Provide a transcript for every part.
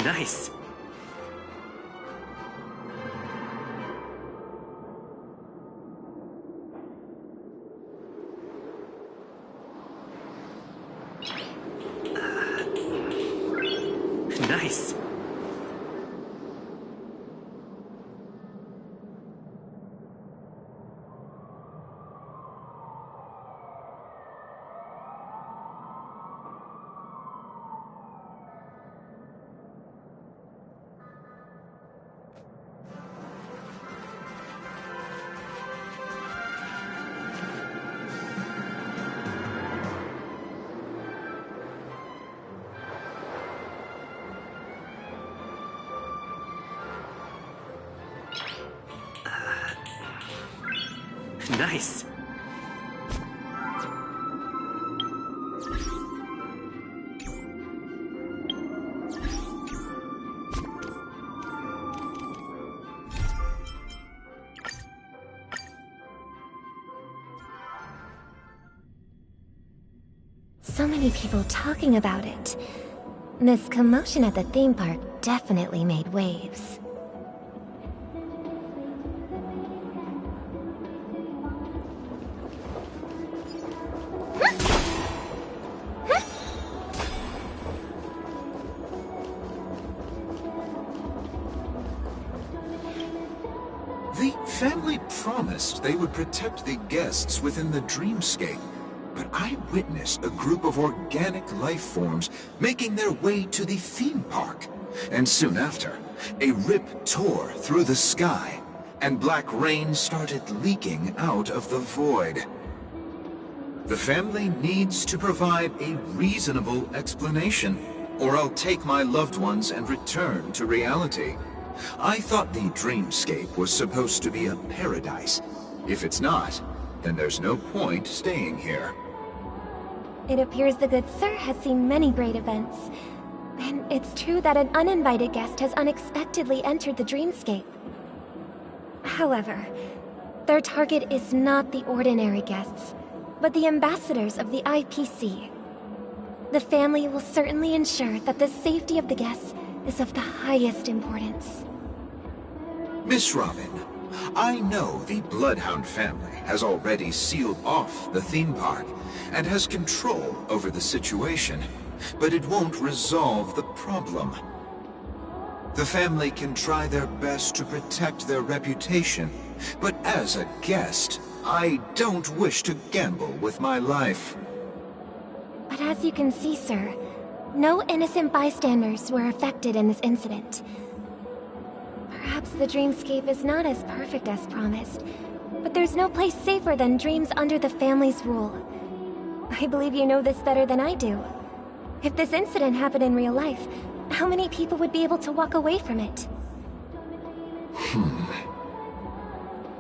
Nice. Nice. Nice. So many people talking about it. This commotion at the theme park definitely made waves. The family promised they would protect the guests within the dreamscape, but I witnessed a group of organic life forms making their way to the theme park. And soon after, a rip tore through the sky, and black rain started leaking out of the void. The family needs to provide a reasonable explanation, or I'll take my loved ones and return to reality. I thought the dreamscape was supposed to be a paradise. If it's not, then there's no point staying here. It appears the good sir has seen many great events. And it's true that an uninvited guest has unexpectedly entered the dreamscape. However, their target is not the ordinary guests, but the ambassadors of the IPC. The family will certainly ensure that the safety of the guests is of the highest importance. Miss Robin, I know the Bloodhound family has already sealed off the theme park and has control over the situation, but it won't resolve the problem. The family can try their best to protect their reputation, but as a guest, I don't wish to gamble with my life. But as you can see, sir, no innocent bystanders were affected in this incident. Perhaps the dreamscape is not as perfect as promised, but there's no place safer than dreams under the family's rule. I believe you know this better than I do. If this incident happened in real life, how many people would be able to walk away from it?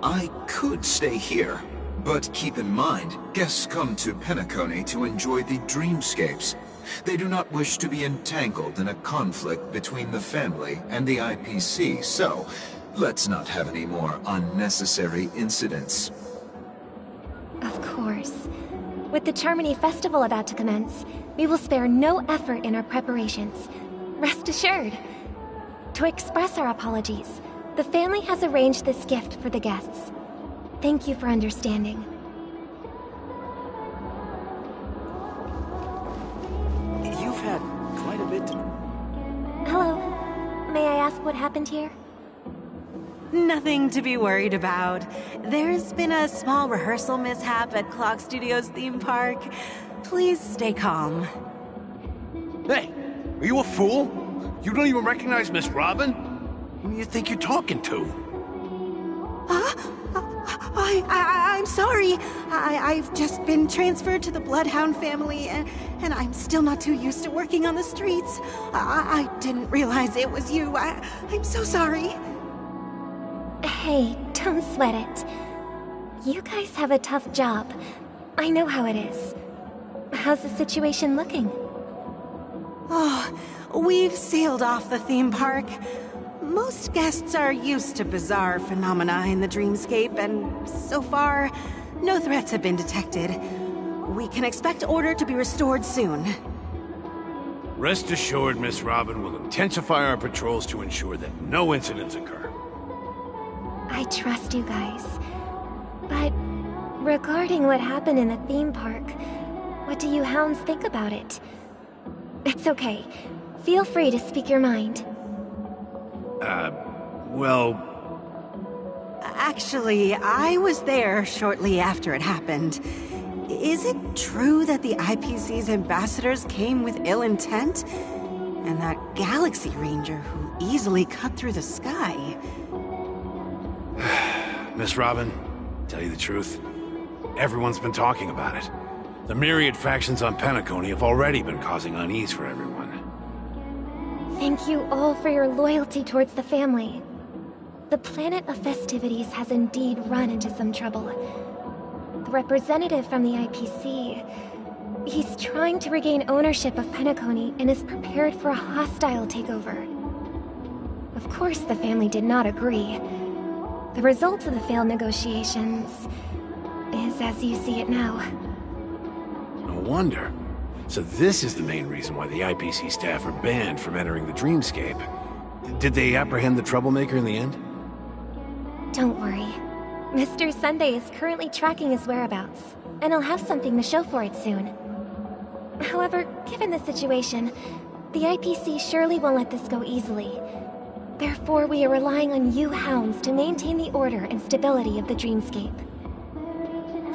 I could stay here, but keep in mind, guests come to Penacony to enjoy the dreamscapes. They do not wish to be entangled in a conflict between the family and the IPC, so let's not have any more unnecessary incidents. Of course. With the Charmony Festival about to commence, we will spare no effort in our preparations. Rest assured. To express our apologies, the family has arranged this gift for the guests. Thank you for understanding. You've had quite a bit to... Hello. May I ask what happened here? Nothing to be worried about. There's been a small rehearsal mishap at Clock Studios theme park. Please stay calm. Hey, are you a fool? You don't even recognize Miss Robin? Who do you think you're talking to? I'm sorry. I've just been transferred to the Bloodhound family, and I'm still not too used to working on the streets. I didn't realize it was you. I'm so sorry. Hey, don't sweat it. You guys have a tough job. I know how it is. How's the situation looking? Oh, we've sealed off the theme park. Most guests are used to bizarre phenomena in the dreamscape, and so far, no threats have been detected. We can expect order to be restored soon. Rest assured, Miss Robin will intensify our patrols to ensure that no incidents occur. I trust you guys. But regarding what happened in the theme park, what do you hounds think about it? It's okay. Feel free to speak your mind. Well... Actually, I was there shortly after it happened. Is it true that the IPC's ambassadors came with ill intent? And that Galaxy Ranger who easily cut through the sky? Miss Robin, tell you the truth, everyone's been talking about it. The myriad factions on Penacony have already been causing unease for everyone. Thank you all for your loyalty towards the family. The planet of festivities has indeed run into some trouble. The representative from the IPC... he's trying to regain ownership of Penacony and is prepared for a hostile takeover. Of course the family did not agree. The result of the failed negotiations is as you see it now. No wonder. So this is the main reason why the IPC staff are banned from entering the Dreamscape. Did they apprehend the troublemaker in the end? Don't worry. Mr. Sunday is currently tracking his whereabouts, and he'll have something to show for it soon. However, given the situation, the IPC surely won't let this go easily. Therefore, we are relying on you hounds to maintain the order and stability of the Dreamscape.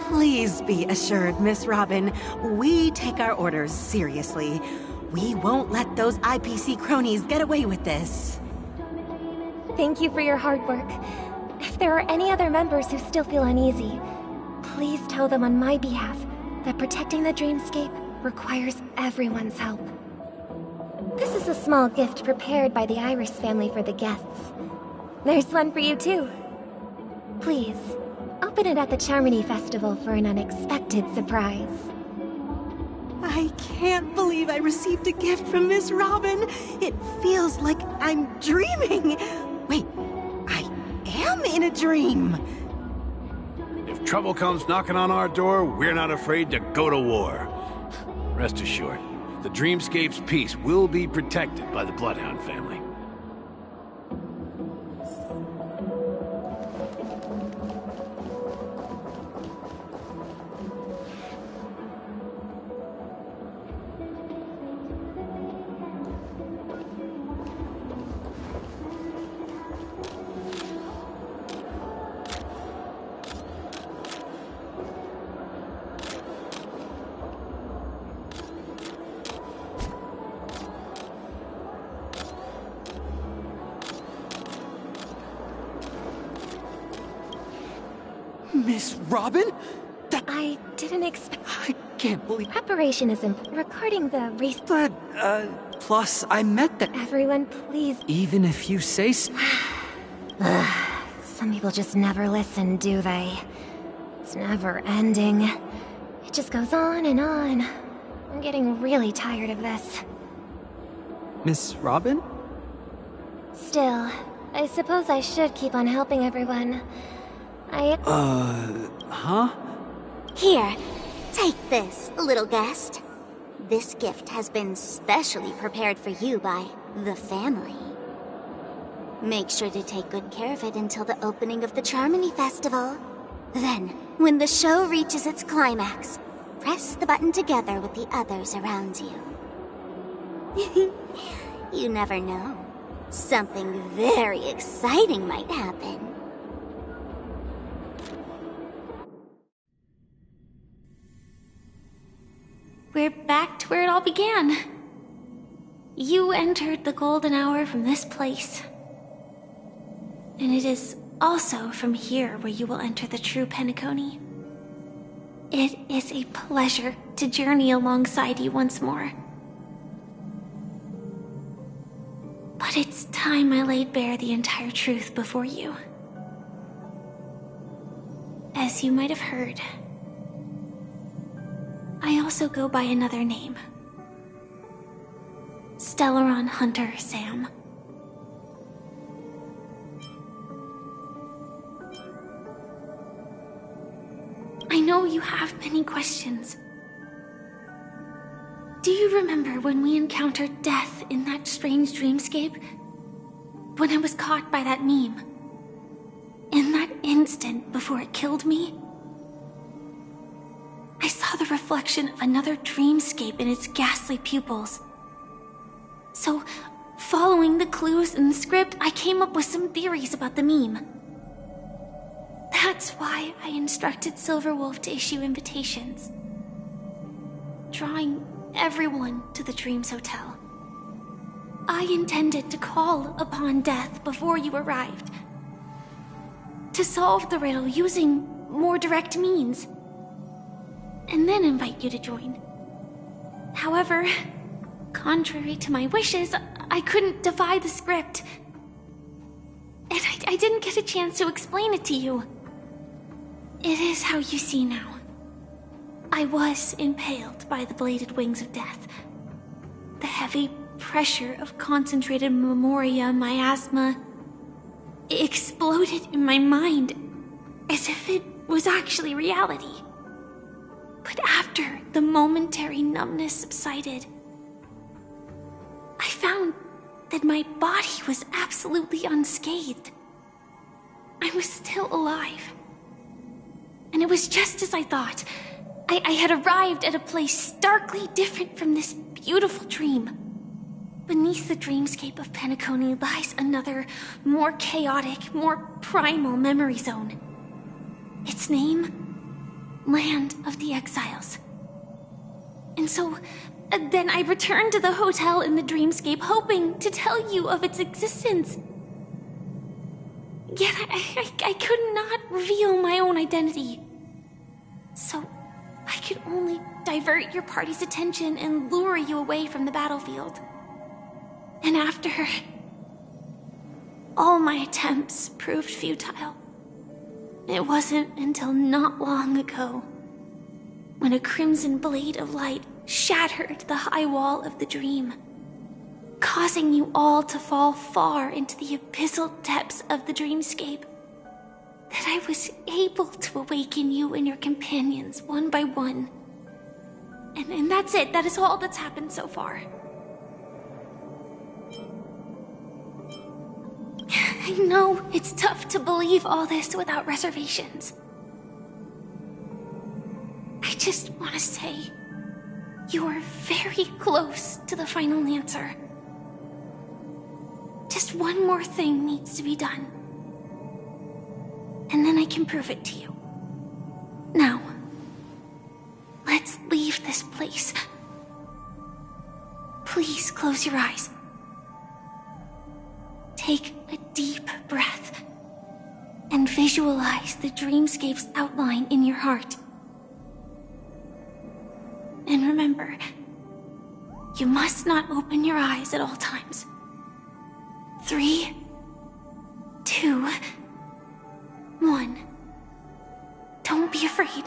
Please be assured, Miss Robin, we take our orders seriously. We won't let those IPC cronies get away with this. Thank you for your hard work. If there are any other members who still feel uneasy, please tell them on my behalf that protecting the Dreamscape requires everyone's help. This is a small gift prepared by the Iris family for the guests. There's one for you too. Please, open it at the Charmony Festival for an unexpected surprise. I can't believe I received a gift from Miss Robin. It feels like I'm dreaming. Wait, I am in a dream. If trouble comes knocking on our door, we're not afraid to go to war. Rest assured, the Dreamscape's peace will be protected by the Bloodhound family. Miss Robin? I didn't expect... I can't believe... Preparation is regarding the race... But, plus, I met the... Everyone, please... Even if you say so... Some people just never listen, do they? It's never ending. It just goes on and on. I'm getting really tired of this. Miss Robin? Still, I suppose I should keep on helping everyone. Huh? Here, take this, little guest. This gift has been specially prepared for you by the family. Make sure to take good care of it until the opening of the Charmony Festival. Then, when the show reaches its climax, press the button together with the others around you. You never know. Something very exciting might happen. We're back to where it all began. You entered the golden hour from this place. And it is also from here where you will enter the true Penacony. It is a pleasure to journey alongside you once more. But it's time I laid bare the entire truth before you. As you might have heard, I also go by another name. Stellaron Hunter Sam. I know you have many questions. Do you remember when we encountered death in that strange dreamscape? When I was caught by that meme? In that instant before it killed me? I saw the reflection of another dreamscape in its ghastly pupils. So, following the clues in the script, I came up with some theories about the meme. That's why I instructed Silverwolf to issue invitations, drawing everyone to the Dreams Hotel. I intended to call upon death before you arrived, to solve the riddle using more direct means, and then invite you to join. However, contrary to my wishes, I couldn't defy the script, and I didn't get a chance to explain it to you. It is how you see now. I was impaled by the bladed wings of death. The heavy pressure of concentrated memoria miasma exploded in my mind as if it was actually reality. But after the momentary numbness subsided, I found that my body was absolutely unscathed. I was still alive. And it was just as I thought. I had arrived at a place starkly different from this beautiful dream. Beneath the dreamscape of Penacony lies another, more chaotic, more primal memory zone. Its name? Land of the Exiles. And so, then I returned to the hotel in the dreamscape, hoping to tell you of its existence. Yet I could not reveal my own identity. So, I could only divert your party's attention and lure you away from the battlefield. And after, all my attempts proved futile. It wasn't until not long ago, when a crimson blade of light shattered the high wall of the dream, causing you all to fall far into the abyssal depths of the dreamscape, that I was able to awaken you and your companions one by one. And that's it. That is all that's happened so far. I know it's tough to believe all this without reservations. I just want to say, you are very close to the final answer. Just one more thing needs to be done. And then I can prove it to you. Now, let's leave this place. Please close your eyes. Take a deep breath and visualize the dreamscape's outline in your heart. And remember, you must not open your eyes at all times. 3, 2, 1. Don't be afraid.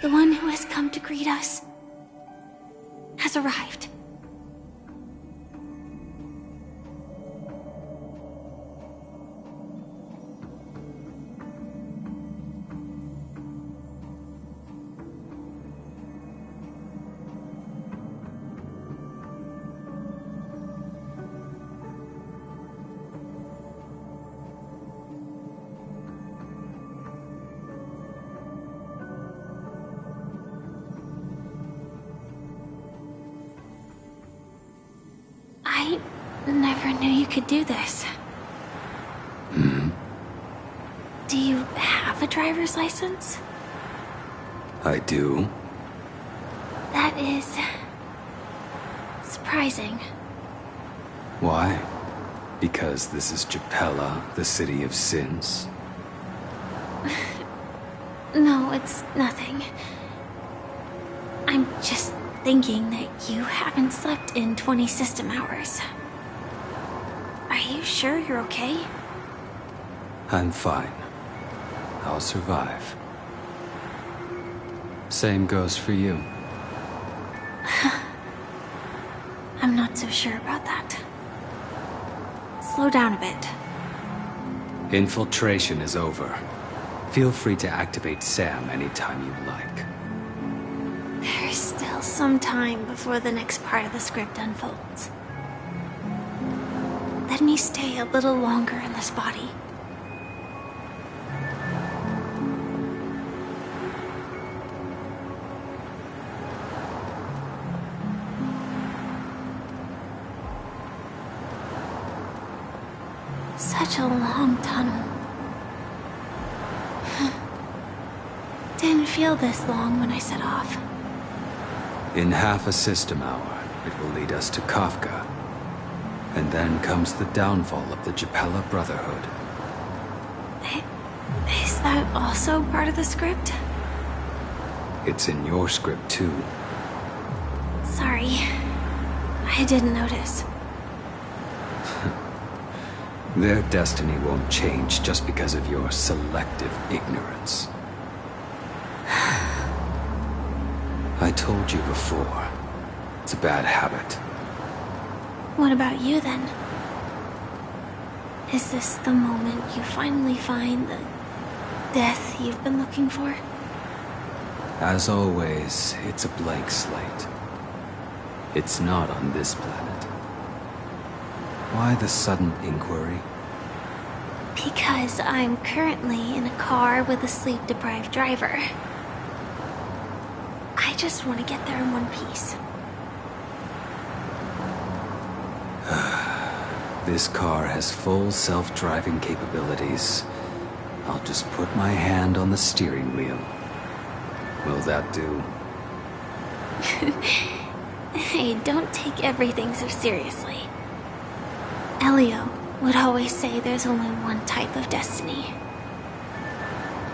The one who has come to greet us has arrived. I never knew you could do this. Do you have a driver's license? I do. That is surprising. Why? Because this is Japella, the city of sins? No, it's nothing. I'm just thinking that you haven't slept in 20 system hours. Are you sure you're okay? I'm fine. I'll survive. Same goes for you. I'm not so sure about that. Slow down a bit. Infiltration is over. Feel free to activate Sam anytime you like. There's still some time before the next part of the script unfolds. Let me stay a little longer in this body. Such a long tunnel. Didn't feel this long when I set off. In half a system hour, it will lead us to Kafka. And then comes the downfall of the Japella Brotherhood. Is that also part of the script? It's in your script too. Sorry. I didn't notice. Their destiny won't change just because of your selective ignorance. I told you before, it's a bad habit. What about you then? Is this the moment you finally find the death you've been looking for? As always, it's a blank slate. It's not on this planet. Why the sudden inquiry? Because I'm currently in a car with a sleep-deprived driver. I just want to get there in one piece. This car has full self-driving capabilities. I'll just put my hand on the steering wheel. Will that do? Hey, don't take everything so seriously. Elio would always say there's only one type of destiny.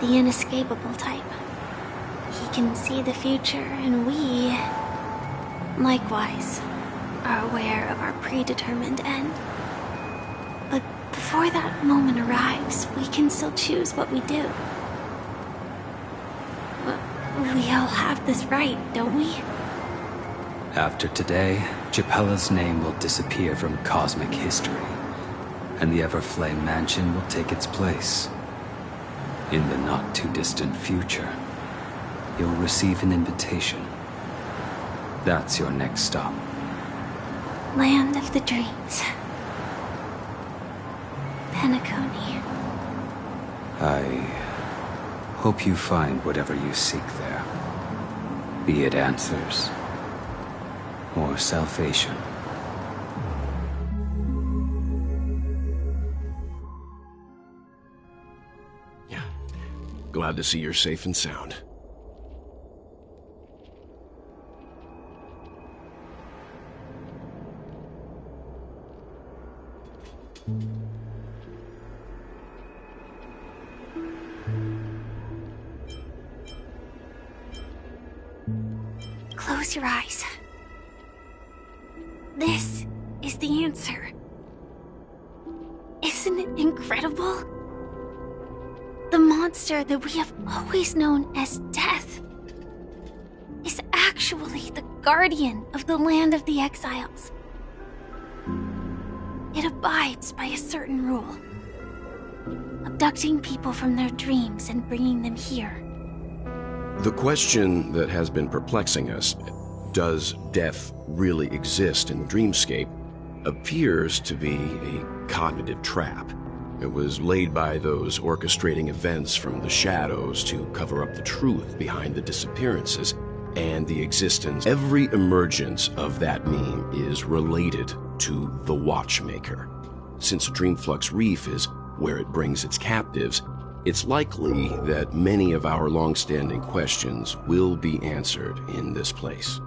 The inescapable type. He can see the future, and we, likewise, are aware of our predetermined end. But before that moment arrives, we can still choose what we do. We all have this right, don't we? After today, Japella's name will disappear from cosmic history, and the Everflame Mansion will take its place. In the not-too-distant future, you'll receive an invitation. That's your next stop. Land of the Dreams. Penacony. I hope you find whatever you seek there. Be it answers or salvation. Yeah. Glad to see you're safe and sound. Close your eyes. This is the answer. Isn't it incredible? The monster that we have always known as Death is actually the guardian of the land of the exiles. It abides by a certain rule, abducting people from their dreams and bringing them here. The question that has been perplexing us, does death really exist in the dreamscape, appears to be a cognitive trap. It was laid by those orchestrating events from the shadows to cover up the truth behind the disappearances and the existence. Every emergence of that meme is related to the Watchmaker. Since Dreamflux Reef is where it brings its captives, it's likely that many of our long-standing questions will be answered in this place.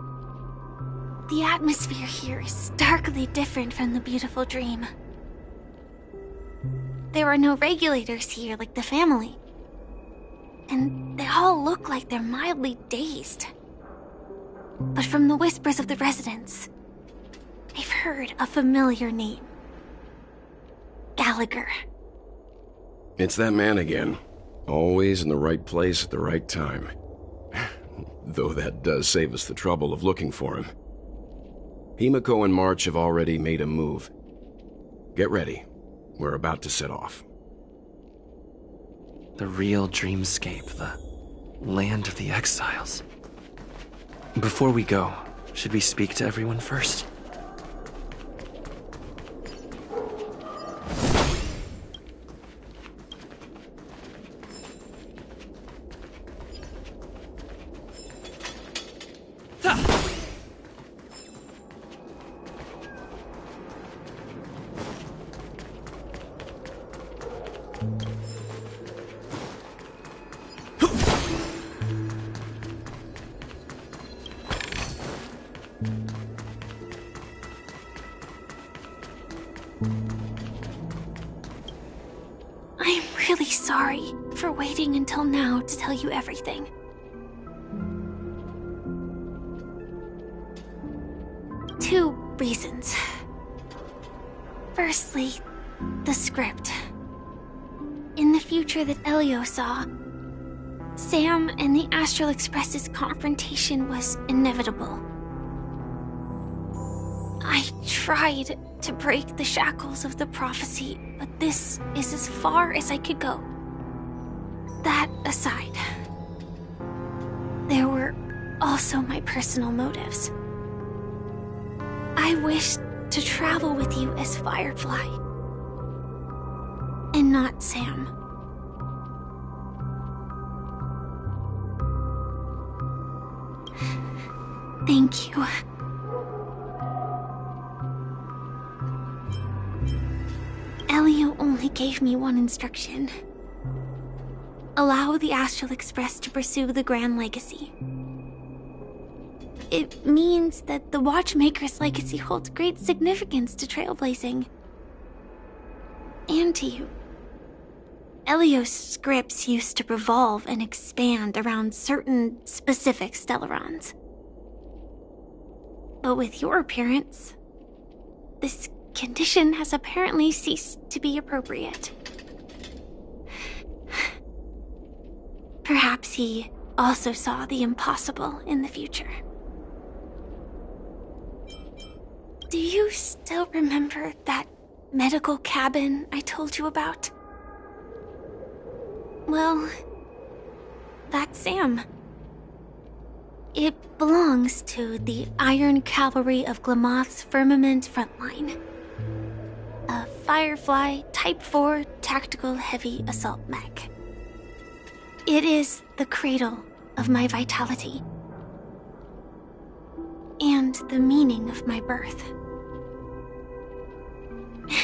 The atmosphere here is starkly different from the beautiful dream. There are no regulators here like the family. And they all look like they're mildly dazed. But from the whispers of the residents, I've heard a familiar name. Gallagher. It's that man again. Always in the right place at the right time. Though that does save us the trouble of looking for him. Himiko and March have already made a move. Get ready. We're about to set off. The real dreamscape, the land of the exiles. Before we go, should we speak to everyone first? I'm really sorry for waiting until now to tell you everything. Two reasons. Firstly, the script. In the future that Elio saw, Sam and the Astral Express's confrontation was inevitable. I tried to break the shackles of the prophecy, but this is as far as I could go. That aside, there were also my personal motives. I wished to travel with you as Firefly, and not Sam. Thank you. Elio only gave me one instruction. Allow the Astral Express to pursue the Grand Legacy. It means that the Watchmaker's legacy holds great significance to trailblazing. And to you. Elio's scripts used to revolve and expand around certain specific Stellarons. But with your appearance, this condition has apparently ceased to be appropriate. Perhaps he also saw the impossible in the future. Do you still remember that medical cabin I told you about? Well, that's Sam. It belongs to the Iron Cavalry of Glamoth's Firmament Frontline. A Firefly Type 4 tactical heavy assault mech. It is the cradle of my vitality. And the meaning of my birth.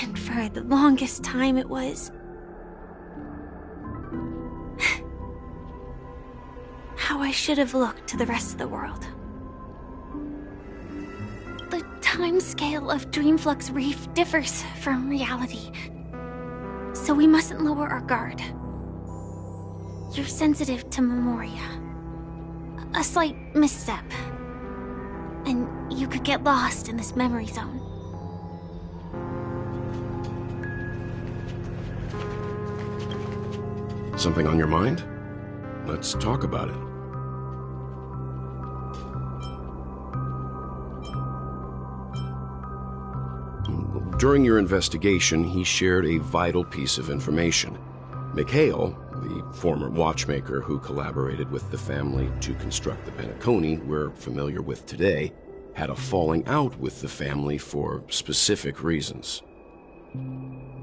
And for the longest time it was how I should have looked to the rest of the world. The timescale of Dreamflux Reef differs from reality, so we mustn't lower our guard. You're sensitive to Memoria. A slight misstep, and you could get lost in this memory zone. Something on your mind? Let's talk about it. During your investigation, he shared a vital piece of information. Mikhail, the former watchmaker who collaborated with the family to construct the Penacony we're familiar with today, had a falling out with the family for specific reasons.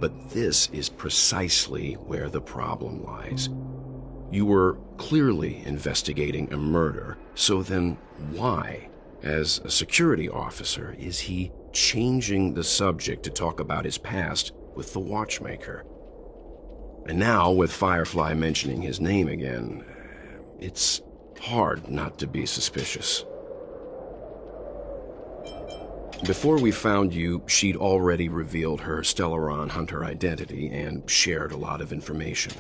But this is precisely where the problem lies. You were clearly investigating a murder, so then why, as a security officer, is he changing the subject to talk about his past with the watchmaker? And now, with Firefly mentioning his name again, it's hard not to be suspicious. Before we found you, she'd already revealed her Stellaron Hunter identity and shared a lot of information.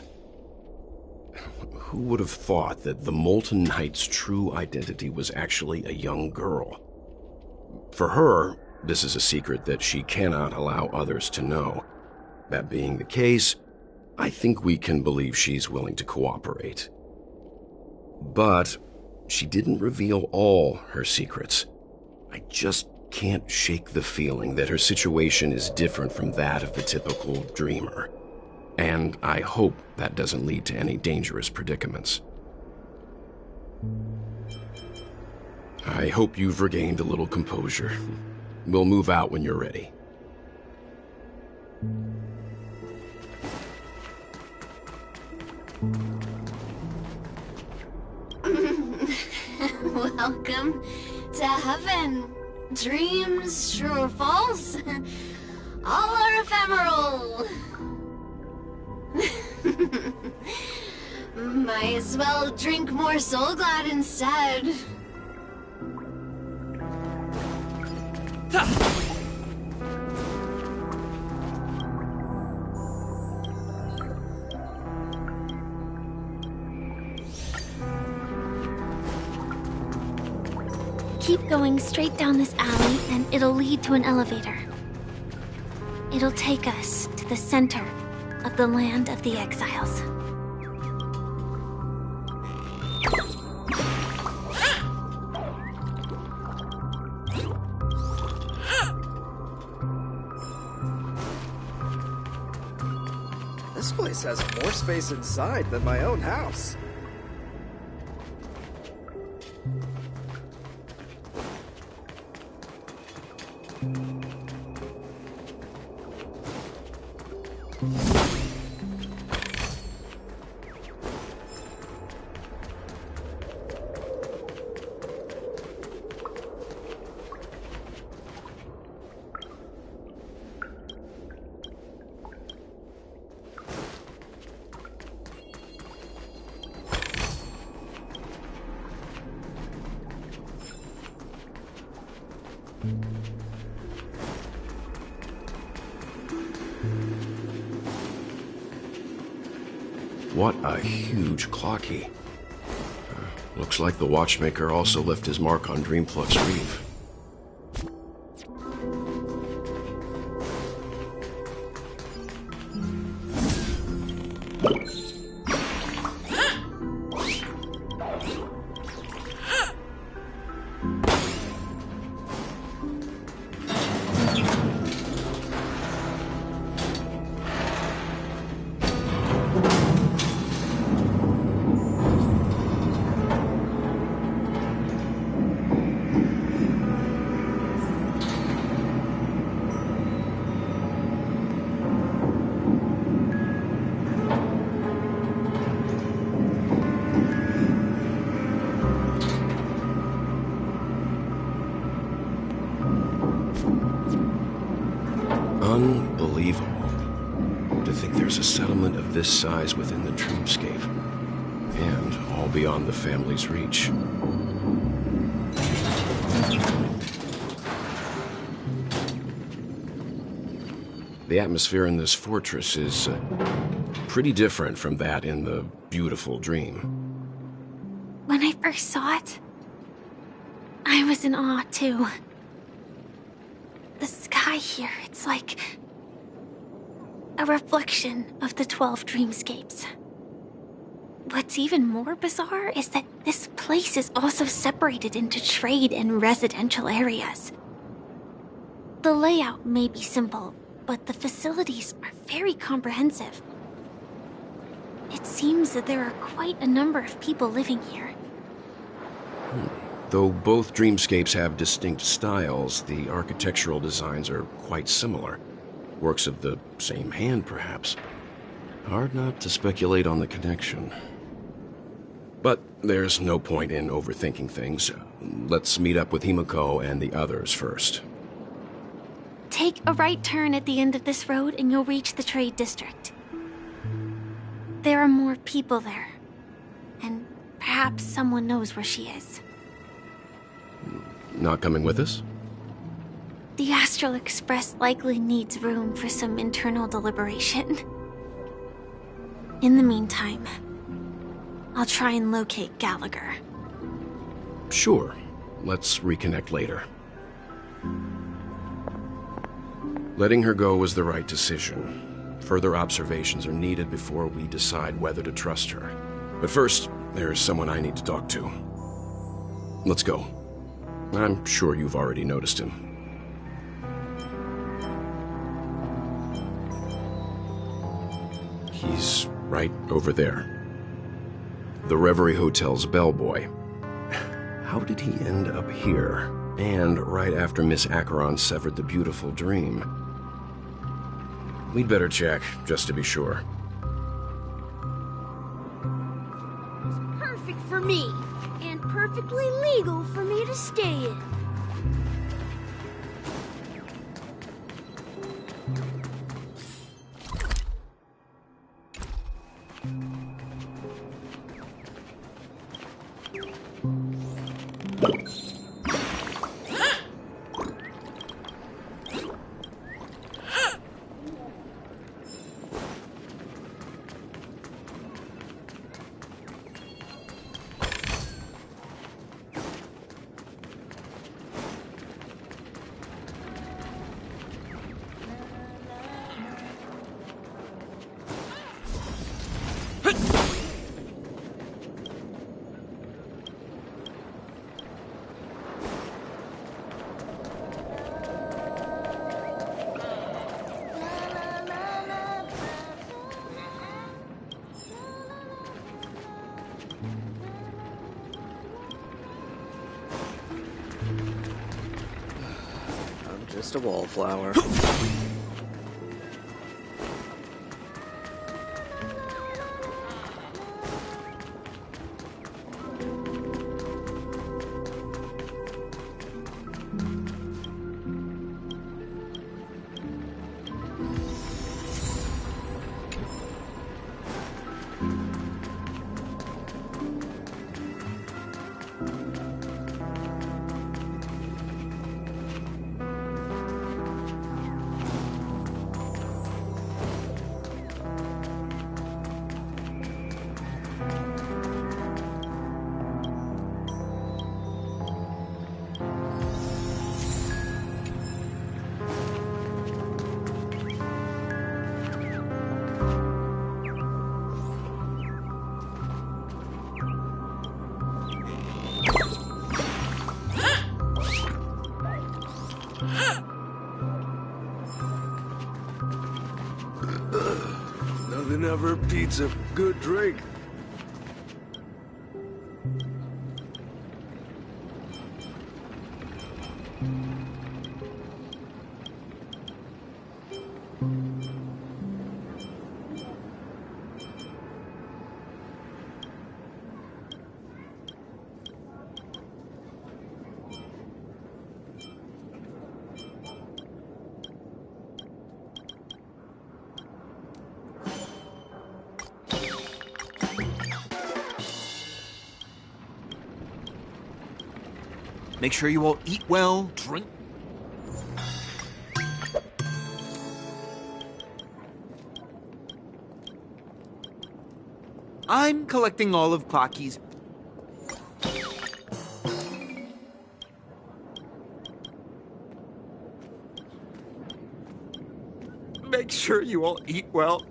Who would have thought that the Molten Knight's true identity was actually a young girl? For her, this is a secret that she cannot allow others to know. That being the case, I think we can believe she's willing to cooperate. But she didn't reveal all her secrets. I just can't shake the feeling that her situation is different from that of the typical dreamer. And I hope that doesn't lead to any dangerous predicaments. I hope you've regained a little composure. We'll move out when you're ready. Welcome to heaven. Dreams, true or false, all are ephemeral. Might as well drink more Soul Glad instead. Keep going straight down this alley, and it'll lead to an elevator. It'll take us to the center of the land of the exiles. This place has more space inside than my own house. What a huge clock key. Looks like the watchmaker also left his mark on Dreamflux Reef. Unbelievable. To think there's a settlement of this size within the dreamscape. And all beyond the family's reach. The atmosphere in this fortress is pretty different from that in the beautiful dream. When I first saw it, I was in awe too. The sky here, it's like a reflection of the 12 dreamscapes. What's even more bizarre is that this place is also separated into trade and residential areas. The layout may be simple, but the facilities are very comprehensive. It seems that there are quite a number of people living here. Though both dreamscapes have distinct styles, the architectural designs are quite similar. Works of the same hand, perhaps. Hard not to speculate on the connection. But there's no point in overthinking things. Let's meet up with Himiko and the others first. Take a right turn at the end of this road and you'll reach the trade district. There are more people there. And perhaps someone knows where she is. Not coming with us? The Astral Express likely needs room for some internal deliberation. In the meantime, I'll try and locate Gallagher. Sure. Let's reconnect later. Letting her go was the right decision. Further observations are needed before we decide whether to trust her. But first, there's someone I need to talk to. Let's go. I'm sure you've already noticed him. He's right over there. The Reverie Hotel's bellboy. How did he end up here? And right after Miss Acheron severed the beautiful dream. We'd better check, just to be sure. Perfect for me, and perfectly legal for me to stay in. Just a wallflower. Nothing ever beats a good drink. Make sure you all eat well, drink. I'm collecting all of Clocky's. Make sure you all eat well.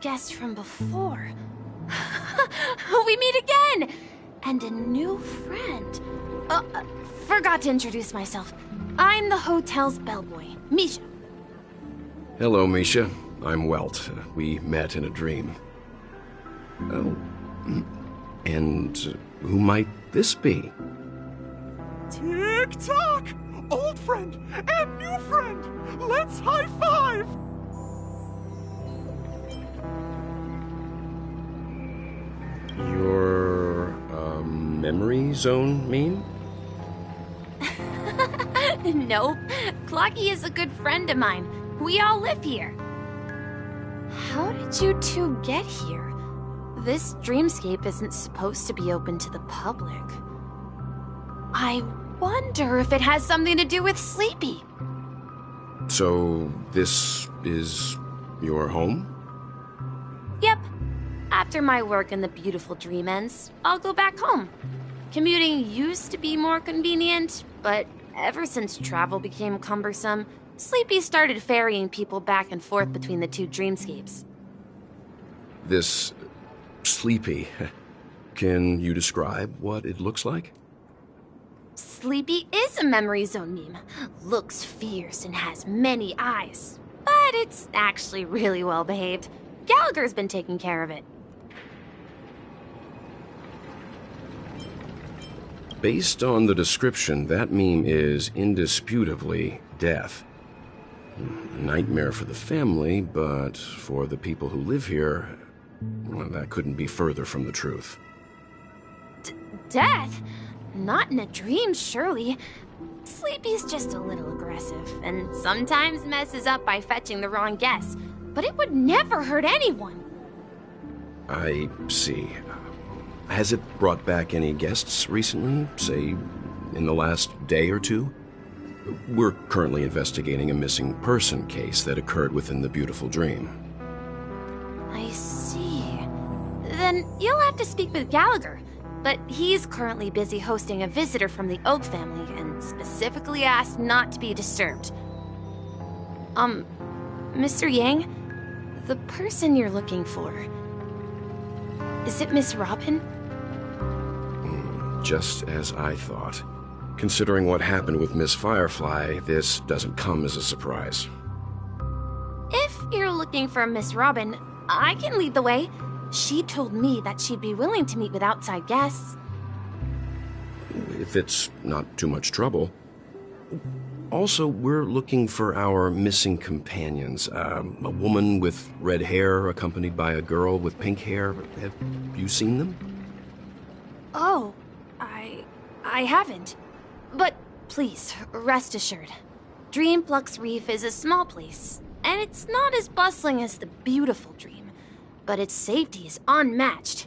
Guest from before. We meet again! And a new friend. Forgot to introduce myself. I'm the hotel's bellboy, Misha. Hello, Misha. I'm Welt. We met in a dream. Oh. And who might this be? Tick-tock! Old friend and new friend! Let's high-five! Your, memory zone mean? Nope. Clocky is a good friend of mine. We all live here. How did you two get here? This dreamscape isn't supposed to be open to the public. I wonder if it has something to do with Sleepy. So, this is your home? Yep. After my work in the beautiful dream ends, I'll go back home. Commuting used to be more convenient, but Ever since travel became cumbersome, Sleepy started ferrying people back and forth between the two dreamscapes. This Sleepy, can you describe what it looks like? Sleepy is a memory zone meme. Looks fierce and has many eyes. But it's actually really well behaved. Gallagher's been taking care of it. Based on the description, that meme is indisputably death. A nightmare for the family, but for the people who live here, well, that couldn't be further from the truth. Death? Not in a dream, surely. Sleepy's just a little aggressive, and sometimes messes up by fetching the wrong guess. But it would never hurt anyone. I see. Has it brought back any guests recently, say, in the last day or two? We're currently investigating a missing person case that occurred within the beautiful dream. I see. Then you'll have to speak with Gallagher. But he's currently busy hosting a visitor from the Oak family and specifically asked not to be disturbed. Mr. Yang, the person you're looking for, is it Miss Robin? Just as I thought. Considering what happened with Miss Firefly, this doesn't come as a surprise. If you're looking for Miss Robin, I can lead the way. She told me that she'd be willing to meet with outside guests. If it's not too much trouble. Also, we're looking for our missing companions. A woman with red hair accompanied by a girl with pink hair. Have you seen them? Oh, I haven't. But please, rest assured. Dreamflux Reef is a small place, and it's not as bustling as the beautiful dream, but its safety is unmatched.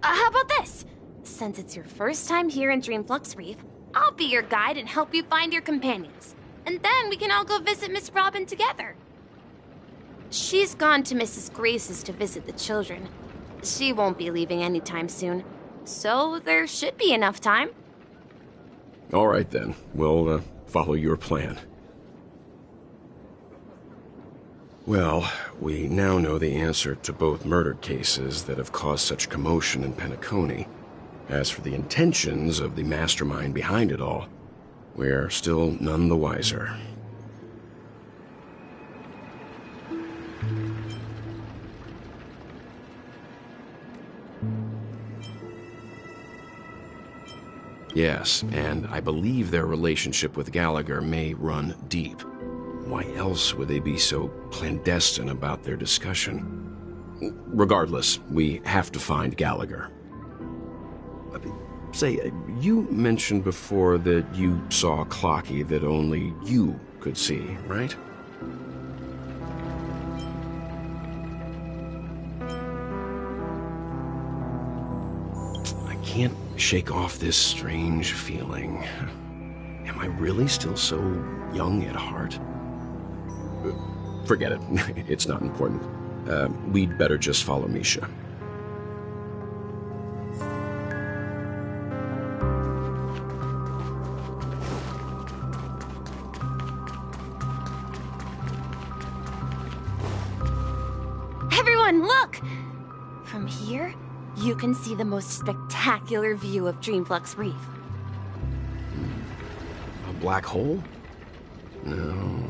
How about this? Since it's your first time here in Dreamflux Reef, I'll be your guide and help you find your companions. And then we can all go visit Miss Robin together. She's gone to Mrs. Grace's to visit the children. She won't be leaving anytime soon, so there should be enough time. All right, then. We'll follow your plan. Well, we now know the answer to both murder cases that have caused such commotion in Penacony. As for the intentions of the mastermind behind it all, we're still none the wiser. Yes, and I believe their relationship with Gallagher may run deep. Why else would they be so clandestine about their discussion? Regardless, we have to find Gallagher. Say, you mentioned before that you saw Clocky that only you could see, right? I can't shake off this strange feeling. Am I really still so young at heart? Forget it. It's not important. We'd better just follow Misha. Everyone, look! From here, you can see the most spectacular view of Dreamflux Reef. A black hole? No.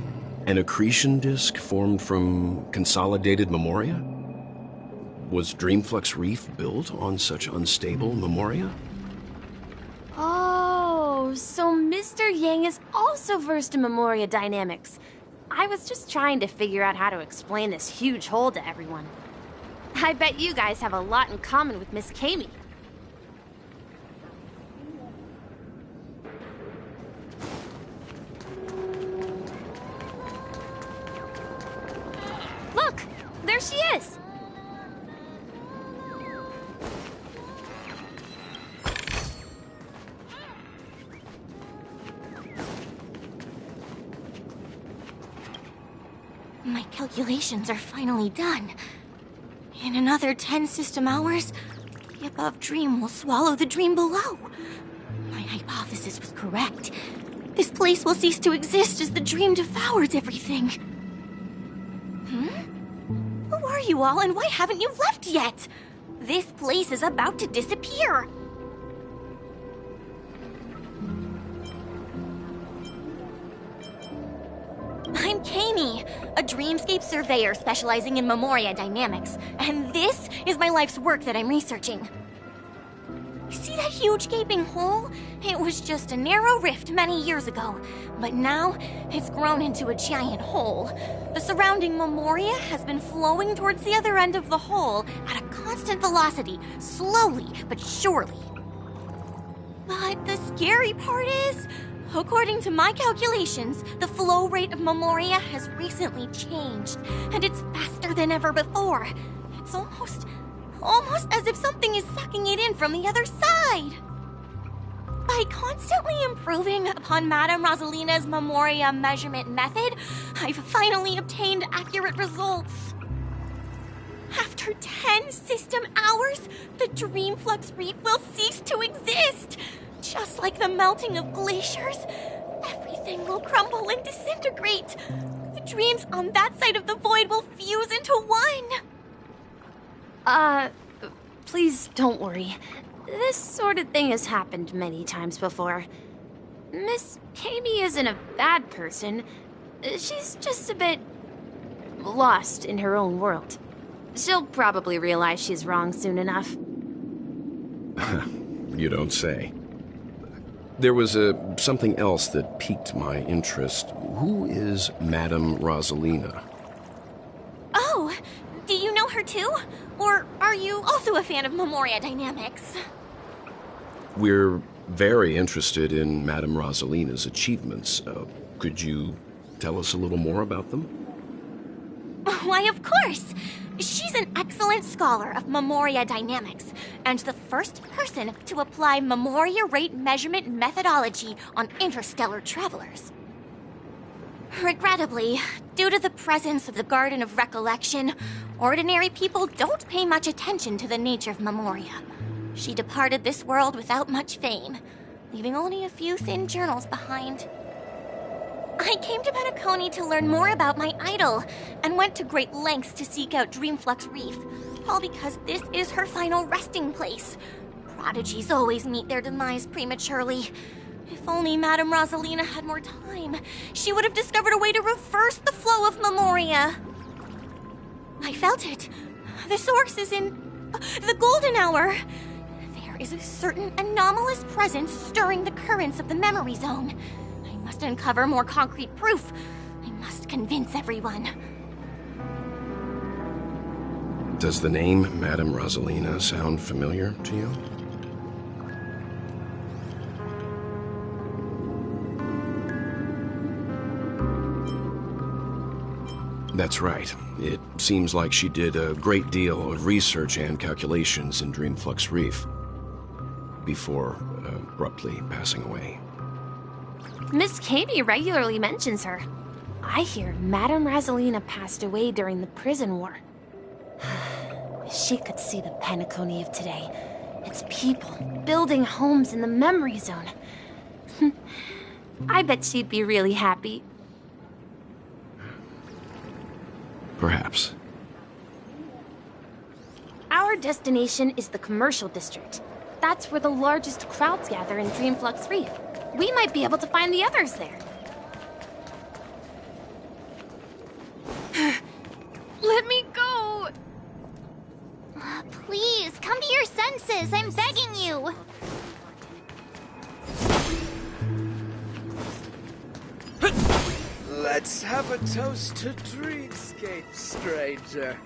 An accretion disk formed from consolidated memoria? Was Dreamflux Reef built on such unstable memoria? Oh, so Mr. Yang is also versed in memoria dynamics. I was just trying to figure out how to explain this huge hole to everyone. I bet you guys have a lot in common with Miss Kami. Look! There she is! My calculations are finally done. In another 10 system hours, the above dream will swallow the dream below. My hypothesis was correct. place will cease to exist as the dream devours everything. Who are you all, and why haven't you left yet? This place is about to disappear. I'm Kami, a dreamscape surveyor specializing in Memoria dynamics, and this is my life's work that I'm researching. See that huge gaping hole? It was just a narrow rift many years ago, but now it's grown into a giant hole. The surrounding Memoria has been flowing towards the other end of the hole at a constant velocity, slowly but surely. But the scary part is, according to my calculations, the flow rate of Memoria has recently changed, and it's faster than ever before. It's almost as if something is sucking it in from the other side. By constantly improving upon Madame Rosalina's Memoria measurement method, I've finally obtained accurate results. After 10 system hours, the Dreamflux Reef will cease to exist. Just like the melting of glaciers, everything will crumble and disintegrate. The dreams on that side of the void will fuse into one. Please don't worry. This sort of thing has happened many times before. Miss Kami isn't a bad person. She's just a bit lost in her own world. She'll probably realize she's wrong soon enough. You don't say. There was something else that piqued my interest. Who is Madame Rosalina? Oh, do you know her too? Or are you also a fan of Memoria dynamics? We're very interested in Madame Rosalina's achievements. Could you tell us a little more about them? Why, of course! She's an excellent scholar of Memoria dynamics, and the first person to apply Memoria rate measurement methodology on interstellar travelers. Regrettably, due to the presence of the Garden of Recollection, ordinary people don't pay much attention to the nature of Memoria. She departed this world without much fame, leaving only a few thin journals behind. I came to Penacony to learn more about my idol, and went to great lengths to seek out Dreamflux Reef, all because this is her final resting place. Prodigies always meet their demise prematurely. If only Madame Rosalina had more time, she would have discovered a way to reverse the flow of Memoria. I felt it. The source is in the golden hour. There is a certain anomalous presence stirring the currents of the memory zone. I must uncover more concrete proof. I must convince everyone. Does the name Madame Rosalina sound familiar to you? That's right. It seems like she did a great deal of research and calculations in Dreamflux Reef before abruptly passing away. Miss Kami regularly mentions her. I hear Madame Rosalina passed away during the prison war. She could see the Penacony of today. Its people building homes in the memory zone. I bet she'd be really happy. Perhaps. Our destination is the commercial district. That's where the largest crowds gather in Dreamflux Reef. We might be able to find the others there. Let me go! Please, come to your senses. I'm begging you. Let's have a toast to Dreamscape, stranger.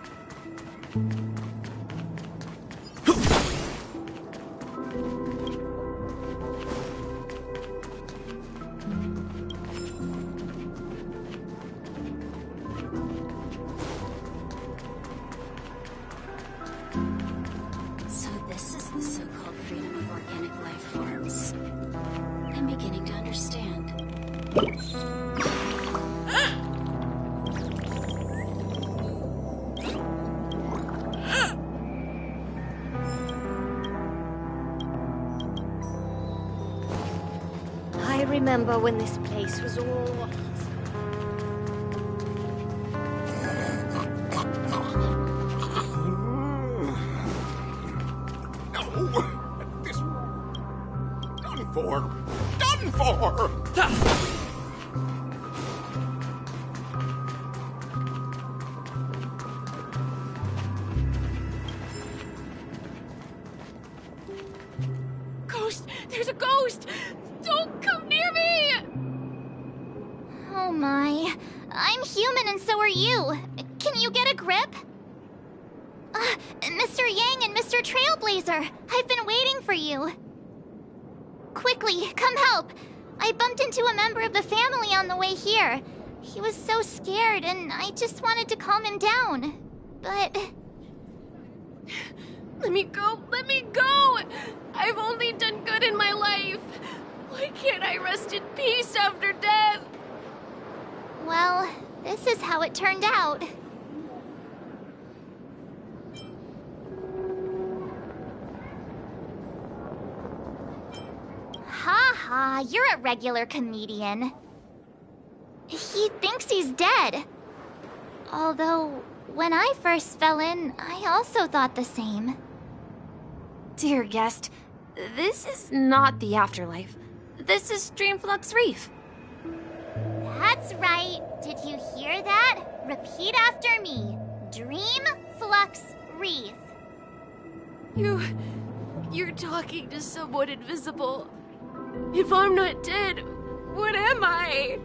So this is the so-called freedom of organic life forms. I'm beginning to understand. remember when this place was all... Done for! Done for! Ghost! There's a ghost! Don't come near me! Oh my. I'm human and so are you. Can you get a grip? Mr. Yang and Mr. Trailblazer, I've been waiting for you. Quickly, come help. I bumped into a member of the family on the way here. He was so scared and I just wanted to calm him down. But... Let me go! Let me go! I've only done good in my life. Why can't I rest in peace after death? Well, this is how it turned out. Ha ha, you're a regular comedian. He thinks he's dead. Although, when I first fell in, I also thought the same. Dear guest, this is not the afterlife. This is Dreamflux Reef. That's right. Did you hear that? Repeat after me. Dreamflux Reef. You're talking to someone invisible. If I'm not dead, what am I?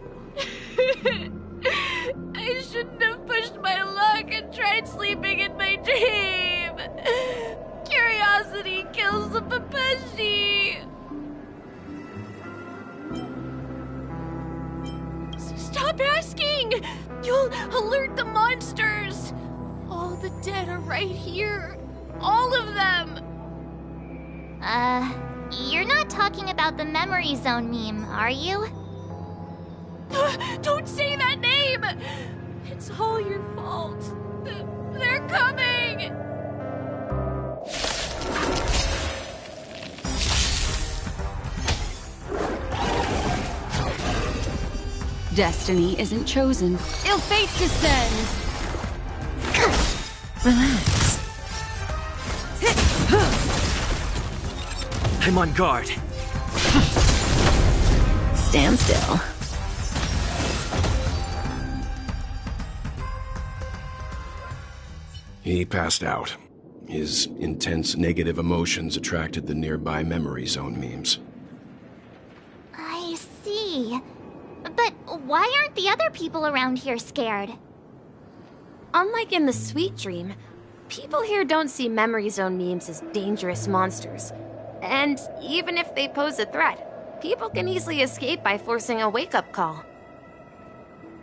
I shouldn't have pushed my luck and tried sleeping in my dream. Curiosity kills the Papeshi. Stop asking! You'll alert the monsters. All the dead are right here. All of them. You're not talking about the memory zone meme, are you? Don't say that name! It's all your fault. They're coming! Destiny isn't chosen. Ill fate descends. Relax. I'm on guard. Stand still. He passed out. His intense negative emotions attracted the nearby memory zone memes. I see. But why aren't the other people around here scared? Unlike in the Sweet Dream, people here don't see memory zone memes as dangerous monsters. And even if they pose a threat, people can easily escape by forcing a wake-up call.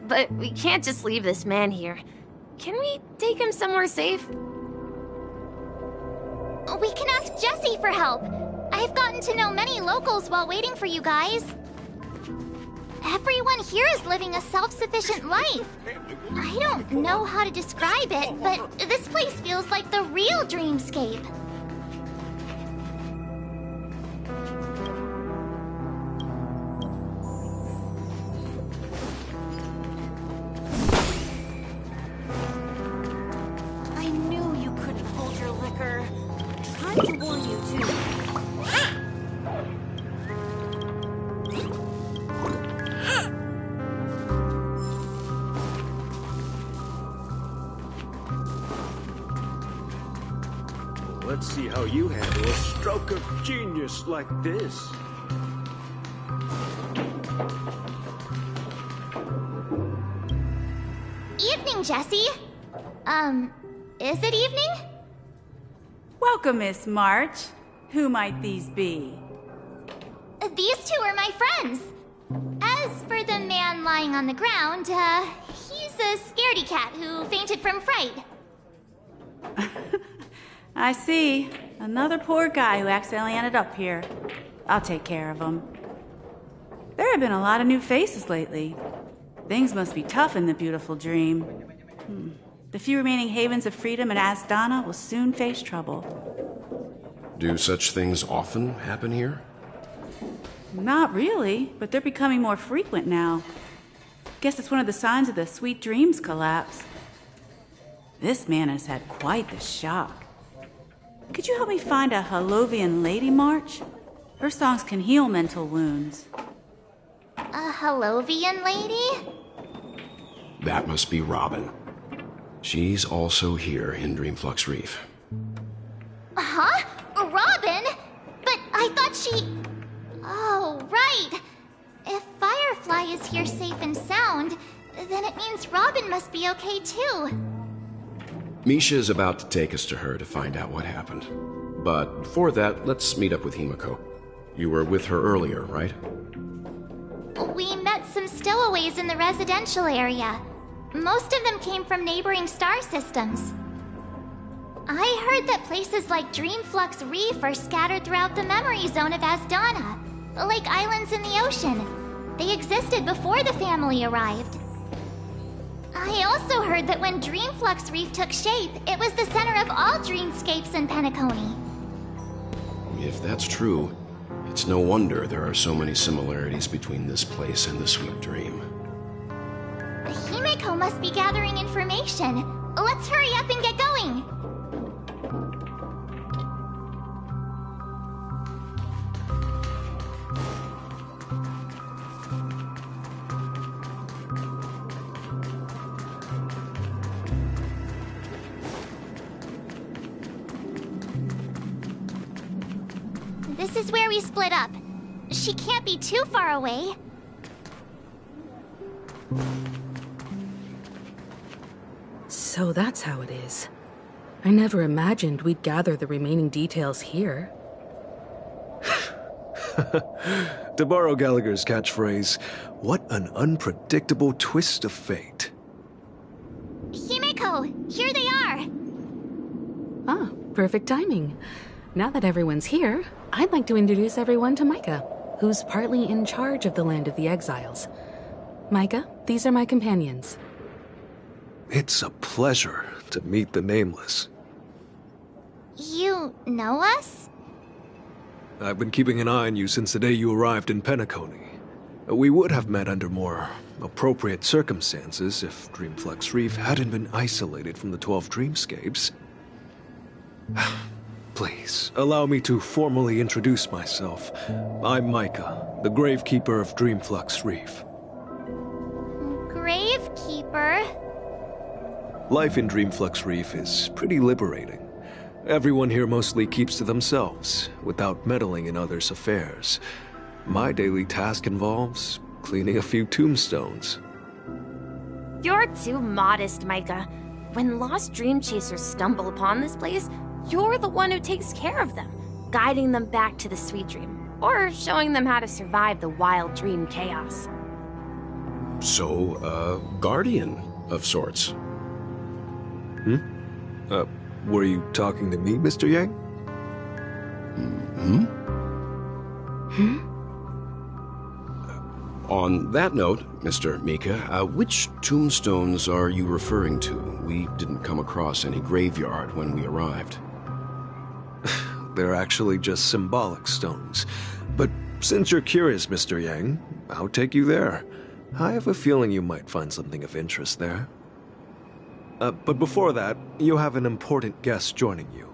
But we can't just leave this man here. Can we take him somewhere safe? We can ask Jessie for help. I've gotten to know many locals while waiting for you guys. Everyone here is living a self-sufficient life. I don't know how to describe it, but this place feels like the real dreamscape. I knew you couldn't hold your liquor. Tried to warn you too. Let's see how you handle a stroke of genius like this. Evening, Jessie. Is it evening? Welcome, Miss March. Who might these be? These two are my friends. As for the man lying on the ground, he's a scaredy cat who fainted from fright. I see. Another poor guy who accidentally ended up here. I'll take care of him. There have been a lot of new faces lately. Things must be tough in the beautiful dream. The few remaining havens of freedom in Asdana will soon face trouble. Do such things often happen here? Not really, but they're becoming more frequent now. Guess it's one of the signs of the Sweet Dreams collapse. This man has had quite the shock. Could you help me find a Halovian lady march? Her songs can heal mental wounds. A Halovian lady? That must be Robin. She's also here in Dreamflux Reef. Huh? Robin? But I thought she... Oh, right. If Firefly is here safe and sound, then it means Robin must be okay too. Misha is about to take us to her to find out what happened. But before that, let's meet up with Himiko. You were with her earlier, right? We met some stowaways in the residential area. Most of them came from neighboring star systems. I heard that places like Dreamflux Reef are scattered throughout the memory zone of Asdana, like islands in the ocean. They existed before the family arrived. I also heard that when Dreamflux Reef took shape, it was the center of all dreamscapes in Penacony. If that's true, it's no wonder there are so many similarities between this place and the Sweet Dream. Himiko must be gathering information. Let's hurry up and get going. This is where we split up. She can't be too far away. So that's how it is. I never imagined we'd gather the remaining details here. To borrow Gallagher's catchphrase, what an unpredictable twist of fate. Himiko, here they are! Ah, perfect timing. Now that everyone's here, I'd like to introduce everyone to Micah, who's partly in charge of the Land of the Exiles. Micah, these are my companions. It's a pleasure to meet the Nameless. You know us? I've been keeping an eye on you since the day you arrived in Penacony. We would have met under more appropriate circumstances if Dreamflux Reef hadn't been isolated from the 12 dreamscapes. Please, allow me to formally introduce myself. I'm Micah, the Gravekeeper of Dreamflux Reef. Gravekeeper? Life in Dreamflux Reef is pretty liberating. Everyone here mostly keeps to themselves, without meddling in others' affairs. My daily task involves cleaning a few tombstones. You're too modest, Micah. When lost dream chasers stumble upon this place, you're the one who takes care of them, guiding them back to the Sweet Dream, or showing them how to survive the wild dream chaos. So, a guardian of sorts. Were you talking to me, Mr. Yang? On that note, Mr. Mika, which tombstones are you referring to? We didn't come across any graveyard when we arrived. They're actually just symbolic stones. But since you're curious, Mr. Yang, I'll take you there. I have a feeling you might find something of interest there. But before that, you have an important guest joining you.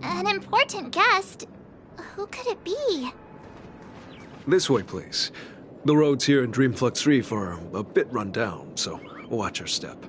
An important guest? Who could it be? This way, please. The roads here in Dreamflux Reef are a bit run down, so watch your step.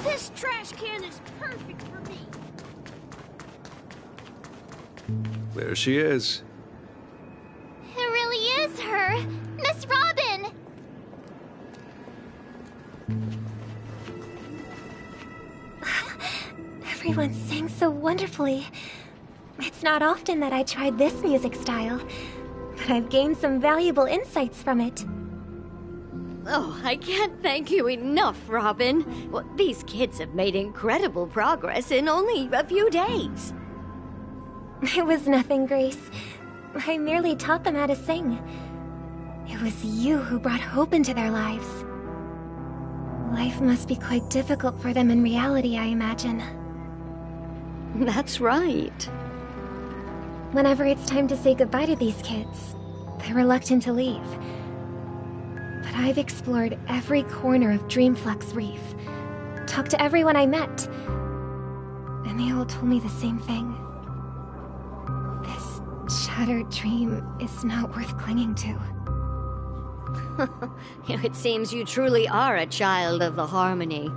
This trash can is perfect for me. There she is. It really is her! Miss Robin! Everyone sang so wonderfully. It's not often that I tried this music style, but I've gained some valuable insights from it. Oh, I can't thank you enough, Robin. Well, these kids have made incredible progress in only a few days. It was nothing, Grace. I merely taught them how to sing. It was you who brought hope into their lives. Life must be quite difficult for them in reality, I imagine. That's right. Whenever it's time to say goodbye to these kids, they're reluctant to leave. But I've explored every corner of Dreamflux Reef, talked to everyone I met, and they all told me the same thing. This shattered dream is not worth clinging to. It seems you truly are a child of the Harmony.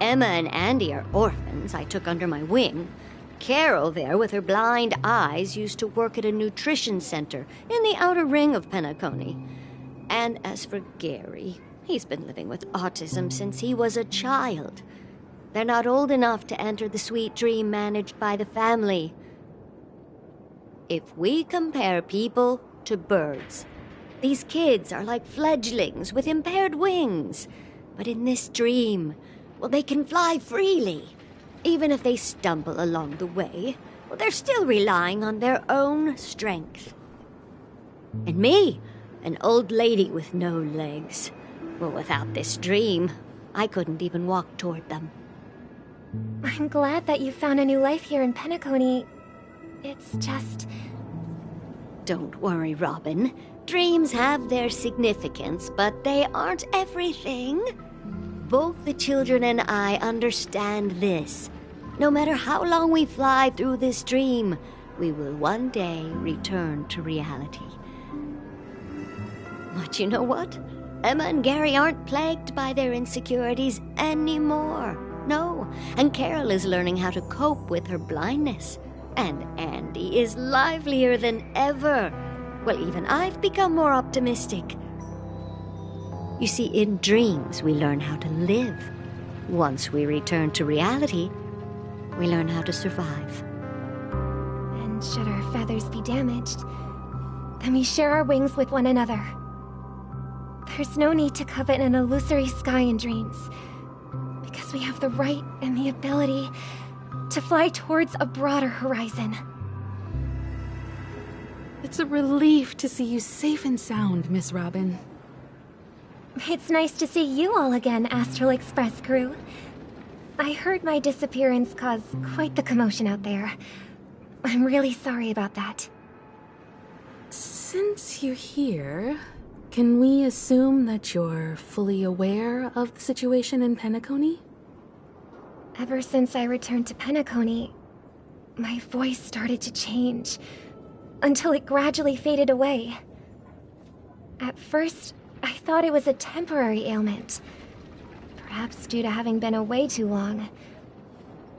Emma and Andy are orphans I took under my wing. Carol there, with her blind eyes, used to work at a nutrition center in the outer ring of Penacony. And as for Gary, he's been living with autism since he was a child. They're not old enough to enter the sweet dream managed by the family. If we compare people to birds, these kids are like fledglings with impaired wings. But in this dream, well, they can fly freely. Even if they stumble along the way, well, they're still relying on their own strength. And me, an old lady with no legs. Well, without this dream, I couldn't even walk toward them. I'm glad that you found a new life here in Penacony. It's just... Don't worry, Robin. Dreams have their significance, but they aren't everything. Both the children and I understand this. No matter how long we fly through this dream, we will one day return to reality. But you know what? Emma and Gary aren't plagued by their insecurities anymore. No, and Carol is learning how to cope with her blindness. And Andy is livelier than ever. Well, even I've become more optimistic. You see, in dreams, we learn how to live. Once we return to reality, we learn how to survive. And should our feathers be damaged, then we share our wings with one another. There's no need to covet an illusory sky in dreams, because we have the right and the ability to fly towards a broader horizon. It's a relief to see you safe and sound, Miss Robin. It's nice to see you all again, Astral Express crew. I heard my disappearance caused quite the commotion out there. I'm really sorry about that. Since you're here, can we assume that you're fully aware of the situation in Penacony? Ever since I returned to Penacony, my voice started to change, until it gradually faded away. At first, I thought it was a temporary ailment, perhaps due to having been away too long.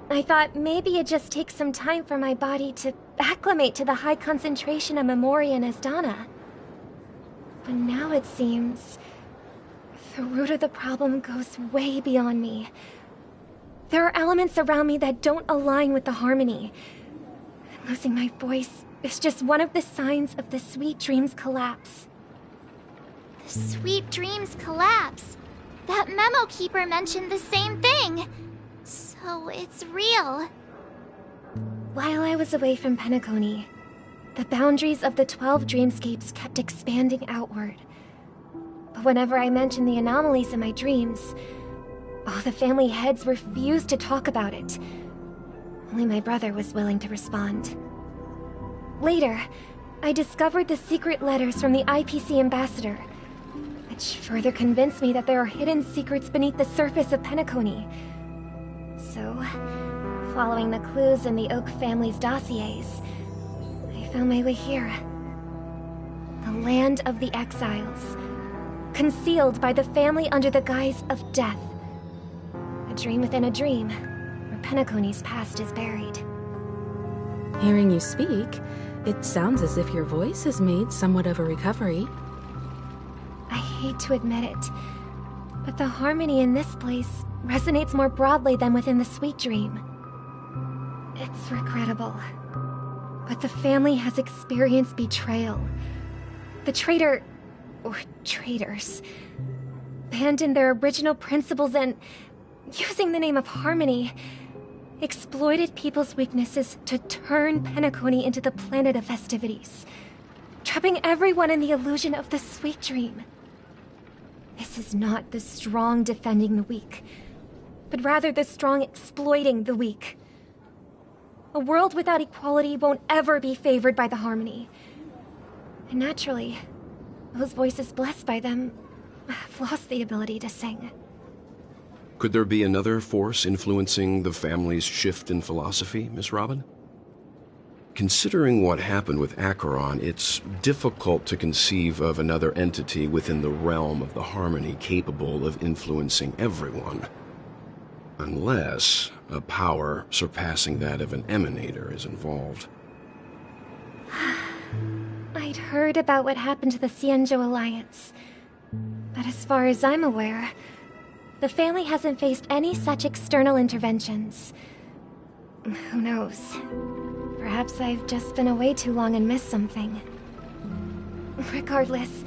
I thought maybe it just takes some time for my body to acclimate to the high concentration of Memoria and Asdana. But now it seems the root of the problem goes way beyond me. There are elements around me that don't align with the harmony. Losing my voice is just one of the signs of the Sweet Dreams collapse. The Sweet Dreams collapse. That memo keeper mentioned the same thing. So it's real. While I was away from Penacony, the boundaries of the 12 dreamscapes kept expanding outward. But whenever I mentioned the anomalies in my dreams, all the family heads refused to talk about it. Only my brother was willing to respond. Later, I discovered the secret letters from the IPC ambassador, which further convinced me that there are hidden secrets beneath the surface of Penacony. So, following the clues in the Oak family's dossiers, I found my way here. The land of the exiles, concealed by the family under the guise of death. A dream within a dream, where Penacony's past is buried. Hearing you speak, it sounds as if your voice has made somewhat of a recovery. I hate to admit it, but the harmony in this place resonates more broadly than within the Sweet Dream. It's regrettable, but the family has experienced betrayal. The traitor, or traitors, abandoned their original principles and, using the name of harmony, exploited people's weaknesses to turn Penacony into the planet of festivities, trapping everyone in the illusion of the Sweet Dream. This is not the strong defending the weak, but rather the strong exploiting the weak. A world without equality won't ever be favored by the harmony. And naturally, those voices blessed by them have lost the ability to sing. Could there be another force influencing the family's shift in philosophy, Miss Robin? Considering what happened with Acheron, it's difficult to conceive of another entity within the realm of the harmony capable of influencing everyone. Unless a power surpassing that of an emanator is involved. I'd heard about what happened to the Xianzhou Alliance, but as far as I'm aware, the family hasn't faced any such external interventions. Who knows? Perhaps I've just been away too long and missed something. Regardless,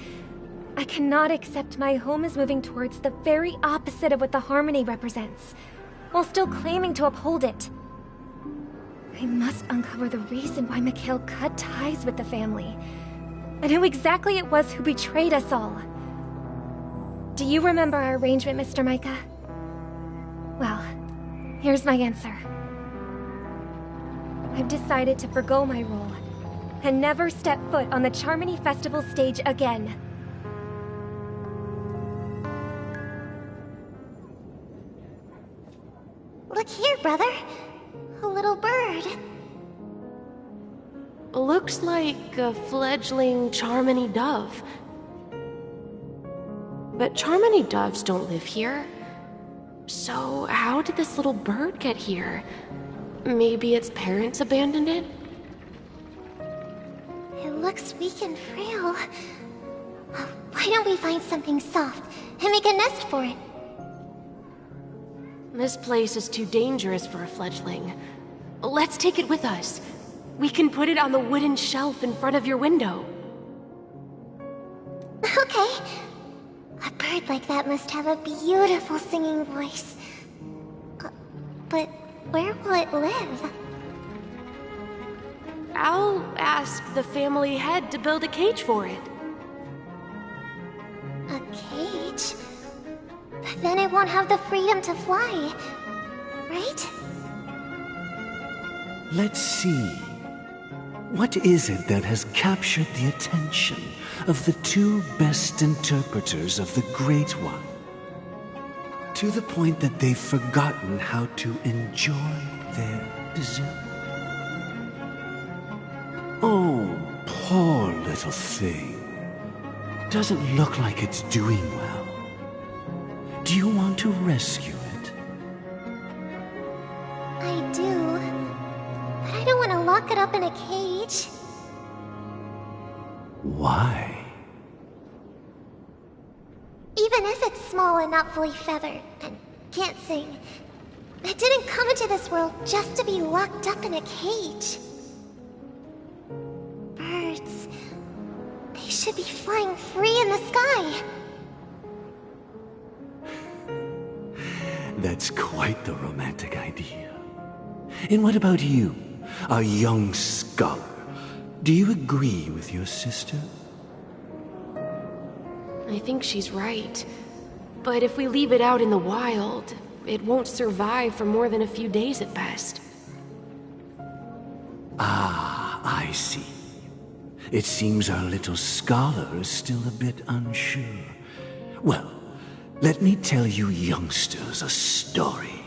I cannot accept my home is moving towards the very opposite of what the harmony represents, while still claiming to uphold it. I must uncover the reason why Mikhail cut ties with the family, and who exactly it was who betrayed us all. Do you remember our arrangement, Mr. Micah? Well, here's my answer. I've decided to forgo my role, and never step foot on the Charmony Festival stage again. Look here, brother. A little bird. Looks like a fledgling Charmony dove. But Charmony doves don't live here. So how did this little bird get here? Maybe its parents abandoned it? It looks weak and frail. Why don't we find something soft and make a nest for it? This place is too dangerous for a fledgling. Let's take it with us. We can put it on the wooden shelf in front of your window. Okay. A bird like that must have a beautiful singing voice. But where will it live? I'll ask the family head to build a cage for it. A cage? But then it won't have the freedom to fly, right? Let's see. What is it that has captured the attention of the two best interpreters of the Great One? To the point that they've forgotten how to enjoy their dessert. Oh, poor little thing. Doesn't look like it's doing well. Do you want to rescue it? I do. But I don't want to lock it up in a cage. Why? Even if it's small and not fully feathered, and can't sing, it didn't come into this world just to be locked up in a cage. Birds, they should be flying free in the sky. That's quite the romantic idea. And what about you, a young scholar? Do you agree with your sister? I think she's right. But if we leave it out in the wild, it won't survive for more than a few days at best. Ah, I see. It seems our little scholar is still a bit unsure. Well, let me tell you youngsters a story.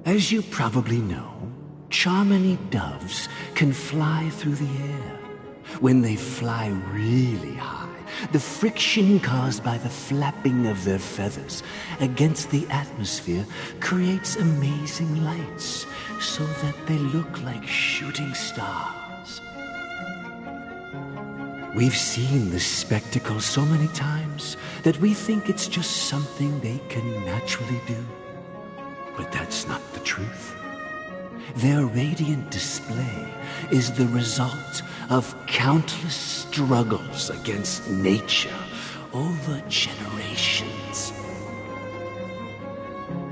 As you probably know, Charmony doves can fly through the air. When they fly really high, the friction caused by the flapping of their feathers against the atmosphere creates amazing lights so that they look like shooting stars. We've seen this spectacle so many times that we think it's just something they can naturally do. But that's not the truth. Their radiant display is the result of countless struggles against nature over generations.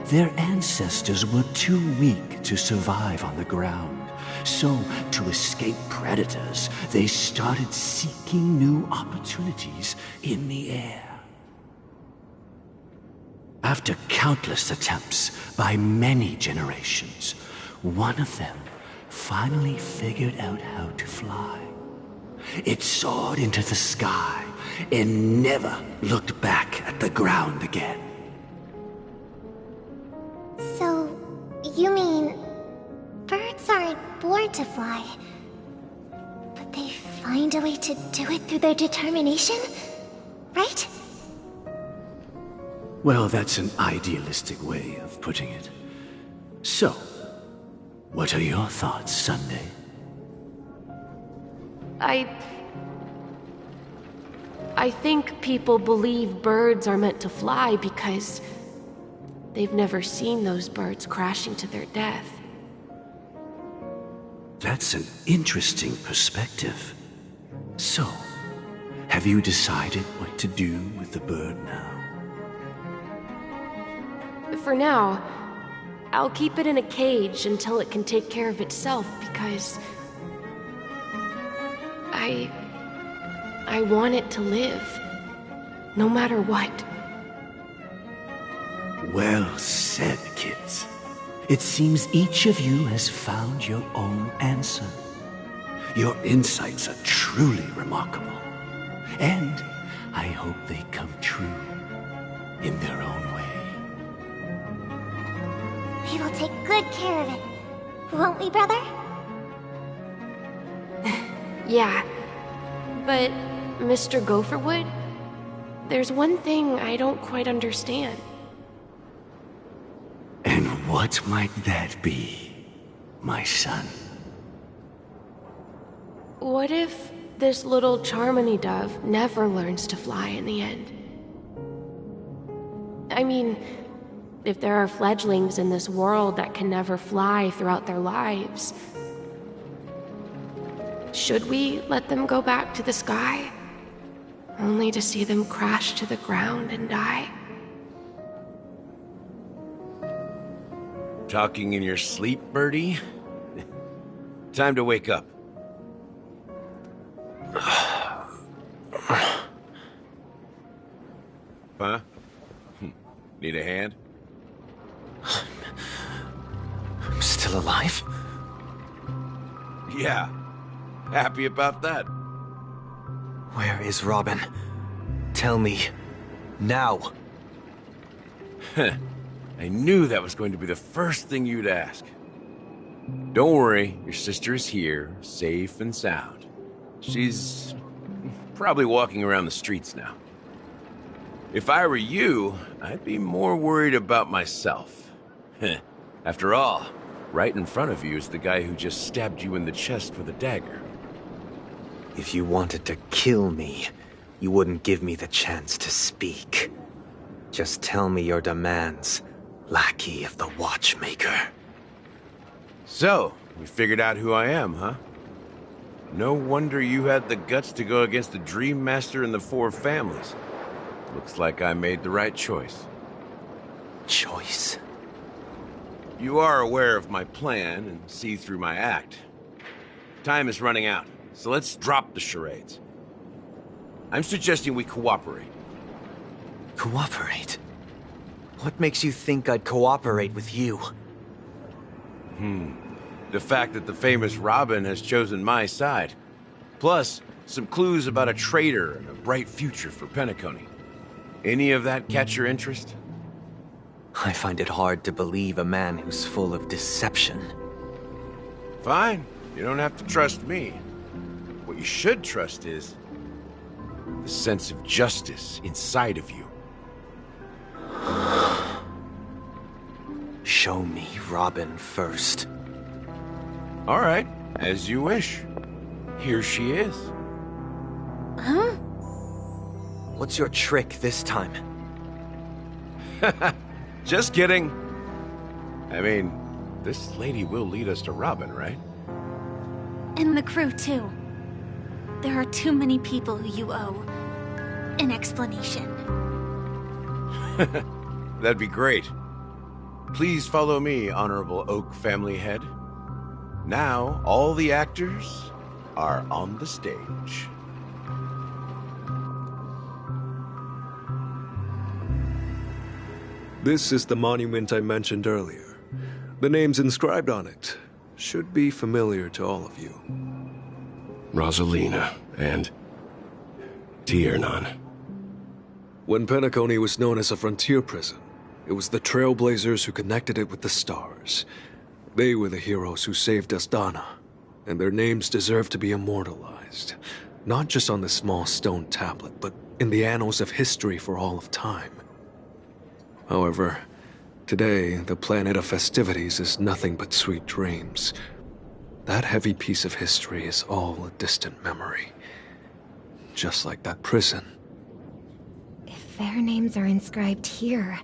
Their ancestors were too weak to survive on the ground. So, to escape predators, they started seeking new opportunities in the air. After countless attempts by many generations, one of them finally figured out how to fly. It soared into the sky and never looked back at the ground again. So, you mean birds aren't born to fly, but they find a way to do it through their determination, right? Well, that's an idealistic way of putting it. So, what are your thoughts, Sunday? I think people believe birds are meant to fly because they've never seen those birds crashing to their death. That's an interesting perspective. So, have you decided what to do with the bird now? For now, I'll keep it in a cage until it can take care of itself because I want it to live, no matter what. Well said, kids. It seems each of you has found your own answer. Your insights are truly remarkable. And I hope they come true in their own way. We will take good care of it. Won't we, brother? Yeah. But, Mr. Gopherwood, there's one thing I don't quite understand. And what might that be, my son? What if this little Charmony dove never learns to fly in the end? I mean, if there are fledglings in this world that can never fly throughout their lives, should we let them go back to the sky, only to see them crash to the ground and die? Talking in your sleep, Birdie? Time to wake up. Huh? Need a hand? I'm still alive? Yeah. Happy about that. Where is Robin? Tell me. Now. I knew that was going to be the first thing you'd ask. Don't worry, your sister is here, safe and sound. She's probably walking around the streets now. If I were you, I'd be more worried about myself. After all, right in front of you is the guy who just stabbed you in the chest with a dagger. If you wanted to kill me, you wouldn't give me the chance to speak. Just tell me your demands, lackey of the Watchmaker. So, you figured out who I am, huh? No wonder you had the guts to go against the Dream Master and the Four Families. Looks like I made the right choice. Choice? You are aware of my plan and see through my act. Time is running out, so let's drop the charades. I'm suggesting we cooperate. Cooperate? What makes you think I'd cooperate with you? The fact that the famous Robin has chosen my side. Plus, some clues about a traitor and a bright future for Penacony. Any of that catch your interest? I find it hard to believe a man who's full of deception. Fine. You don't have to trust me. What you should trust is the sense of justice inside of you. Show me Robin first. All right, as you wish. Here she is. Huh? What's your trick this time? Just kidding. I mean, this lady will lead us to Robin, right? And the crew, too. There are too many people who you owe an explanation. That'd be great. Please follow me, Honorable Oak Family Head. Now, all the actors are on the stage. This is the monument I mentioned earlier. The names inscribed on it should be familiar to all of you. Rosalina and Tiernan. When Penacony was known as a frontier prison, it was the Trailblazers who connected it with the stars. They were the heroes who saved Astana, and their names deserve to be immortalized. Not just on this small stone tablet, but in the annals of history for all of time. However, today, the planet of festivities is nothing but sweet dreams. That heavy piece of history is all a distant memory. Just like that prison. If their names are inscribed here,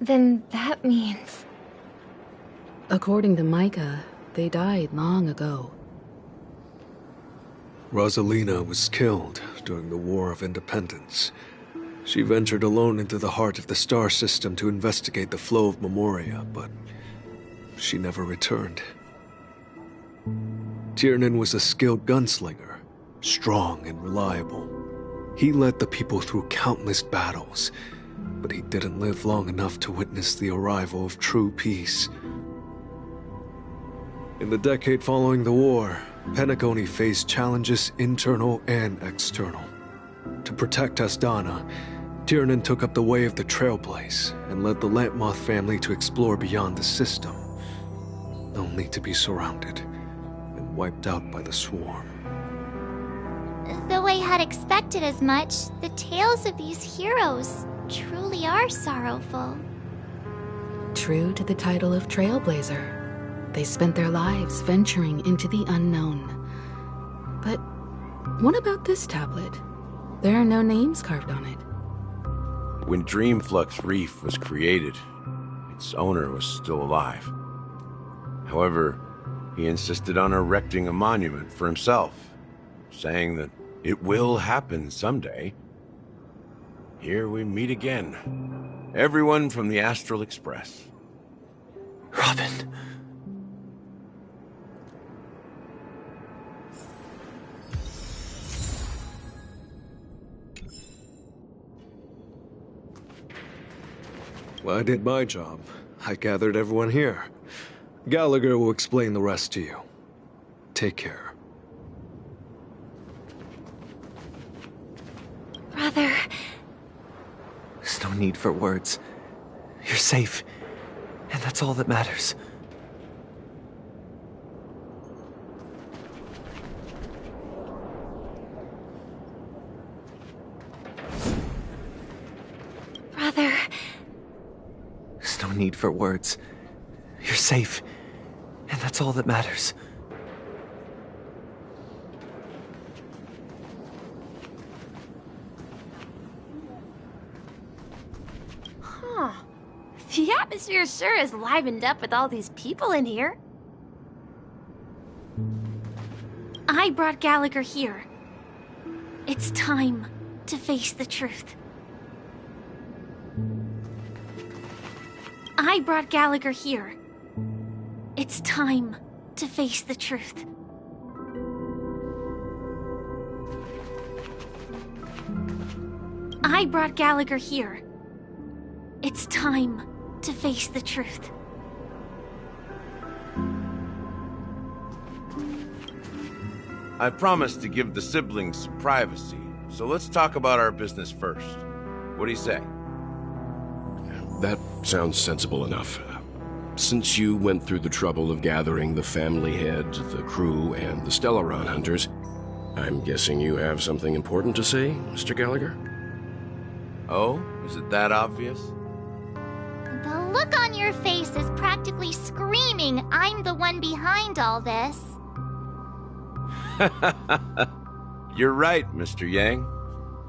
then that means... According to Micah, they died long ago. Rosalina was killed during the War of Independence. She ventured alone into the heart of the star system to investigate the flow of Memoria, but she never returned. Tiernan was a skilled gunslinger, strong and reliable. He led the people through countless battles, but he didn't live long enough to witness the arrival of true peace. In the decade following the war, Penacony faced challenges internal and external. To protect Astana, Tiernan took up the way of the Trailblaze and led the Lampmoth family to explore beyond the system, only to be surrounded and wiped out by the swarm. Though I had expected as much, the tales of these heroes truly are sorrowful. True to the title of Trailblazer, they spent their lives venturing into the unknown. But what about this tablet? There are no names carved on it. When Dreamflux Reef was created, its owner was still alive. However, he insisted on erecting a monument for himself, saying that it will happen someday. Here we meet again. Everyone from the Astral Express. Robin. Well, I did my job. I gathered everyone here. Gallagher will explain the rest to you. Take care. Brother... There's no need for words. You're safe, and that's all that matters. Brother... There's no need for words. You're safe, and that's all that matters. Huh. The atmosphere sure is livened up with all these people in here. I brought Gallagher here. It's time to face the truth. I brought Gallagher here. It's time to face the truth. I brought Gallagher here. It's time to face the truth. I promised to give the siblings some privacy, so let's talk about our business first. What do you say? That sounds sensible enough. Since you went through the trouble of gathering the family head, the crew, and the Stellaron hunters, I'm guessing you have something important to say, Mr. Gallagher? Oh? Is it that obvious? The look on your face is practically screaming, I'm the one behind all this. You're right, Mr. Yang.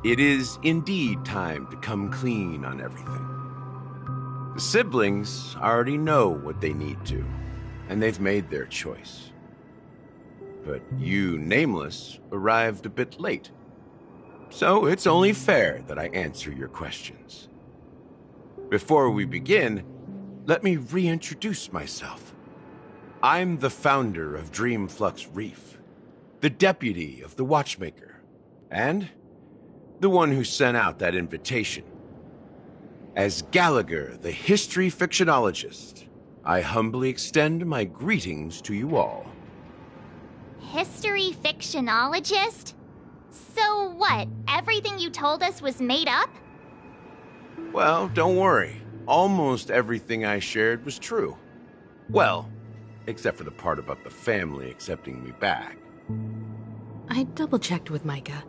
It is indeed time to come clean on everything. The siblings already know what they need to, and they've made their choice. But you, Nameless, arrived a bit late. So it's only fair that I answer your questions. Before we begin, let me reintroduce myself. I'm the founder of Dreamflux Reef, the deputy of the Watchmaker, and the one who sent out that invitation. As Gallagher, the history fictionologist, I humbly extend my greetings to you all. History fictionologist? So what, everything you told us was made up? Well, don't worry. Almost everything I shared was true. Well, except for the part about the family accepting me back. I double-checked with Micah,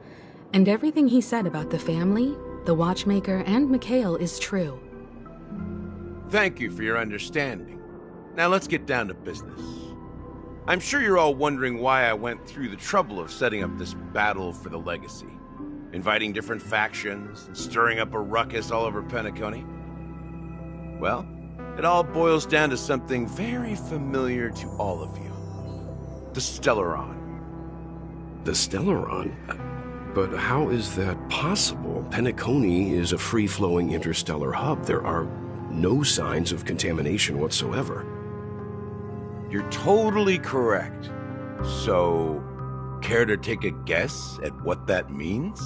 and everything he said about the family, the Watchmaker, and Mikhail is true. Thank you for your understanding. Now let's get down to business. I'm sure you're all wondering why I went through the trouble of setting up this battle for the legacy, inviting different factions and stirring up a ruckus all over Penacony. Well, it all boils down to something very familiar to all of you. The Stellaron. The Stellaron? But how is that possible? Penacony is a free-flowing interstellar hub. There are no signs of contamination whatsoever. You're totally correct. So, care to take a guess at what that means?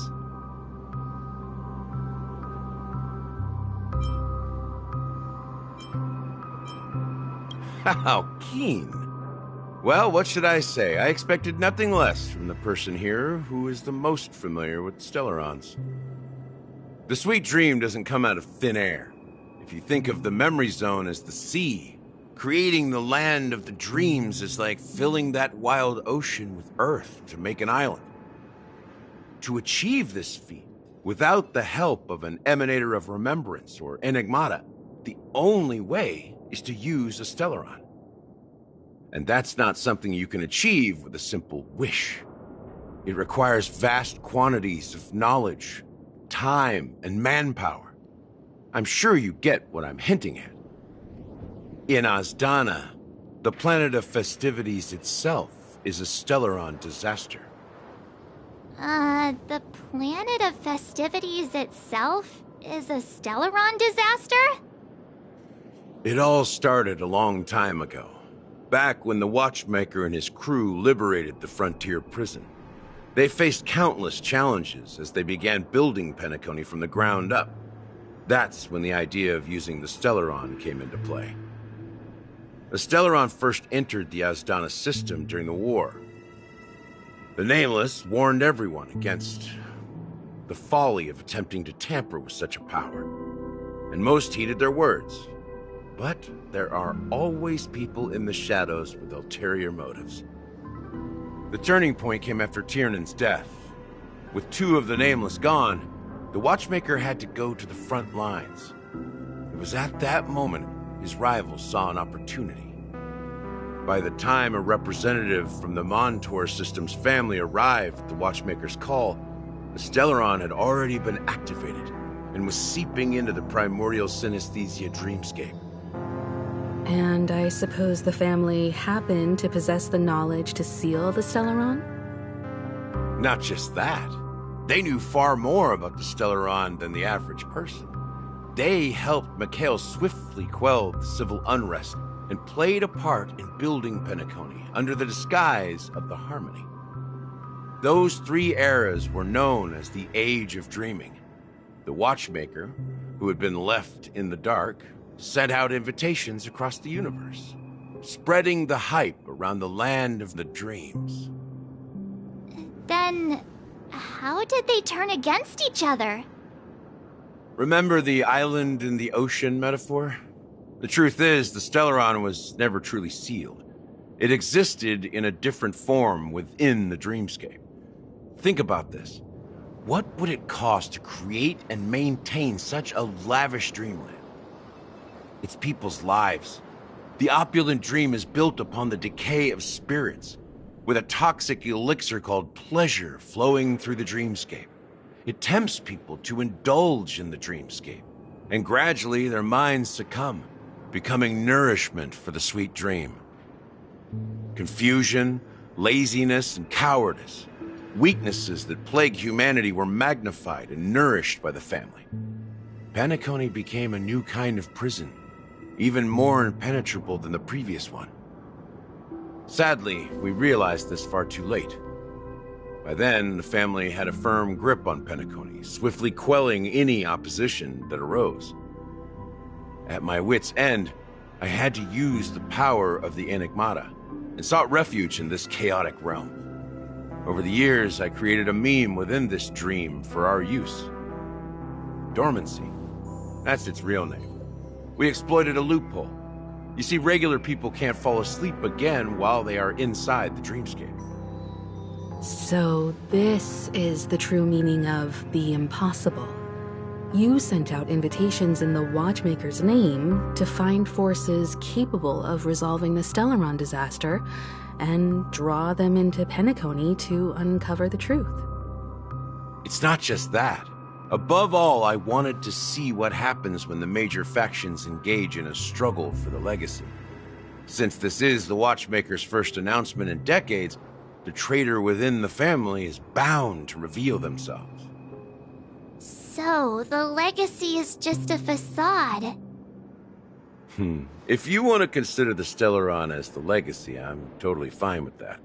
How keen. Well, what should I say? I expected nothing less from the person here who is the most familiar with Stellarons. The sweet dream doesn't come out of thin air. If you think of the memory zone as the sea, creating the land of the dreams is like filling that wild ocean with earth to make an island. To achieve this feat, without the help of an emanator of remembrance or enigmata, the only way is to use a Stellaron. And that's not something you can achieve with a simple wish. It requires vast quantities of knowledge, time, and manpower. I'm sure you get what I'm hinting at. In Azdana, the planet of festivities itself is a Stellaron disaster. The planet of festivities itself is a Stellaron disaster? It all started a long time ago, back when the Watchmaker and his crew liberated the frontier prison. They faced countless challenges as they began building Penacony from the ground up. That's when the idea of using the Stellaron came into play. The Stellaron first entered the Azdana system during the war. The Nameless warned everyone against the folly of attempting to tamper with such a power, and most heeded their words. But there are always people in the shadows with ulterior motives. The turning point came after Tiernan's death. With two of the Nameless gone, the Watchmaker had to go to the front lines. It was at that moment his rivals saw an opportunity. By the time a representative from the Montour Systems family arrived at the Watchmaker's call, the Stellaron had already been activated and was seeping into the primordial synesthesia dreamscape. And I suppose the family happened to possess the knowledge to seal the Stellaron? Not just that. They knew far more about the Stellaron than the average person. They helped Mikhail swiftly quell the civil unrest and played a part in building Penacony under the disguise of the Harmony. Those three eras were known as the Age of Dreaming. The Watchmaker, who had been left in the dark, sent out invitations across the universe, spreading the hype around the land of the dreams. Then, how did they turn against each other? Remember the island in the ocean metaphor? The truth is, the Stellaron was never truly sealed. It existed in a different form within the dreamscape. Think about this. What would it cost to create and maintain such a lavish dreamland? It's people's lives. The opulent dream is built upon the decay of spirits, with a toxic elixir called pleasure flowing through the dreamscape. It tempts people to indulge in the dreamscape, and gradually their minds succumb, becoming nourishment for the sweet dream. Confusion, laziness, and cowardice, weaknesses that plague humanity, were magnified and nourished by the family. Penacony became a new kind of prison, even more impenetrable than the previous one. Sadly, we realized this far too late. By then, the family had a firm grip on Penacony, swiftly quelling any opposition that arose. At my wit's end, I had to use the power of the Enigmata, and sought refuge in this chaotic realm. Over the years, I created a meme within this dream for our use. Dormancy. That's its real name. We exploited a loophole. You see, regular people can't fall asleep again while they are inside the dreamscape. So this is the true meaning of the impossible. You sent out invitations in the Watchmaker's name to find forces capable of resolving the Stellaron disaster and draw them into Penacony to uncover the truth. It's not just that. Above all, I wanted to see what happens when the major factions engage in a struggle for the legacy. Since this is the Watchmaker's first announcement in decades, the traitor within the family is bound to reveal themselves. So, the legacy is just a facade. If you want to consider the Stellaron as the legacy, I'm totally fine with that.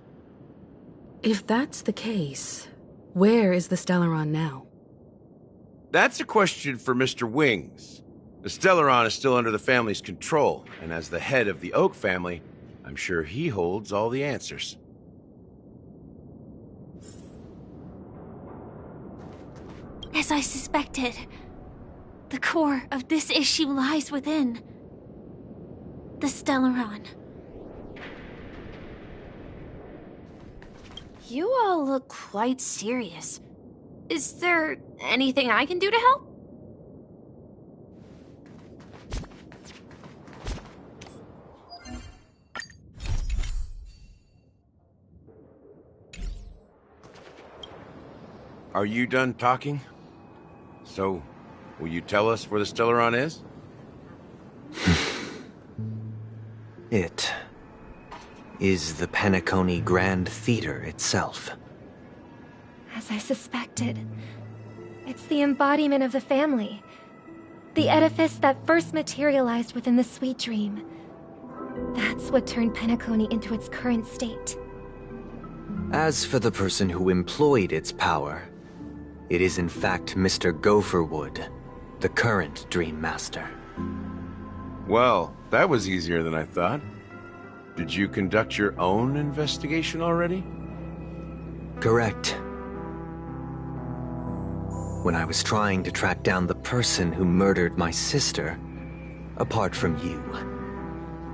If that's the case, where is the Stellaron now? That's a question for Mr. Wings. The Stellaron is still under the family's control, and as the head of the Oak family, I'm sure he holds all the answers. As I suspected, the core of this issue lies within the Stellaron. You all look quite serious. Is there anything I can do to help? Are you done talking? So, will you tell us where the Stellaron is? It is the Penacony Grand Theater itself. As I suspected, it's the embodiment of the family. The edifice that first materialized within the sweet dream. That's what turned Penacony into its current state. As for the person who employed its power, it is in fact Mr. Gopherwood, the current Dream Master. Well, that was easier than I thought. Did you conduct your own investigation already? Correct. When I was trying to track down the person who murdered my sister, apart from you,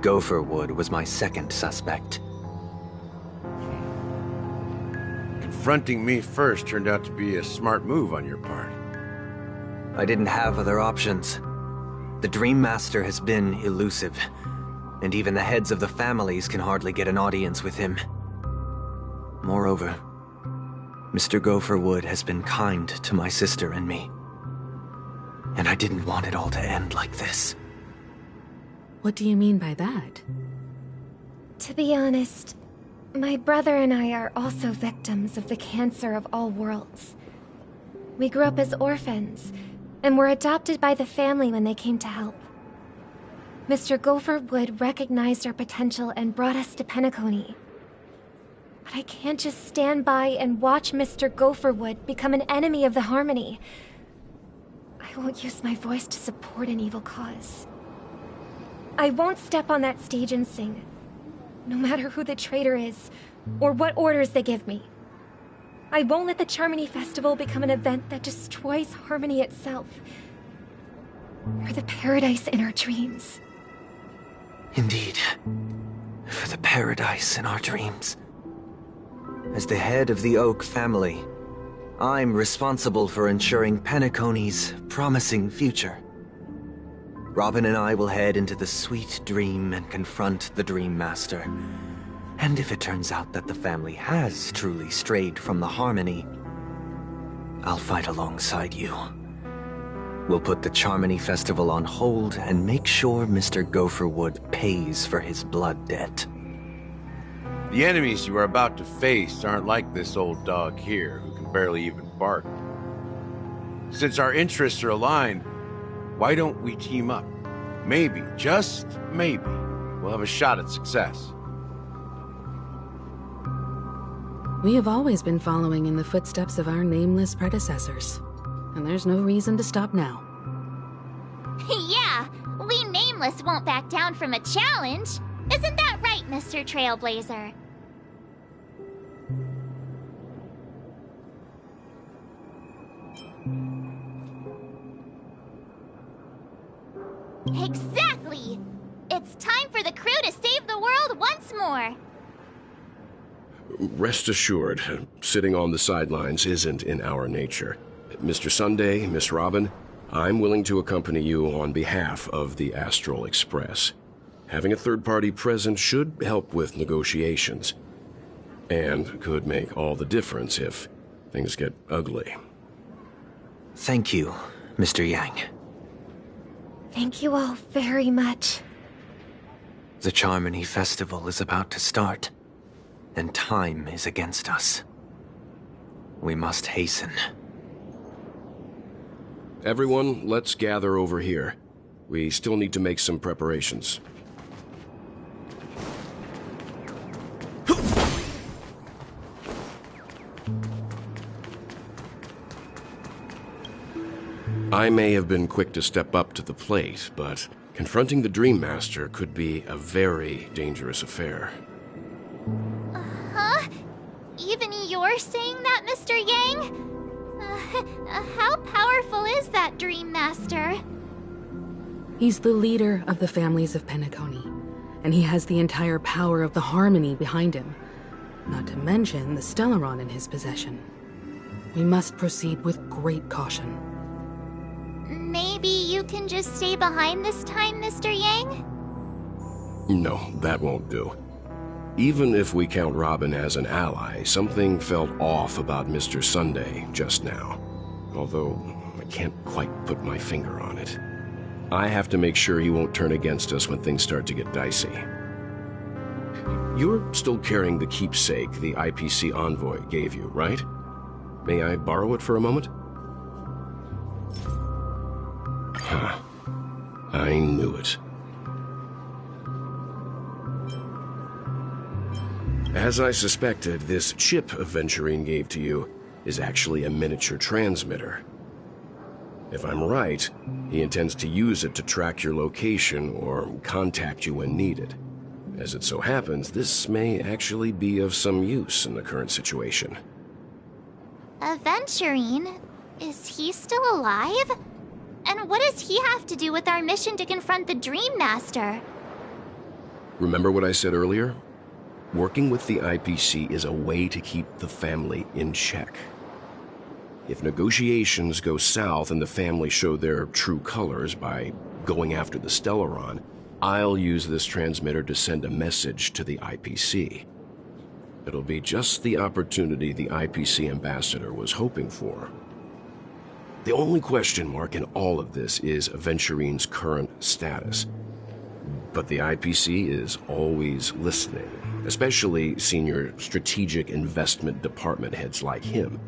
Gopherwood was my second suspect. Confronting me first turned out to be a smart move on your part. I didn't have other options. The Dream Master has been elusive, and even the heads of the families can hardly get an audience with him. Moreover, Mr. Gopherwood has been kind to my sister and me. And I didn't want it all to end like this. What do you mean by that? To be honest, my brother and I are also victims of the cancer of all worlds. We grew up as orphans, and were adopted by the family when they came to help. Mr. Gopherwood recognized our potential and brought us to Penacony. But I can't just stand by and watch Mr. Gopherwood become an enemy of the Harmony. I won't use my voice to support an evil cause. I won't step on that stage and sing, no matter who the traitor is, or what orders they give me. I won't let the Charmony Festival become an event that destroys Harmony itself, or the paradise in our dreams. Indeed. For the paradise in our dreams. As the head of the Oak family, I'm responsible for ensuring Penacony's promising future. Robin and I will head into the sweet dream and confront the Dream Master. And if it turns out that the family has truly strayed from the harmony, I'll fight alongside you. We'll put the Charmony Festival on hold and make sure Mr. Gopherwood pays for his blood debt. The enemies you are about to face aren't like this old dog here, who can barely even bark. Since our interests are aligned, why don't we team up? Maybe, just maybe, we'll have a shot at success. We have always been following in the footsteps of our nameless predecessors, and there's no reason to stop now. Yeah, we Nameless won't back down from a challenge. Isn't that right, Mr. Trailblazer? Exactly! It's time for the crew to save the world once more! Rest assured, sitting on the sidelines isn't in our nature. Mr. Sunday, Miss Robin, I'm willing to accompany you on behalf of the Astral Express. Having a third party present should help with negotiations, and could make all the difference if things get ugly. Thank you, Mr. Yang. Thank you all very much. The Charmony Festival is about to start, and time is against us. We must hasten. Everyone, let's gather over here. We still need to make some preparations. I may have been quick to step up to the plate, but confronting the Dream Master could be a very dangerous affair. Huh? Even you're saying that, Mr. Yang? How powerful is that Dream Master? He's the leader of the families of Penacony, and he has the entire power of the Harmony behind him, not to mention the Stellaron in his possession. We must proceed with great caution. Maybe you can just stay behind this time, Mr. Yang? No, that won't do. Even if we count Robin as an ally, something felt off about Mr. Sunday just now. Although, I can't quite put my finger on it. I have to make sure he won't turn against us when things start to get dicey. You're still carrying the keepsake the IPC envoy gave you, right? May I borrow it for a moment? Huh. I knew it. As I suspected, this chip Aventurine gave to you is actually a miniature transmitter. If I'm right, he intends to use it to track your location or contact you when needed. As it so happens, this may actually be of some use in the current situation. Aventurine? Is he still alive? And what does he have to do with our mission to confront the Dream Master? Remember what I said earlier? Working with the IPC is a way to keep the family in check. If negotiations go south and the family show their true colors by going after the Stellaron, I'll use this transmitter to send a message to the IPC. It'll be just the opportunity the IPC ambassador was hoping for. The only question mark in all of this is Aventurine's current status. But the IPC is always listening, especially senior strategic investment department heads like him.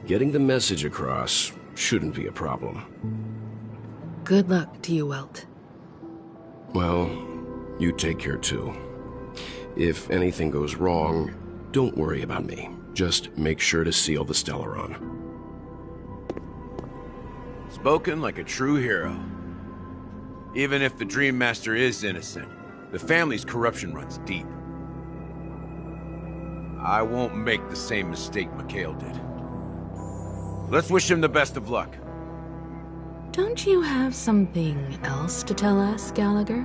Getting the message across shouldn't be a problem. Good luck to you, Welt. Well, you take care too. If anything goes wrong, don't worry about me. Just make sure to seal the Stellaron. Spoken like a true hero. Even if the Dream Master is innocent, the family's corruption runs deep. I won't make the same mistake Mikhail did. Let's wish him the best of luck. Don't you have something else to tell us, Gallagher?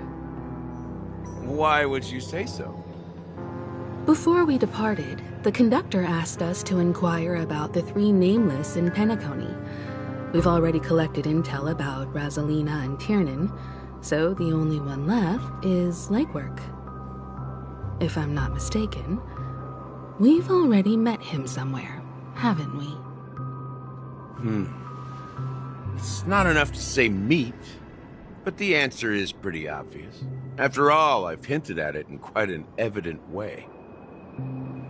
Why would you say so? Before we departed, the conductor asked us to inquire about the 3 nameless in Penacony. We've already collected intel about Rosalina and Tiernan, so the only one left is legwork. If I'm not mistaken, we've already met him somewhere, haven't we? It's not enough to say meet, but the answer is pretty obvious. After all, I've hinted at it in quite an evident way.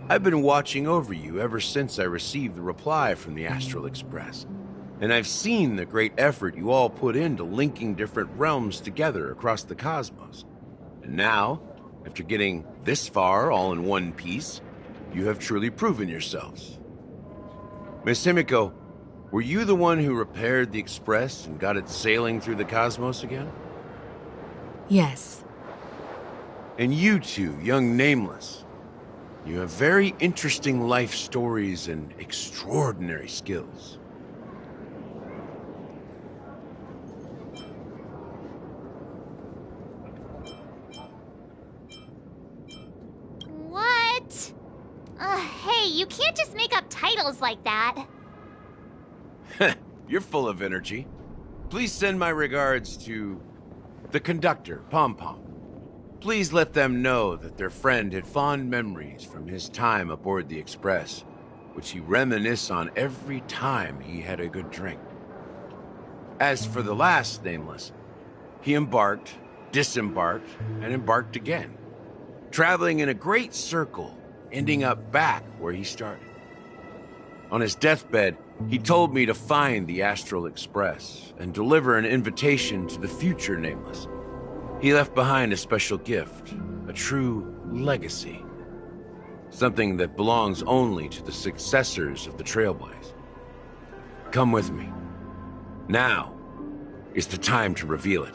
I've been watching over you ever since I received the reply from the Astral Express, and I've seen the great effort you all put into linking different realms together across the cosmos. And now, after getting this far all in one piece, you have truly proven yourselves. Miss Himiko, were you the one who repaired the Express and got it sailing through the cosmos again? Yes. And you two, young Nameless, you have very interesting life stories and extraordinary skills. What? Hey, you can't just make up titles like that. You're full of energy. Please send my regards to the conductor, Pom Pom. Please let them know that their friend had fond memories from his time aboard the Express, which he reminisced on every time he had a good drink. As for the last Nameless, he embarked, disembarked, and embarked again, traveling in a great circle, ending up back where he started. On his deathbed, he told me to find the Astral Express and deliver an invitation to the future Nameless. He left behind a special gift, a true legacy. Something that belongs only to the successors of the Trailblaze. Come with me. Now is the time to reveal it.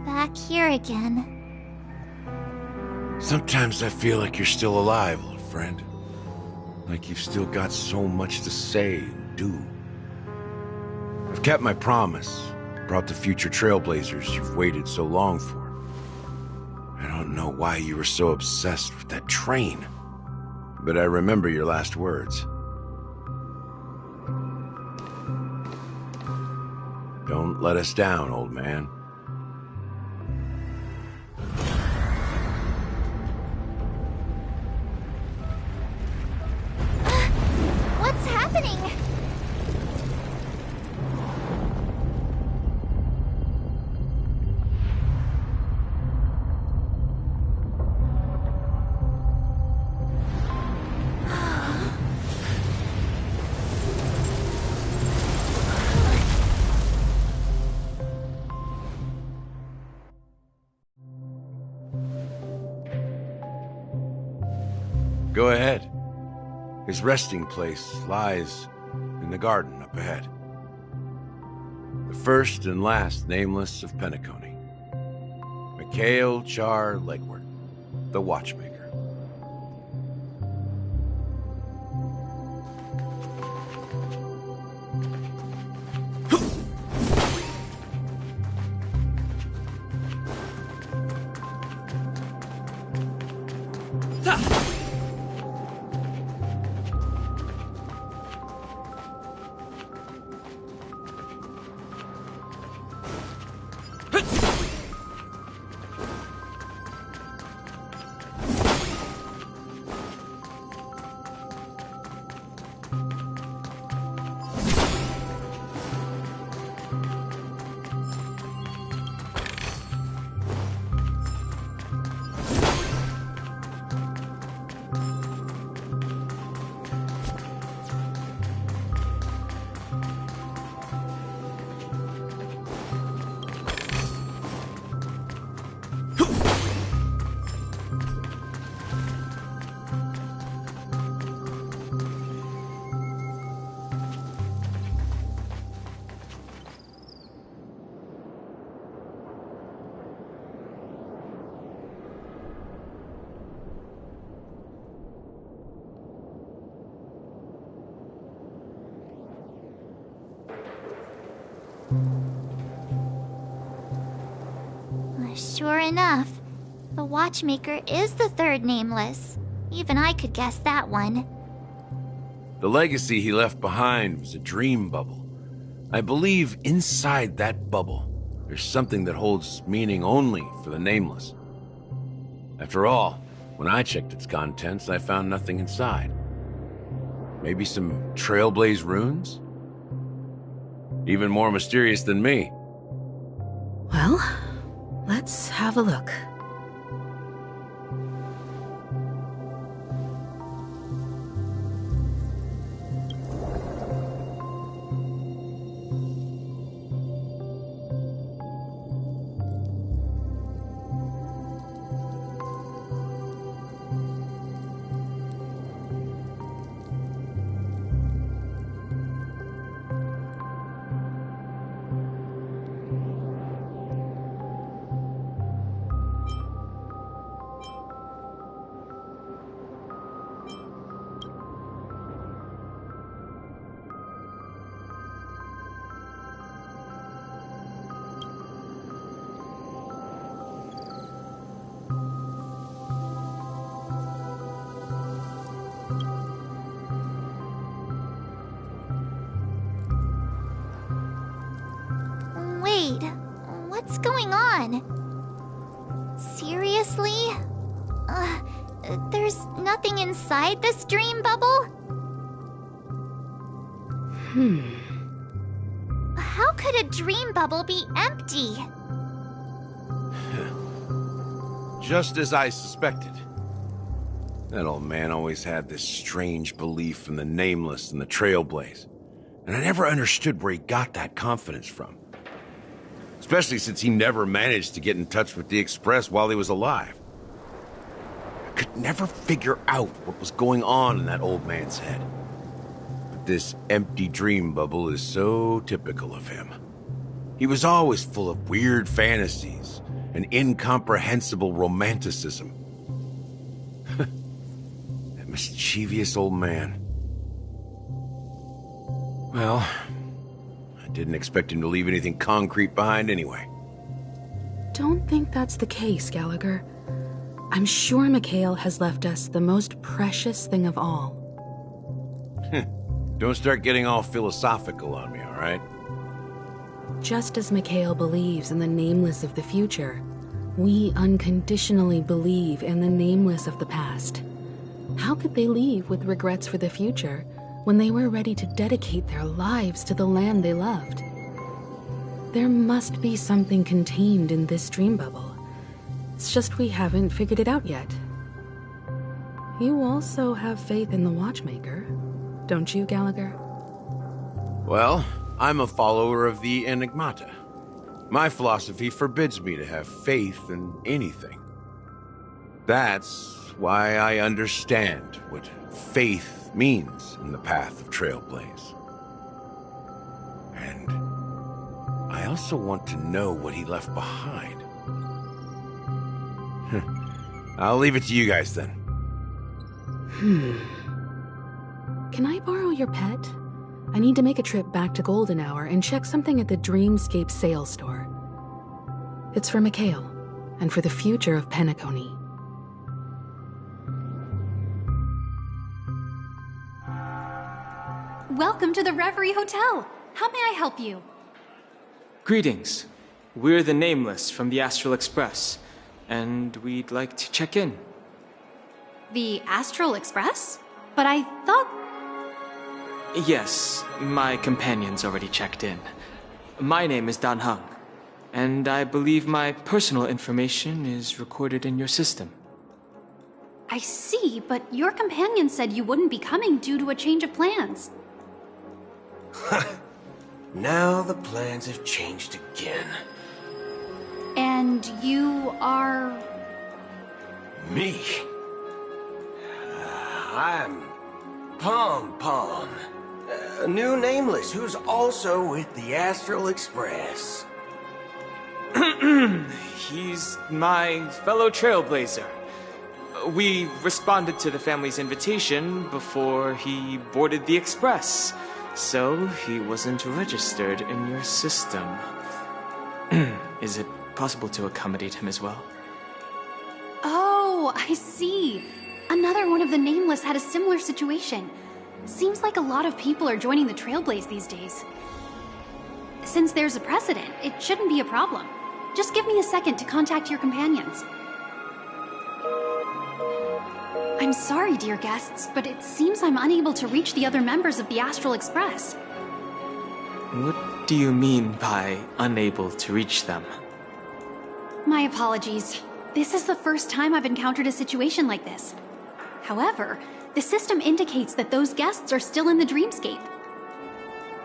Back here again. Sometimes I feel like you're still alive, old friend. Like you've still got so much to say and do. I've kept my promise, brought the future Trailblazers you've waited so long for. I don't know why you were so obsessed with that train, but I remember your last words. Don't let us down, old man. What's happening? Go ahead. His resting place lies in the garden up ahead. The first and last Nameless of Penacony. Mikhail Char Legward, the Watchmaker. Sure enough, the watchmaker is the third nameless. Even I could guess that one. The legacy he left behind was a dream bubble. I believe inside that bubble, there's something that holds meaning only for the nameless. After all, when I checked its contents, I found nothing inside. Maybe some Trailblaze runes? Even more mysterious than me. Well, let's have a look. Wait, what's going on? Seriously? There's nothing inside this dream bubble? How could a dream bubble be empty? Just as I suspected. That old man always had this strange belief in the nameless and the Trailblaze. And I never understood where he got that confidence from. Especially since he never managed to get in touch with the Express while he was alive. I could never figure out what was going on in that old man's head. But this empty dream bubble is so typical of him. He was always full of weird fantasies and incomprehensible romanticism. That mischievous old man. Well, I didn't expect him to leave anything concrete behind anyway. Don't think that's the case, Gallagher. I'm sure Mikhail has left us the most precious thing of all. Don't start getting all philosophical on me, all right? Just as Mikhail believes in the nameless of the future, we unconditionally believe in the nameless of the past. How could they leave with regrets for the future when they were ready to dedicate their lives to the land they loved? There must be something contained in this dream bubble. It's just we haven't figured it out yet. You also have faith in the Watchmaker, don't you, Gallagher? Well, I'm a follower of the Enigmata. My philosophy forbids me to have faith in anything. That's why I understand what faith means in the path of Trailblaze. And I also want to know what he left behind. I'll leave it to you guys then. Can I borrow your pet? I need to make a trip back to Golden Hour and check something at the Dreamscape sales store. It's for Mikhail, and for the future of Penacony. Welcome to the Reverie Hotel. How may I help you? Greetings. We're the Nameless from the Astral Express, and we'd like to check in. The Astral Express? But I thought... Yes, my companion's already checked in. My name is Dan Hung, and I believe my personal information is recorded in your system. I see, but your companion said you wouldn't be coming due to a change of plans. Now the plans have changed again. And you are... Me? I'm Pom Pom, a new Nameless who's also with the Astral Express. He's my fellow Trailblazer. We responded to the family's invitation before he boarded the Express, So he wasn't registered in your system. Is it possible to accommodate him as well? Oh, I see. Another one of the Nameless had a similar situation. Seems like a lot of people are joining the Trailblaze these days. Since there's a precedent, it shouldn't be a problem. Just give me a second to contact your companions. I'm sorry, dear guests, but it seems I'm unable to reach the other members of the Astral Express. What do you mean by unable to reach them? My apologies. This is the first time I've encountered a situation like this. However, the system indicates that those guests are still in the dreamscape.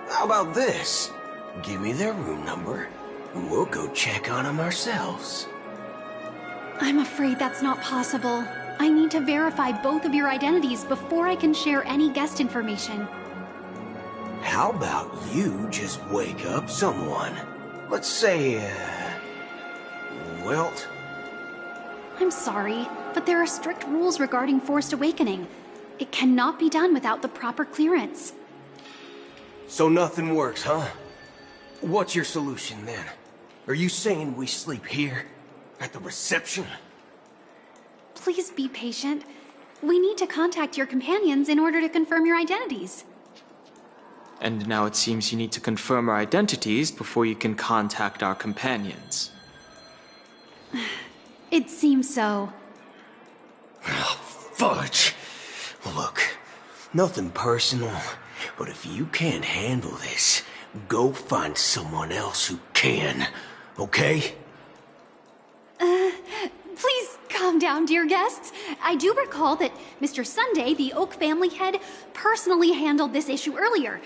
How about this? Give me their room number, and we'll go check on them ourselves. I'm afraid that's not possible. I need to verify both of your identities before I can share any guest information. How about you just wake up someone? Let's say, Welt? I'm sorry, but there are strict rules regarding forced awakening. It cannot be done without the proper clearance. So nothing works, huh? What's your solution then? Are you saying we sleep here? At the reception? Please be patient. We need to contact your companions in order to confirm your identities. And now it seems you need to confirm our identities before you can contact our companions. It seems so. Fudge! Look, nothing personal, but if you can't handle this, go find someone else who can, okay? Please calm down, dear guests. I do recall that Mr. Sunday, the Oak family head, personally handled this issue earlier.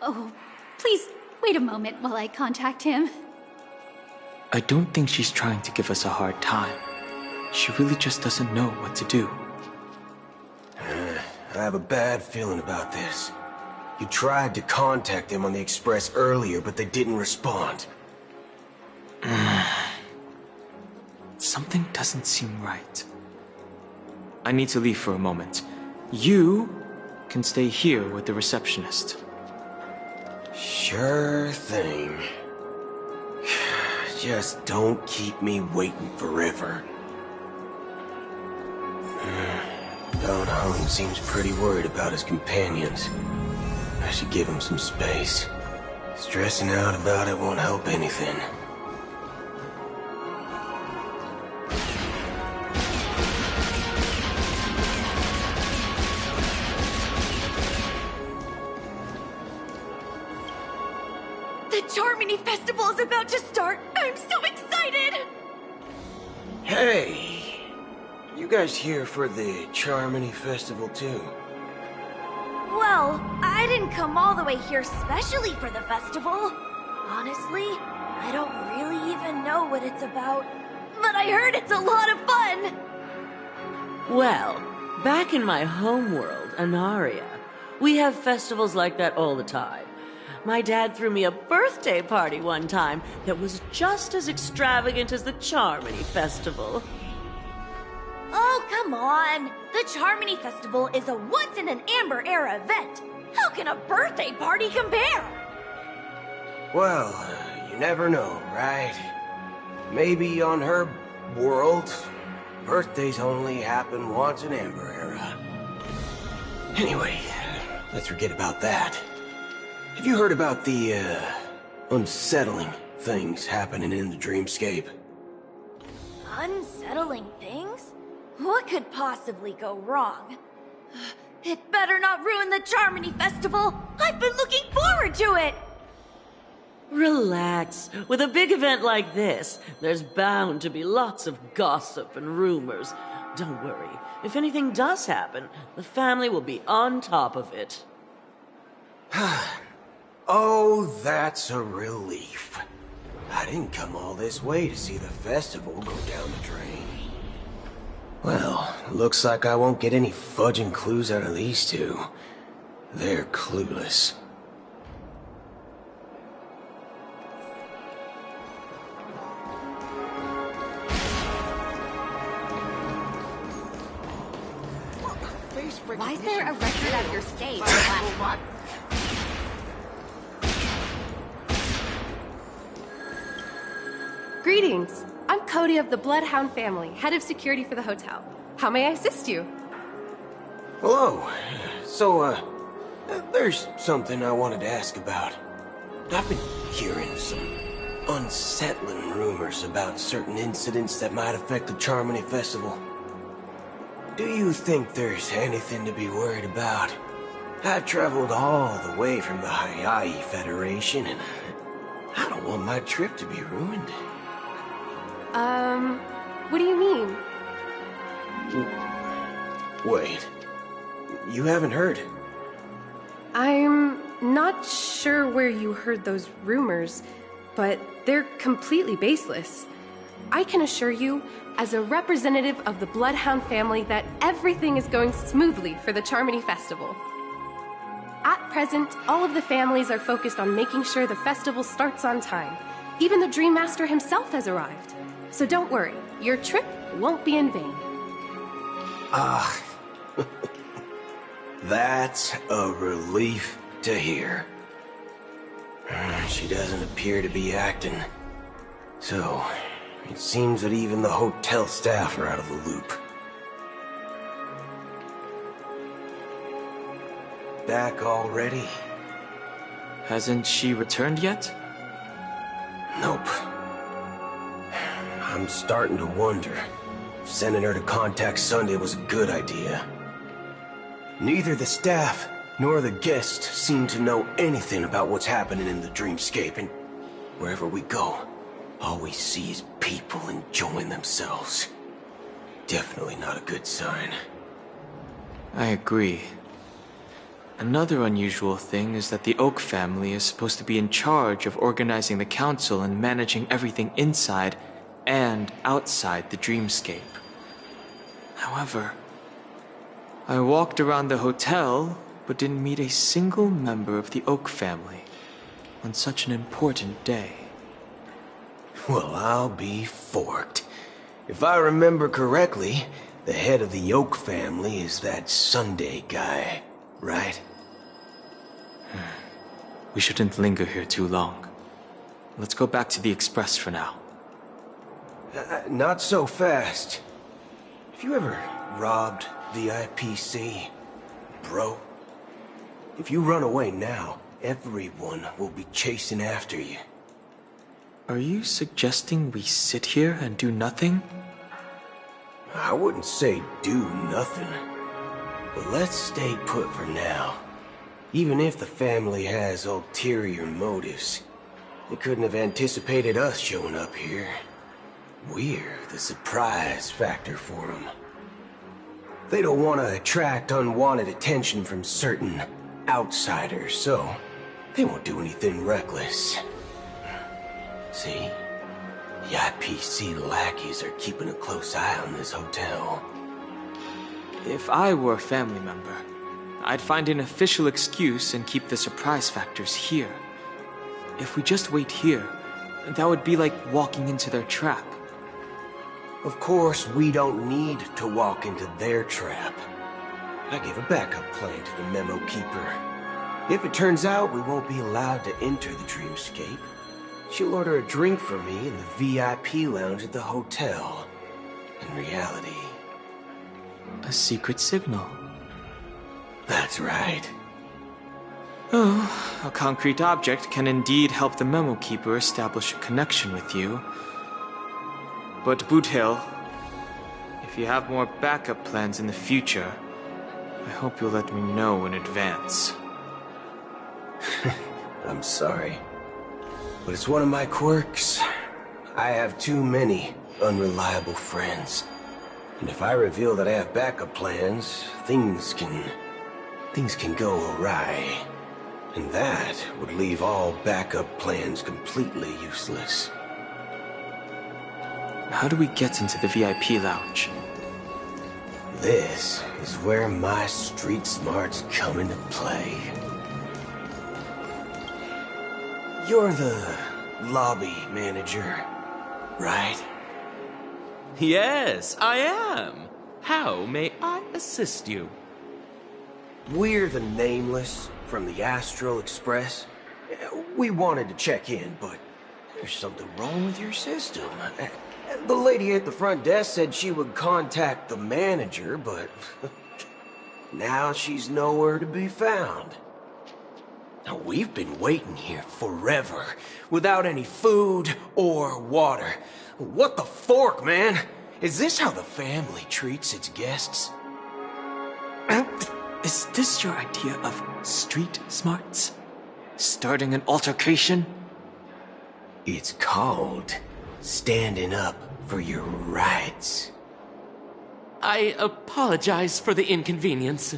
Oh, please wait a moment while I contact him. I don't think she's trying to give us a hard time. She really just doesn't know what to do. I have a bad feeling about this. You tried to contact them on the Express earlier, but they didn't respond. Something doesn't seem right. I need to leave for a moment. You can stay here with the receptionist. Sure thing. Just don't keep me waiting forever. Don Hung seems pretty worried about his companions. I should give him some space. Stressing out about it won't help anything. The Charmony Festival is about to start! I'm so excited! Hey! You guys here for the Charmony Festival too? Well, I didn't come all the way here specially for the festival. Honestly, I don't really even know what it's about. But I heard it's a lot of fun! Well, back in my homeworld, Anaria, we have festivals like that all the time. My dad threw me a birthday party one time that was just as extravagant as the Charmony Festival. Oh, come on! The Charmony Festival is a once-in-an-Amber Era event! How can a birthday party compare? Well, you never know, right? Maybe on her world, birthdays only happen once in Amber Era. Anyway, let's forget about that. Have you heard about the, unsettling things happening in the dreamscape? Unsettling things? What could possibly go wrong? It better not ruin the Charmony Festival! I've been looking forward to it! Relax. With a big event like this, there's bound to be lots of gossip and rumors. Don't worry. If anything does happen, the family will be on top of it. Oh, that's a relief. I didn't come all this way to see the festival go down the drain. Well, looks like I won't get any fudging clues out of these two. They're clueless. Why is there a record at your stage? Greetings. I'm Cody of the Bloodhound family, head of security for the hotel. How may I assist you? Hello. So, there's something I wanted to ask about. I've been hearing some unsettling rumors about certain incidents that might affect the Charmony Festival. Do you think there's anything to be worried about? I've traveled all the way from the Hayaii Federation, and I don't want my trip to be ruined. What do you mean? Wait. You haven't heard? I'm not sure where you heard those rumors, but they're completely baseless. I can assure you, as a representative of the Bloodhound family, that everything is going smoothly for the Charmony Festival. At present, all of the families are focused on making sure the festival starts on time. Even the Dream Master himself has arrived. So don't worry, your trip won't be in vain. That's a relief to hear. She doesn't appear to be acting. So, it seems that even the hotel staff are out of the loop. Back already? Hasn't she returned yet? Nope. I'm starting to wonder if sending her to contact Sunday was a good idea. Neither the staff nor the guests seem to know anything about what's happening in the dreamscape, and wherever we go, all we see is people enjoying themselves. Definitely not a good sign. I agree. Another unusual thing is that the Oak family is supposed to be in charge of organizing the council and managing everything inside and outside the dreamscape. However, I walked around the hotel, but didn't meet a single member of the Oak family on such an important day. Well, I'll be forked. If I remember correctly, the head of the Oak family is that Sunday guy, right? We shouldn't linger here too long. Let's go back to the Express for now. Not so fast. Have you ever robbed the IPC, bro? If you run away now, everyone will be chasing after you. Are you suggesting we sit here and do nothing? I wouldn't say do nothing. But let's stay put for now. Even if the family has ulterior motives, they couldn't have anticipated us showing up here. We're the surprise factor for them. They don't want to attract unwanted attention from certain outsiders, so they won't do anything reckless. See? The IPC lackeys are keeping a close eye on this hotel. If I were a family member, I'd find an official excuse and keep the surprise factors here. If we just wait here, that would be like walking into their trap. Of course, we don't need to walk into their trap. I gave a backup plan to the memo keeper. If it turns out we won't be allowed to enter the dreamscape, she'll order a drink for me in the VIP lounge at the hotel. In reality... a secret signal. That's right. Oh, a concrete object can indeed help the memo keeper establish a connection with you. But Boot Hill, if you have more backup plans in the future, I hope you'll let me know in advance. I'm sorry. But it's one of my quirks. I have too many unreliable friends. And if I reveal that I have backup plans, things can go awry. And that would leave all backup plans completely useless. How do we get into the VIP lounge? This is where my street smarts come into play. You're the lobby manager, right? Yes, I am. How may I assist you? We're the Nameless from the Astral Express. We wanted to check in, but There's something wrong with your system. The lady at the front desk said she would contact the manager, but now she's nowhere to be found. Now, we've been waiting here forever, without any food or water. What the fork, man? Is this how the family treats its guests? Is this your idea of street smarts? Starting an altercation? It's called standing up for your rights. I apologize for the inconvenience.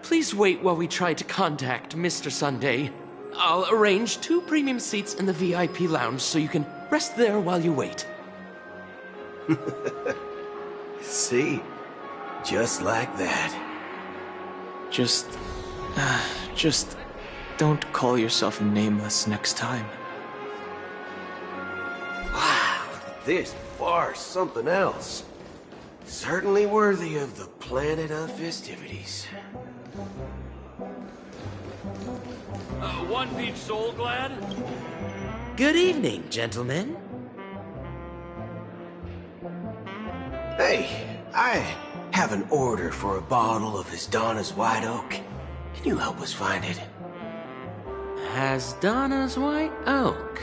Please wait while we try to contact Mr. Sunday. I'll arrange 2 premium seats in the VIP lounge so you can rest there while you wait. See? Just like that. Just don't call yourself nameless next time. Wow, this bar's something else. Certainly worthy of the planet of festivities. One peach soul glad? Good evening, gentlemen. Hey, I have an order for a bottle of Hasdana's White Oak. Can you help us find it? Hasdana's White Oak?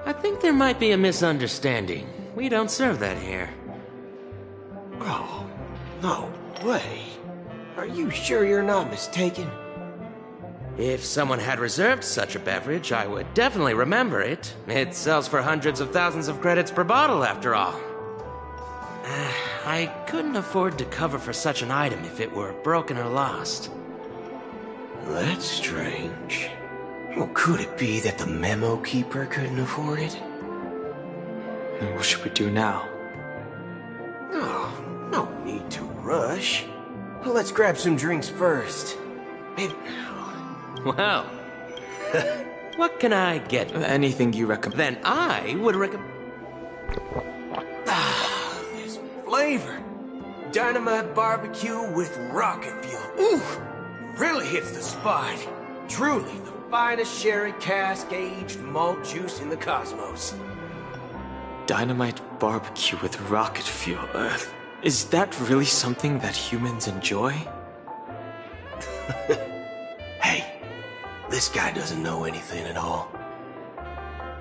I think there might be a misunderstanding. We don't serve that here. Oh, no way. Are you sure you're not mistaken? If someone had reserved such a beverage, I would definitely remember it. It sells for hundreds of thousands of credits per bottle, after all. I couldn't afford to cover for such an item if it were broken or lost. That's strange. Well, could it be that the memo keeper couldn't afford it? And what should we do now? Oh, no need to rush. Well, let's grab some drinks first. Maybe... Well, what can I get? Anything you recommend. Then I would recommend... This flavor. Dynamite barbecue with rocket fuel. Ooh, really hits the spot. Truly the finest sherry cask-aged malt juice in the cosmos. Dynamite barbecue with rocket fuel. Is that really something that humans enjoy? Hey, this guy doesn't know anything at all.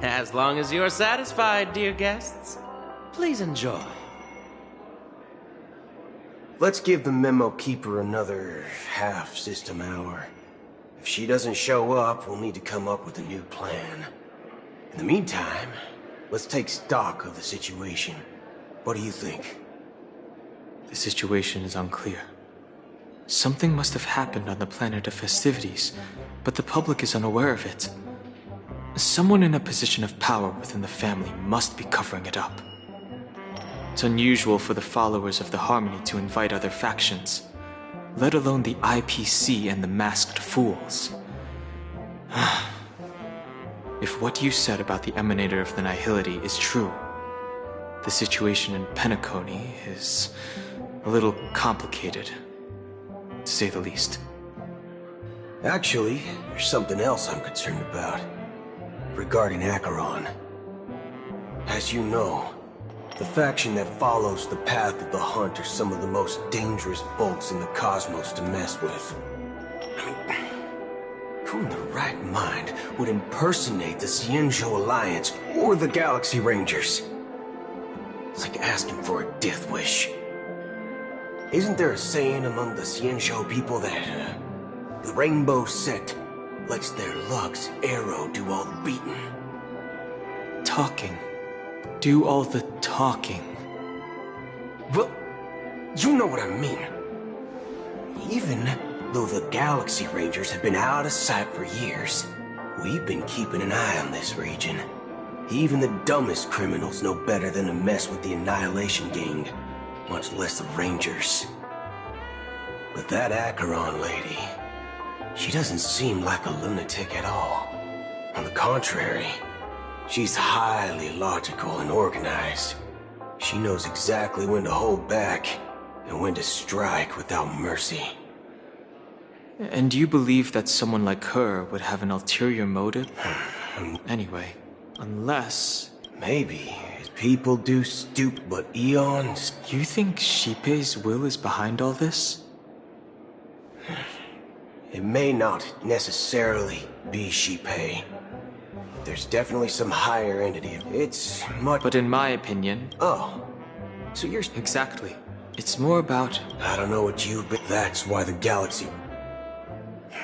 As long as you're satisfied, dear guests, please enjoy. Let's give the memo keeper another half-system hour. If she doesn't show up, we'll need to come up with a new plan. In the meantime, let's take stock of the situation. What do you think? The situation is unclear. Something must have happened on the planet of festivities, but the public is unaware of it. Someone in a position of power within the family must be covering it up. It's unusual for the followers of the Harmony to invite other factions, let alone the IPC and the Masked Fools. If what you said about the Emanator of the Nihility is true, the situation in Penacony is a little complicated, to say the least. Actually, there's something else I'm concerned about. Regarding Acheron. As you know, the faction that follows the path of the Hunt are some of the most dangerous folks in the cosmos to mess with. Who in the right mind would impersonate the Xianzhou Alliance or the Galaxy Rangers? It's like asking for a death wish. Isn't there a saying among the Xianzhou people that the Rainbow Sect lets their luck's arrow do all the beating? Talking. Do all the talking. Well, you know what I mean. Even though the Galaxy Rangers have been out of sight for years, we've been keeping an eye on this region. Even the dumbest criminals know better than to mess with the Annihilation Gang, much less the Rangers. But that Acheron lady, she doesn't seem like a lunatic at all. On the contrary, she's highly logical and organized. She knows exactly when to hold back and when to strike without mercy. And you believe that someone like her would have an ulterior motive? Anyway, unless... Maybe. People do stoop, but eons... You think Shippei's will is behind all this? It may not necessarily be Shippei. There's definitely some higher entity. It's much... But in my opinion... Oh. So you're... Exactly. It's more about... I don't know what you've been... That's why the galaxy...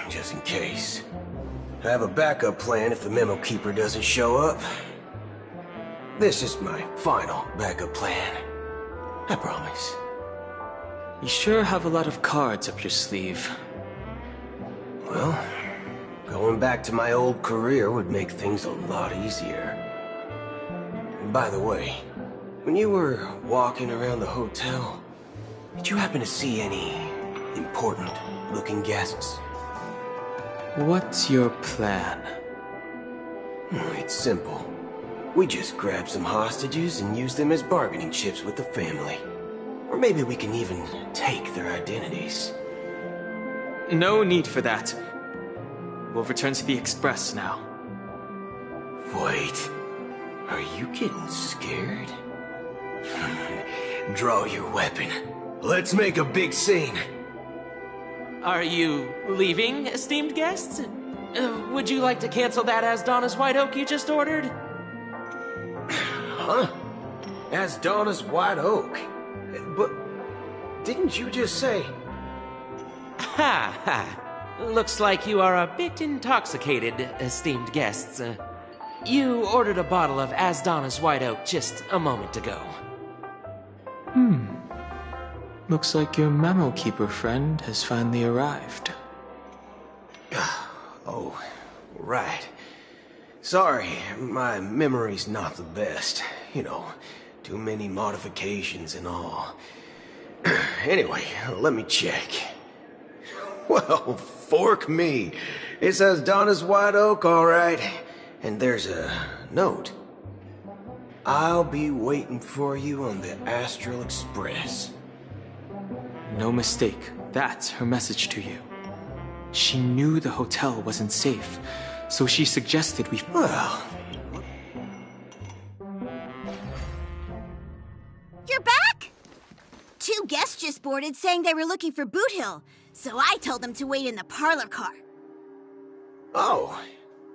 Just in case. I have a backup plan if the Memo Keeper doesn't show up. This is my final backup plan. I promise. You sure have a lot of cards up your sleeve. Well, going back to my old career would make things a lot easier. And by the way, when you were walking around the hotel, did you happen to see any important-looking guests? What's your plan? It's simple. We just grab some hostages and use them as bargaining chips with the family. Or maybe we can even take their identities. No need for that. We'll return to the Express now. Wait. Are you getting scared? Draw your weapon. Let's make a big scene. Are you leaving, esteemed guests? Would you like to cancel that Asdana's White Oak you just ordered? Huh? Asdana's White Oak? But didn't you just say... Ha ha. Looks like you are a bit intoxicated, esteemed guests. You ordered a bottle of Asdana's White Oak just a moment ago. Looks like your Memo Keeper friend has finally arrived. Oh, right. Sorry, my memory's not the best. You know, too many modifications and all. Anyway, let me check. Well, fork me. It says Donna's White Oak, all right. And there's a note. I'll be waiting for you on the Astral Express. No mistake. That's her message to you. She knew the hotel wasn't safe, so she suggested we... Well... You're back? 2 guests just boarded saying they were looking for Boot Hill, so I told them to wait in the parlor car. Oh,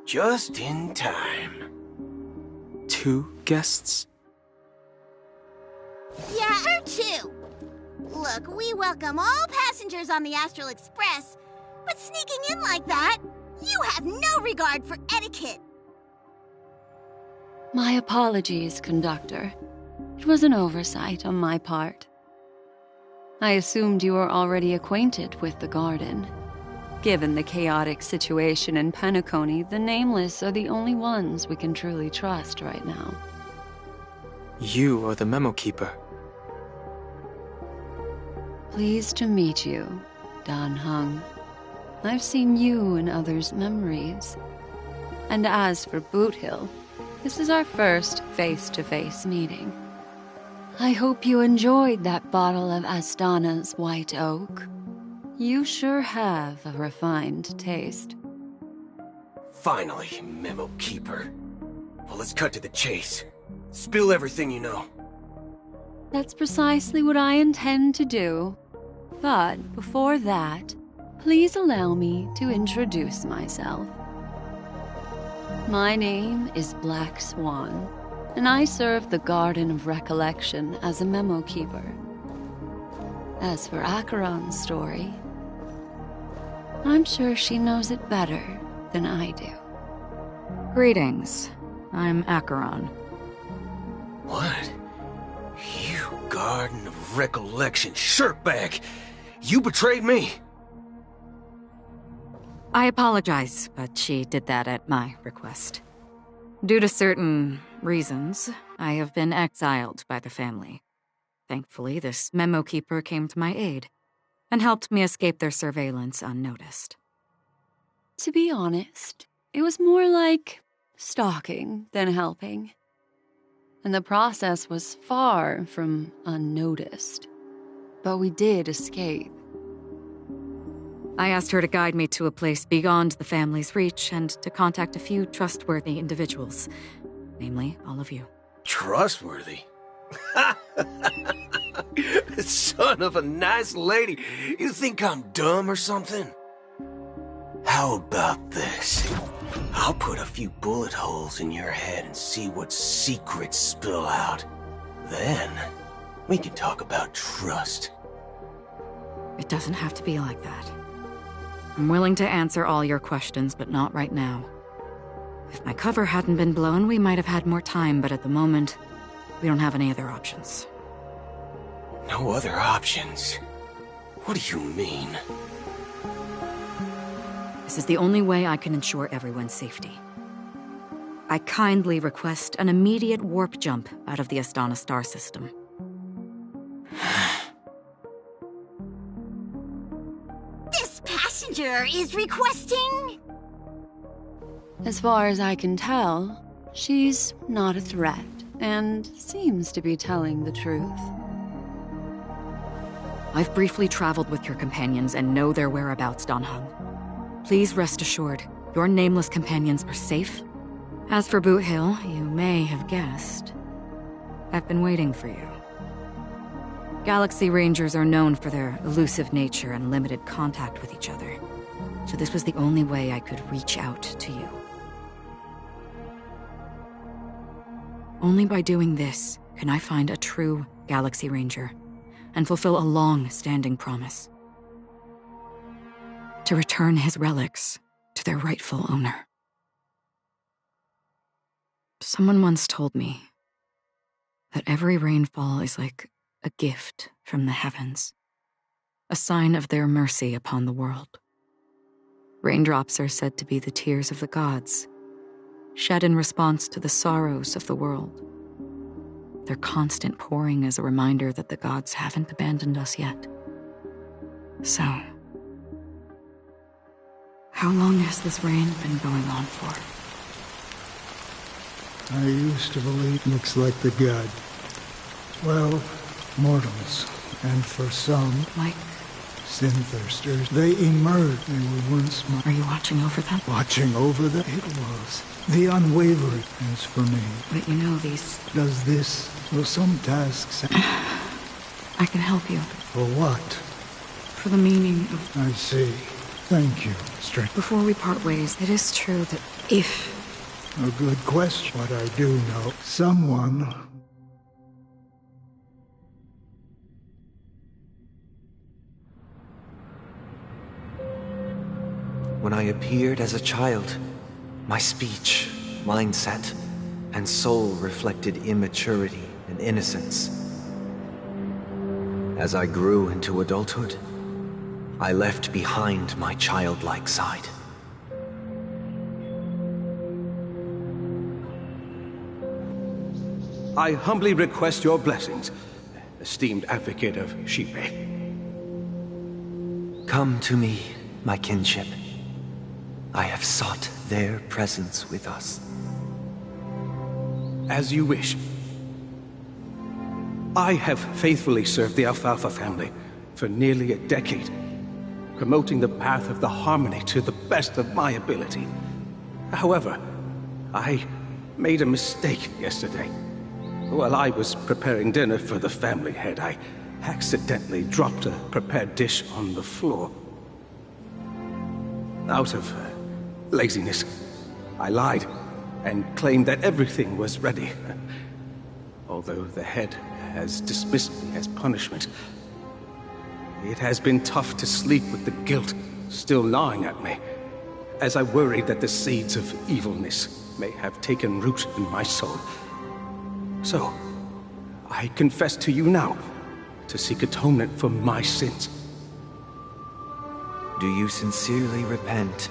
just in time. 2 guests? Yeah, or 2. Look, we welcome all passengers on the Astral Express, but sneaking in like that, you have no regard for etiquette. My apologies, conductor. It was an oversight on my part. I assumed you were already acquainted with the garden. Given the chaotic situation in Penacony, the Nameless are the only ones we can truly trust right now. You are the Memo Keeper. Pleased to meet you, Dan Hung. I've seen you in others' memories. And as for Boot Hill, this is our first face-to-face meeting. I hope you enjoyed that bottle of Astana's White Oak. You sure have a refined taste. Finally, Memo Keeper. Well, let's cut to the chase. Spill everything you know. That's precisely what I intend to do. But before that, please allow me to introduce myself. My name is Black Swan, and I serve the Garden of Recollection as a Memo Keeper. As for Acheron's story, I'm sure she knows it better than I do. Greetings. I'm Acheron. What? You Garden of Recollection shirtbag! You betrayed me! I apologize, but she did that at my request. Due to certain reasons, I have been exiled by the family. Thankfully, this Memo Keeper came to my aid and helped me escape their surveillance unnoticed. To be honest, it was more like stalking than helping. And the process was far from unnoticed. But we did escape. I asked her to guide me to a place beyond the family's reach and to contact a few trustworthy individuals. Namely, all of you. Trustworthy? Son of a nice lady. You think I'm dumb or something? How about this? I'll put a few bullet holes in your head and see what secrets spill out. Then, we can talk about trust. It doesn't have to be like that. I'm willing to answer all your questions, but not right now. If my cover hadn't been blown, we might have had more time, but at the moment, we don't have any other options. No other options? What do you mean? This is the only way I can ensure everyone's safety. I kindly request an immediate warp jump out of the Astana star system. This passenger is requesting... As far as I can tell, she's not a threat, and seems to be telling the truth. I've briefly traveled with your companions and know their whereabouts, Danheng. Please rest assured, your nameless companions are safe. As for Boot Hill, you may have guessed. I've been waiting for you. Galaxy Rangers are known for their elusive nature and limited contact with each other, so this was the only way I could reach out to you. Only by doing this can I find a true Galaxy Ranger and fulfill a long-standing promise. To return his relics to their rightful owner. Someone once told me that every rainfall is like a gift from the heavens, a sign of their mercy upon the world. Raindrops are said to be the tears of the gods, shed in response to the sorrows of the world. Their constant pouring is a reminder that the gods haven't abandoned us yet. So, how long has this rain been going on for? I used to believe looks like the god. Well, mortals, and for some, like sin-thirsters, they emerged. They were once my... Are you watching over them? Watching over them? It was. The unwavering is for me. But you know these... Does this, or some tasks... I can help you. For what? For the meaning of... I see. Thank you, Strength. Before we part ways, it is true that if... A good question. What I do know, someone... When I appeared as a child, my speech, mindset, and soul reflected immaturity and innocence. As I grew into adulthood, I left behind my childlike side. I humbly request your blessings, esteemed advocate of Shipe. Come to me, my kinship. I have sought their presence with us. As you wish. I have faithfully served the Alfalfa family for nearly a decade, promoting the path of the harmony to the best of my ability. However, I made a mistake yesterday. While I was preparing dinner for the family head, I accidentally dropped a prepared dish on the floor. Out of laziness, I lied and claimed that everything was ready. Although the head has dismissed me as punishment, it has been tough to sleep with the guilt still gnawing at me, as I worried that the seeds of evilness may have taken root in my soul. So, I confess to you now, to seek atonement for my sins. Do you sincerely repent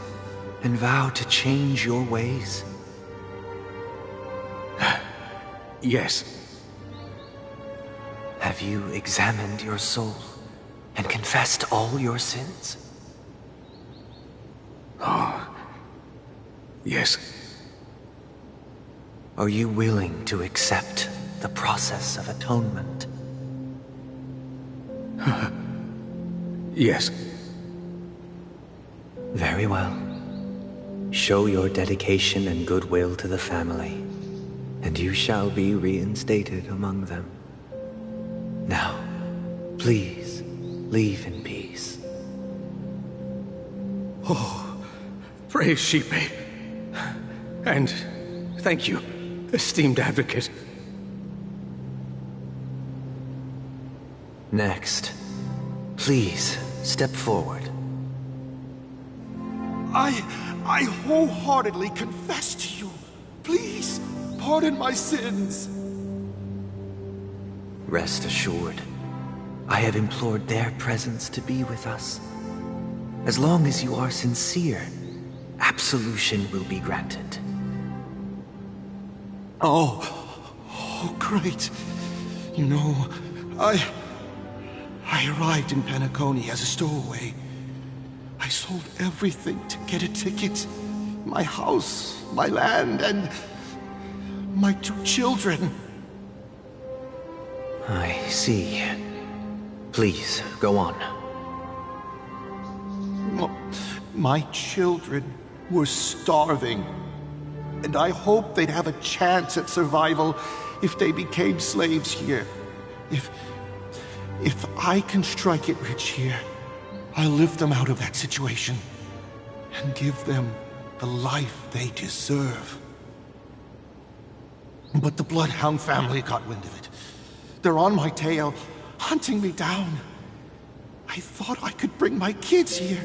and vow to change your ways? Yes. Have you examined your soul and confessed all your sins? Oh, yes. Are you willing to accept the process of atonement? Yes. Very well. Show your dedication and goodwill to the family, and you shall be reinstated among them. Now, please, leave in peace. Oh, praise Sheepy. And thank you, esteemed advocate. Next, please step forward. I wholeheartedly confess to you. Please, pardon my sins. Rest assured, I have implored their presence to be with us. As long as you are sincere, absolution will be granted. Oh, great. You know, I arrived in Penacony as a stowaway. I sold everything to get a ticket. My house, my land, and my 2 children. I see. Please, go on. My children were starving, and I hoped they'd have a chance at survival if they became slaves here. If I can strike it rich here, I'll lift them out of that situation and give them the life they deserve. But the Bloodhound family got wind of it. They're on my tail, hunting me down. I thought I could bring my kids here.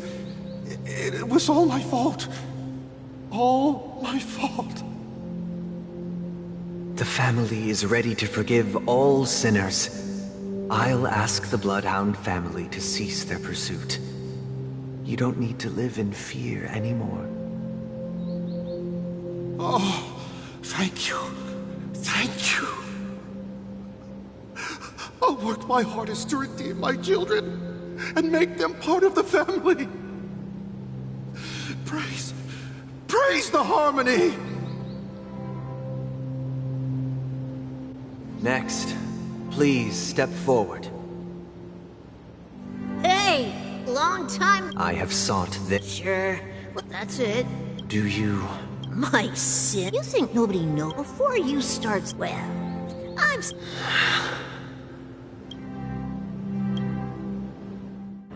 It was all my fault. All my fault. The family is ready to forgive all sinners. I'll ask the Bloodhound family to cease their pursuit. You don't need to live in fear anymore. Oh, thank you. Thank you. I'll work my hardest to redeem my children and make them part of the family. Praise the harmony! Next, please step forward. Hey, long time. I have sought this. Sure, but that's it. Do you? My sin. You think nobody knows before you start? Well, I'm.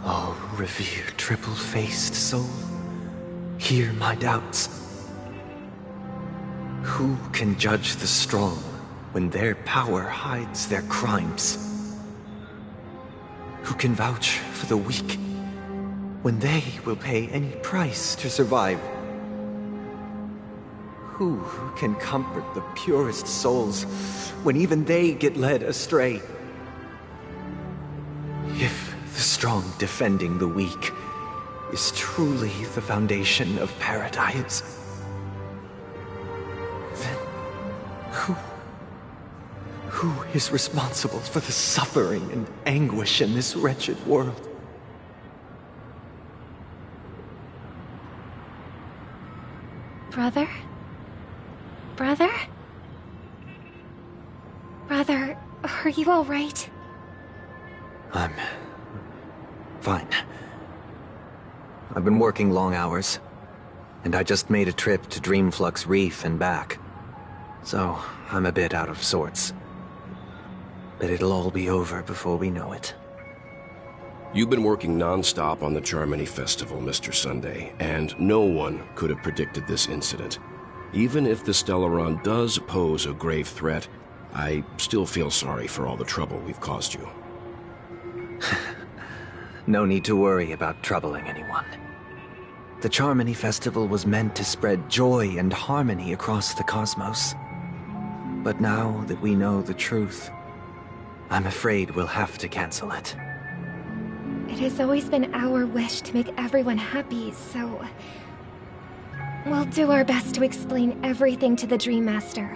Oh, revered triple-faced soul, hear my doubts. Who can judge the strong when their power hides their crimes? Who can vouch for the weak when they will pay any price to survive? Who can comfort the purest souls when even they get led astray? If the strong defending the weak is truly the foundation of paradise, then who is responsible for the suffering and anguish in this wretched world? Brother? Brother? Brother, are you all right? I'm fine. I've been working long hours, and I just made a trip to Dreamflux Reef and back. So, I'm a bit out of sorts. But it'll all be over before we know it. You've been working non-stop on the Charmony Festival, Mr. Sunday, and no one could have predicted this incident. Even if the Stellaron does pose a grave threat, I still feel sorry for all the trouble we've caused you. No need to worry about troubling anyone. The Charmony Festival was meant to spread joy and harmony across the cosmos. But now that we know the truth, I'm afraid we'll have to cancel it. It has always been our wish to make everyone happy, so... we'll do our best to explain everything to the Dream Master.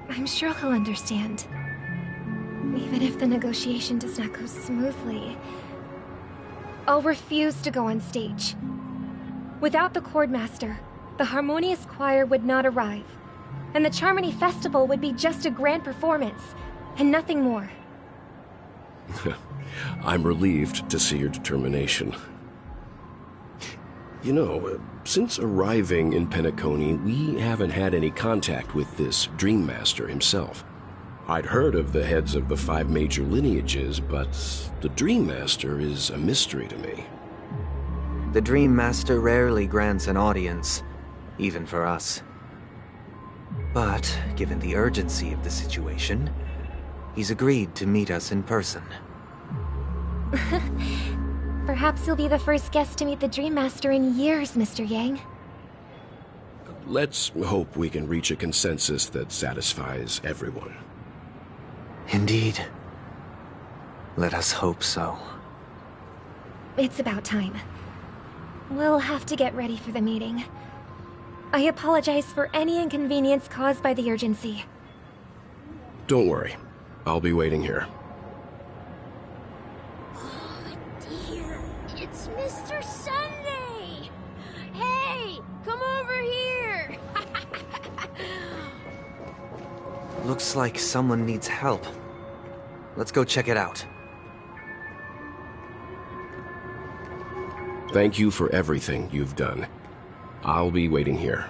I'm sure he'll understand. Even if the negotiation does not go smoothly, I'll refuse to go on stage. Without the Chord Master, the Harmonious Choir would not arrive, and the Charmony Festival would be just a grand performance, and nothing more. I'm relieved to see your determination. You know, since arriving in Penacony, we haven't had any contact with this Dream Master himself. I'd heard of the heads of the 5 major lineages, but the Dream Master is a mystery to me. The Dream Master rarely grants an audience, even for us. But, given the urgency of the situation, he's agreed to meet us in person. Perhaps you'll be the first guest to meet the Dream Master in years, Mr. Yang. Let's hope we can reach a consensus that satisfies everyone. Indeed. Let us hope so. It's about time. We'll have to get ready for the meeting. I apologize for any inconvenience caused by the urgency. Don't worry. I'll be waiting here. It's Mr. Sunday! Hey, come over here! Looks like someone needs help. Let's go check it out. Thank you for everything you've done. I'll be waiting here.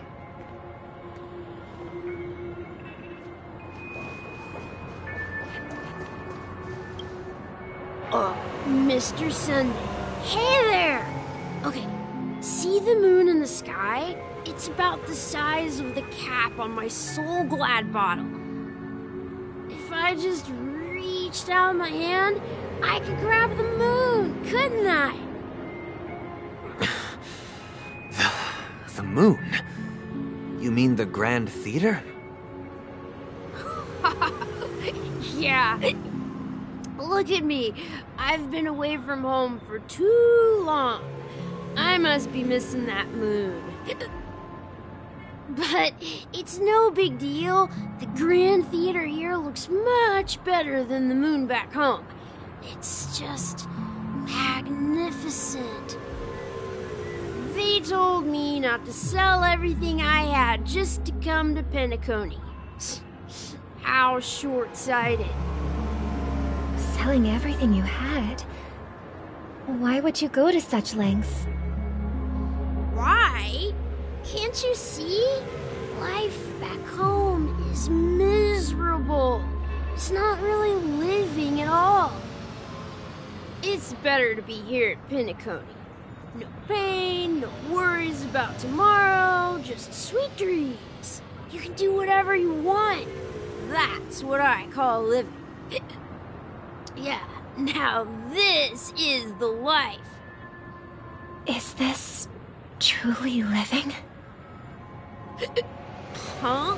Mr. Sunday. Hey there! Okay, see the moon in the sky? It's about the size of the cap on my Soul Glad bottle. If I just reached out my hand, I could grab the moon, couldn't I? The moon? You mean the Grand Theater? Yeah. Look at me. I've been away from home for too long. I must be missing that moon. But it's no big deal. The Grand Theater here looks much better than the moon back home. It's just magnificent. They told me not to sell everything I had just to come to Penacony. How short-sighted. Selling everything you had? Why would you go to such lengths? Why? Can't you see? Life back home is miserable. It's not really living at all. It's better to be here at Penacony. No pain, no worries about tomorrow, just sweet dreams. You can do whatever you want. That's what I call living. Yeah, now this is the life. Is this truly living? Huh?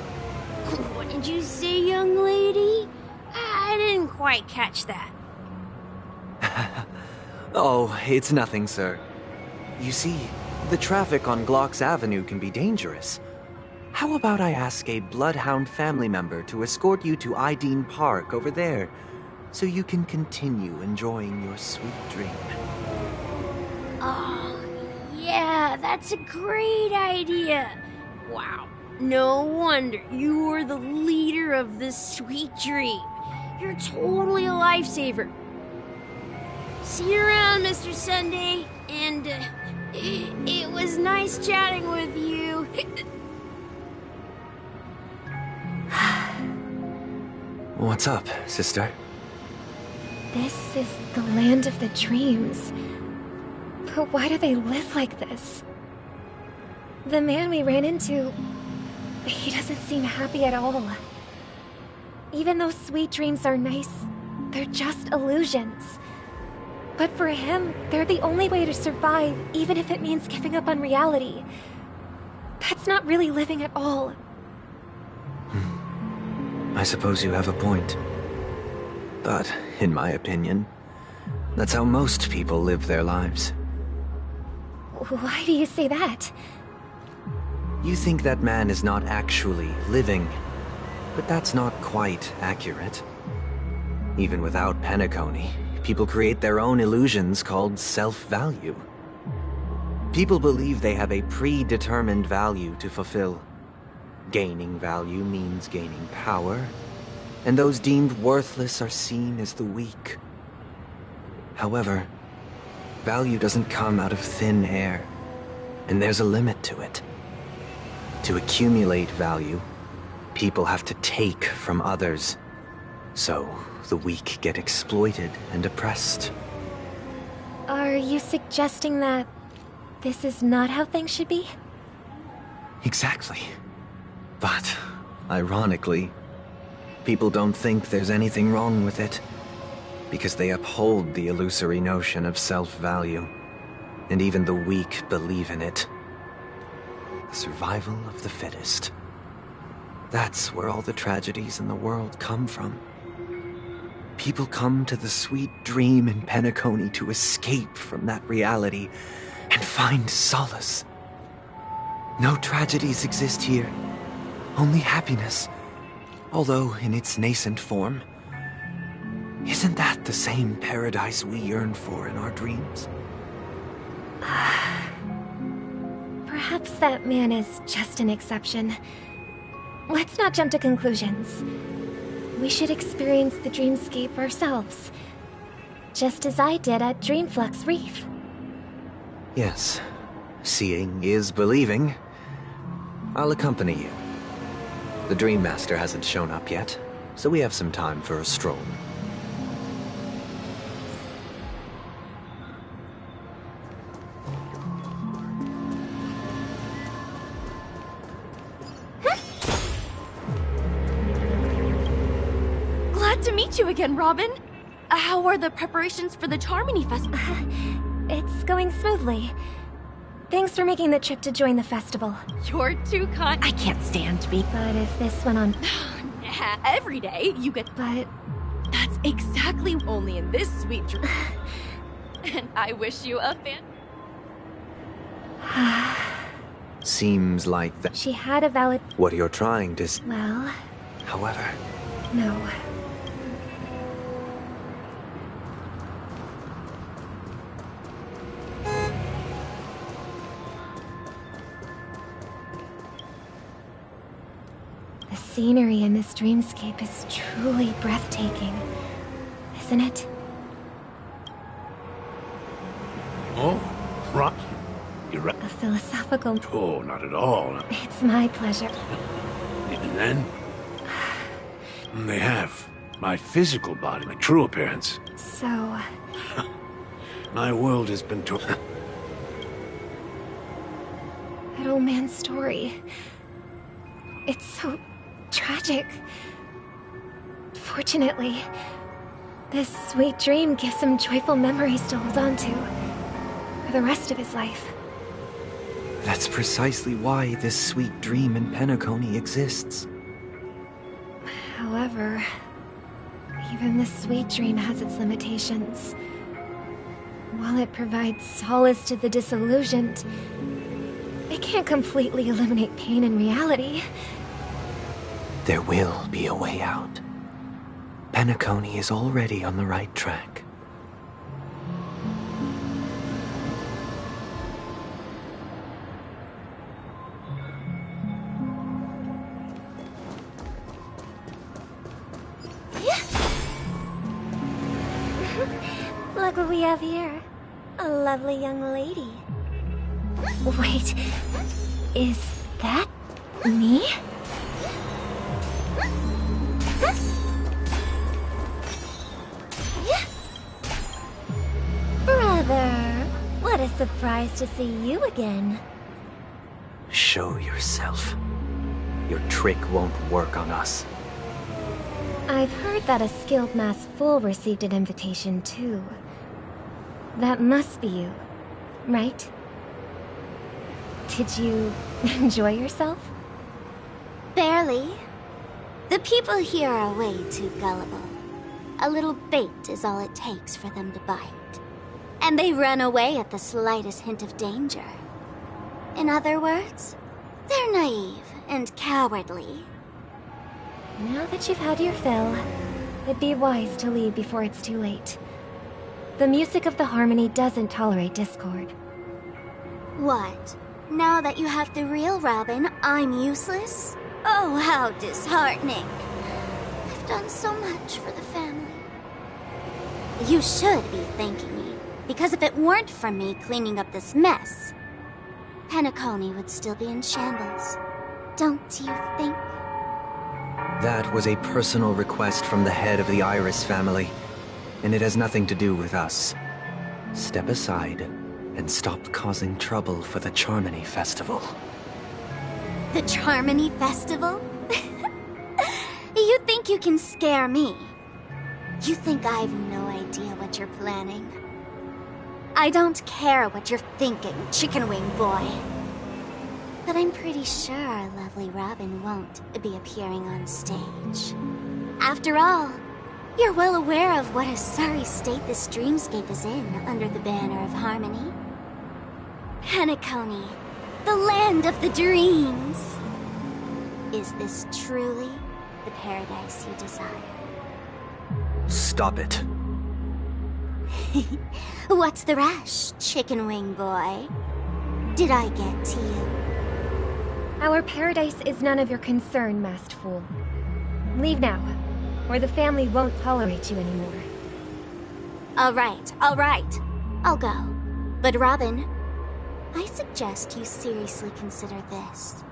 What did you say, young lady? I didn't quite catch that. Oh, it's nothing, sir. You see, the traffic on Glock's Avenue can be dangerous. How about I ask a Bloodhound family member to escort you to Ideen Park over there, so you can continue enjoying your sweet dream? Oh, yeah, that's a great idea. Wow, no wonder you were the leader of this sweet dream. You're totally a lifesaver. See you around, Mr. Sunday, and it was nice chatting with you. What's up, sister? This is the land of the dreams. But why do they live like this? The man we ran into, he doesn't seem happy at all. Even though sweet dreams are nice, they're just illusions. But for him, they're the only way to survive, even if it means giving up on reality. That's not really living at all. I suppose you have a point. But, in my opinion, that's how most people live their lives. Why do you say that? You think that man is not actually living, but that's not quite accurate. Even without Penacony, people create their own illusions called self-value. People believe they have a predetermined value to fulfill. Gaining value means gaining power, and those deemed worthless are seen as the weak. However, value doesn't come out of thin air. And there's a limit to it. To accumulate value, people have to take from others. So, the weak get exploited and oppressed. Are you suggesting that this is not how things should be? Exactly. But, ironically, people don't think there's anything wrong with it. Because they uphold the illusory notion of self-value. And even the weak believe in it. The survival of the fittest. That's where all the tragedies in the world come from. People come to the sweet dream in Penacony to escape from that reality and find solace. No tragedies exist here, only happiness, although in its nascent form. Isn't that the same paradise we yearn for in our dreams? Perhaps that man is just an exception. Let's not jump to conclusions. We should experience the dreamscape ourselves. Just as I did at Dreamflux Reef. Yes, seeing is believing. I'll accompany you. The Dream Master hasn't shown up yet, so we have some time for a stroll. Glad to meet you again, Robin. How are the preparations for the Charmony Festival? It's going smoothly. Thanks for making the trip to join the festival. You're too kind. I can't stand to be. But if this went on... Every day, you get... But... That's exactly only in this sweet dream. And I wish you a Seems like that... She had a valid... What you're trying to... Well... However... No. The scenery in this dreamscape is truly breathtaking, isn't it? Oh, right. You're right. A philosophical... Oh, not at all. It's my pleasure. Even then, they have my physical body, my true appearance. So... My world has been That old man's story... It's so tragic. Fortunately, this sweet dream gives him joyful memories to hold on to for the rest of his life. That's precisely why this sweet dream in Penacony exists. However, even this sweet dream has its limitations. While it provides solace to the disillusioned, it can't completely eliminate pain in reality. There will be a way out. Penacony is already on the right track. Look what we have here. A lovely young lady. Wait, is that me? Brother, what a surprise to see you again. Show yourself. Your trick won't work on us. I've heard that a skilled masked fool received an invitation too. That must be you, right? Did you enjoy yourself? Barely. The people here are way too gullible. A little bait is all it takes for them to bite. And they run away at the slightest hint of danger. In other words, they're naive and cowardly. Now that you've had your fill, it'd be wise to leave before it's too late. The music of the harmony doesn't tolerate discord. What? Now that you have the real Robin, I'm useless? Oh, how disheartening. I've done so much for the family. You should be thanking me, because if it weren't for me cleaning up this mess, Penacony would still be in shambles. Don't you think? That was a personal request from the head of the Iris family, and it has nothing to do with us. Step aside and stop causing trouble for the Charmony Festival. The Charmony Festival? You think you can scare me? You think I've no idea what you're planning? I don't care what you're thinking, Chicken Wing Boy. But I'm pretty sure our lovely Robin won't be appearing on stage. After all, you're well aware of what a sorry state this dreamscape is in under the banner of harmony. Penacony, the land of the dreams. Is this truly the paradise you desire? Stop it. What's the rush, Chicken Wing Boy? Did I get to you? Our paradise is none of your concern, masked fool. Leave now, or the family won't tolerate you anymore. All right. I'll go. But Robin, I suggest you seriously consider this.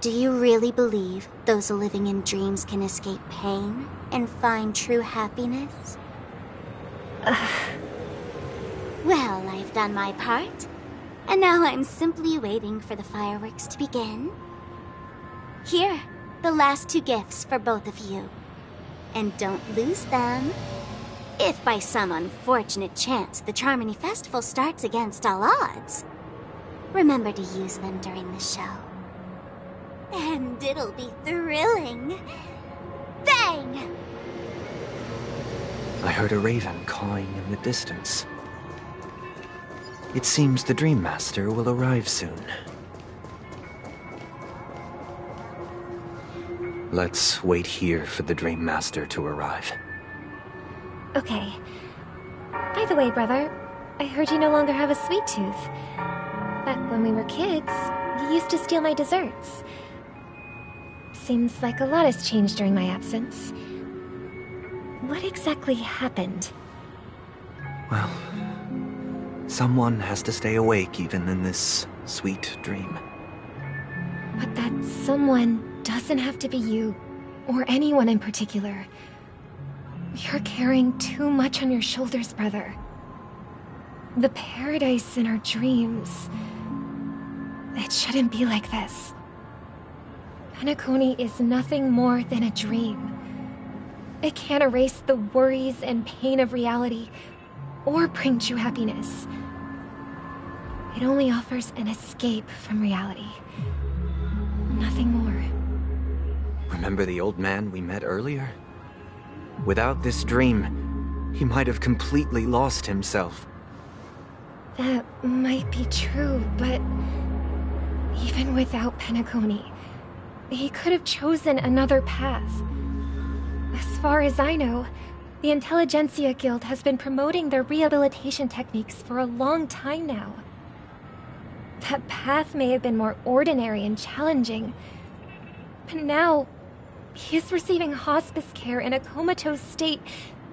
Do you really believe those living in dreams can escape pain and find true happiness? Well, I've done my part, and now I'm simply waiting for the fireworks to begin. Here, the last 2 gifts for both of you. And don't lose them. If by some unfortunate chance the Charmony Festival starts against all odds, remember to use them during the show. And it'll be thrilling. Bang! I heard a raven cawing in the distance. It seems the Dream Master will arrive soon. Let's wait here for the Dream Master to arrive. Okay. By the way, brother, I heard you no longer have a sweet tooth. Back when we were kids, you used to steal my desserts. Seems like a lot has changed during my absence. What exactly happened? Well, someone has to stay awake even in this sweet dream. But that someone doesn't have to be you, or anyone in particular. You're carrying too much on your shoulders, brother. The paradise in our dreams... It shouldn't be like this. Penacony is nothing more than a dream. It can't erase the worries and pain of reality, or bring true happiness. It only offers an escape from reality. Nothing more. Remember the old man we met earlier? Without this dream, he might have completely lost himself. That might be true, but... even without Penacony, he could have chosen another path. As far as I know, the Intelligentsia Guild has been promoting their rehabilitation techniques for a long time now. That path may have been more ordinary and challenging, but now he is receiving hospice care in a comatose state,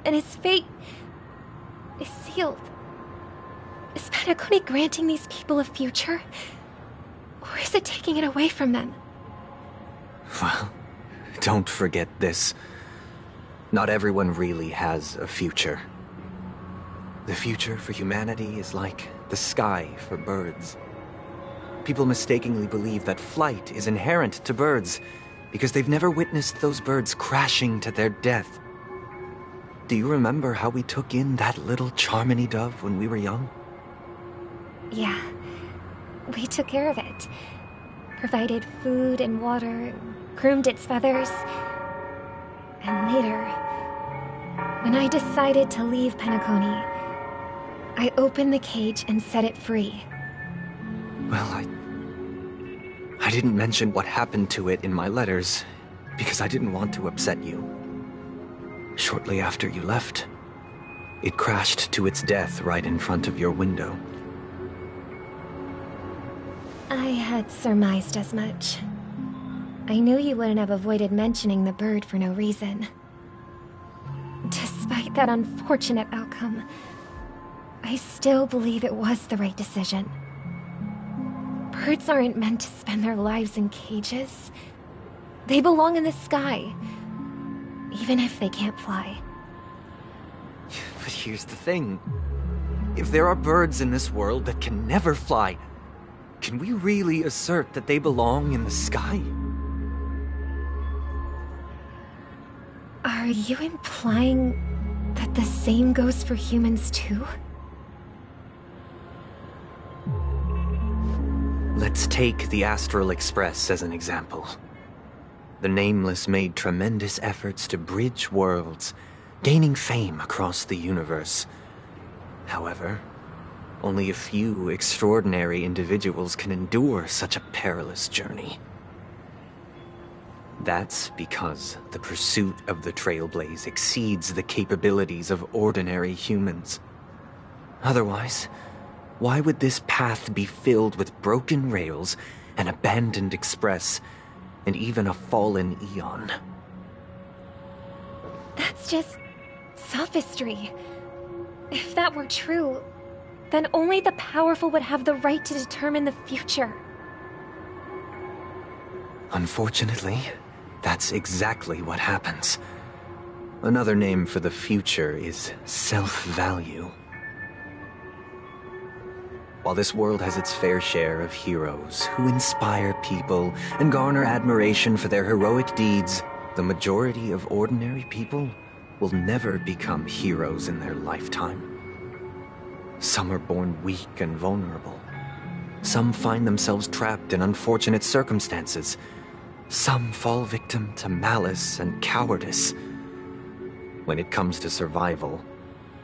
and his fate is sealed. Is Penacony granting these people a future? Or is it taking it away from them? Well, don't forget this. Not everyone really has a future. The future for humanity is like the sky for birds. People mistakenly believe that flight is inherent to birds because they've never witnessed those birds crashing to their death. Do you remember how we took in that little Charmony dove when we were young? Yeah. We took care of it. Provided food and water, groomed its feathers. And later, when I decided to leave Penacony, I opened the cage and set it free. Well, I didn't mention what happened to it in my letters, because I didn't want to upset you. Shortly after you left, it crashed to its death right in front of your window. I had surmised as much. I knew you wouldn't have avoided mentioning the bird for no reason. Despite that unfortunate outcome, I still believe it was the right decision. Birds aren't meant to spend their lives in cages. They belong in the sky, even if they can't fly. But here's the thing. If there are birds in this world that can never fly, can we really assert that they belong in the sky? Are you implying that the same goes for humans too? Let's take the Astral Express as an example. The Nameless made tremendous efforts to bridge worlds, gaining fame across the universe. However, only a few extraordinary individuals can endure such a perilous journey. That's because the pursuit of the Trailblaze exceeds the capabilities of ordinary humans. Otherwise, why would this path be filled with broken rails, an abandoned express, and even a fallen Eon? That's just sophistry. If that were true, then only the powerful would have the right to determine the future. Unfortunately, that's exactly what happens. Another name for the future is self-value. While this world has its fair share of heroes who inspire people and garner admiration for their heroic deeds, the majority of ordinary people will never become heroes in their lifetime. Some are born weak and vulnerable. Some find themselves trapped in unfortunate circumstances. Some fall victim to malice and cowardice. When it comes to survival,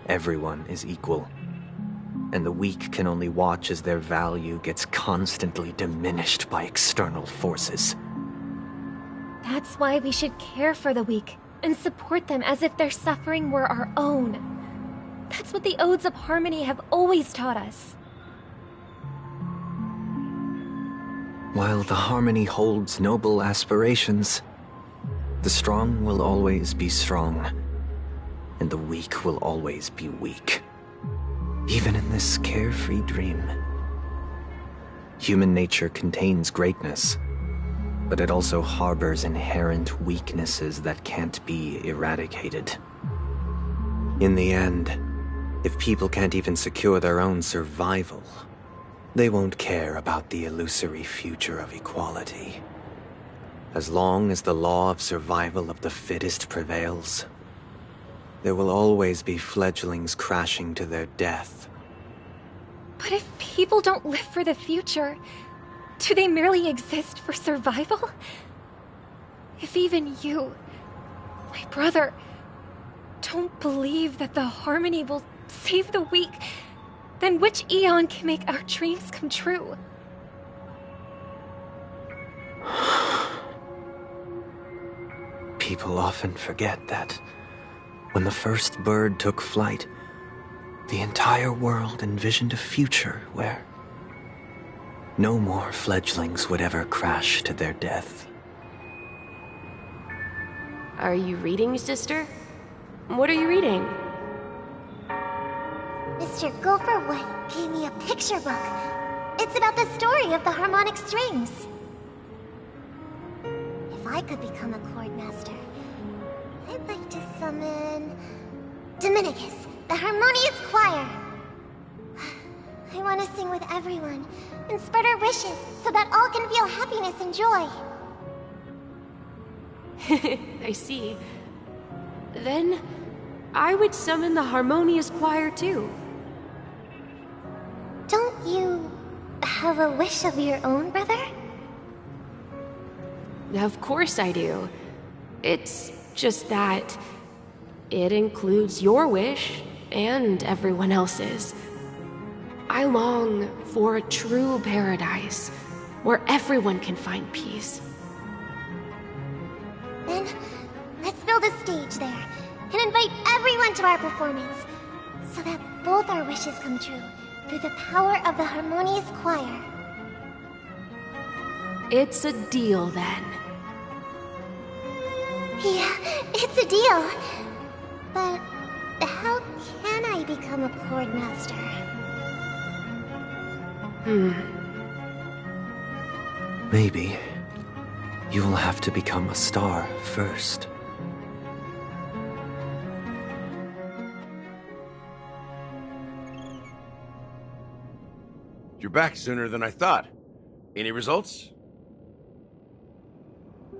everyone is equal. And the weak can only watch as their value gets constantly diminished by external forces. That's why we should care for the weak and support them as if their suffering were our own. That's what the Odes of Harmony have always taught us. While the Harmony holds noble aspirations, the strong will always be strong, and the weak will always be weak. Even in this carefree dream. Human nature contains greatness, but it also harbors inherent weaknesses that can't be eradicated. In the end, if people can't even secure their own survival, they won't care about the illusory future of equality. As long as the law of survival of the fittest prevails, there will always be fledglings crashing to their death. But if people don't live for the future, do they merely exist for survival? If even you, my brother, don't believe that the Harmony will save the weak, then which Eon can make our dreams come true? People often forget that when the first bird took flight, the entire world envisioned a future where no more fledglings would ever crash to their death. Are you reading, sister? What are you reading? Mr. Gopherwood gave me a picture book. It's about the story of the harmonic strings. If I could become a chord master, I'd like to summon Dominicus, the harmonious choir. I want to sing with everyone and spread our wishes so that all can feel happiness and joy. I see. Then I would summon the harmonious choir too. Don't you have a wish of your own, brother? Of course I do. It's just that it includes your wish and everyone else's. I long for a true paradise where everyone can find peace. Then let's build a stage there and invite everyone to our performance so that both our wishes come true through the power of the harmonious choir. It's a deal then. Yeah, it's a deal. But how can I become a chord master? Maybe you will have to become a star first. You're back sooner than I thought. Any results?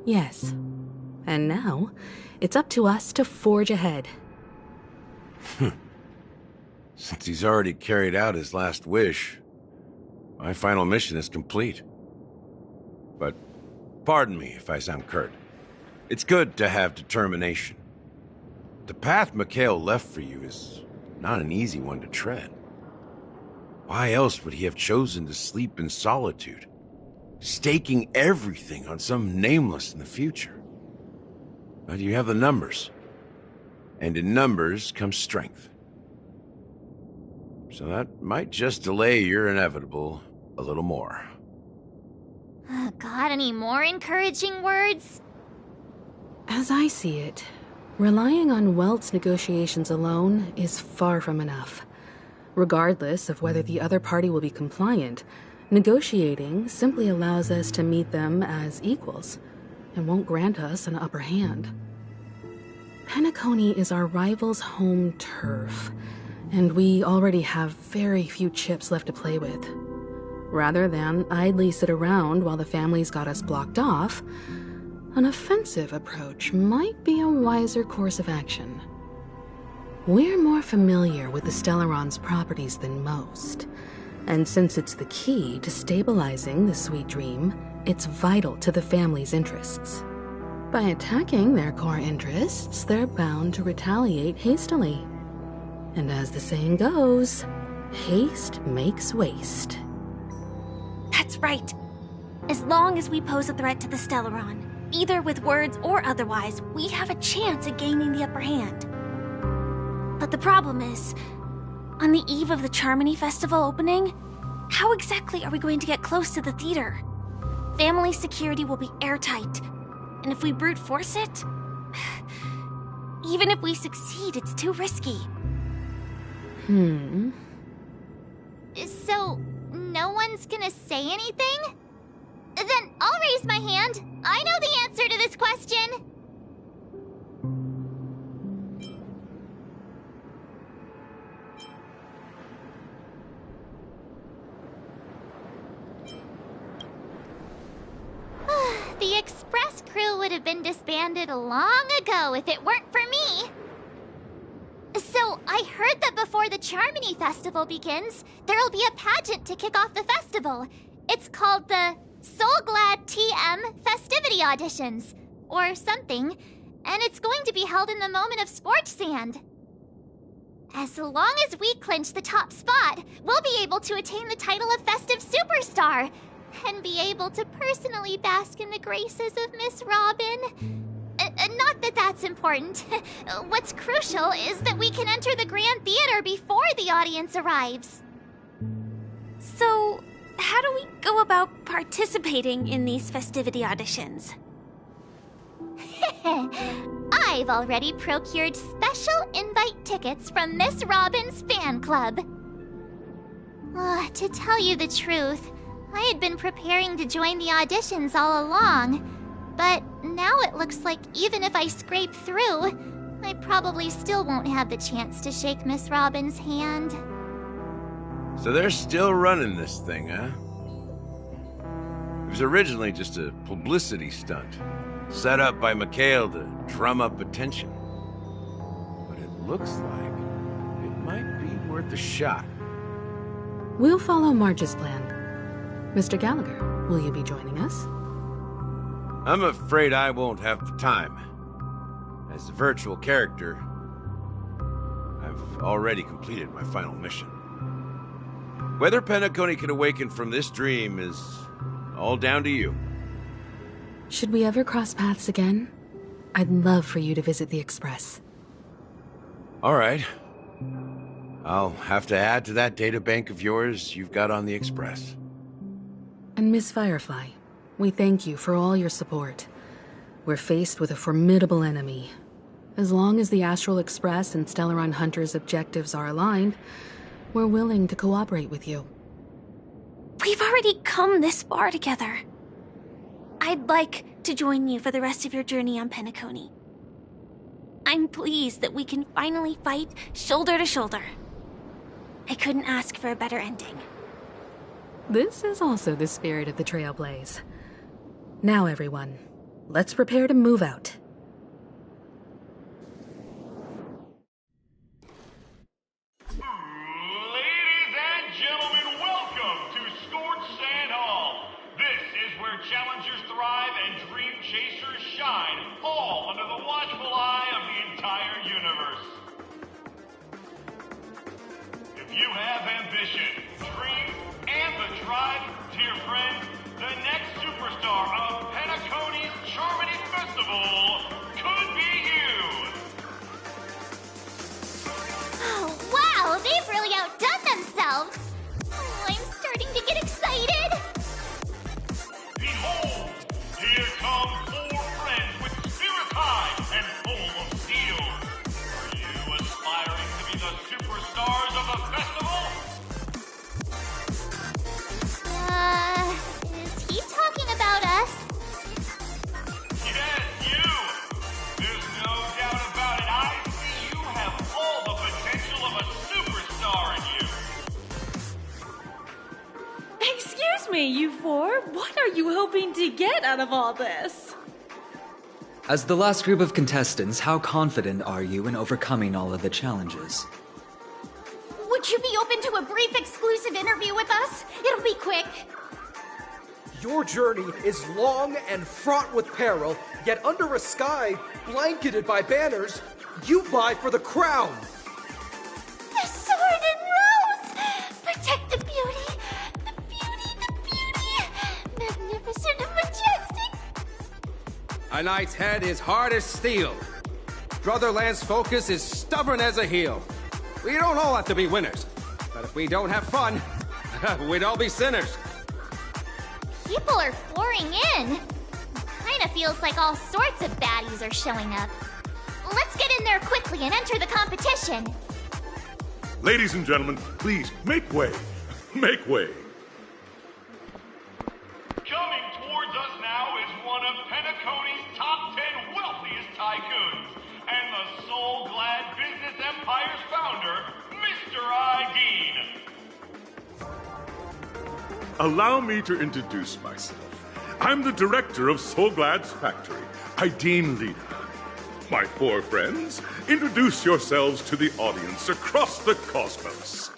Yes. And now, it's up to us to forge ahead. Since he's already carried out his last wish, my final mission is complete. But pardon me if I sound curt. It's good to have determination. The path Mikhail left for you is not an easy one to tread. Why else would he have chosen to sleep in solitude, staking everything on some nameless in the future? But you have the numbers, and in numbers comes strength. So that might just delay your inevitable a little more. Got any more encouraging words? As I see it, relying on Welt's negotiations alone is far from enough. Regardless of whether the other party will be compliant, negotiating simply allows us to meet them as equals and won't grant us an upper hand. Penacony is our rival's home turf, and we already have very few chips left to play with. Rather than idly sit around while the family's got us blocked off, an offensive approach might be a wiser course of action. We're more familiar with the Stellaron's properties than most, and since it's the key to stabilizing the Sweet Dream, it's vital to the family's interests. By attacking their core interests, they're bound to retaliate hastily. And as the saying goes, haste makes waste. That's right. As long as we pose a threat to the Stellaron, either with words or otherwise, we have a chance at gaining the upper hand. But the problem is, on the eve of the Charmony Festival opening, how exactly are we going to get close to the theater? Family security will be airtight, and if we brute force it, even if we succeed, it's too risky. So, no one's gonna say anything? Then I'll raise my hand. I know the answer to this question. The Express crew would have been disbanded long ago if it weren't for me. So, I heard that before the Charmony Festival begins, there'll be a pageant to kick off the festival. It's called the Soul Glad TM Festivity Auditions, or something, and it's going to be held in the moment of Scorch Sand. As long as we clinch the top spot, we'll be able to attain the title of Festive Superstar, and be able to personally bask in the graces of Miss Robin. Not that that's important. What's crucial is that we can enter the Grand Theater before the audience arrives. So, how do we go about participating in these festivity auditions? I've already procured special invite tickets from Miss Robin's fan club. To tell you the truth, I had been preparing to join the auditions all along, but now it looks like even if I scrape through, I probably still won't have the chance to shake Miss Robin's hand. So they're still running this thing, huh? It was originally just a publicity stunt, set up by Mikhail to drum up attention. But it looks like it might be worth a shot. We'll follow Marge's plan. Mr. Gallagher, will you be joining us? I'm afraid I won't have the time. As a virtual character, I've already completed my final mission. Whether Penacony can awaken from this dream is all down to you. Should we ever cross paths again? I'd love for you to visit the Express. All right. I'll have to add to that databank of yours you've got on the Express. And Miss Firefly, we thank you for all your support. We're faced with a formidable enemy. As long as the Astral Express and Stellaron Hunter's objectives are aligned, we're willing to cooperate with you. We've already come this far together. I'd like to join you for the rest of your journey on Penacony. I'm pleased that we can finally fight shoulder to shoulder. I couldn't ask for a better ending. This is also the spirit of the Trailblaze. Now, everyone, let's prepare to move out. Ladies and gentlemen, welcome to Scorched Sand Hall. This is where challengers thrive and dream chasers shine, all under the watchful eye of the entire universe. If you have ambition, dream, and the drive, dear friend, the next superstar of Penacony's Charmony Festival could be you. Oh, wow, they've really outdone themselves. Oh, I'm starting to get excited. Behold, here come 4 friends with spirits high and full of steel. Are you aspiring to be the superstars of the festival? Is he talking about us? Yes, you! There's no doubt about it. I see you have all the potential of a superstar in you. Excuse me, you 4. What are you hoping to get out of all this? As the last group of contestants, how confident are you in overcoming all of the challenges? Would you be open to a brief exclusive interview with us? It'll be quick. Your journey is long and fraught with peril, yet under a sky blanketed by banners, you vie for the crown. The sword and rose! Protect the beauty! The beauty, the beauty! Magnificent and majestic! A knight's head is hard as steel. Brotherland's focus is stubborn as a heel. We don't all have to be winners, but if we don't have fun, we'd all be sinners. People are pouring in. Kinda feels like all sorts of baddies are showing up. Let's get in there quickly and enter the competition. Ladies and gentlemen, please make way. Make way. Coming towards us now is one of Penacony's top 10 wealthiest tycoons and the soul-glad business empire's founder, Mr. Ideen. Allow me to introduce myself. I'm the director of Soulglad's factory, Ideen Lina. My 4 friends, introduce yourselves to the audience across the cosmos.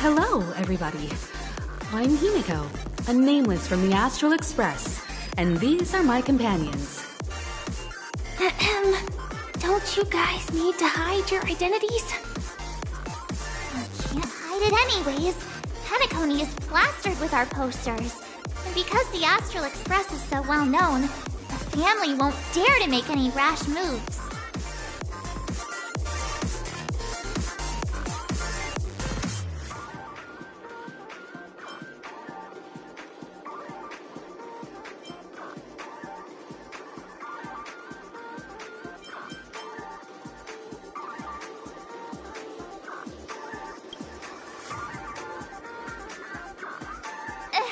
Hello, everybody. I'm Himiko, a nameless from the Astral Express, and these are my companions. Don't you guys need to hide your identities? Can't hide it anyways. Penacony is plastered with our posters. And because the Astral Express is so well known, the family won't dare to make any rash moves.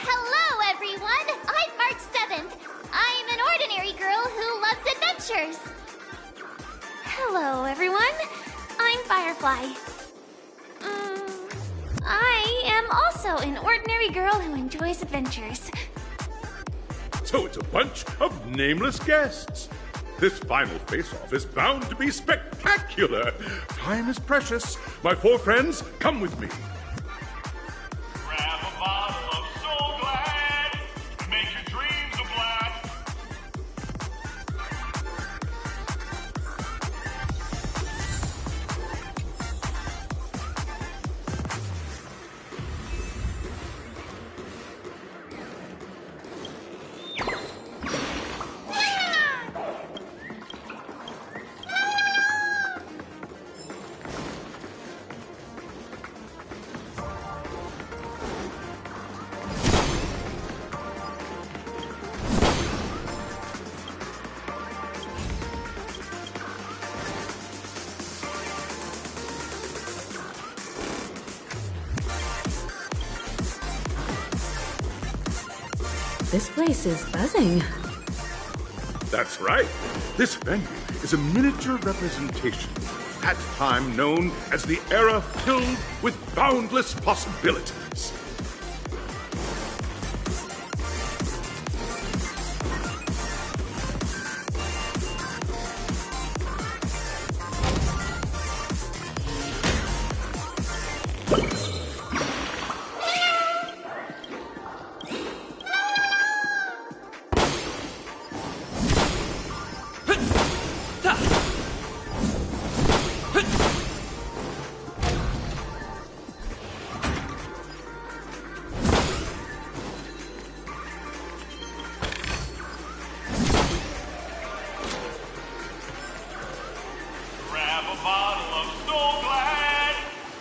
Hello, everyone! I'm March 7th. I'm an ordinary girl who loves adventures. Hello, everyone. I'm Firefly. I am also an ordinary girl who enjoys adventures. So it's a bunch of nameless guests. This final face-off is bound to be spectacular. Time is precious. My 4 friends, come with me. Grab a bottle of Soul Glad. Make your dreams a blast. This place is buzzing. That's right. This venue is a miniature representation of that time known as the era filled with boundless possibilities. Grab a bottle of Soul Glad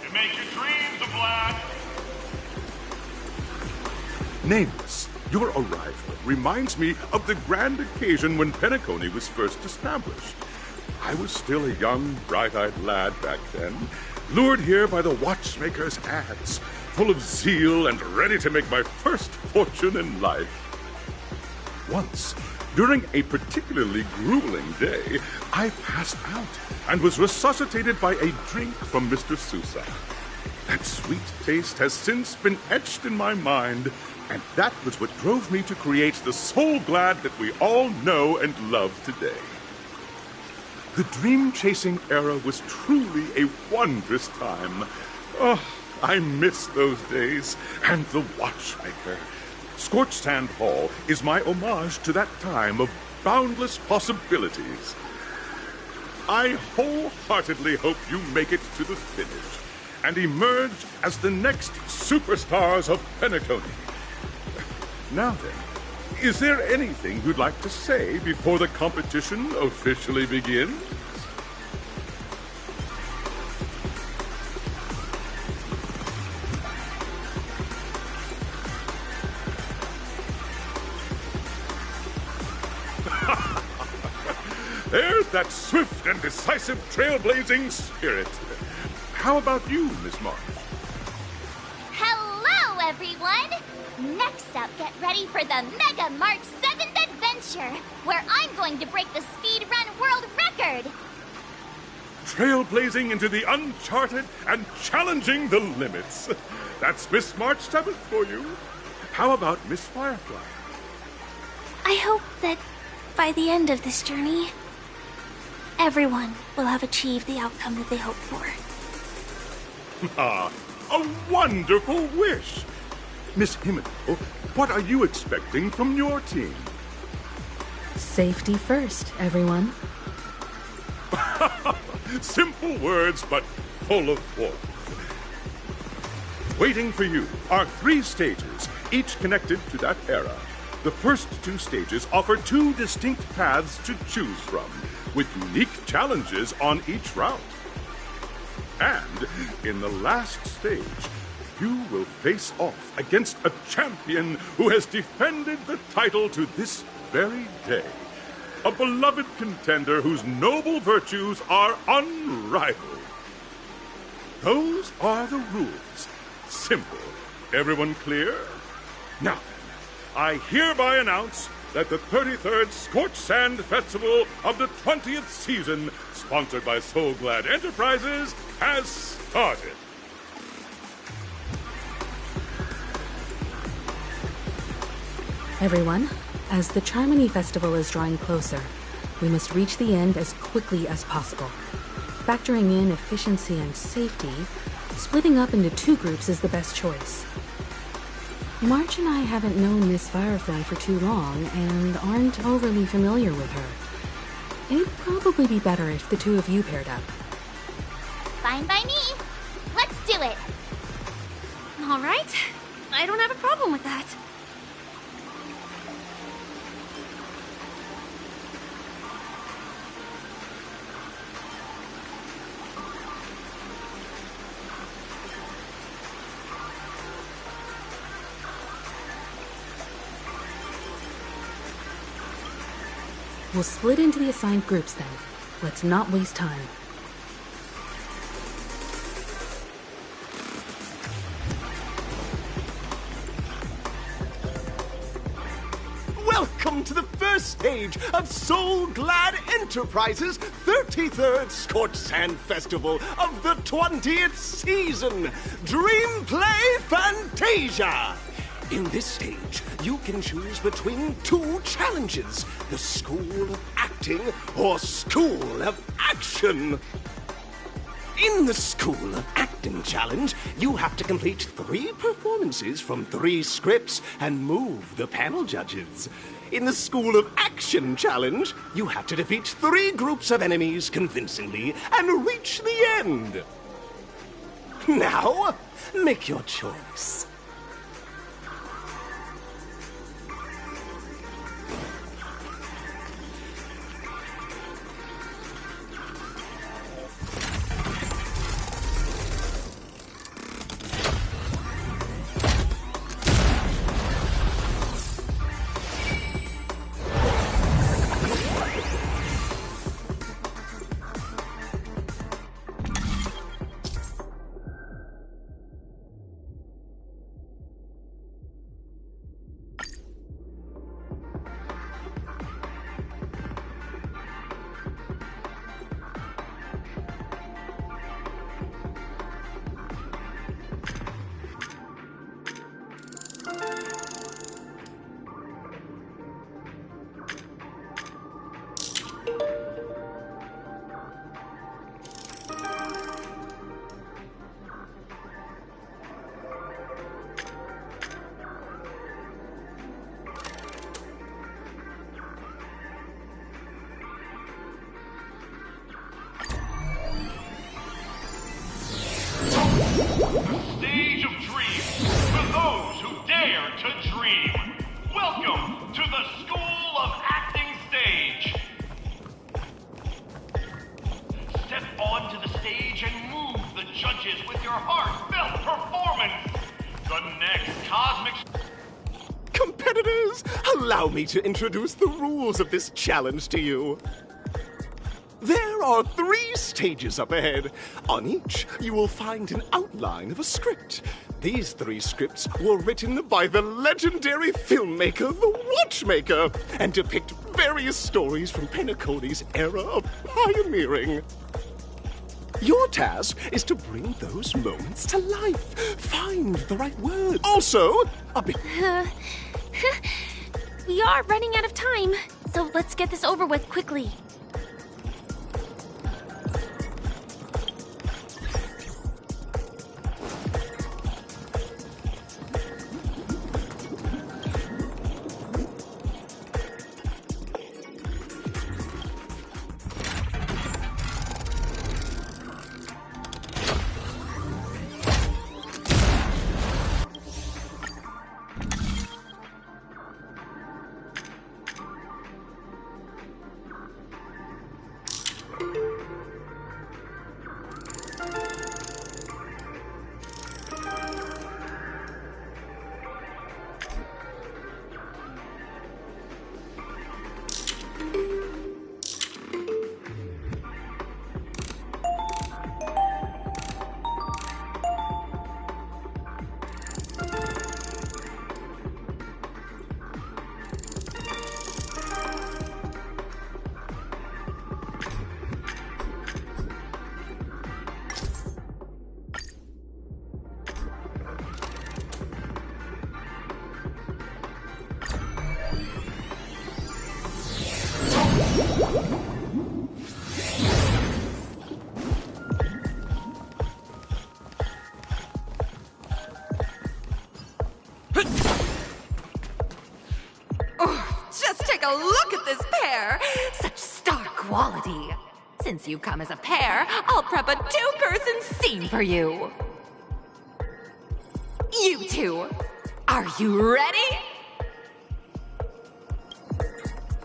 and make your dreams a blast. Nameless, your arrival reminds me of the grand occasion when Penacony was first established. I was still a young, bright-eyed lad back then, lured here by the watchmaker's ads, full of zeal and ready to make my first fortune in life. Once, during a particularly grueling day, I passed out and was resuscitated by a drink from Mr. Sousa. That sweet taste has since been etched in my mind, and that was what drove me to create the Soul Glad that we all know and love today. The dream-chasing era was truly a wondrous time. Oh, I miss those days, and the watchmaker. Scorched Sand Hall is my homage to that time of boundless possibilities. I wholeheartedly hope you make it to the finish and emerge as the next superstars of Penacony. Now then, is there anything you'd like to say before the competition officially begins? There's that swift and decisive trailblazing spirit. How about you, Miss March? Hello, everyone! Next up, get ready for the Mega March 7th Adventure, where I'm going to break the speedrun world record! Trailblazing into the uncharted and challenging the limits. That's Miss March 7th for you. How about Miss Firefly? I hope that by the end of this journey, everyone will have achieved the outcome that they hoped for. Ah, a wonderful wish! Miss Himiko, what are you expecting from your team? Safety first, everyone. Simple words, but full of warmth. Waiting for you are 3 stages, each connected to that era. The first 2 stages offer 2 distinct paths to choose from, with unique challenges on each route. And in the last stage, you will face off against a champion who has defended the title to this very day. A beloved contender whose noble virtues are unrivaled. Those are the rules. Simple. Everyone clear? Now, I hereby announce that the 33rd Scorched Sand Festival of the 20th season, sponsored by Soul Glad Enterprises, has started. Everyone, as the Charmony Festival is drawing closer, we must reach the end as quickly as possible. Factoring in efficiency and safety, splitting up into 2 groups is the best choice. March and I haven't known Miss Firefly for too long and aren't overly familiar with her. It'd probably be better if the 2 of you paired up. Fine by me. Let's do it. All right. I don't have a problem with that. We'll split into the assigned groups then. Let's not waste time. welcome to the first stage of Soul Glad Enterprises' 33rd Scorched Sand Festival of the 20th season, Dream Play Fantasia. In this stage, you can choose between two challenges, the School of Acting or School of Action. In the School of Acting challenge, you have to complete 3 performances from 3 scripts and move the panel judges. In the School of Action challenge, you have to defeat 3 groups of enemies convincingly and reach the end. Now, make your choice. Stage of Dreams for those who dare to dream. Welcome to the School of Acting stage. Step onto the stage and move the judges with your heartfelt performance. The next cosmic... Competitors, allow me to introduce the rules of this challenge to you. There are 3 stages up ahead. On each, you will find an outline of a script. These 3 scripts were written by the legendary filmmaker, The Watchmaker, and depict various stories from Penacony's era of pioneering. Your task is to bring those moments to life. Find the right word. Also, a bit... We are running out of time, so let's get this over with quickly. Take a look at this pair! Such star quality! Since you come as a pair, I'll prep a 2-person scene for you! You two, are you ready?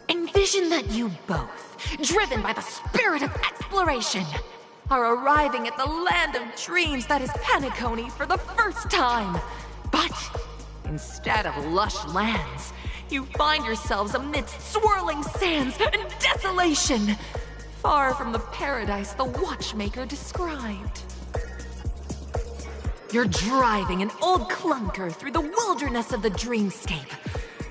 Envision that you both, driven by the spirit of exploration, are arriving at the land of dreams that is Penacony for the first time. But instead of lush lands, you find yourselves amidst swirling sands and desolation, far from the paradise the Watchmaker described. You're driving an old clunker through the wilderness of the dreamscape,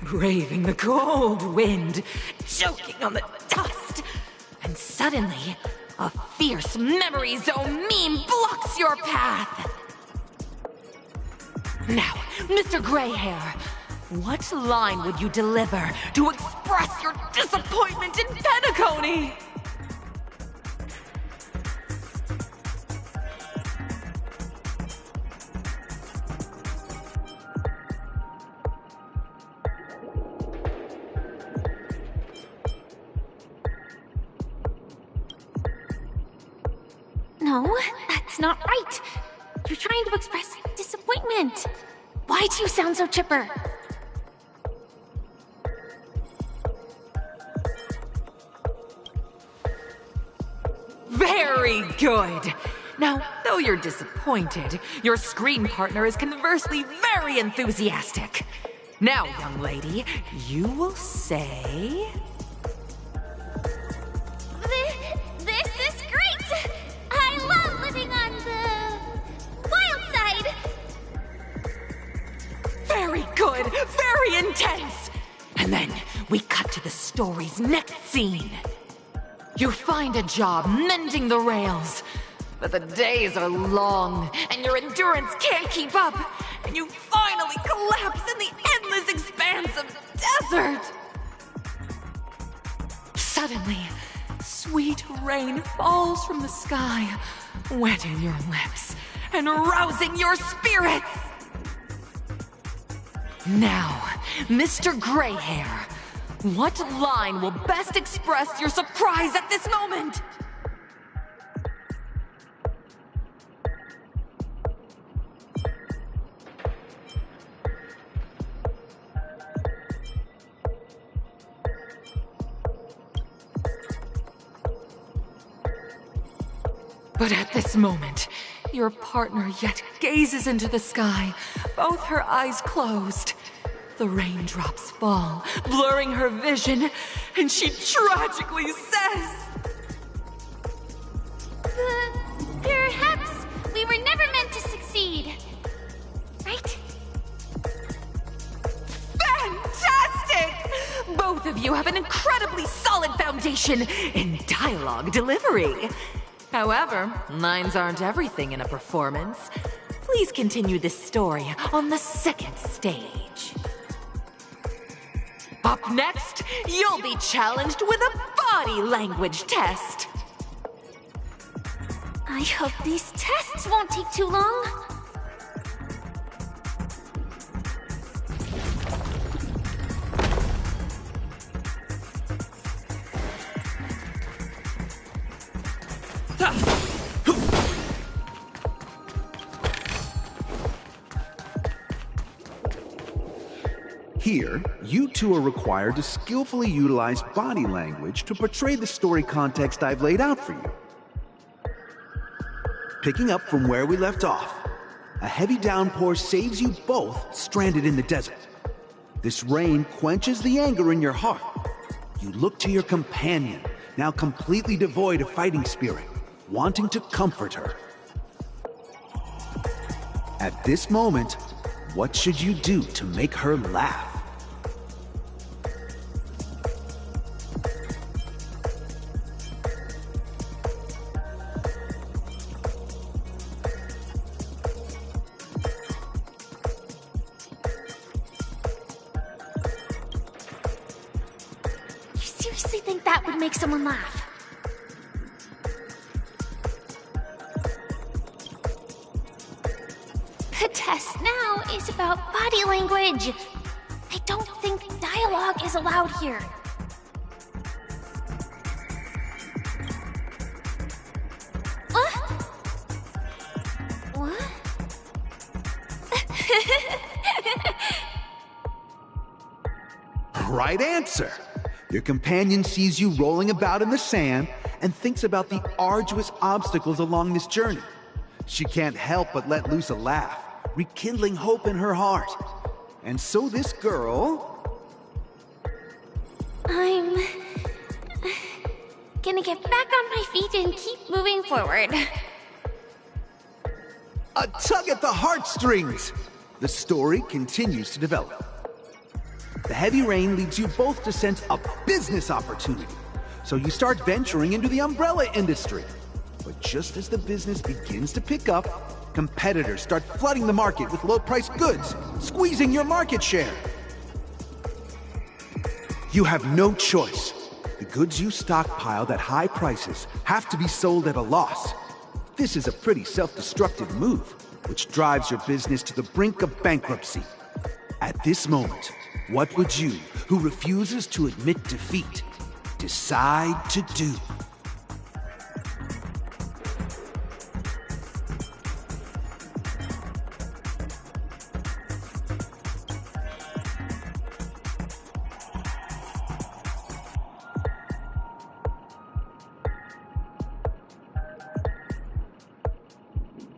braving the cold wind, choking on the dust, and suddenly, a fierce memory zone meme blocks your path. Now, Mr. Greyhair, what line would you deliver to express your disappointment in Penacony? No, that's not right. You're trying to express disappointment. Why do you sound so chipper? Very good! Now, though you're disappointed, your screen partner is conversely very enthusiastic. Now, young lady, you will say... This is great! I love living on the wild side! Very good! Very intense! And then we cut to the story's next scene. You find a job mending the rails, but the days are long and your endurance can't keep up, and you finally collapse in the endless expanse of desert. Suddenly, sweet rain falls from the sky, wetting your lips and rousing your spirits. Now, Mr. Greyhair, what line will best express your surprise at this moment? But at this moment, your partner yet gazes into the sky, both her eyes closed. The raindrops fall, blurring her vision, and she tragically says... Perhaps we were never meant to succeed. Right? Fantastic! Both of you have an incredibly solid foundation in dialogue delivery. However, lines aren't everything in a performance. Please continue this story on the second stage. Up next, you'll be challenged with a body language test. I hope these tests won't take too long. Here, you two are required to skillfully utilize body language to portray the story context I've laid out for you. Picking up from where we left off, a heavy downpour saves you both stranded in the desert. This rain quenches the anger in your heart. You look to your companion, now completely devoid of fighting spirit, wanting to comfort her. At this moment, what should you do to make her laugh? You seriously think that would make someone laugh? The test now is about body language. I don't think dialogue is allowed here. What? What? Right answer! Your companion sees you rolling about in the sand and thinks about the arduous obstacles along this journey. She can't help but let loose a laugh, rekindling hope in her heart. And so this girl... I'm gonna get back on my feet and keep moving forward. A tug at the heartstrings! The story continues to develop. The heavy rain leads you both to sense a business opportunity. So you start venturing into the umbrella industry. But just as the business begins to pick up, competitors start flooding the market with low-priced goods, squeezing your market share. You have no choice. The goods you stockpiled at high prices have to be sold at a loss. This is a pretty self-destructive move, which drives your business to the brink of bankruptcy. At this moment, what would you, who refuses to admit defeat, decide to do?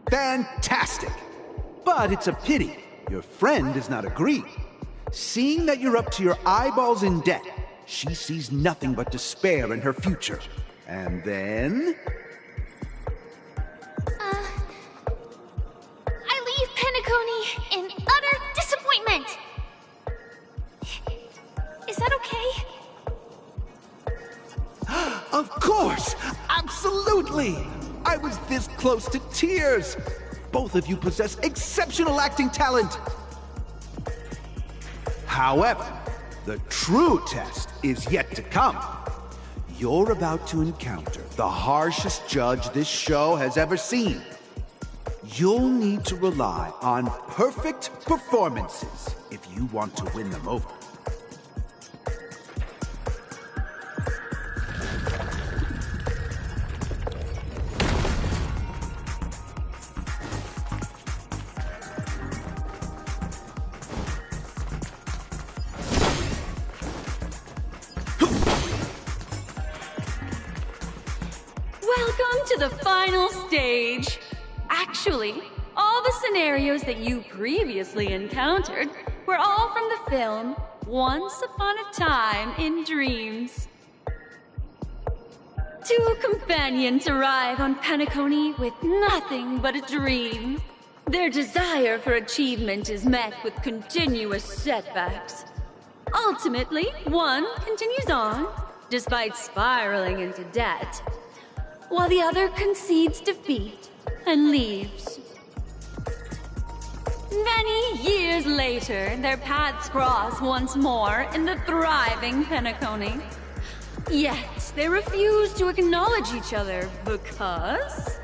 Fantastic! But it's a pity your friend does not agree. Seeing that you're up to your eyeballs in debt, she sees nothing but despair in her future. And then... I leave Penacony in utter disappointment! Is that okay? Of course! Absolutely! I was this close to tears! Both of you possess exceptional acting talent! However, the true test is yet to come. You're about to encounter the harshest judge this show has ever seen. You'll need to rely on perfect performances if you want to win them over. Welcome to the final stage. Actually, all the scenarios that you previously encountered were all from the film Once Upon a Time in Dreams. Two companions arrive on Penacony with nothing but a dream. Their desire for achievement is met with continuous setbacks. Ultimately, one continues on, despite spiraling into debt, while the other concedes defeat and leaves. Many years later, their paths cross once more in the thriving Penacony. Yet, they refuse to acknowledge each other because...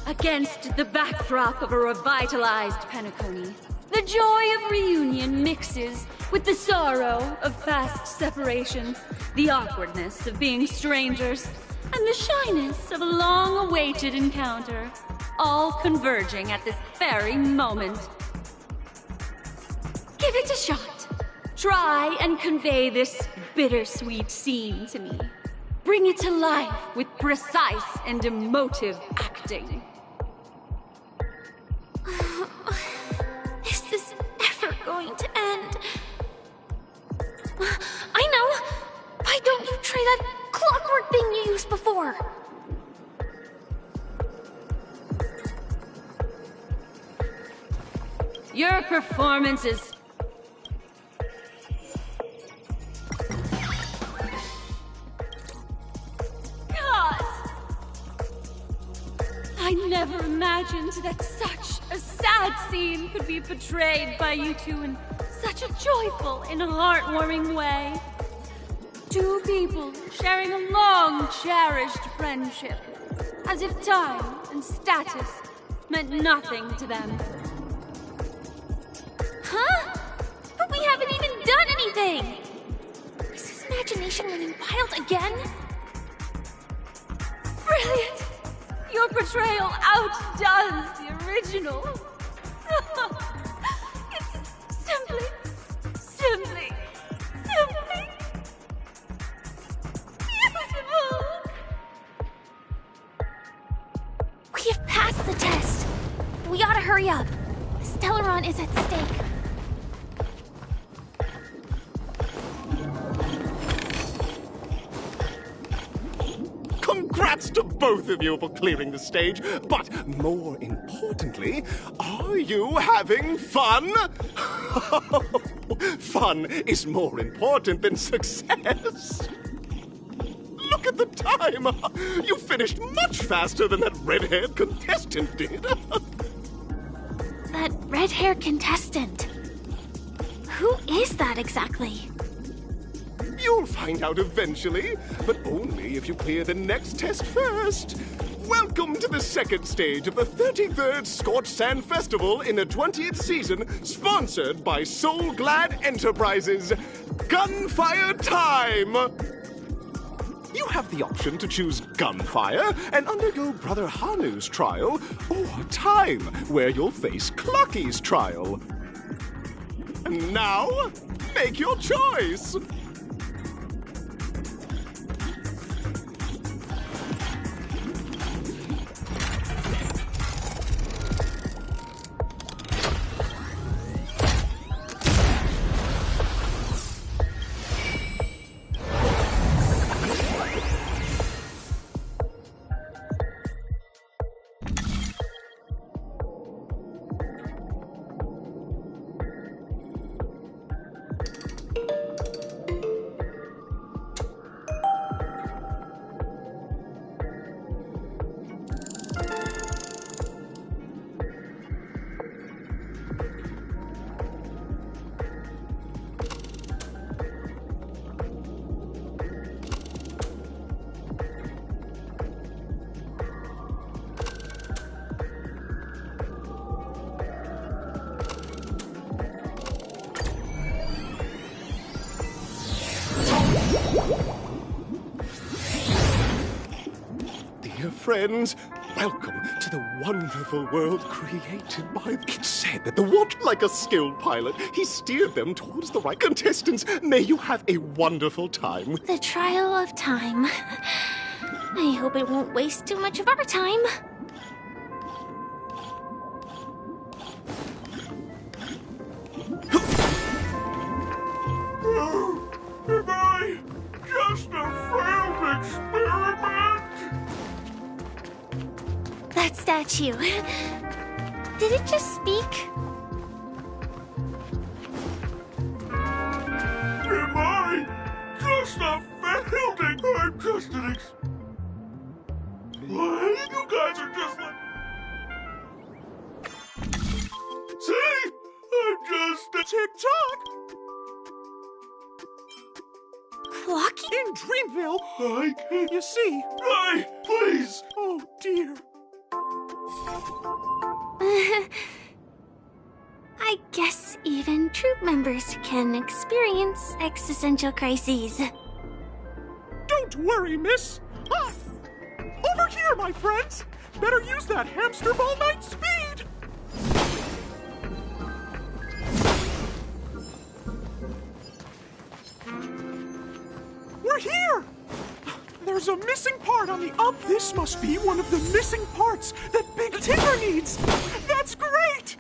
Against the backdrop of a revitalized Penacony, the joy of reunion mixes with the sorrow of fast separation, the awkwardness of being strangers, and the shyness of a long-awaited encounter, all converging at this very moment. Give it a shot. Try and convey this bittersweet scene to me. Bring it to life with precise and emotive acting. Is this ever going to end? I know! Why don't you try that clockwork thing you used before? Your performance is... I never imagined that such a sad scene could be portrayed by you two in such a joyful and heartwarming way. Two people sharing a long, cherished friendship, as if time and status meant nothing to them. Huh? But we haven't even done anything! Is his imagination running wild again? Brilliant! Your portrayal outdoes the original. It's simply beautiful. We have passed the test. We ought to hurry up. Stellaron is at stake. Congrats to both of you for clearing the stage. But more importantly, are you having fun? Fun is more important than success. Look at the time! You finished much faster than that red-haired contestant did. That red-haired contestant. Who is that exactly? You'll find out eventually, but only if you clear the next test first. Welcome to the second stage of the 33rd Scorched Sand Festival in the 20th season, sponsored by Soul Glad Enterprises. Gunfire time! You have the option to choose gunfire and undergo Brother Hanu's trial, or time, where you'll face Clucky's trial. And now, make your choice! Dear friends, welcome to the wonderful world created by... It's said that the water, like a skilled pilot, he steered them towards the right contestants. May you have a wonderful time. The trial of time. I hope it won't waste too much of our time. Am I just a failed experiment? That statue. Did it just speak? Am I just a failed I'm just an What? You guys are just like... See? I'm just a tick-tock! Clocky? In Dreamville! I can... You see... Please! Oh, dear. I guess even troop members can experience existential crises. Don't worry, miss. Ah, over here, my friends. Better use that hamster ball night speed. We're here. There's a missing part on the up. This must be one of the missing parts that Big Tinker needs. That's great.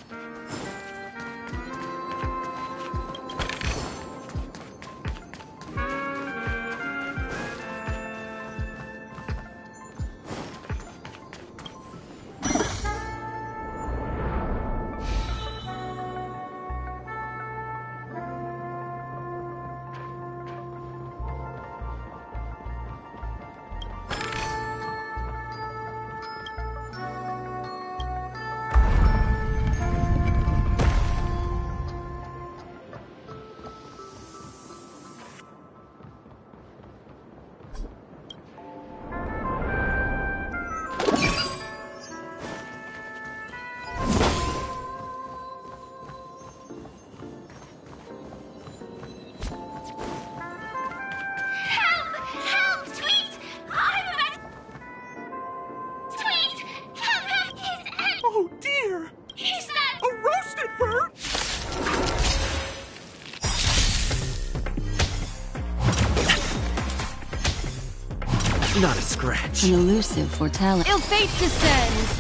Not a scratch. An elusive foretelling. Ill fate descends!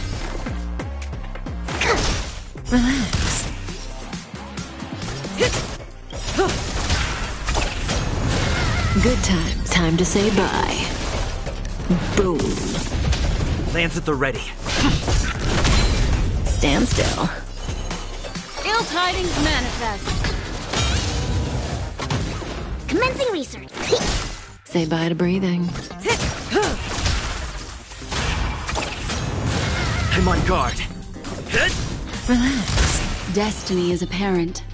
Relax. Good times. Time to say bye. Boom. Lance at the ready. Stand still. Ill tidings manifest. Commencing research. Say bye to breathing. I'm on guard. Relax. Destiny is apparent.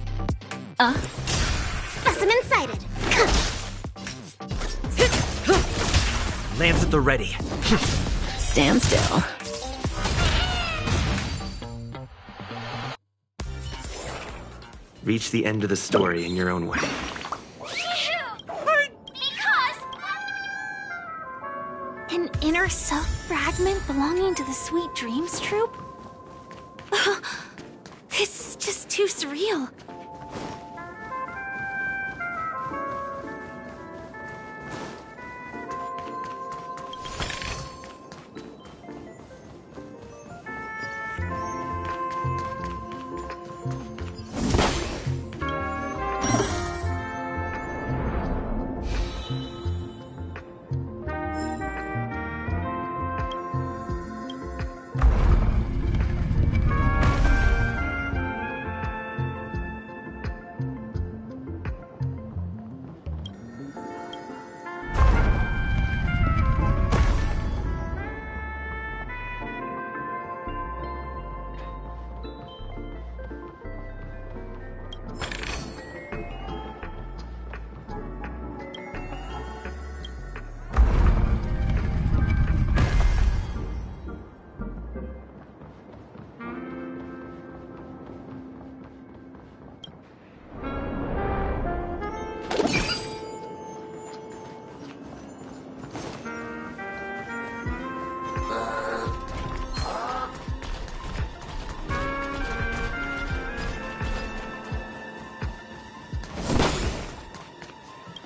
Specimen sighted. Lance at the ready. Stand still. Reach the end of the story in your own way. An inner self fragment belonging to the Sweet Dreams troupe? This is just too surreal.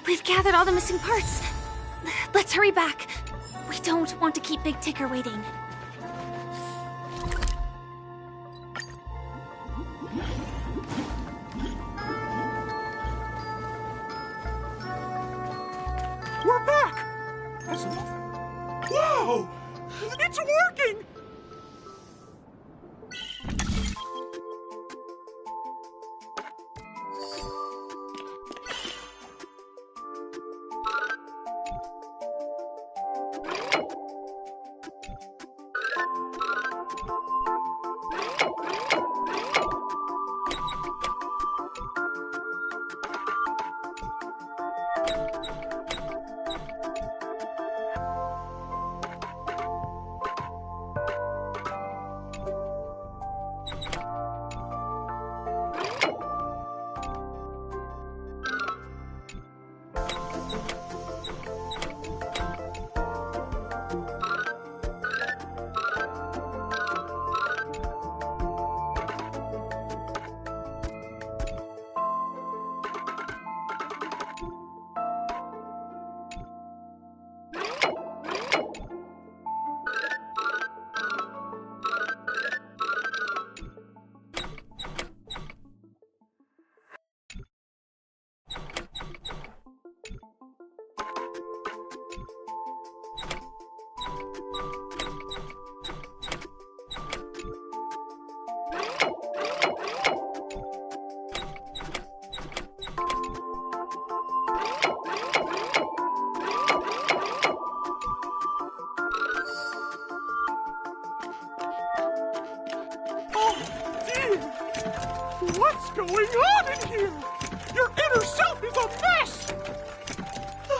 We've gathered all the missing parts. Let's hurry back. We don't want to keep Big Ticker waiting. We're back! Wow! It's working! What's going on in here? Your inner self is a mess!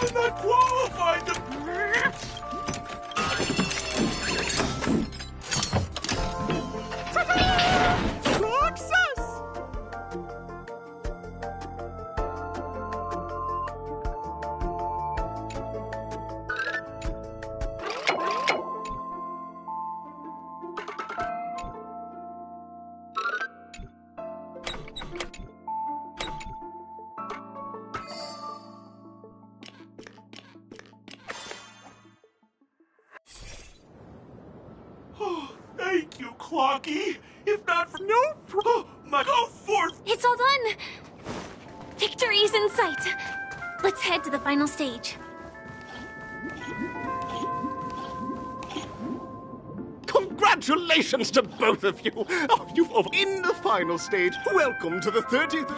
I'm not qualified to... Success! Thank you, Clocky. If not for go forth. It's all done. Victory's in sight. Let's head to the final stage. Congratulations to both of you! Oh, you've in the final stage. Welcome to the 30th...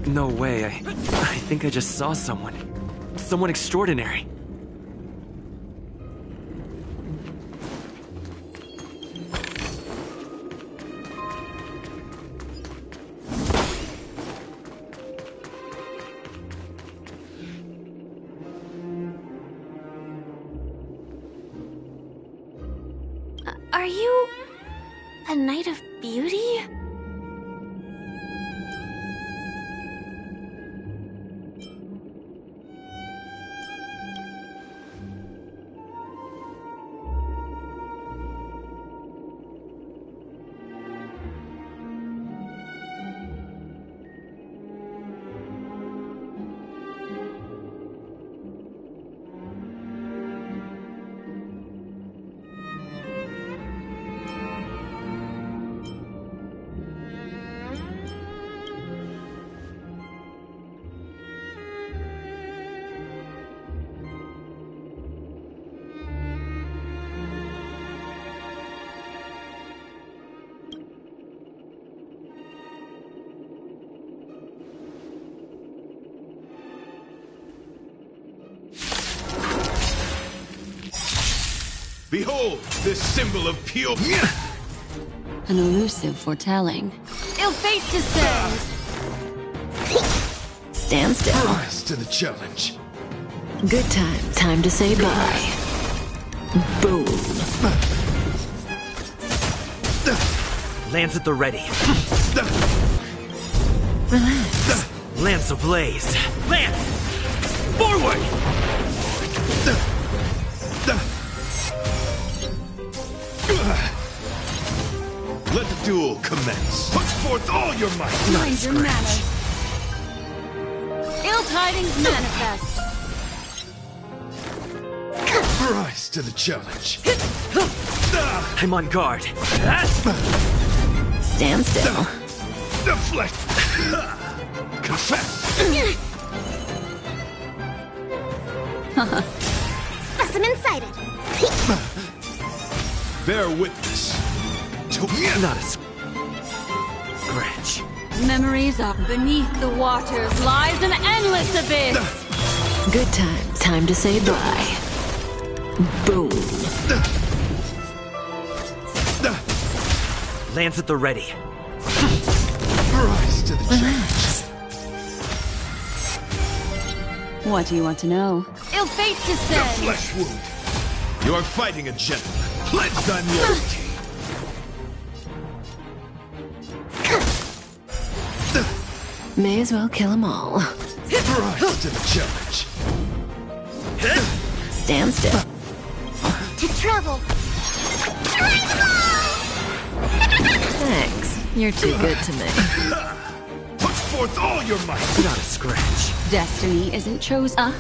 No way, I think I just saw someone. Someone extraordinary. Are you a knight of beauty? Behold, this symbol of pure... An elusive foretelling. Ill fate descends! Stand still. Rise to the challenge. Good time. Time to say bye. Boom. Lance at the ready. Relax. Lance ablaze. Lance! Forward! Let the duel commence. Put forth all your might. Mind your manners. Ill tidings manifest. Rise to the challenge. I'm on guard. Stand still. Deflect. Confess. Specimen sighted. Bear witness. Not a scratch. Memories are beneath the waters lies an endless abyss. Good time. Time to say bye. Boom. Lance at the ready. Rise to the challenge. What do you want to know? Ill fate The descends! flesh wound. You are fighting a gentleman. Pledged on loyalty. May as well kill them all. Rise to the challenge. Stand still. To travel. Thanks. You're too good to me. Put forth all your might. Not a scratch. Destiny isn't chosen.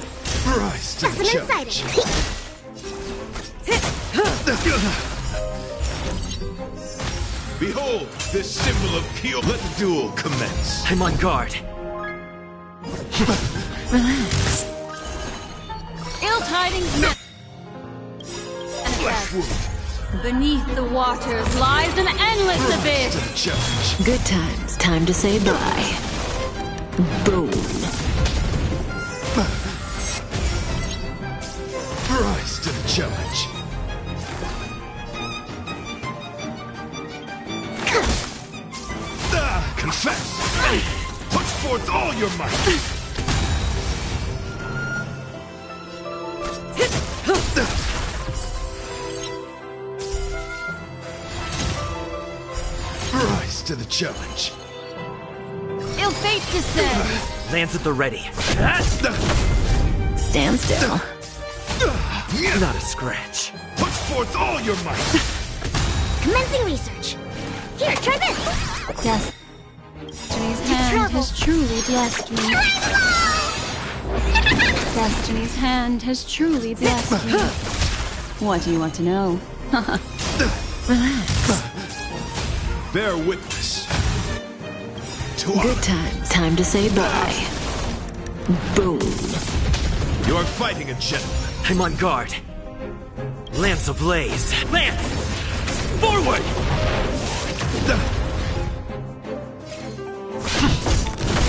Rise to the Specimen challenge. sighted. Behold, this symbol of pure... Let the duel commence. I'm on guard. Relax. Ill tidings Flesh wound. Beneath the waters lies an endless To abyss. the challenge. Good times. Time to say bye. Boom. Rise to the challenge. Confess. Put forth all your might. to the challenge. Ill fate descends. Lance at the ready. Stand still. Not a scratch. Put forth all your might. Commencing research. Here, try this. Destiny's hand has truly blessed me. Destiny's hand has truly blessed me. What do you want to know? Relax. Bear witness. Good times. Time to say bye. Boom. You are fighting a gentleman. I'm on guard. Lance ablaze. Lance! Forward!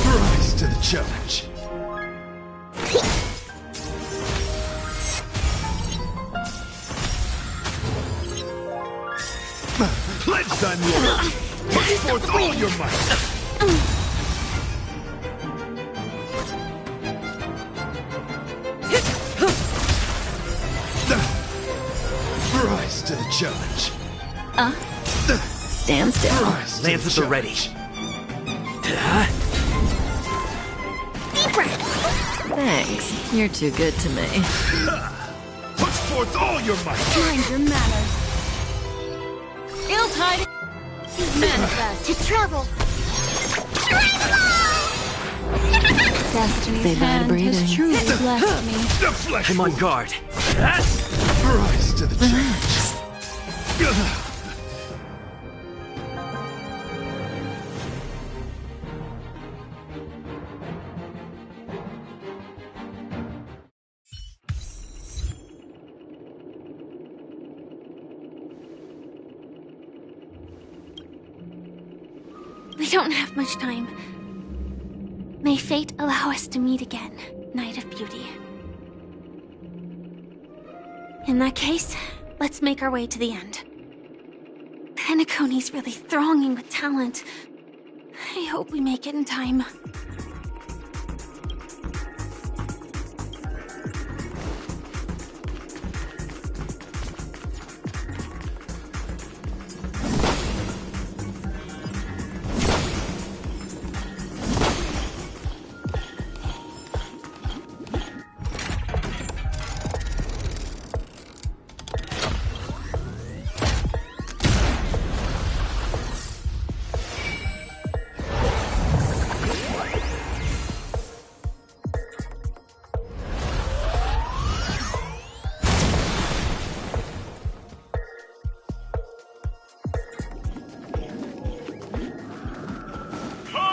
Rise to the challenge. Pledge thy loyalty. Put forth all your might. Rise to the challenge. Stand still. Lance at the ready. Deep breath. Thanks. You're too good to me. Put forth all your might. Mind your manners. Ill tidings manifest. To travel. Destiny's Say bye to hand breathing. has truly blessed me. The flesh. I'm on guard. Rise to the challenge. We don't have much time. May fate allow us to meet again, Knight of Beauty. In that case, let's make our way to the end. Penacony's really thronging with talent. I hope we make it in time.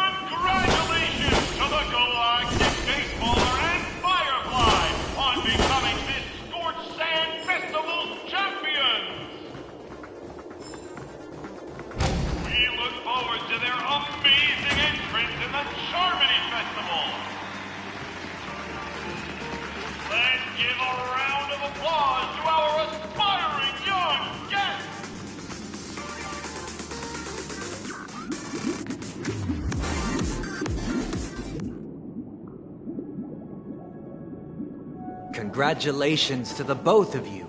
Congratulations to the Galactic Baseballer and Firefly on becoming this Scorched Sand Festival's champions! We look forward to their amazing entrance in the Charmony Festival! Let's give a round of applause to our aspiring young guests! Congratulations to the both of you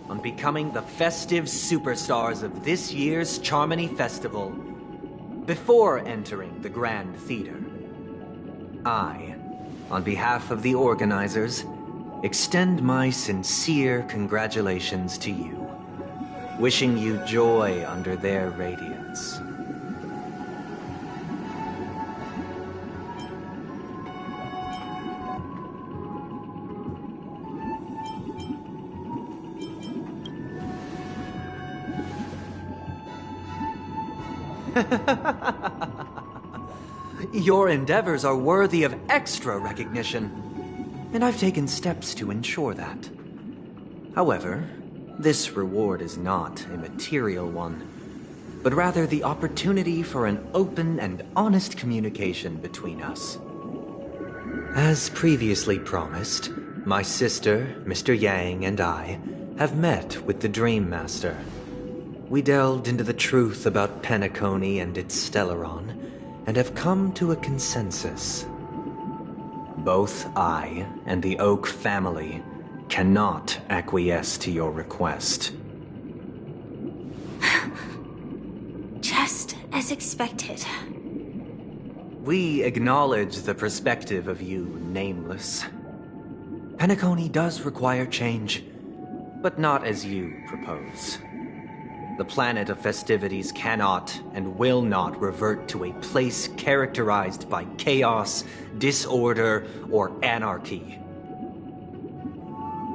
on becoming the festive superstars of this year's Charmony Festival. Before entering the Grand Theater, I, on behalf of the organizers, extend my sincere congratulations to you, wishing you joy under their radiance. Your endeavors are worthy of extra recognition, and I've taken steps to ensure that. However, this reward is not a material one, but rather the opportunity for an open and honest communication between us. As previously promised, my sister, Mr. Yang, and I have met with the Dream Master. We delved into the truth about Penacony and its Stellaron, and have come to a consensus. Both I and the Oak family cannot acquiesce to your request. Just as expected. We acknowledge the perspective of you, Nameless. Penacony does require change, but not as you propose. The planet of festivities cannot and will not revert to a place characterized by chaos, disorder, or anarchy.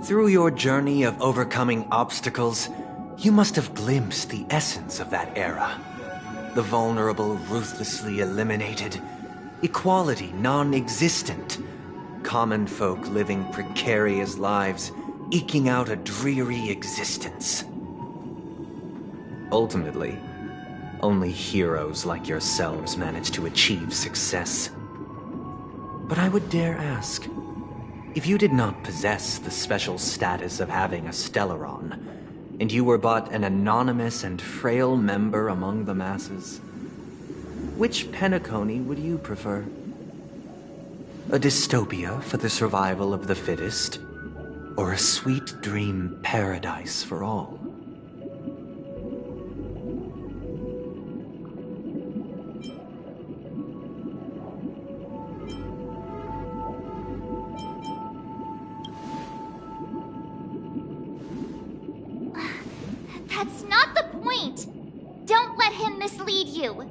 Through your journey of overcoming obstacles, you must have glimpsed the essence of that era. The vulnerable ruthlessly eliminated, equality non-existent, common folk living precarious lives, eking out a dreary existence. Ultimately, only heroes like yourselves manage to achieve success. But I would dare ask, if you did not possess the special status of having a Stellaron, and you were but an anonymous and frail member among the masses, which Penacony would you prefer? A dystopia for the survival of the fittest, or a sweet dream paradise for all? That's not the point! Don't let him mislead you!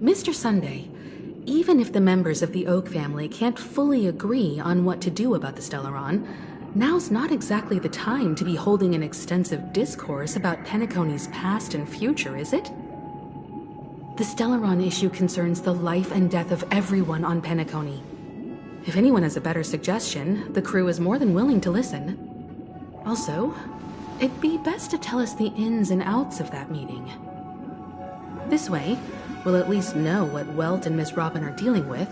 Mr. Sunday, even if the members of the Oak family can't fully agree on what to do about the Stellaron, now's not exactly the time to be holding an extensive discourse about Penacony's past and future, is it? The Stellaron issue concerns the life and death of everyone on Penacony. If anyone has a better suggestion, the crew is more than willing to listen. Also, it'd be best to tell us the ins and outs of that meeting. This way, we'll at least know what Welt and Miss Robin are dealing with,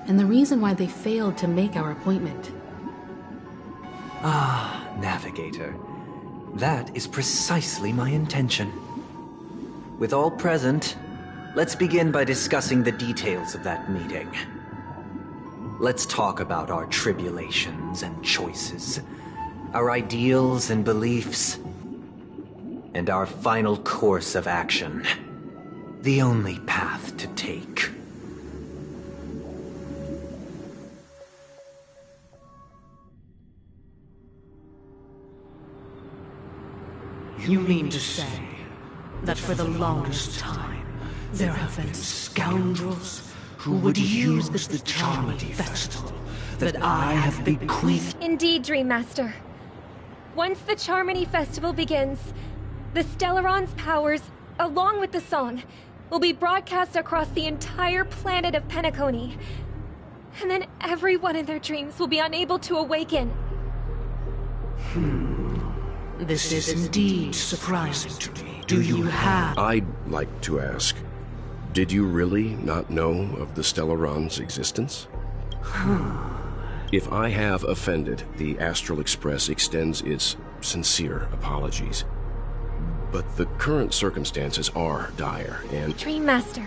and the reason why they failed to make our appointment. Ah, Navigator. That is precisely my intention. With all present, let's begin by discussing the details of that meeting. Let's talk about our tribulations and choices, our ideals and beliefs, and our final course of action. The only path to take. You mean to say that for the longest time, there have been scoundrels who would use the Charmity Festival that I have bequeathed? Indeed, Dream Master. Once the Charmony Festival begins, the Stellaron's powers, along with the song, will be broadcast across the entire planet of Penacony. And then everyone in their dreams will be unable to awaken. This is indeed surprising to me. Do you have... I'd like to ask, did you really not know of the Stellaron's existence? If I have offended, the Astral Express extends its sincere apologies. But the current circumstances are dire, and... Dream Master.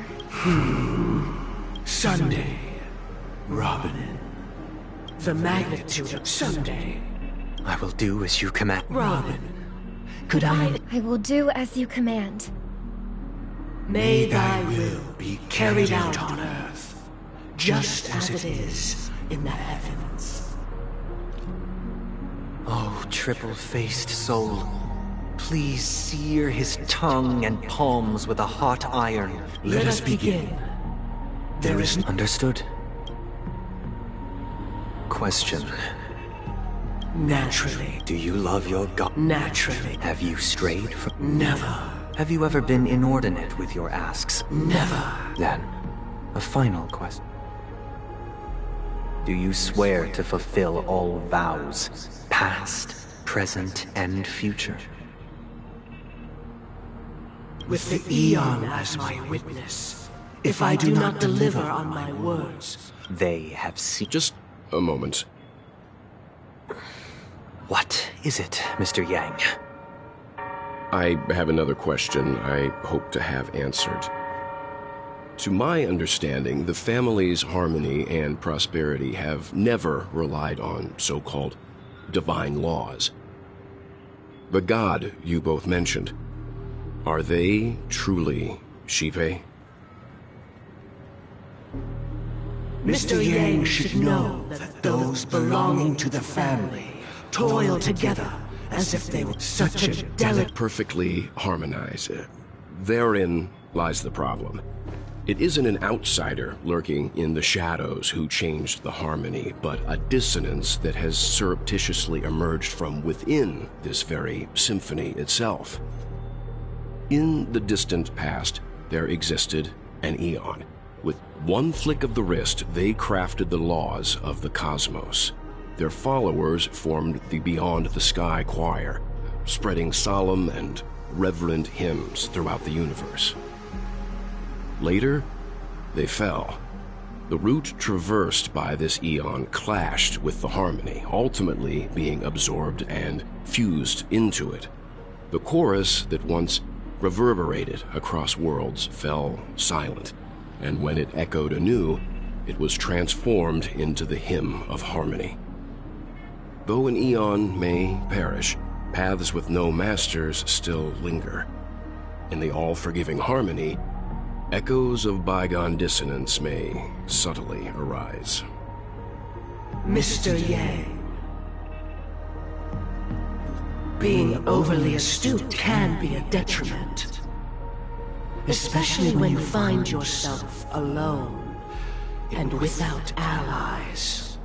Sunday. Robin. The magnitude of Sunday. I will do as you command. Robin. Could I... I will do as you command. May thy will be carried out on earth, just as it is in the heavens. Oh, triple-faced soul. Please sear his tongue and palms with a hot iron. Let us begin. There is... Understood. Question. Naturally. Do you love your god? Naturally. Have you strayed from... Never. Have you ever been inordinate with your asks? Never. Then, a final question. Do you swear to fulfill all vows, past, present, and future? With the Eon as my witness, if I do not deliver on my words... They have seen... Just a moment. What is it, Mr. Yang? I have another question I hope to have answered. To my understanding, the family's harmony and prosperity have never relied on so-called divine laws. The god you both mentioned, are they truly Shipe? Mr. Yang should know that those belonging to the family toil together as if they were such a delicate... Perfectly harmonize. Therein lies the problem. It isn't an outsider lurking in the shadows who changed the harmony, but a dissonance that has surreptitiously emerged from within this very symphony itself. In the distant past, there existed an Eon. With one flick of the wrist, they crafted the laws of the cosmos. Their followers formed the Beyond the Sky Choir, spreading solemn and reverent hymns throughout the universe. Later, they fell. The route traversed by this Eon clashed with the harmony, ultimately being absorbed and fused into it. The chorus that once reverberated across worlds fell silent, and when it echoed anew, it was transformed into the hymn of harmony. Though an Eon may perish, paths with no masters still linger. In the all-forgiving harmony, echoes of bygone dissonance may subtly arise. Mr. Yang. Being overly astute can be a detriment. Especially when you find yourself alone and without allies.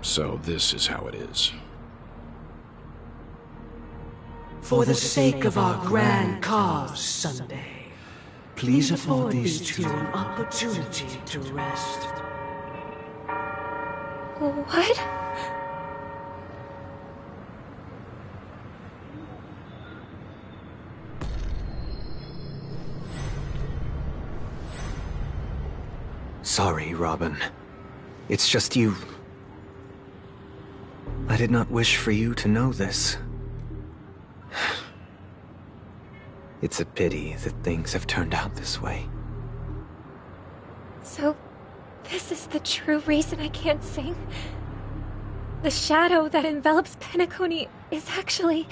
So this is how it is. For the sake of our grand cause, Sunday, please afford these two an opportunity to rest. What? Sorry, Robin. It's just you. I did not wish for you to know this. It's a pity that things have turned out this way. So, this is the true reason I can't sing? The shadow that envelops Penacony is actually...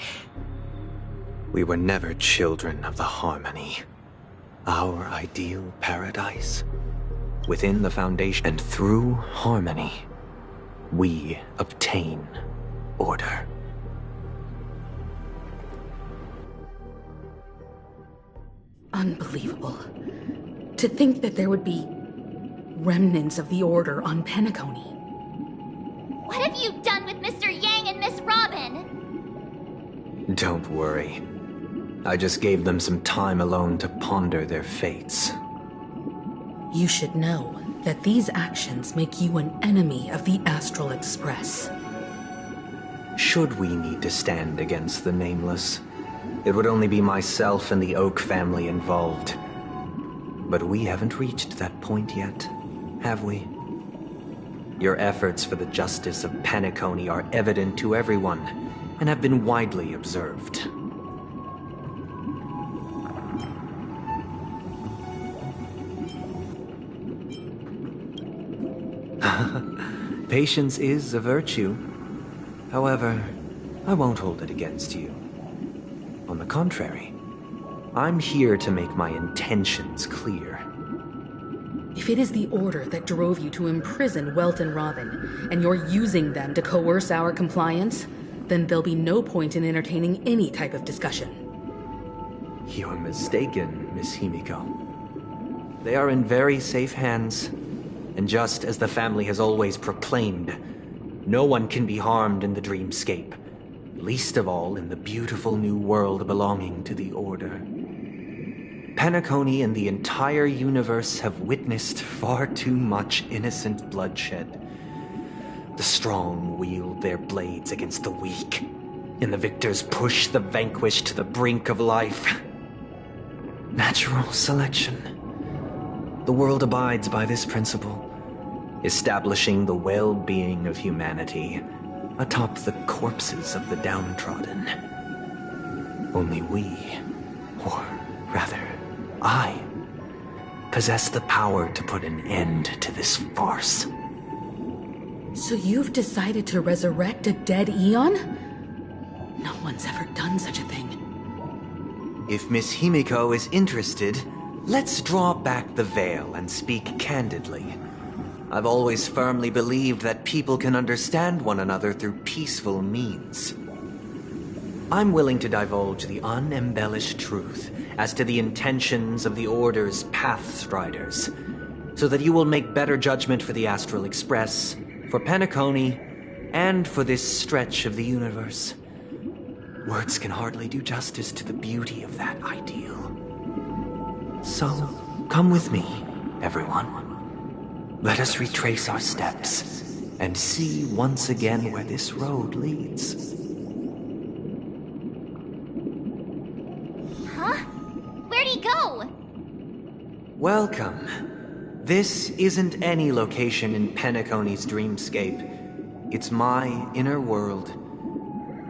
We were never children of the harmony. Our ideal paradise. Within the foundation and through harmony, we obtain order. Unbelievable. To think that there would be remnants of the Order on Penacony. What have you done with Mr. Yang and Miss Robin? Don't worry. I just gave them some time alone to ponder their fates. You should know that these actions make you an enemy of the Astral Express. Should we need to stand against the Nameless, it would only be myself and the Oak family involved. But we haven't reached that point yet, have we? Your efforts for the justice of Penacony are evident to everyone, and have been widely observed. Patience is a virtue. However, I won't hold it against you. On the contrary, I'm here to make my intentions clear. If it is the Order that drove you to imprison Welt and Robin, and you're using them to coerce our compliance, then there'll be no point in entertaining any type of discussion. You're mistaken, Miss Himiko. They are in very safe hands, and just as the family has always proclaimed, no one can be harmed in the dreamscape, least of all in the beautiful new world belonging to the Order. Penacony and the entire universe have witnessed far too much innocent bloodshed. The strong wield their blades against the weak, and the victors push the vanquished to the brink of life. Natural selection. The world abides by this principle, establishing the well-being of humanity atop the corpses of the downtrodden. Only we, or rather, I, possess the power to put an end to this farce. So you've decided to resurrect a dead Eon? No one's ever done such a thing. If Miss Himiko is interested, let's draw back the veil and speak candidly. I've always firmly believed that people can understand one another through peaceful means. I'm willing to divulge the unembellished truth as to the intentions of the Order's Pathstriders, so that you will make better judgment for the Astral Express, for Penacony, and for this stretch of the universe. Words can hardly do justice to the beauty of that ideal. So, come with me, everyone. Let us retrace our steps and see once again where this road leads. Huh? Where'd he go? Welcome. This isn't any location in Penacony's dreamscape. It's my inner world.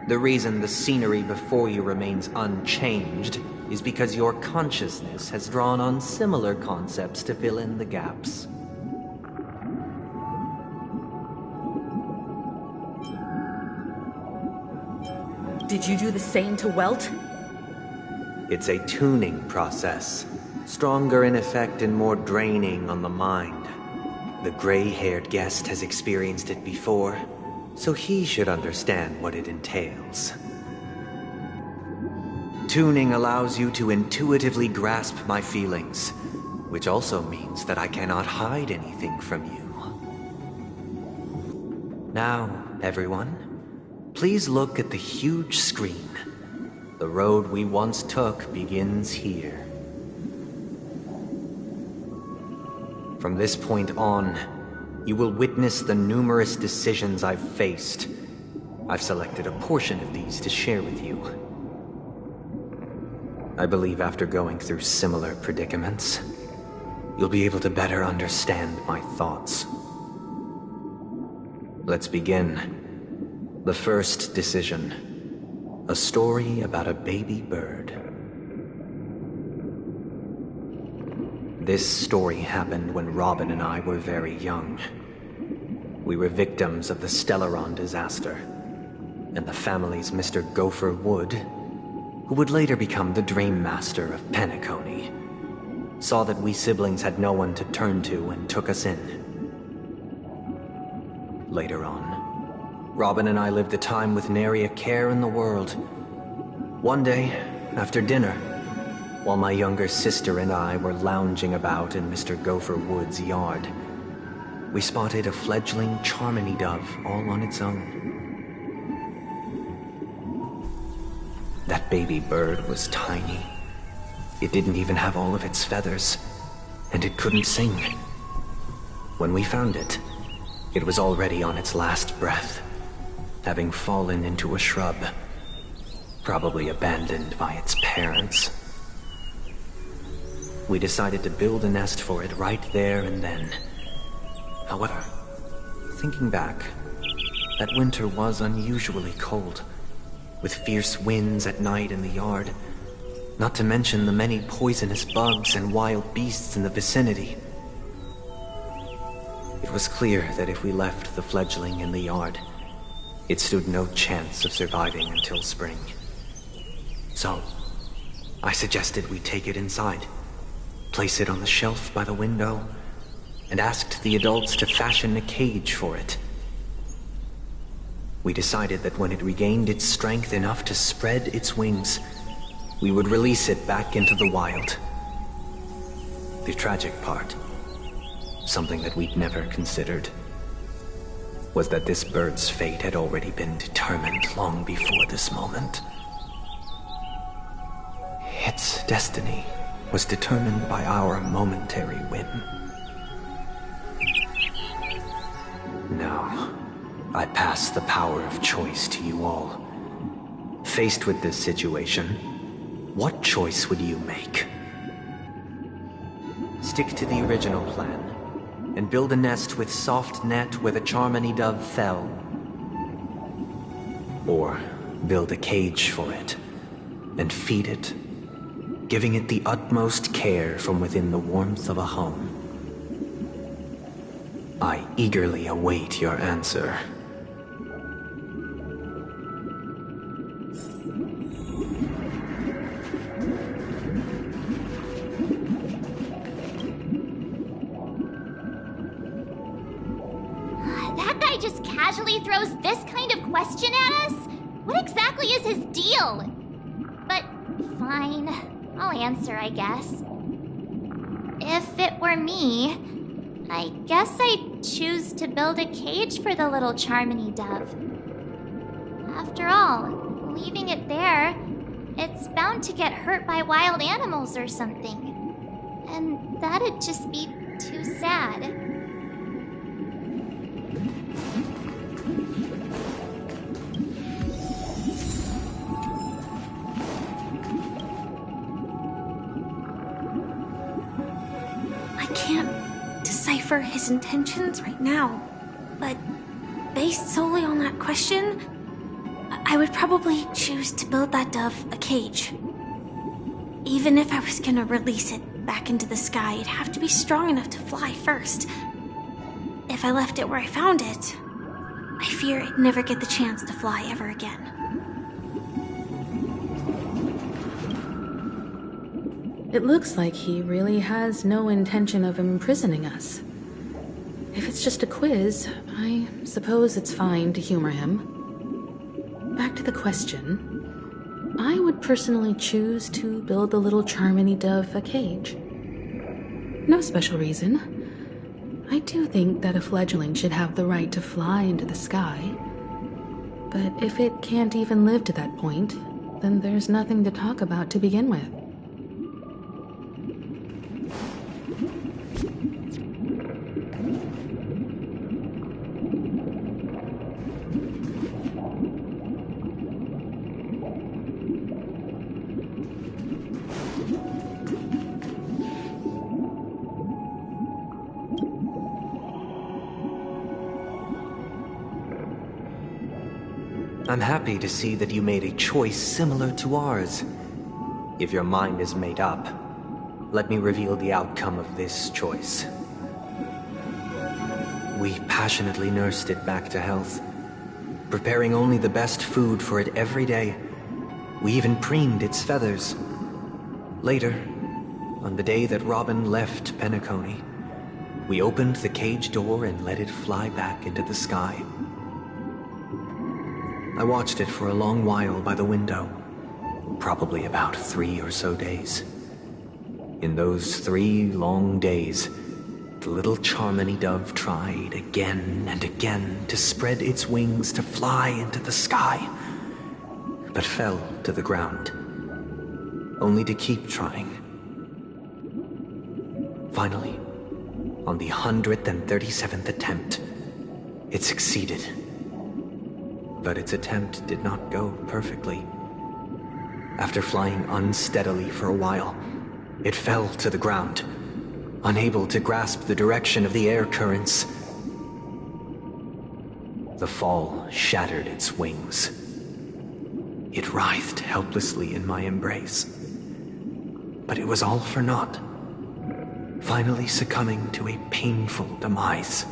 The reason the scenery before you remains unchanged is because your consciousness has drawn on similar concepts to fill in the gaps. Did you do the same to Welt? It's a tuning process, stronger in effect and more draining on the mind. The gray-haired guest has experienced it before, so he should understand what it entails. Tuning allows you to intuitively grasp my feelings, which also means that I cannot hide anything from you. Now, everyone, please look at the huge screen. The road we once took begins here. From this point on, you will witness the numerous decisions I've faced. I've selected a portion of these to share with you. I believe after going through similar predicaments, you'll be able to better understand my thoughts. Let's begin. The first decision. A story about a baby bird. This story happened when Robin and I were very young. We were victims of the Stellaron disaster, and the family's Mr. Gopher Wood, who would later become the Dream Master of Penacony, saw that we siblings had no one to turn to and took us in. Later on, Robin and I lived a time with nary a care in the world. One day, after dinner, while my younger sister and I were lounging about in Mr. Gopher Wood's yard, we spotted a fledgling Charmony dove all on its own. That baby bird was tiny. It didn't even have all of its feathers, and it couldn't sing. When we found it, it was already on its last breath, having fallen into a shrub, probably abandoned by its parents. We decided to build a nest for it right there and then. However, thinking back, that winter was unusually cold, with fierce winds at night in the yard, not to mention the many poisonous bugs and wild beasts in the vicinity. It was clear that if we left the fledgling in the yard, it stood no chance of surviving until spring. So, I suggested we take it inside, place it on the shelf by the window, and asked the adults to fashion a cage for it. We decided that when it regained its strength enough to spread its wings, we would release it back into the wild. The tragic part, something that we'd never considered, was that this bird's fate had already been determined long before this moment. Its destiny was determined by our momentary whim. Now, I pass the power of choice to you all. Faced with this situation, what choice would you make? Stick to the original plan and build a nest with soft net where the Charmony dove fell. Or build a cage for it and feed it, giving it the utmost care from within the warmth of a home. I eagerly await your answer. casually throws this kind of question at us? What exactly is his deal? But fine, I'll answer, I guess. If it were me, I guess I'd choose to build a cage for the little Charmony dove. After all, leaving it there, it's bound to get hurt by wild animals or something. And that'd just be too sad. I can't decipher his intentions right now, but based solely on that question, I would probably choose to build that dove a cage. Even if I was gonna release it back into the sky, it'd have to be strong enough to fly first. If I left it where I found it, I fear it'd never get the chance to fly ever again. It looks like he really has no intention of imprisoning us. If it's just a quiz, I suppose it's fine to humor him. Back to the question. I would personally choose to build the little Charmony dove a cage. No special reason. I do think that a fledgling should have the right to fly into the sky. But if it can't even live to that point, then there's nothing to talk about to begin with. I'm happy to see that you made a choice similar to ours. If your mind is made up, let me reveal the outcome of this choice. We passionately nursed it back to health, preparing only the best food for it every day. We even preened its feathers. Later, on the day that Robin left Penacony, we opened the cage door and let it fly back into the sky. I watched it for a long while by the window, probably about 3 or so days. In those 3 long days, the little Charmony dove tried again and again to spread its wings to fly into the sky, but fell to the ground, only to keep trying. Finally, on the 137th attempt, it succeeded. But its attempt did not go perfectly. After flying unsteadily for a while, it fell to the ground, unable to grasp the direction of the air currents. The fall shattered its wings. It writhed helplessly in my embrace. But it was all for naught, finally succumbing to a painful demise.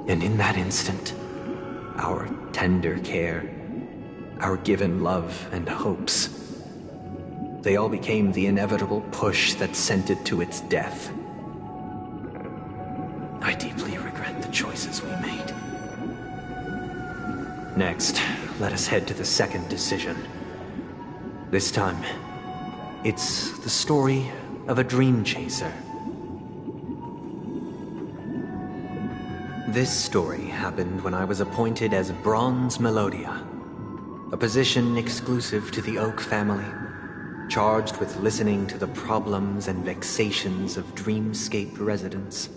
And in that instant, our tender care, our given love and hopes, they all became the inevitable push that sent it to its death. I deeply regret the choices we made. Next, let us head to the second decision. This time, it's the story of a dream chaser. This story happened when I was appointed as Bronze Melodia, a position exclusive to the Oak family, charged with listening to the problems and vexations of Dreamscape residents,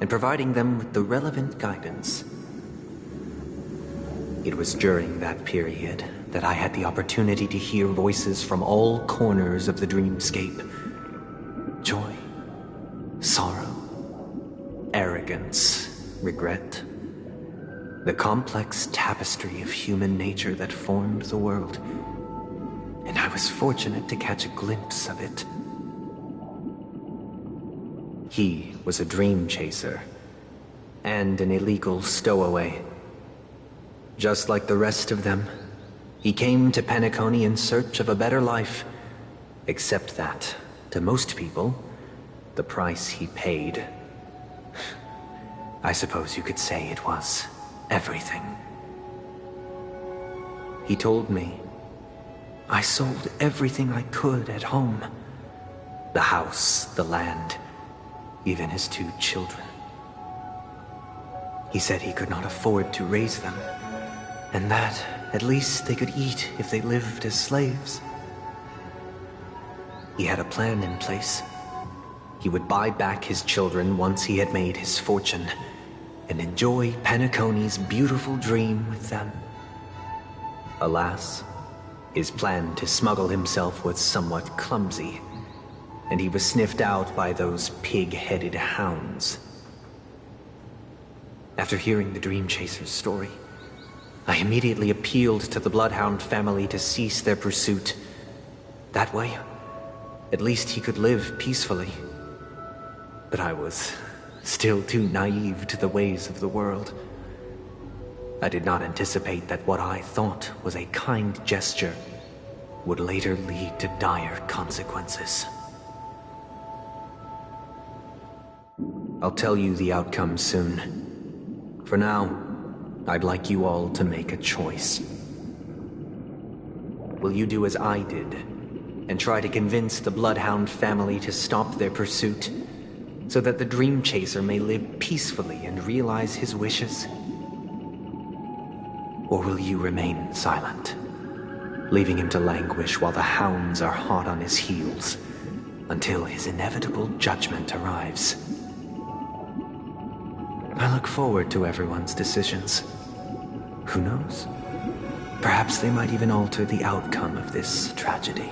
and providing them with the relevant guidance. It was during that period that I had the opportunity to hear voices from all corners of the Dreamscape. Joy, sorrow, arrogance, regret. The complex tapestry of human nature that formed the world. And I was fortunate to catch a glimpse of it. He was a dream chaser, and an illegal stowaway. Just like the rest of them, he came to Penacony in search of a better life, except that, to most people, the price he paid, I suppose you could say it was everything. He told me I sold everything I could at home. The house, the land, even his 2 children. He said he could not afford to raise them, and that at least they could eat if they lived as slaves. He had a plan in place. He would buy back his children once he had made his fortune, and enjoy Penacony's beautiful dream with them. Alas, his plan to smuggle himself was somewhat clumsy, and he was sniffed out by those pig-headed hounds. After hearing the Dream Chaser's story, I immediately appealed to the Bloodhound family to cease their pursuit. That way, at least he could live peacefully. But I was still too naive to the ways of the world. I did not anticipate that what I thought was a kind gesture would later lead to dire consequences. I'll tell you the outcome soon. For now, I'd like you all to make a choice. Will you do as I did, and try to convince the Bloodhound family to stop their pursuit, so that the Dream Chaser may live peacefully and realize his wishes? Or will you remain silent, leaving him to languish while the hounds are hot on his heels, until his inevitable judgment arrives? I look forward to everyone's decisions. Who knows? Perhaps they might even alter the outcome of this tragedy.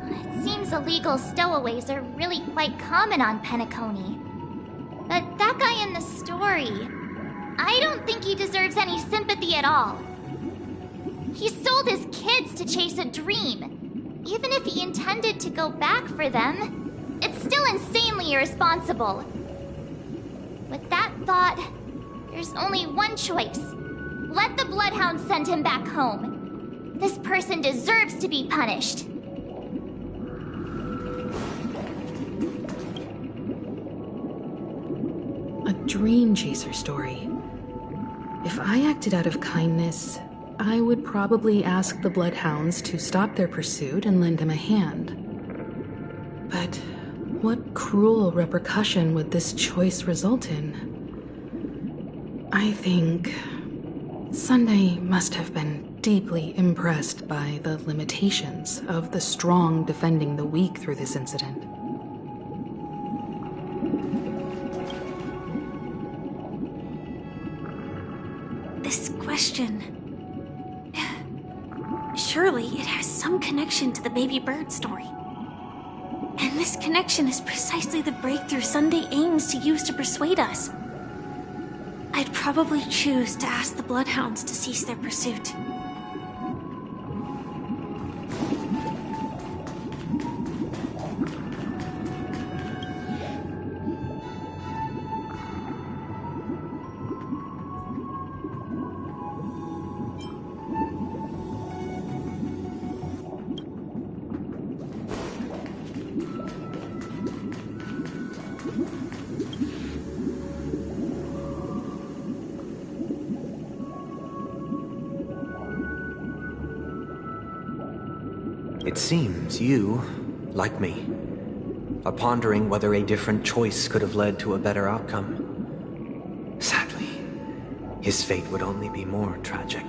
It seems illegal stowaways are really quite common on Penacony. But that guy in the story, I don't think he deserves any sympathy at all. He sold his kids to chase a dream. Even if he intended to go back for them, it's still insanely irresponsible. With that thought, there's only one choice. Let the Bloodhound send him back home. This person deserves to be punished. A Dream Chaser story. If I acted out of kindness, I would probably ask the Bloodhounds to stop their pursuit and lend him a hand. But what cruel repercussion would this choice result in? I think Sunday must have been deeply impressed by the limitations of the strong defending the weak through this incident. This question... Surely it has some connection to the baby bird story. And this connection is precisely the breakthrough Sunday aims to use to persuade us. I'd probably choose to ask the Bloodhounds to cease their pursuit. It seems you, like me, are pondering whether a different choice could have led to a better outcome. Sadly, his fate would only be more tragic.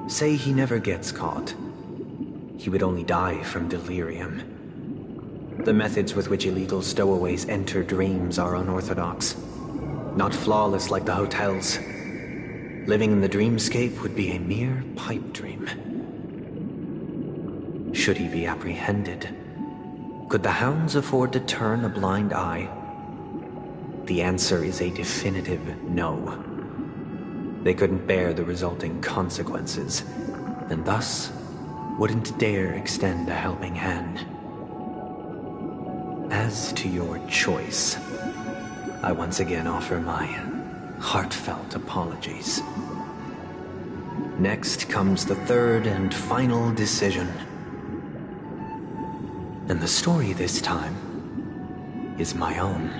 Say he never gets caught. He would only die from delirium. The methods with which illegal stowaways enter dreams are unorthodox, not flawless like the hotels. Living in the dreamscape would be a mere pipe dream. Should he be apprehended? Could the hounds afford to turn a blind eye? The answer is a definitive no. They couldn't bear the resulting consequences, and thus wouldn't dare extend a helping hand. As to your choice, I once again offer my heartfelt apologies. Next comes the third and final decision. And the story this time is my own.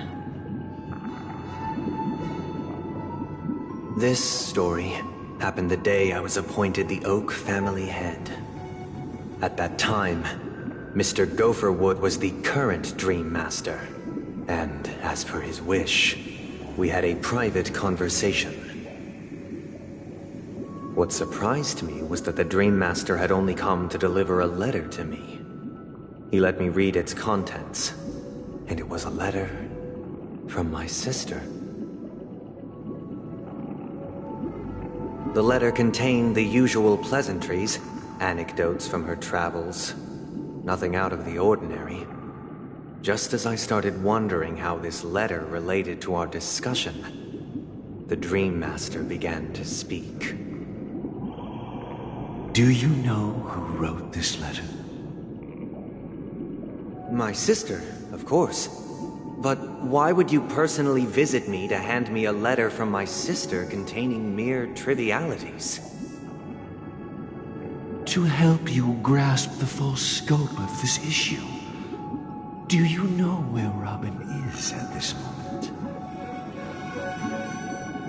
This story happened the day I was appointed the Oak family head. At that time, Mr. Gopherwood was the current Dream Master, and as per his wish, we had a private conversation. What surprised me was that the Dream Master had only come to deliver a letter to me. He let me read its contents, and it was a letter from my sister. The letter contained the usual pleasantries, anecdotes from her travels, nothing out of the ordinary. Just as I started wondering how this letter related to our discussion, the Dream Master began to speak. Do you know who wrote this letter? My sister, of course. But why would you personally visit me to hand me a letter from my sister containing mere trivialities? To help you grasp the full scope of this issue. Do you know where Robin is at this moment?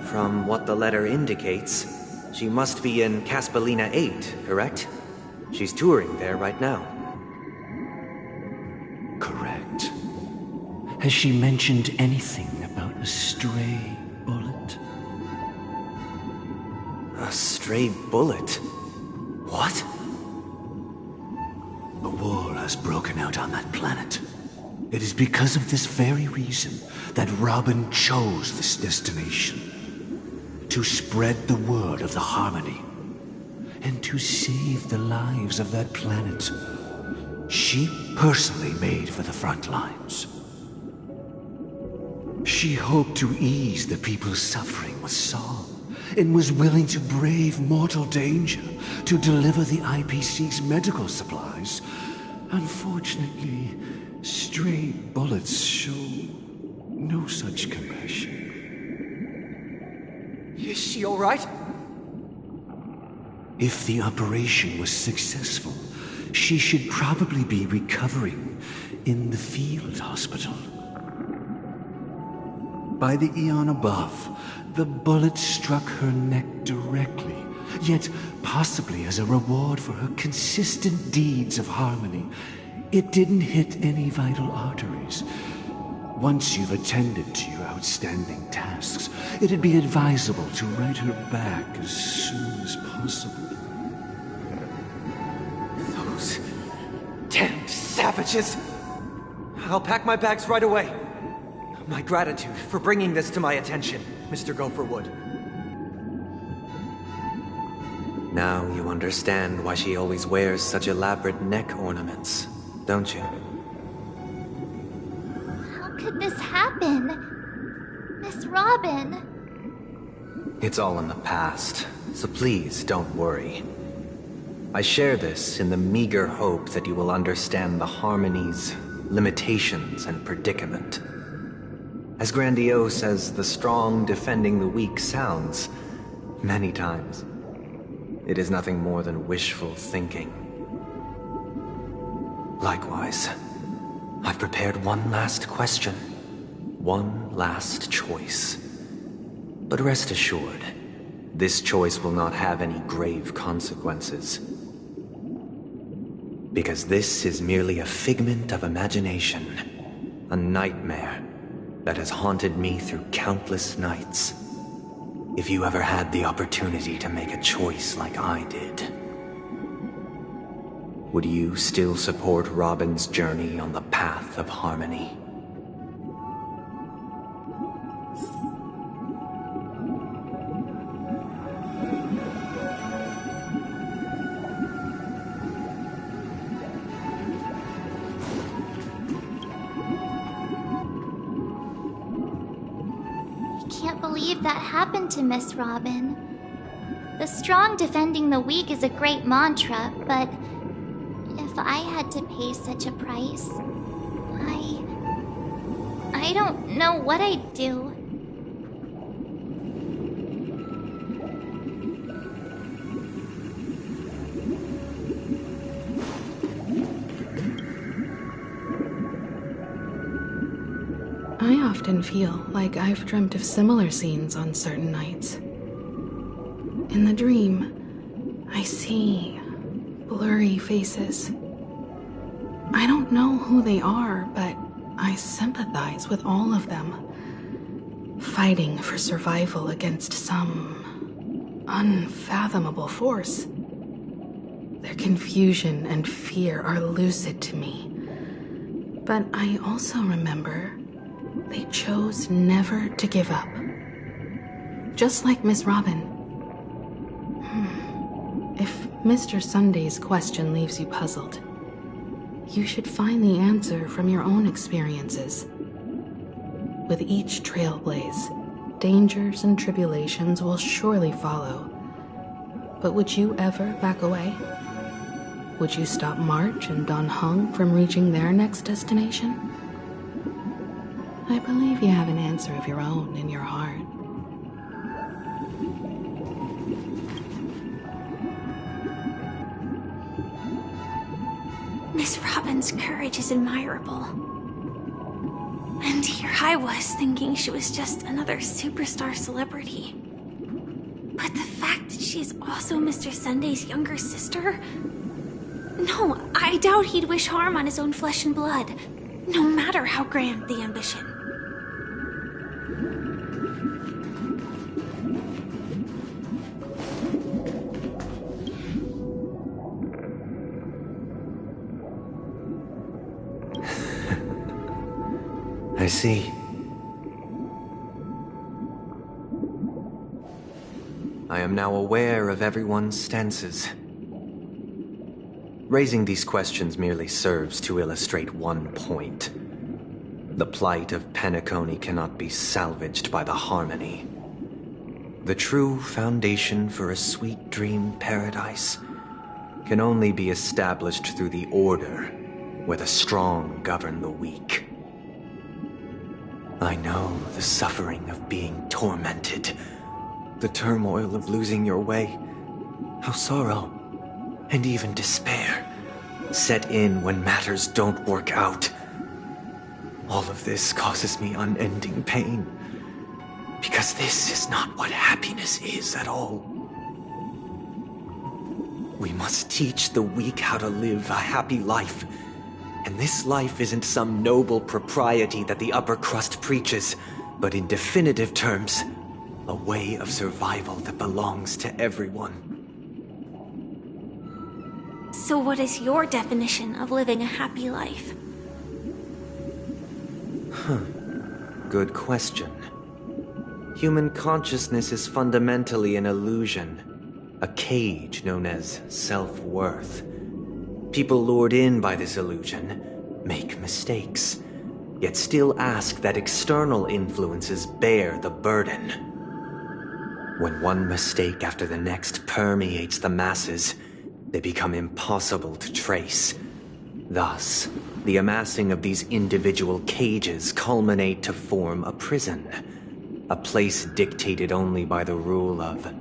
From what the letter indicates, she must be in Caspelina 8, correct? She's touring there right now. Correct. Has she mentioned anything about a stray bullet? A stray bullet? What? A war has broken out on that planet. It is because of this very reason that Robin chose this destination. To spread the word of the Harmony. And to save the lives of that planet. She personally made for the front lines. She hoped to ease the people's suffering with song, and was willing to brave mortal danger to deliver the IPC's medical supplies. Unfortunately, stray bullets show no such compassion. Is she all right? If the operation was successful, she should probably be recovering in the field hospital. By the eon above, the bullet struck her neck directly, yet possibly as a reward for her consistent deeds of harmony. It didn't hit any vital arteries. Once you've attended to your outstanding tasks, it'd be advisable to write her back as soon as possible. Those damned savages! I'll pack my bags right away. My gratitude for bringing this to my attention, Mr. Gopherwood. Now you understand why she always wears such elaborate neck ornaments, don't you? How could this happen? Miss Robin? It's all in the past, so please don't worry. I share this in the meager hope that you will understand the Harmony's limitations and predicament. As grandiose as the strong defending the weak sounds, many times, it is nothing more than wishful thinking. Likewise, I've prepared one last question, one last choice. But rest assured, this choice will not have any grave consequences. Because this is merely a figment of imagination, a nightmare that has haunted me through countless nights. If you ever had the opportunity to make a choice like I did, would you still support Robin's journey on the path of harmony? Can't believe that happened to Miss Robin. The strong defending the weak is a great mantra, but if I had to pay such a price, I don't know what I'd do. I often feel like I've dreamt of similar scenes on certain nights. In the dream, I see blurry faces. I don't know who they are, but I sympathize with all of them, fighting for survival against some unfathomable force. Their confusion and fear are lucid to me, but I also remember they chose never to give up. Just like Miss Robin. If Mr. Sunday's question leaves you puzzled, you should find the answer from your own experiences. With each trailblaze, dangers and tribulations will surely follow. But would you ever back away? Would you stop March and Don Hung from reaching their next destination? I believe you have an answer of your own in your heart. Miss Robin's courage is admirable. And here I was thinking she was just another superstar celebrity. But the fact that she's also Mr. Sunday's younger sister? No, I doubt he'd wish harm on his own flesh and blood, no matter how grand the ambition. I see. I am now aware of everyone's stances. Raising these questions merely serves to illustrate one point. The plight of Penacony cannot be salvaged by the Harmony. The true foundation for a sweet dream paradise can only be established through the Order, where the strong govern the weak. I know the suffering of being tormented, the turmoil of losing your way, how sorrow and even despair set in when matters don't work out. All of this causes me unending pain, because this is not what happiness is at all. We must teach the weak how to live a happy life. And this life isn't some noble propriety that the upper crust preaches, but in definitive terms, a way of survival that belongs to everyone. So what is your definition of living a happy life? Good question. Human consciousness is fundamentally an illusion, a cage known as self-worth. People lured in by this illusion make mistakes, yet still ask that external influences bear the burden. When one mistake after the next permeates the masses, they become impossible to trace. Thus, the amassing of these individual cages culminate to form a prison, a place dictated only by the rule of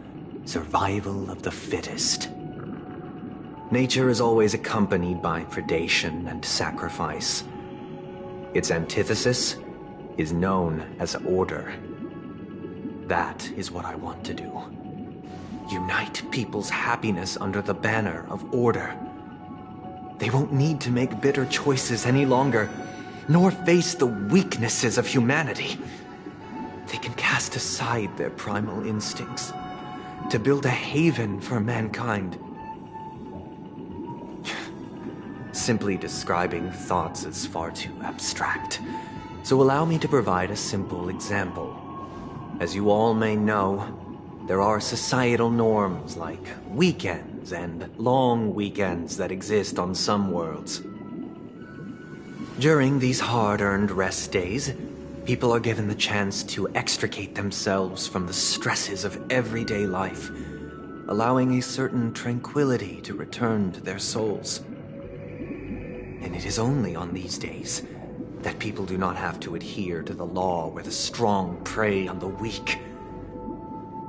survival of the fittest. Nature is always accompanied by predation and sacrifice. Its antithesis is known as order. That is what I want to do. Unite people's happiness under the banner of order. They won't need to make bitter choices any longer, nor face the weaknesses of humanity. They can cast aside their primal instincts to build a haven for mankind. Simply describing thoughts is far too abstract, so allow me to provide a simple example. As you all may know, there are societal norms like weekends and long weekends that exist on some worlds. During these hard-earned rest days, people are given the chance to extricate themselves from the stresses of everyday life, allowing a certain tranquility to return to their souls. And it is only on these days that people do not have to adhere to the law where the strong prey on the weak.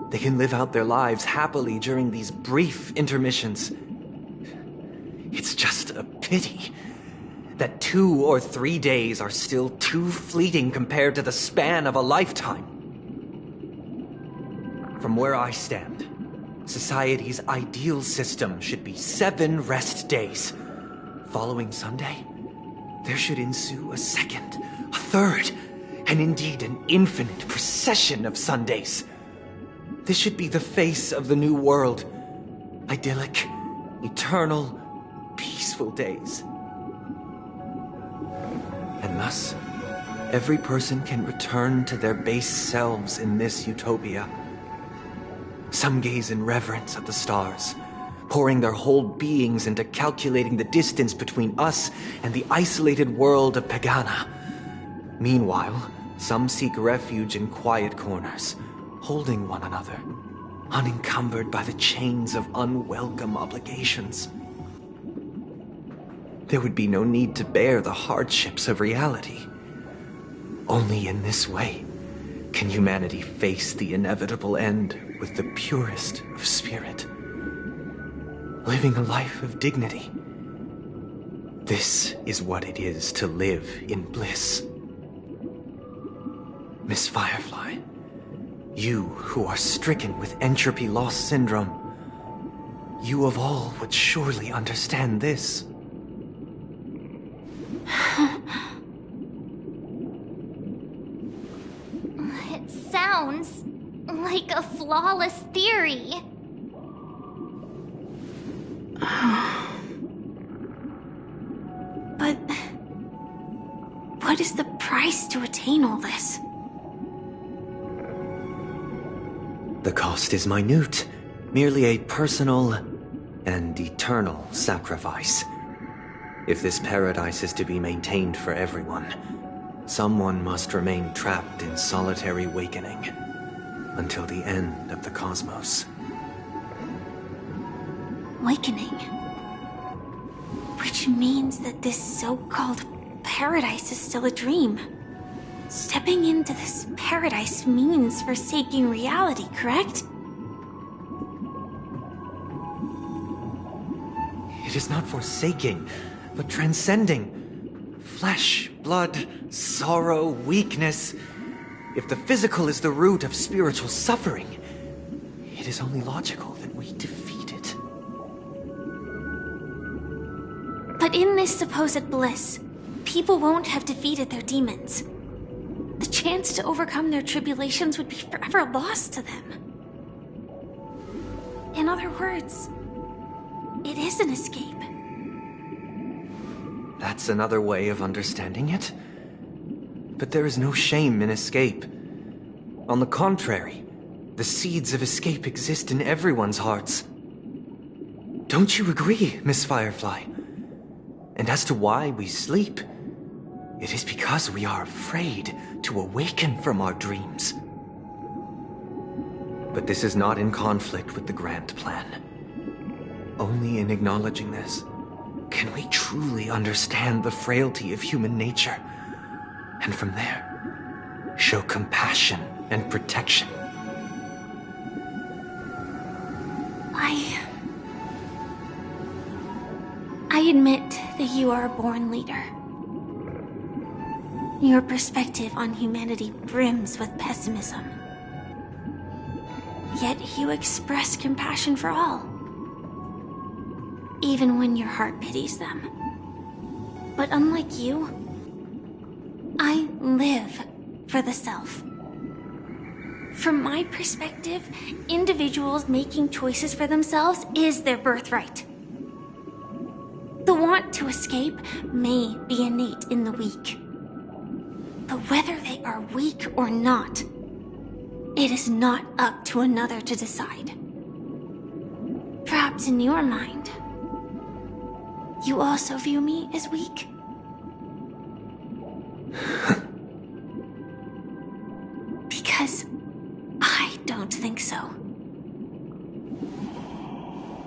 They can live out their lives happily during these brief intermissions. It's just a pity that 2 or 3 days are still too fleeting compared to the span of a lifetime. From where I stand, society's ideal system should be 7 rest days. Following Sunday, there should ensue a second, a third, and indeed an infinite procession of Sundays. This should be the face of the new world. Idyllic, eternal, peaceful days. And thus, every person can return to their base selves in this utopia. Some gaze in reverence at the stars, pouring their whole beings into calculating the distance between us and the isolated world of Pagana. Meanwhile, some seek refuge in quiet corners, holding one another, unencumbered by the chains of unwelcome obligations. There would be no need to bear the hardships of reality. Only in this way can humanity face the inevitable end with the purest of spirit, living a life of dignity. This is what it is to live in bliss. Miss Firefly, you who are stricken with entropy loss syndrome, you of all would surely understand this. It sounds like a flawless theory. But what is the price to attain all this? The cost is minute, merely a personal and eternal sacrifice. If this paradise is to be maintained for everyone, someone must remain trapped in solitary awakening until the end of the cosmos. Awakening. Which means that this so-called paradise is still a dream. Stepping into this paradise means forsaking reality, correct? It is not forsaking, but transcending. Flesh, blood, sorrow, weakness. If the physical is the root of spiritual suffering, it is only logical that we defeat it. But in this supposed bliss, people won't have defeated their demons. The chance to overcome their tribulations would be forever lost to them. In other words, it is an escape. That's another way of understanding it. But there is no shame in escape. On the contrary, the seeds of escape exist in everyone's hearts. Don't you agree, Miss Firefly? And as to why we sleep, it is because we are afraid to awaken from our dreams. But this is not in conflict with the grand plan. Only in acknowledging this can we truly understand the frailty of human nature, and from there, show compassion and protection. I admit that you are a born leader. Your perspective on humanity brims with pessimism. Yet you express compassion for all, even when your heart pities them. But unlike you, I live for the self. From my perspective, individuals making choices for themselves is their birthright. The want to escape may be innate in the weak. But whether they are weak or not, it is not up to another to decide. Perhaps in your mind, you also view me as weak? Because I don't think so.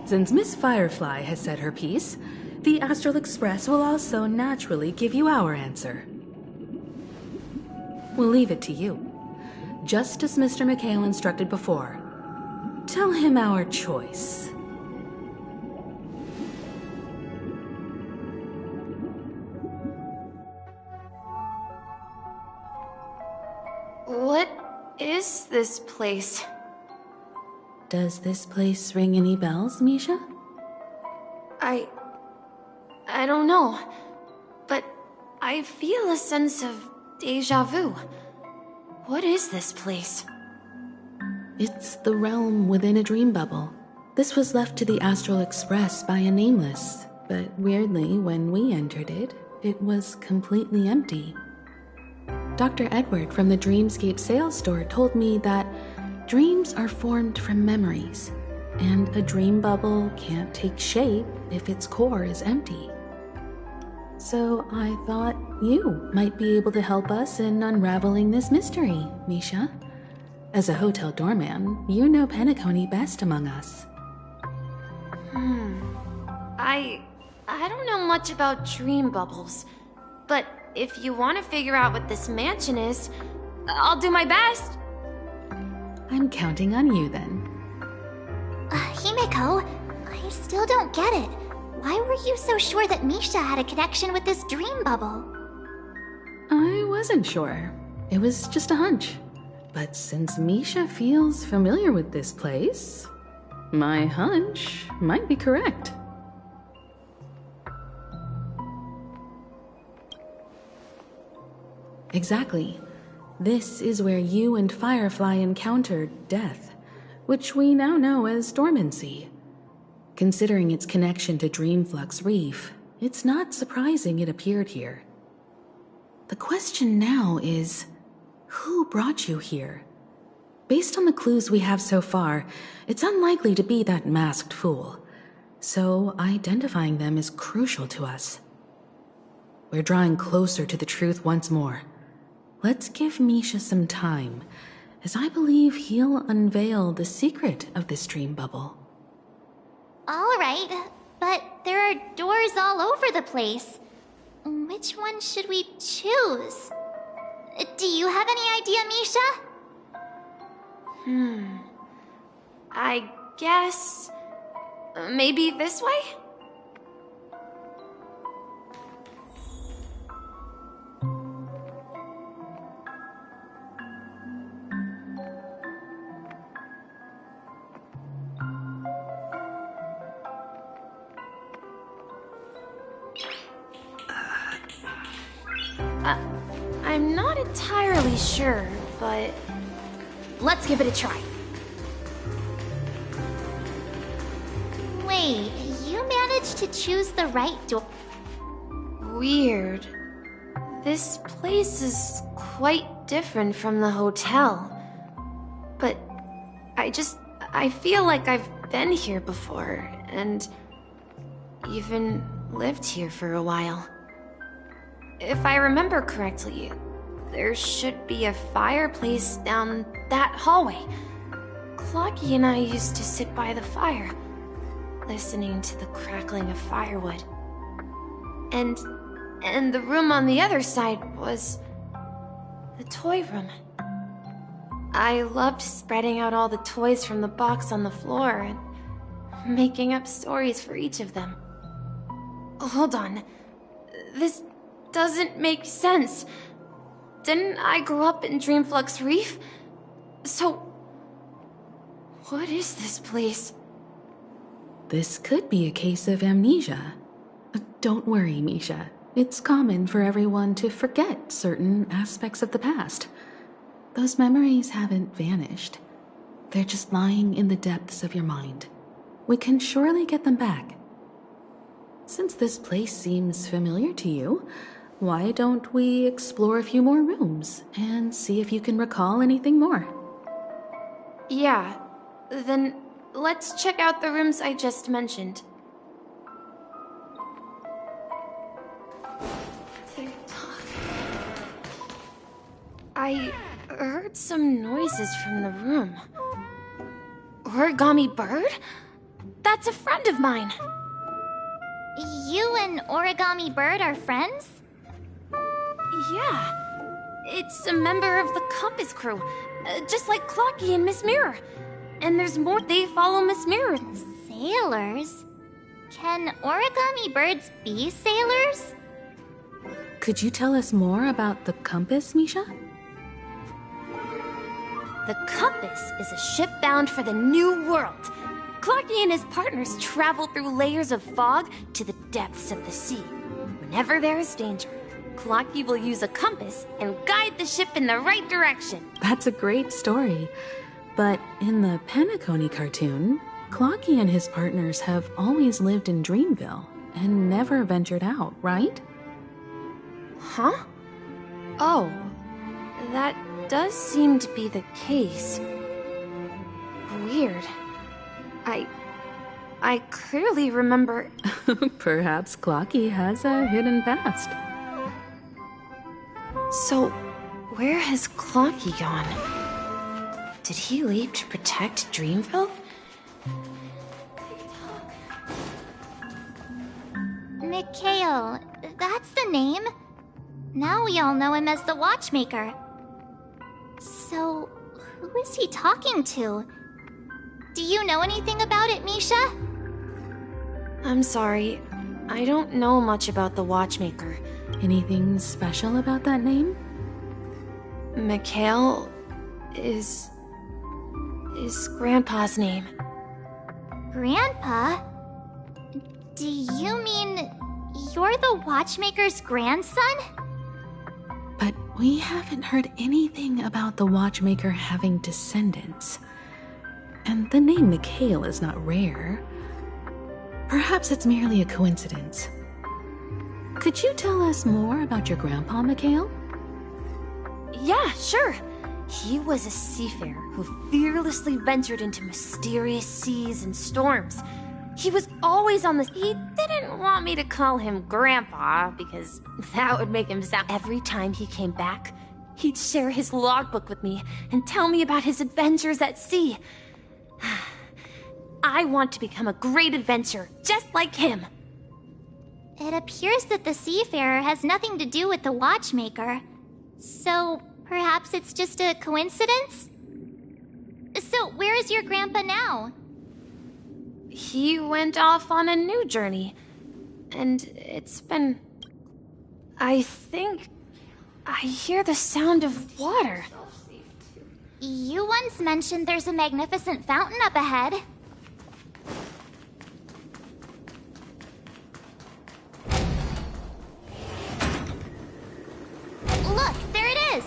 Since Miss Firefly has said her piece, the Astral Express will also naturally give you our answer. We'll leave it to you. Just as Mr. McHale instructed before. Tell him our choice. What is this place? Does this place ring any bells, Misha? I don't know, but I feel a sense of déjà vu. What is this place? It's the realm within a dream bubble. This was left to the Astral Express by a Nameless, but weirdly, when we entered it, it was completely empty. Dr. Edward from the Dreamscape sales store told me that dreams are formed from memories, and a dream bubble can't take shape if its core is empty. So I thought you might be able to help us in unraveling this mystery, Misha. As a hotel doorman, you know Penacony best among us. I don't know much about dream bubbles, but if you want to figure out what this mansion is, I'll do my best. I'm counting on you then. Himeko, I still don't get it. Why were you so sure that Misha had a connection with this dream bubble? I wasn't sure. It was just a hunch. But since Misha feels familiar with this place, my hunch might be correct. Exactly. This is where you and Firefly encountered death, which we now know as dormancy. Considering its connection to Dreamflux Reef, it's not surprising it appeared here. The question now is, who brought you here? Based on the clues we have so far, it's unlikely to be that masked fool. So identifying them is crucial to us. We're drawing closer to the truth once more. Let's give Misha some time, as I believe he'll unveil the secret of this dream bubble. All right, but there are doors all over the place. Which one should we choose? Do you have any idea, Misha? I guess... maybe this way? I'm not entirely sure, but let's give it a try. Wait, you managed to choose the right door? Weird. This place is quite different from the hotel. But I feel like I've been here before, and even lived here for a while. If I remember correctly, there should be a fireplace down that hallway. Clocky and I used to sit by the fire, listening to the crackling of firewood. And the room on the other side was the toy room. I loved spreading out all the toys from the box on the floor and making up stories for each of them. Hold on. This doesn't make sense. Didn't I grow up in Dreamflux Reef? So, what is this place? This could be a case of amnesia. Don't worry, Misha. It's common for everyone to forget certain aspects of the past. Those memories haven't vanished. They're just lying in the depths of your mind. We can surely get them back. Since this place seems familiar to you, why don't we explore a few more rooms and see if you can recall anything more? Yeah, then let's check out the rooms I just mentioned. I heard some noises from the room. Origami Bird? That's a friend of mine. You and Origami Bird are friends? Yeah. It's a member of the Compass crew, just like Clocky and Miss Mirror. And there's more. They follow Miss Mirror. Sailors? Can Origami Birds be sailors? Could you tell us more about the compass, Misha? The Compass is a ship bound for the New World. Clarky and his partners travel through layers of fog to the depths of the sea. Whenever there is danger, Clarky will use a compass and guide the ship in the right direction. That's a great story. But in the Penacony cartoon, Clarky and his partners have always lived in Dreamville and never ventured out, right? Huh? Oh, that does seem to be the case. Weird. I clearly remember... Perhaps Clarky has a hidden past. So, where has Clarky gone? Did he leave to protect Dreamville? Mikhail, that's the name. Now we all know him as the Watchmaker. So, who is he talking to? Do you know anything about it, Misha? I'm sorry. I don't know much about the Watchmaker. Anything special about that name? Mikhail is Grandpa's name. Grandpa? Do you mean you're the Watchmaker's grandson? But we haven't heard anything about the Watchmaker having descendants. And the name Mikhail is not rare. Perhaps it's merely a coincidence. Could you tell us more about your grandpa, Mikhail? Yeah, sure. He was a seafarer who fearlessly ventured into mysterious seas and storms. He was always on the... He didn't want me to call him Grandpa, because that would make him sound... Every time he came back, he'd share his logbook with me and tell me about his adventures at sea. I want to become a great adventurer, just like him. It appears that the seafarer has nothing to do with the Watchmaker. So, perhaps it's just a coincidence? So, where is your grandpa now? He went off on a new journey. And it's been... I think... I hear the sound of water. You once mentioned there's a magnificent fountain up ahead. Look, there it is!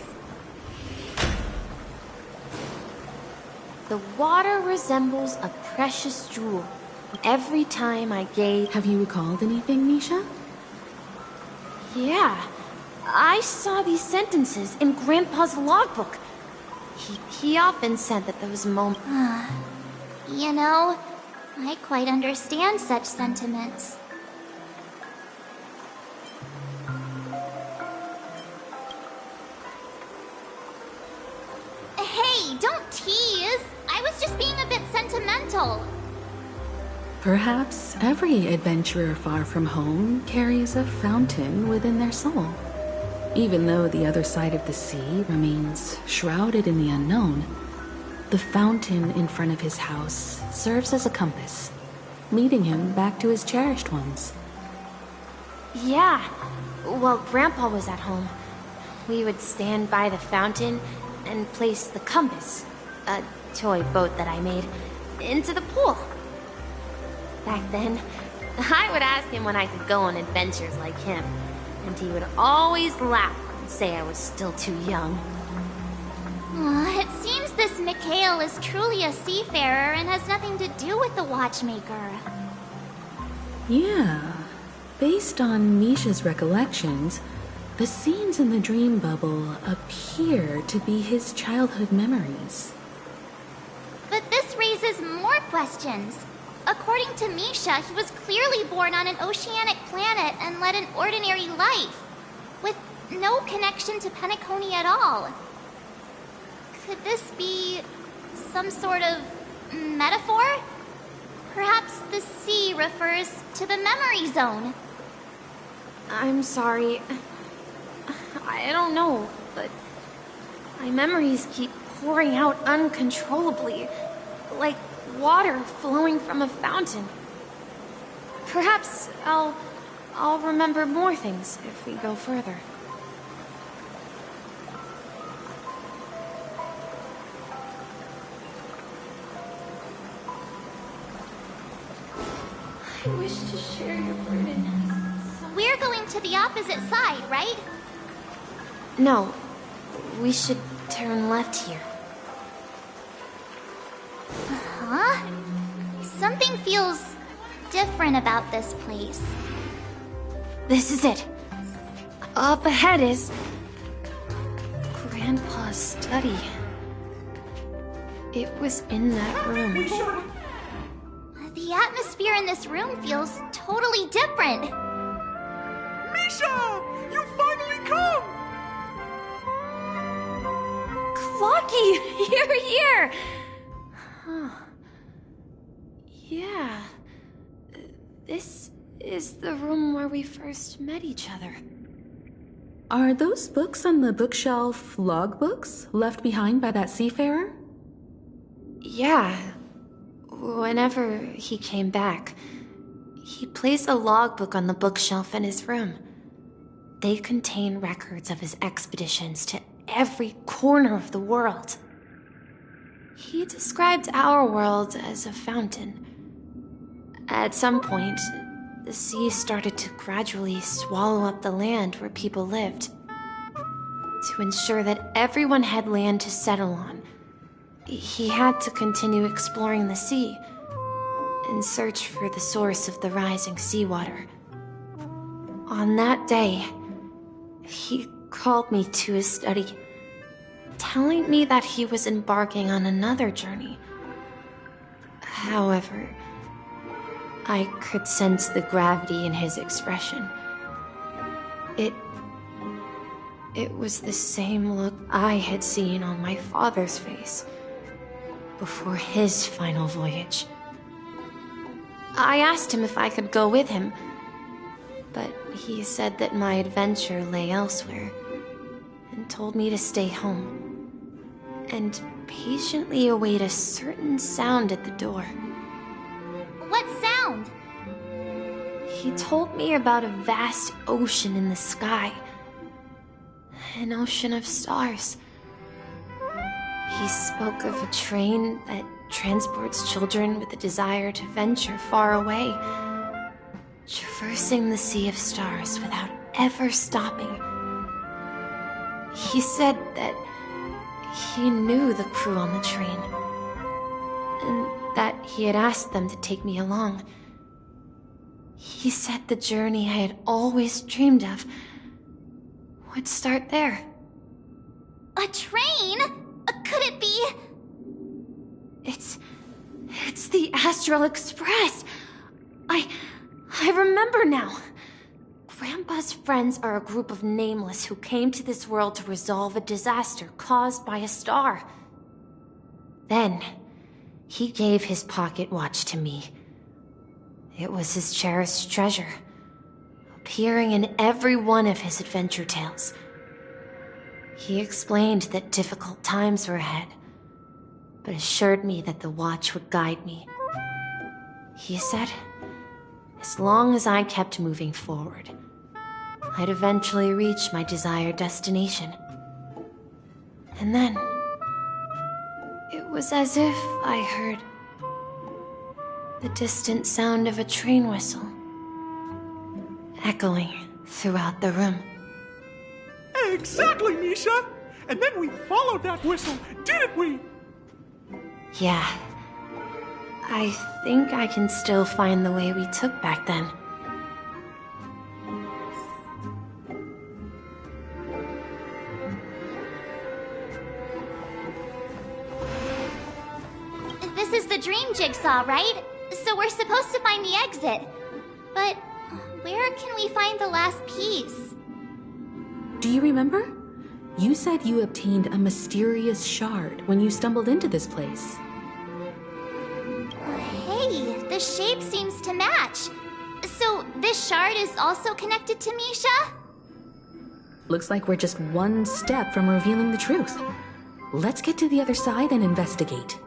The water resembles a precious jewel. Every time I gaze... Have you recalled anything, Misha? Yeah. I saw these sentences in Grandpa's logbook. He often said that those moments... You know, I quite understand such sentiments. Hey, don't tease! I was just being a bit sentimental. Perhaps every adventurer far from home carries a fountain within their soul. Even though the other side of the sea remains shrouded in the unknown, the fountain in front of his house serves as a compass, leading him back to his cherished ones. Yeah. While Grandpa was at home, we would stand by the fountain and place the compass, a toy boat that I made, into the pool. Back then, I would ask him when I could go on adventures like him, and he would always laugh and say I was still too young. It seems this Mikhail is truly a seafarer and has nothing to do with the Watchmaker. Yeah. Based on Misha's recollections, the scenes in the dream bubble appear to be his childhood memories. But this raises more questions. According to Misha, he was clearly born on an oceanic planet and led an ordinary life, with no connection to Penacony at all. Could this be some sort of metaphor? Perhaps the sea refers to the memory zone. I'm sorry. I don't know, but my memories keep pouring out uncontrollably, like water flowing from a fountain. Perhaps I'll remember more things if we go further. I wish to share your burden. We're going to the opposite side, right? No, we should turn left here. Huh? Something feels different about this place. This is it. Up ahead is Grandpa's study. It was in that room. The atmosphere in this room feels totally different. Misha! You finally come! Clocky! You're here! Huh. Yeah. This is the room where we first met each other. Are those books on the bookshelf logbooks left behind by that seafarer? Yeah. Whenever he came back, he placed a logbook on the bookshelf in his room. They contain records of his expeditions to every corner of the world. He described our world as a fountain. At some point, the sea started to gradually swallow up the land where people lived. To ensure that everyone had land to settle on, he had to continue exploring the sea and search for the source of the rising seawater. On that day, he called me to his study, telling me that he was embarking on another journey. However, I could sense the gravity in his expression. It was the same look I had seen on my father's face before his final voyage. I asked him if I could go with him, but he said that my adventure lay elsewhere and told me to stay home and patiently await a certain sound at the door. What sound? He told me about a vast ocean in the sky. An ocean of stars. He spoke of a train that transports children with a desire to venture far away, traversing the sea of stars without ever stopping. He said that he knew the crew on the train, and that he had asked them to take me along. He said the journey I had always dreamed of would start there. A train? Could it be? It's the Astral Express. I remember now. Grandpa's friends are a group of nameless who came to this world to resolve a disaster caused by a star. Then, he gave his pocket watch to me. It was his cherished treasure, appearing in every one of his adventure tales. He explained that difficult times were ahead, but assured me that the watch would guide me. He said, as long as I kept moving forward, I'd eventually reach my desired destination. And then, it was as if I heard the distant sound of a train whistle, echoing throughout the room. Exactly, Misha! And then we followed that whistle, didn't we? Yeah. I think I can still find the way we took back then. This is the dream jigsaw, right? So we're supposed to find the exit. But where can we find the last piece? Do you remember? You said you obtained a mysterious shard when you stumbled into this place. Hey, the shape seems to match. So this shard is also connected to Misha? Looks like we're just one step from revealing the truth. Let's get to the other side and investigate.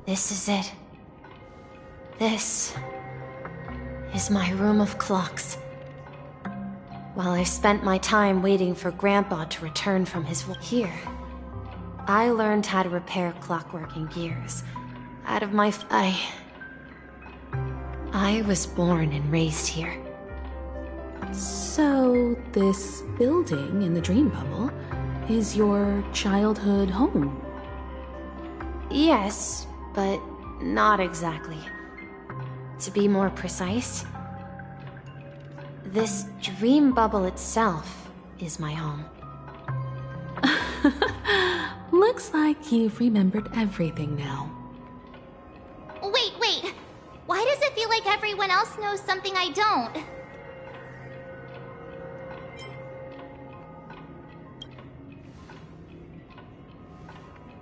This is it. This is my room of clocks. While I spent my time waiting for Grandpa to return from his here, I learned how to repair clockworking gears. Out of my I was born and raised here. So, this building in the dream bubble is your childhood home? Yes, but not exactly. To be more precise, this dream bubble itself is my home. Looks like you've remembered everything now. Wait. Why does it feel like everyone else knows something I don't?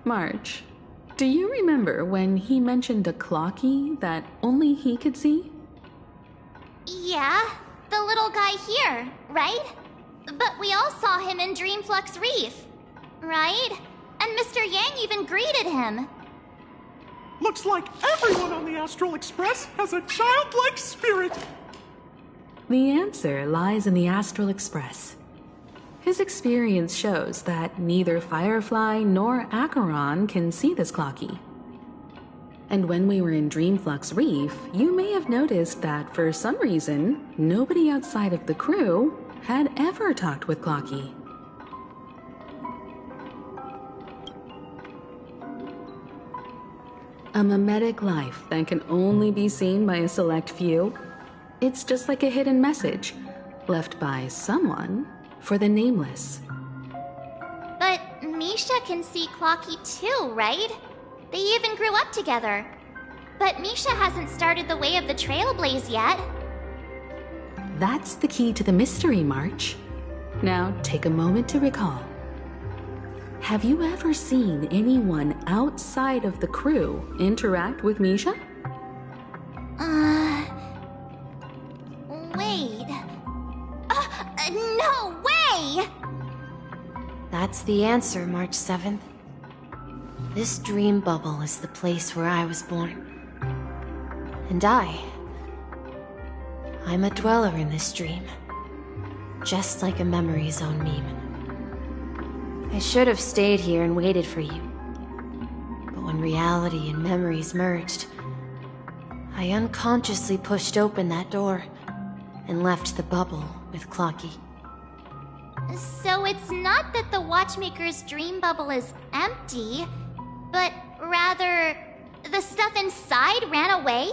March, do you remember when he mentioned a clocky that only he could see? Yeah, the little guy here, right? But we all saw him in Dreamflux Reef, right? And Mr. Yang even greeted him. Looks like everyone on the Astral Express has a childlike spirit. The answer lies in the Astral Express. His experience shows that neither Firefly nor Acheron can see this clocky. And when we were in Dreamflux Reef, you may have noticed that for some reason, nobody outside of the crew had ever talked with Clocky. A mimetic life that can only be seen by a select few. It's just like a hidden message left by someone for the nameless. But Misha can see Clocky too, right? They even grew up together. But Misha hasn't started the way of the Trailblaze yet. That's the key to the mystery, March. Now take a moment to recall. Have you ever seen anyone outside of the crew interact with Misha? Wait. No way! That's the answer, March 7th. This dream bubble is the place where I was born. And I'm a dweller in this dream. Just like a memory zone meme. I should have stayed here and waited for you. But when reality and memories merged, I unconsciously pushed open that door and left the bubble with Clocky. So it's not that the Watchmaker's dream bubble is empty, but rather the stuff inside ran away?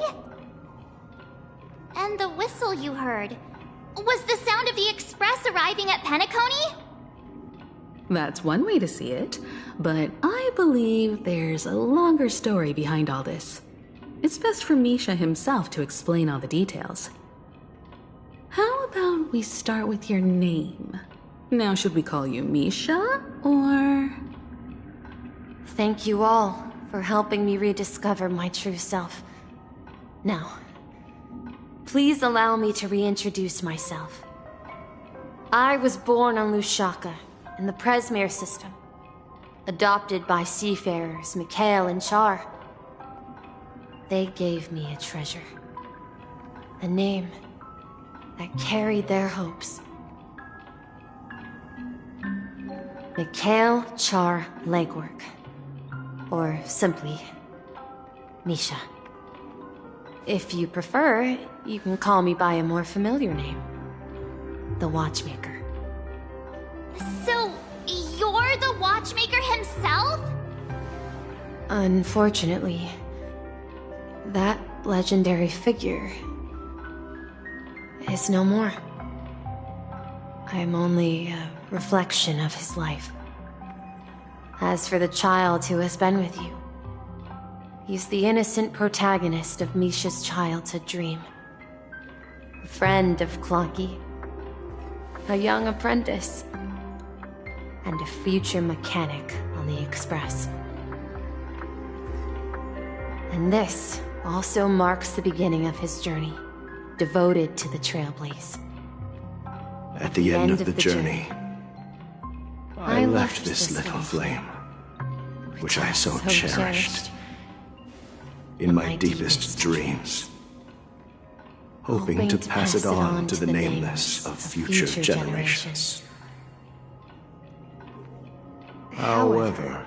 And the whistle you heard was the sound of the express arriving at Penacony? That's one way to see it, but I believe there's a longer story behind all this. It's best for Misha himself to explain all the details. How about we start with your name? Now, should we call you Misha, or...? Thank you all for helping me rediscover my true self. Now, please allow me to reintroduce myself. I was born on Lushaka, in the Presmere system, adopted by seafarers Mikhail and Char. They gave me a treasure, a name that carried their hopes. Mikhail Char Legwork, or simply Misha. If you prefer, you can call me by a more familiar name, the Watchmaker. So, you're the Watchmaker himself? Unfortunately, that legendary figure is no more. I'm only a reflection of his life. As for the child who has been with you, he's the innocent protagonist of Misha's childhood dream. A friend of Clocky, a young apprentice, and a future mechanic on the Express. And this also marks the beginning of his journey, devoted to the Trailblaze. At the end of the journey, I left this little flame, which I so cherished. in my deepest dreams, hoping to pass it on to the nameless of future generations. However,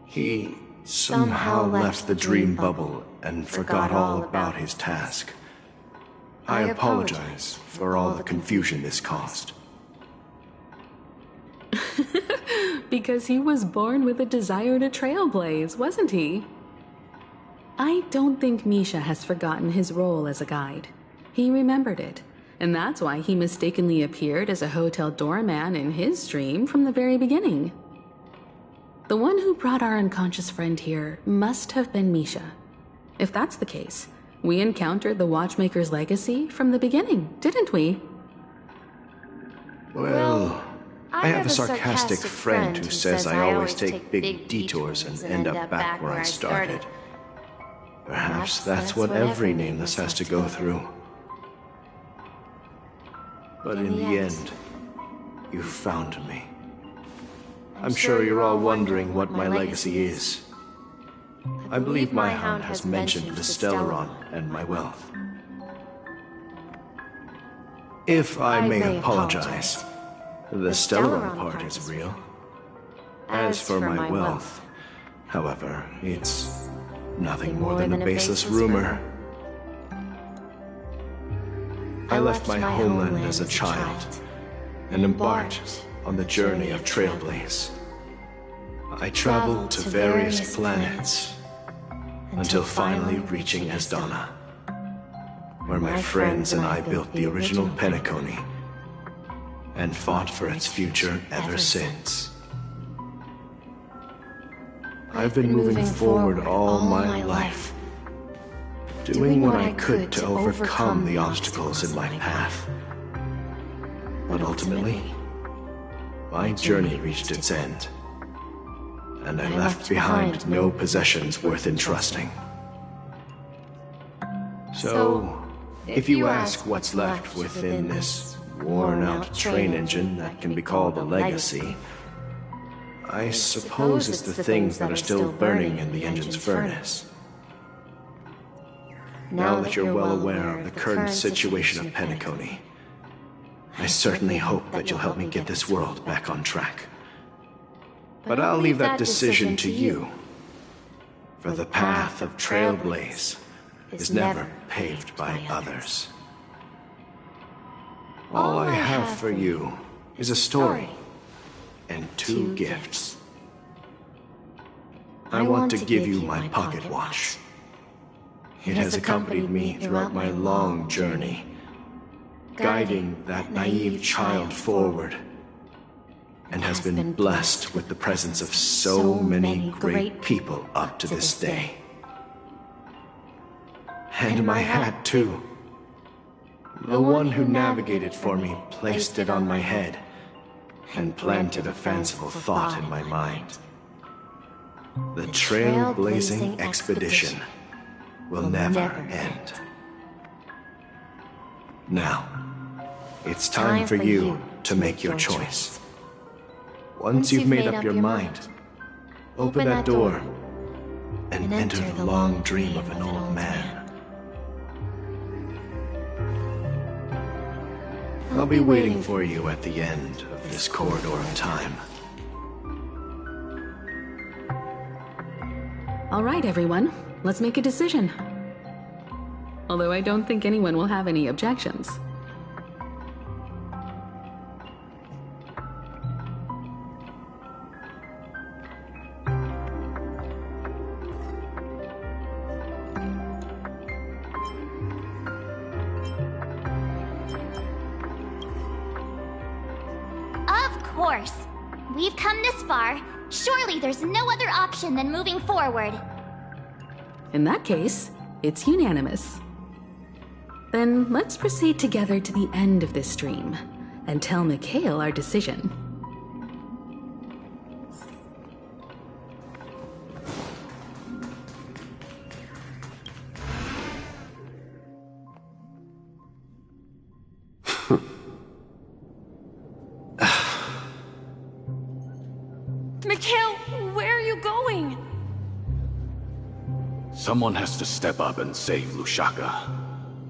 he somehow left the dream bubble and forgot all about his task. I apologize for all the confusion this caused. Because he was born with a desire to trailblaze, wasn't he? I don't think Misha has forgotten his role as a guide. He remembered it, and that's why he mistakenly appeared as a hotel doorman in his dream from the very beginning. The one who brought our unconscious friend here must have been Misha. If that's the case, we encountered the Watchmaker's legacy from the beginning, didn't we? Well, I have a sarcastic friend who says I always take big detours and end up back where I started. Perhaps that's what every nameless has to go through. But in the end, you found me. I'm sure you're all wondering what my legacy is. I believe my hound has mentioned the Stellaron and my wealth. If I may apologize, the Stellaron part is real. As for my wealth, however, it's nothing more than a baseless rumor. I left my homeland as a child and embarked on the journey of Trailblaze. I traveled to various planets until finally reaching Asdana, where my friends and I built the original Penacony and fought for its future ever since. I've been moving forward all my life, doing what I could to overcome the obstacles in my path. But ultimately, my journey reached its end, and I left behind no possessions worth entrusting. So, if you ask what's left within this worn-out train engine that can be called a legacy, I suppose it's the things that are still burning in the engine's furnace. Now that you're well aware of the current situation of Penacony, I certainly hope that you'll help me get this world back on track. But I'll leave that decision to you, for the path of Trailblaze is never paved by others. All I have for you is a story and two gifts. I want to give you my pocket watch. It has accompanied me throughout my long journey, guiding that naive child forward, and has been blessed with the presence of so many great people up to this day. And my hat, too. The one who navigated for me placed it on my head and planted a fanciful thought in my mind. The trailblazing expedition will never end. Now, it's time for you to make your choice. Once you've made up your mind, open that door and enter the long dream of an old man. I'll be waiting for you at the end of this corridor of time. All right, everyone, let's make a decision. Although I don't think anyone will have any objections. Of course. We've come this far. Surely there's no other option than moving forward. In that case, it's unanimous. Then let's proceed together to the end of this stream and tell Mikhail our decision. Mikhail, where are you going? Someone has to step up and save Lushaka.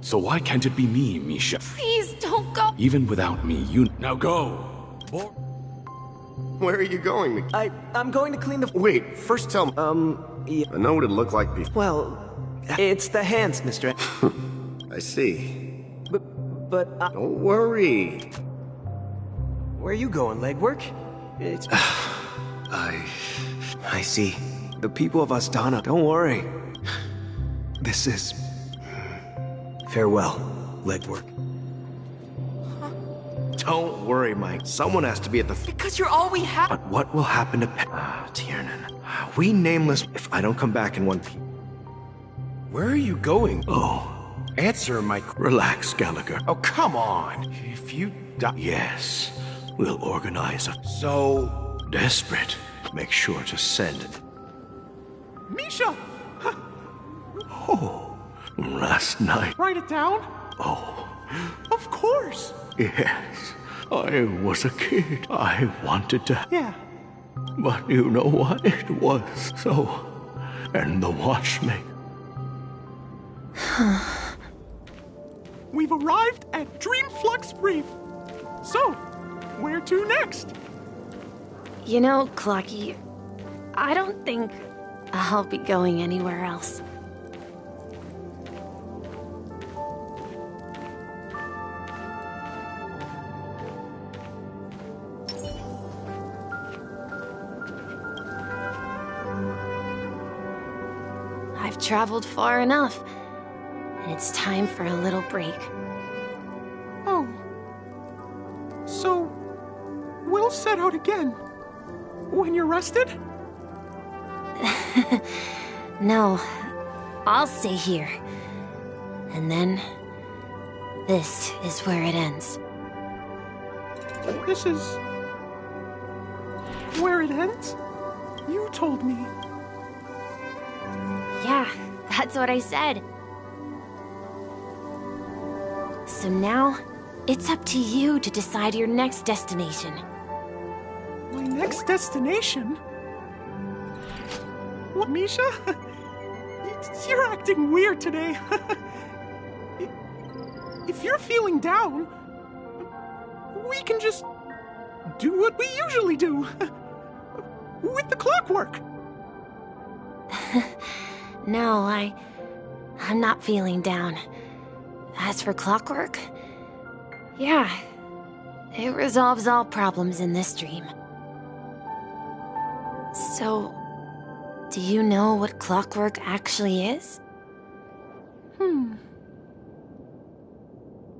So why can't it be me, Misha? Please don't go. Even without me, you... Now go! Where are you going? I'm going to clean the... Wait, first tell me... yeah. I know what it looked like before. Well, it's the hands, Mr. I see. But... Don't worry. Where are you going, legwork? It's... I see. The people of Astana, don't worry. This is... Farewell, legwork. Don't worry, Mike. Someone has to be at the... Because you're all we have. But what will happen to Tiernan? We nameless if I don't come back in one piece. Where are you going? Oh. Answer, Mike. Relax, Gallagher. Oh, come on. If you die... Yes. We'll organize a... So... Desperate. Make sure to send it. Misha! Oh. Last night. Write it down? Oh. Of course. Yes. I was a kid. I wanted to... Yeah. But you know what? It was so... And the watchmaker... We've arrived at Dreamflux Reef. So, where to next? You know, Clocky, I don't think I'll be going anywhere else. I've traveled far enough, and it's time for a little break. Oh. So, we'll set out again. When you're rested? No, I'll stay here. And then, this is where it ends. This is... where it ends? You told me. Yeah, that's what I said. So now, it's up to you to decide your next destination. My next destination? What, Misha? You're acting weird today. If you're feeling down, we can just do what we usually do. With the clockwork. No, I'm not feeling down. As for clockwork, yeah, it resolves all problems in this dream. So, do you know what clockwork actually is?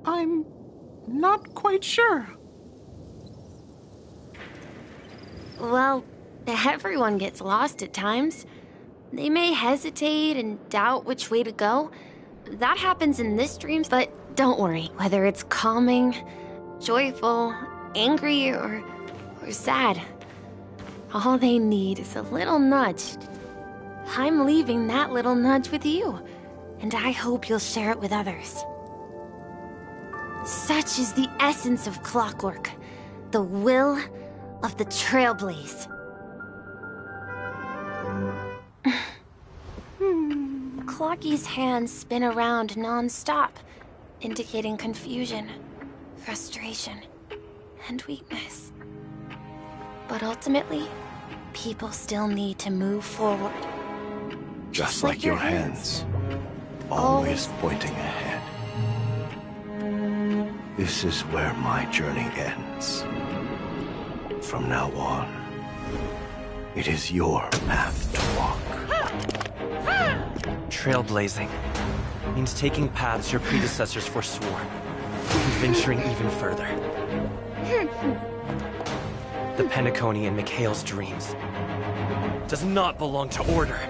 I'm not quite sure. Well, everyone gets lost at times. They may hesitate and doubt which way to go. That happens in this dream, but don't worry. Whether it's calming, joyful, angry, or sad, all they need is a little nudge. I'm leaving that little nudge with you, and I hope you'll share it with others. Such is the essence of clockwork, the will of the Trailblaze. Clocky's hands spin around non-stop, indicating confusion, frustration, and weakness. But ultimately, people still need to move forward. Just like your hands, always pointing ahead. This is where my journey ends. From now on, it is your path to walk. Trailblazing means taking paths your predecessors forswore, and venturing even further. The Penacony in Mikhail's dreams does not belong to Order.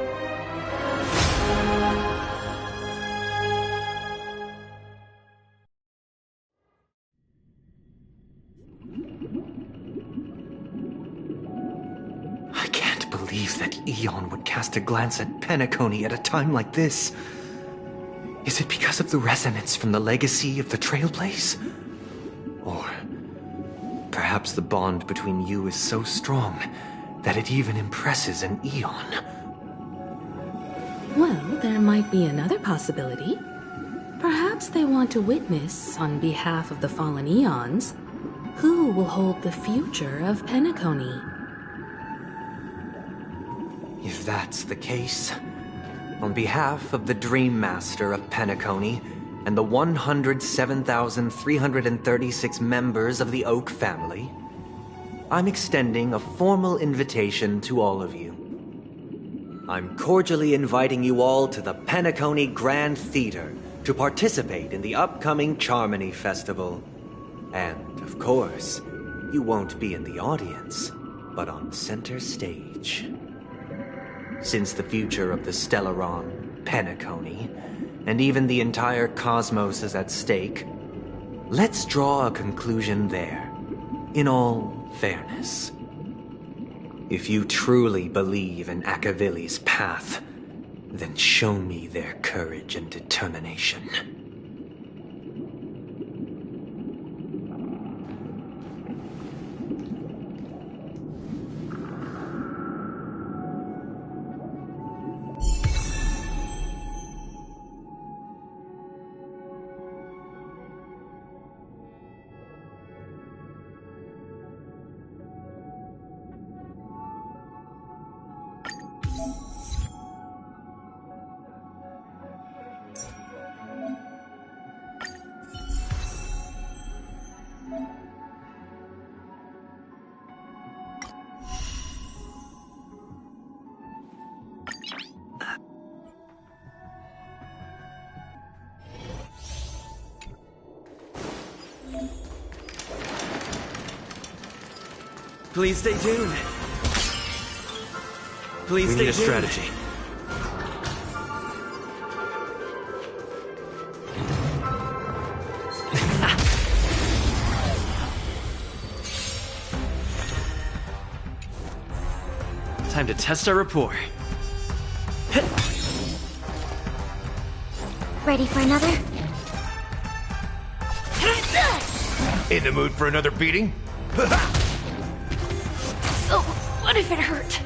I can't believe that Eon would cast a glance at Penacony at a time like this. Is it because of the resonance from the legacy of the Trailblaze? Or perhaps the bond between you is so strong that it even impresses an Eon. Well, there might be another possibility. Perhaps they want to witness, on behalf of the fallen eons, who will hold the future of Penacony. If that's the case, on behalf of the Dream Master of Penacony and the 107,336 members of the Oak family, I'm extending a formal invitation to all of you. I'm cordially inviting you all to the Penacony Grand Theater to participate in the upcoming Charmony Festival. And, of course, you won't be in the audience, but on center stage. Since the future of the Stellaron, Penacony, and even the entire cosmos is at stake, let's draw a conclusion there, in all fairness. If you truly believe in Akavili's path, then show me their courage and determination. Please stay tuned. Please stay tuned. We need a strategy. Time to test our rapport. Ready for another? In the mood for another beating? So, what if it hurt?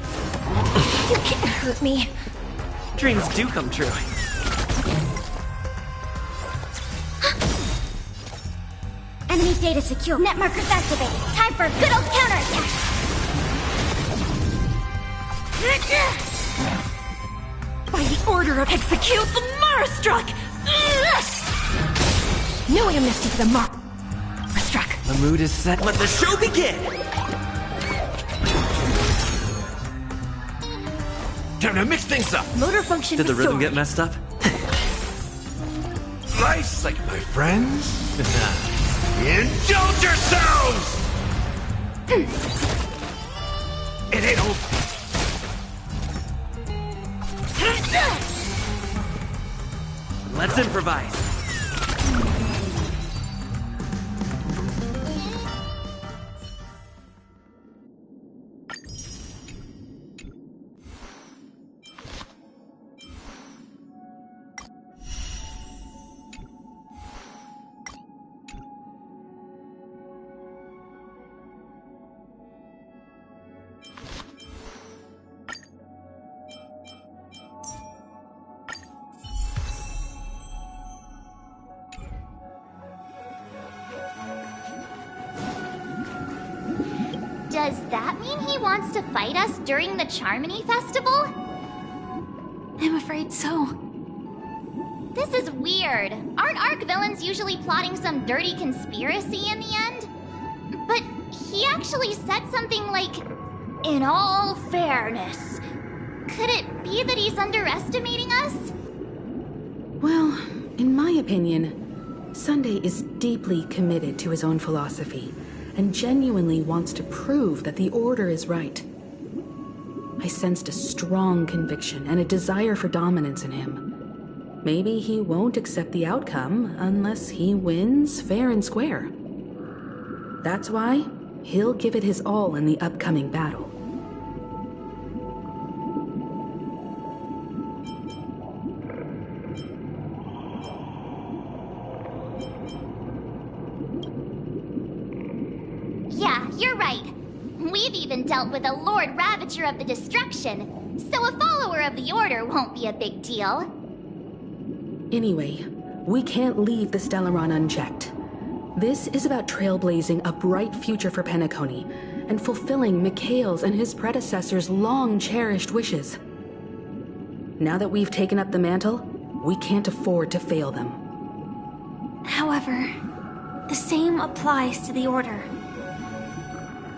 You can't hurt me. Dreams do come true. Enemy data secure. Net markers activated. Time for a good old counterattack. By the order of execute the Marastruck! No amnesty for the Marastruck. The mood is set. Let the show begin! Time to mix things up! Motor function Did the rhythm restored. get messed up? Nice, like my friends. Indulge yourselves! It ain't over. Let's improvise. Does that mean he wants to fight us during the Charmony Festival? I'm afraid so. This is weird. Aren't Arc villains usually plotting some dirty conspiracy in the end? But he actually said something like, "In all fairness." Could it be that he's underestimating us? Well, in my opinion, Sunday is deeply committed to his own philosophy and genuinely wants to prove that the Order is right. I sensed a strong conviction and a desire for dominance in him. Maybe he won't accept the outcome unless he wins fair and square. That's why he'll give it his all in the upcoming battle. Yeah, you're right. We We've even dealt with a Lord Ravager of the Destruction, so a follower of the Order won't be a big deal. Anyway, we can't leave the Stellaron unchecked. This is about trailblazing a bright future for Penacony and fulfilling Mikhail's and his predecessors' long-cherished wishes. Now that we've taken up the mantle, we can't afford to fail them. However, the same applies to the Order.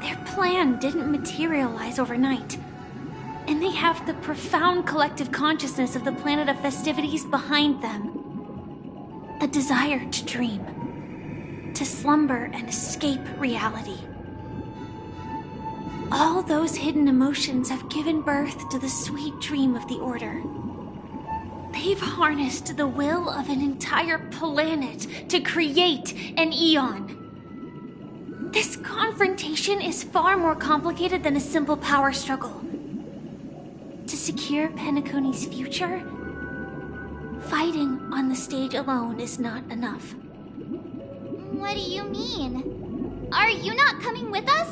Their plan didn't materialize overnight, and they have the profound collective consciousness of the planet of festivities behind them. A desire to dream, to slumber and escape reality. All those hidden emotions have given birth to the sweet dream of the Order. They've harnessed the will of an entire planet to create an Eon. This confrontation is far more complicated than a simple power struggle. To secure Penacony's future, fighting on the stage alone is not enough. What do you mean? Are you not coming with us?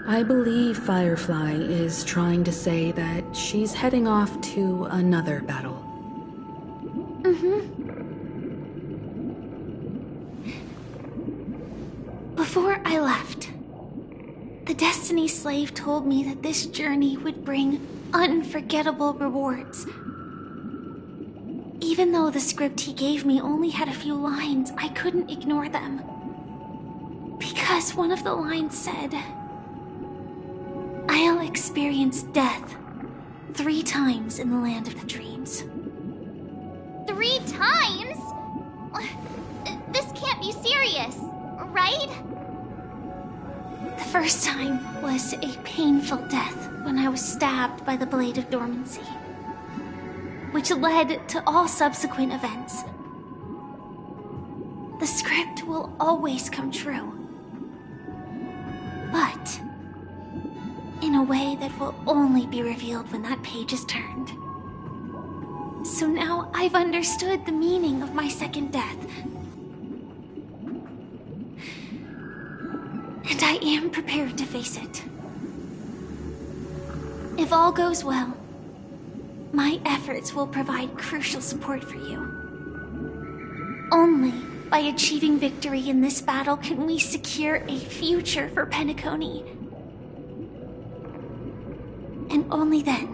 I believe Firefly is trying to say that she's heading off to another battle. Before I left, the Destiny Slave told me that this journey would bring unforgettable rewards. Even though the script he gave me only had a few lines, I couldn't ignore them. Because one of the lines said, "I'll experience death 3 times in the land of the dreams." 3 times? This can't be serious, right? The first time was a painful death when I was stabbed by the Blade of Dormancy, which led to all subsequent events. The script will always come true, but in a way that will only be revealed when that page is turned. So now I've understood the meaning of my second death. And I am prepared to face it. If all goes well, my efforts will provide crucial support for you. Only by achieving victory in this battle can we secure a future for Penacony. And only then,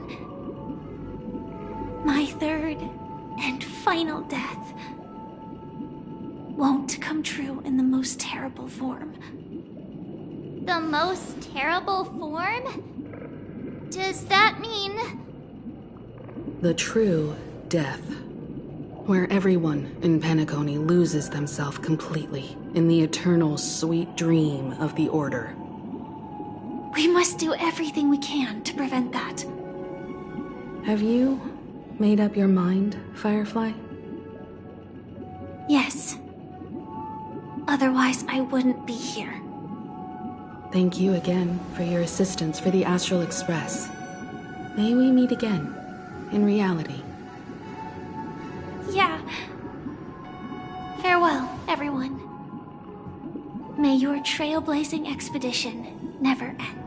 my third and final death won't come true in the most terrible form. The most terrible form? Does that mean... The true death, where everyone in Penacony loses themselves completely in the eternal sweet dream of the Order. We must do everything we can to prevent that. Have you made up your mind, Firefly? Yes. Otherwise, I wouldn't be here. Thank you again for your assistance for the Astral Express. May we meet again, in reality. Yeah. Farewell, everyone. May your trailblazing expedition never end.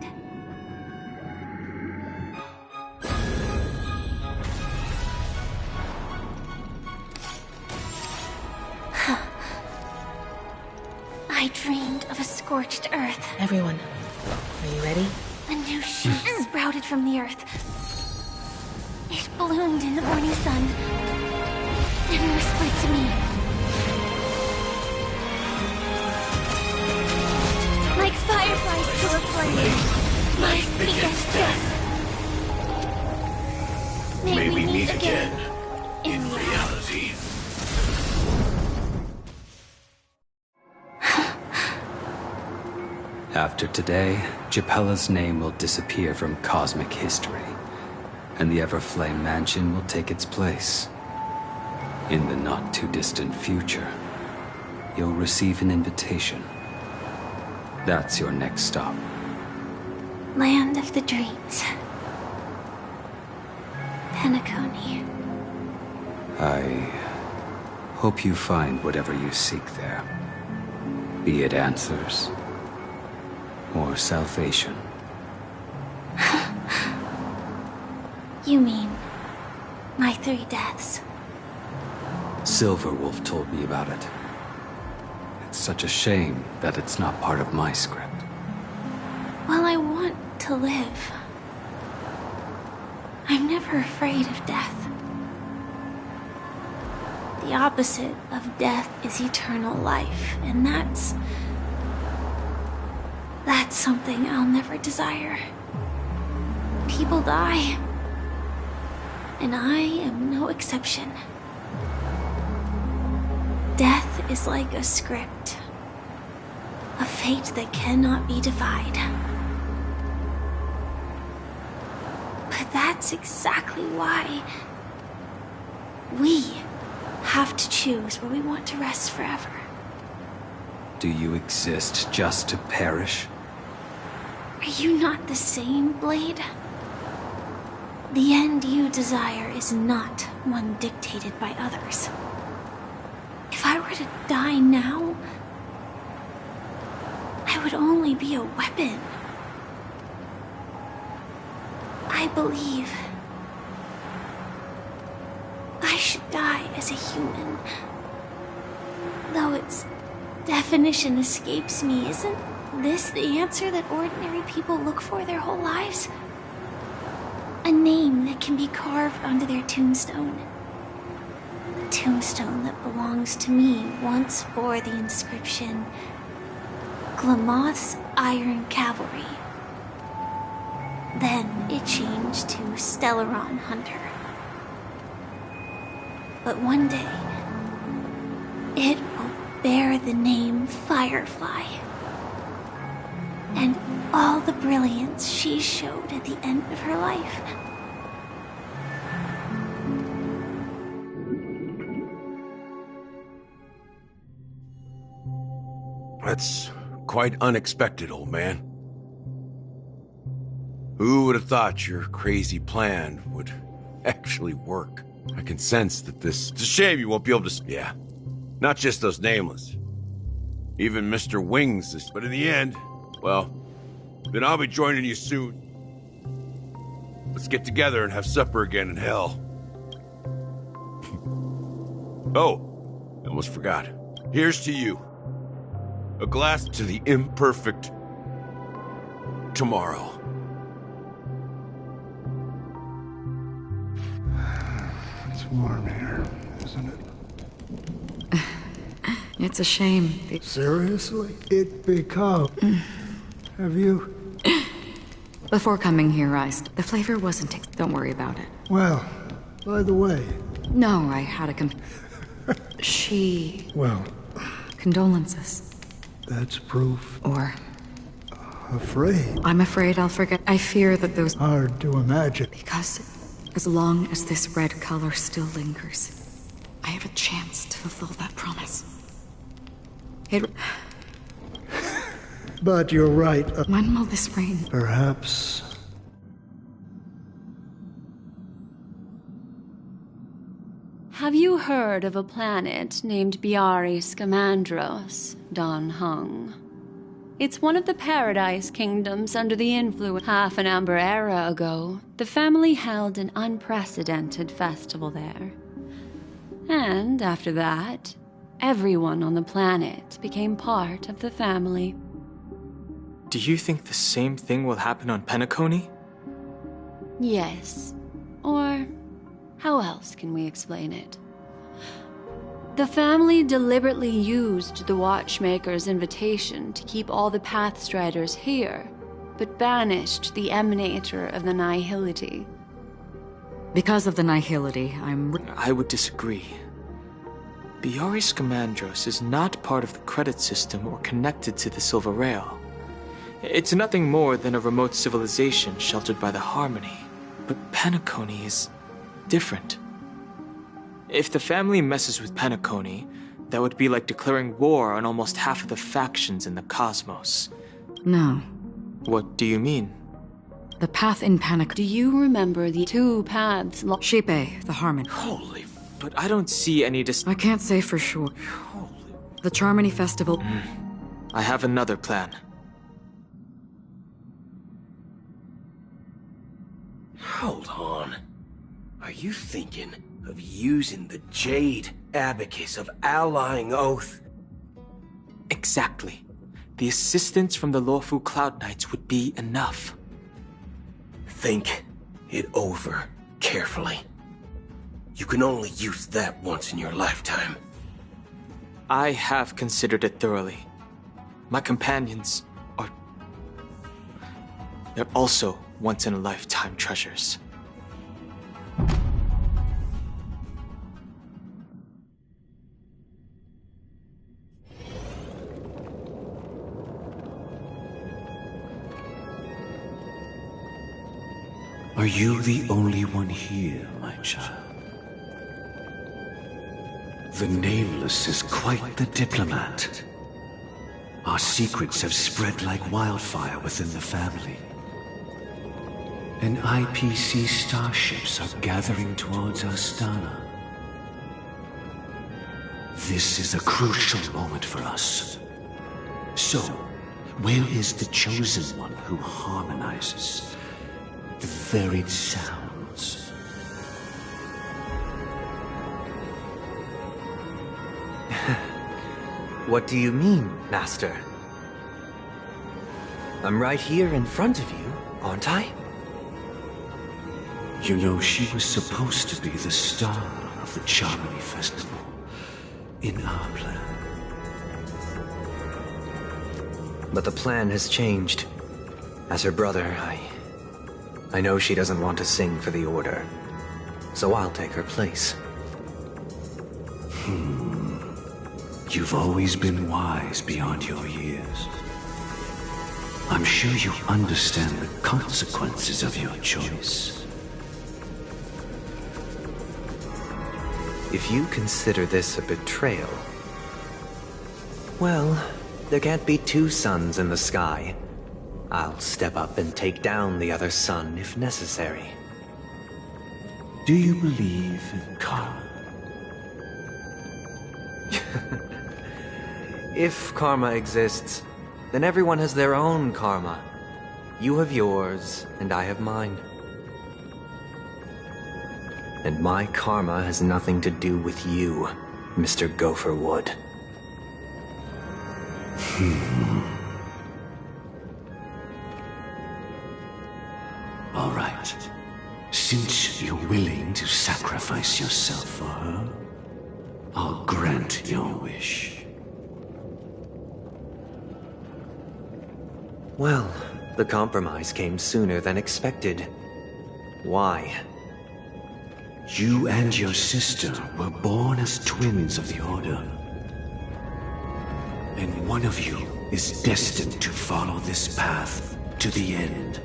I dreamed of a scorched earth. Everyone, are you ready? A new shoot sprouted from the earth. It bloomed in the morning sun and whispered to me. Like fireflies to a flame, my biggest death. May we meet again in reality. After today, Japella's name will disappear from cosmic history, and the Everflame Mansion will take its place. In the not-too-distant future, you'll receive an invitation. That's your next stop. Land of the Dreams. Penacony. I hope you find whatever you seek there. Be it answers, or salvation. You mean my 3 deaths? Silverwolf told me about it. It's such a shame that it's not part of my script. Well, I want to live. I'm never afraid of death. The opposite of death is eternal life, and that's something I'll never desire. People die, and I am no exception. Death is like a script, a fate that cannot be defied. But that's exactly why we have to choose where we want to rest forever. Do you exist just to perish? Are you not the same, Blade? The end you desire is not one dictated by others. If I were to die now, I would only be a weapon. I believe I should die as a human. Though its definition escapes me, isn't this the answer that ordinary people look for their whole lives? A name that can be carved onto their tombstone. The tombstone that belongs to me once bore the inscription, Glamoth's Iron Cavalry. Then it changed to Stellaron Hunter. But one day, it will bear the name Firefly. And all the brilliance she showed at the end of her life. That's quite unexpected, old man. Who would have thought your crazy plan would actually work? I can sense that this... It's a shame you won't be able to... Yeah. Not just those nameless. Even Mr. Wings is... But in the end, well, then I'll be joining you soon. Let's get together and have supper again in hell. Oh, I almost forgot. Here's to you. A glass to the imperfect tomorrow. It's warm here, isn't it? It's a shame. Seriously? It becomes... Have you... Before coming here, the flavor wasn't... Don't worry about it. Well, by the way... No, I had a She... Well... Condolences. That's proof. Or... Afraid. I'm afraid I'll forget. I fear that those... Hard to imagine. Because as long as this red color still lingers, I have a chance to fulfill that promise. But you're right. When will this rain? Perhaps... Have you heard of a planet named Biari Scamandros, Don Hung? It's one of the Paradise Kingdoms under the influence. Half an Amber era ago, the family held an unprecedented festival there. And after that, everyone on the planet became part of the family. Do you think the same thing will happen on Penacony? Yes. Or how else can we explain it? The family deliberately used the Watchmaker's invitation to keep all the Pathstriders here, but banished the Emanator of the Nihility. Because of the Nihility, I would disagree. Biari Scamandros is not part of the credit system or connected to the Silver Rail. It's nothing more than a remote civilization sheltered by the Harmony. But Penacony is different. If the family messes with Penacony, that would be like declaring war on almost half of the factions in the cosmos. No. What do you mean? The path in Penacony. Do you remember the 2 paths? Shepe, the Harmony. Holy... But I don't see any I can't say for sure. The Charmony Festival... I have another plan. Hold on. Are you thinking of using the Jade Abacus of Allying Oath? Exactly. The assistance from the lawful Cloud Knights would be enough. Think it over carefully. You can only use that once in your lifetime. I have considered it thoroughly. My companions are... they're also once-in-a-lifetime treasures. Are you the only one here, my child? The Nameless is quite the diplomat. Our secrets have spread like wildfire within the family. And IPC starships are gathering towards Astana. This is a crucial moment for us. So, where is the chosen one who harmonizes the varied sounds? What do you mean, Master? I'm right here in front of you, aren't I? You know, she was supposed to be the star of the Charmony Festival in our plan. But the plan has changed. As her brother, I know she doesn't want to sing for the Order, so I'll take her place. You've always been wise beyond your years. I'm sure you understand the consequences of your choice. If you consider this a betrayal, well, there can't be two suns in the sky. I'll step up and take down the other sun if necessary. Do you believe in karma? If karma exists, then everyone has their own karma. You have yours, and I have mine. And my karma has nothing to do with you, Mr. Gopherwood. All right. Since you're willing to sacrifice yourself for her, I'll grant your wish. Well, the compromise came sooner than expected. Why? You and your sister were born as twins of the Order. And one of you is destined to follow this path to the end.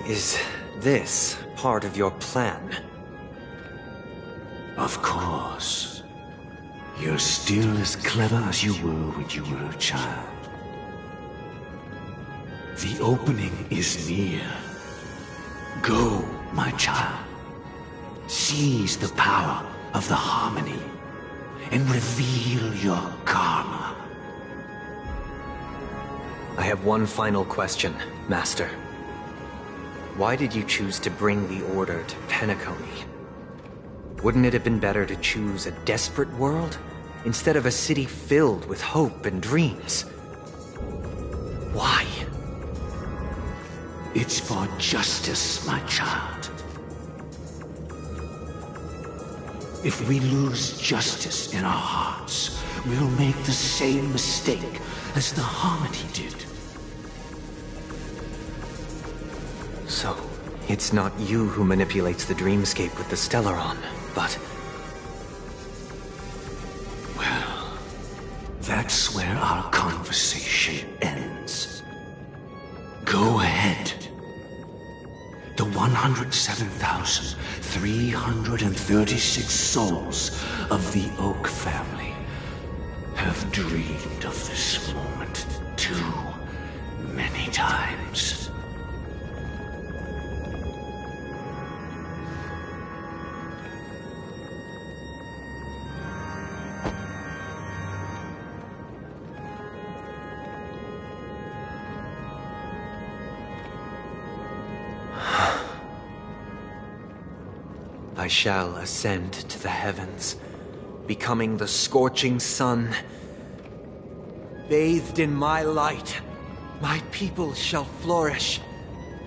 Is this part of your plan? Of course. You're still as clever as you were when you were a child. The opening is near. Go, my child. Seize the power of the harmony and reveal your karma. I have one final question, Master. Why did you choose to bring the Order to Penacony? Wouldn't it have been better to choose a desperate world instead of a city filled with hope and dreams? Why? It's for justice, my child. If we lose justice in our hearts, we'll make the same mistake as the Harmony did. So, it's not you who manipulates the dreamscape with the Stellaron, but... Well, that's where our conversation ends. Go ahead. The 107,336 souls of the Oak family have dreamed of this moment too many times. I shall ascend to the heavens, becoming the scorching sun. Bathed in my light, my people shall flourish,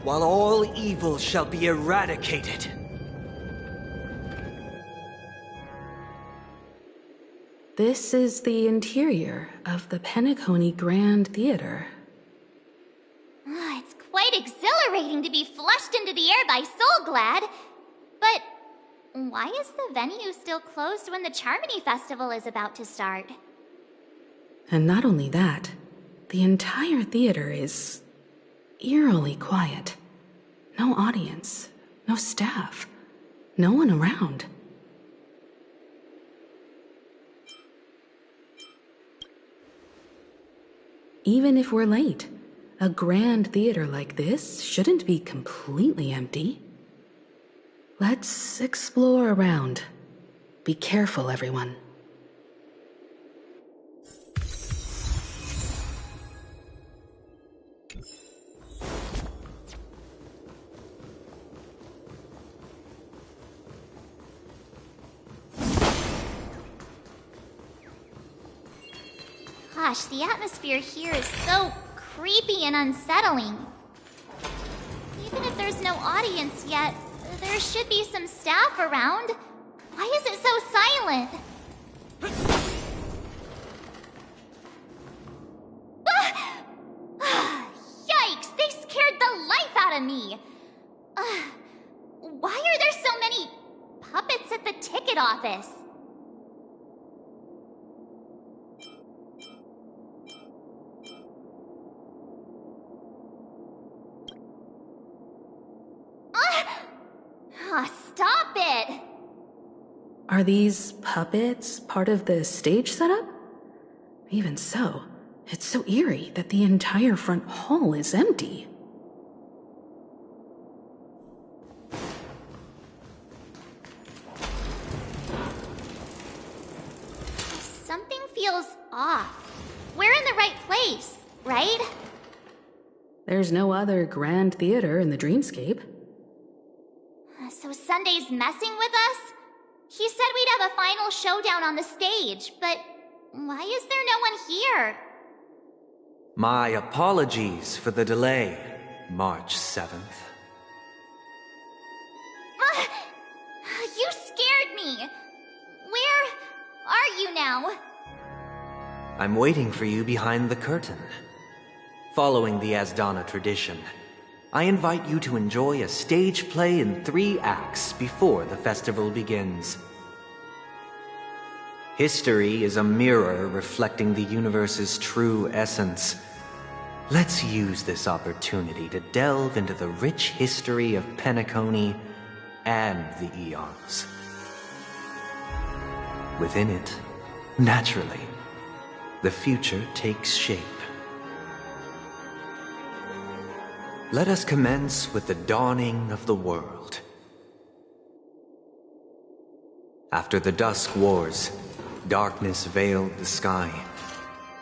while all evil shall be eradicated. This is the interior of the Penacony Grand Theater. It's quite exhilarating to be flushed into the air by Soulglad. But why is the venue still closed when the Charmony Festival is about to start? And not only that, the entire theater is eerily quiet. No audience, no staff, no one around. Even if we're late, a grand theater like this shouldn't be completely empty. Let's explore around. Be careful, everyone. Gosh, the atmosphere here is so creepy and unsettling. Even if there's no audience yet, there should be some staff around. Why is it so silent? Yikes! They scared the life out of me! Why are there so many puppets at the ticket office? Stop it! Are these puppets part of the stage setup? Even so, it's so eerie that the entire front hall is empty. Something feels off. We're in the right place, right? There's no other grand theater in the dreamscape. So Sunday's messing with us? He said we'd have a final showdown on the stage, but why is there no one here? My apologies for the delay, March 7th. You scared me! Where are you now? I'm waiting for you behind the curtain. Following the Asdana tradition, I invite you to enjoy a stage play in 3 acts before the festival begins. History is a mirror reflecting the universe's true essence. Let's use this opportunity to delve into the rich history of Penacony and the eons. Within it, naturally, the future takes shape. Let us commence with the dawning of the world. After the Dusk Wars, darkness veiled the sky,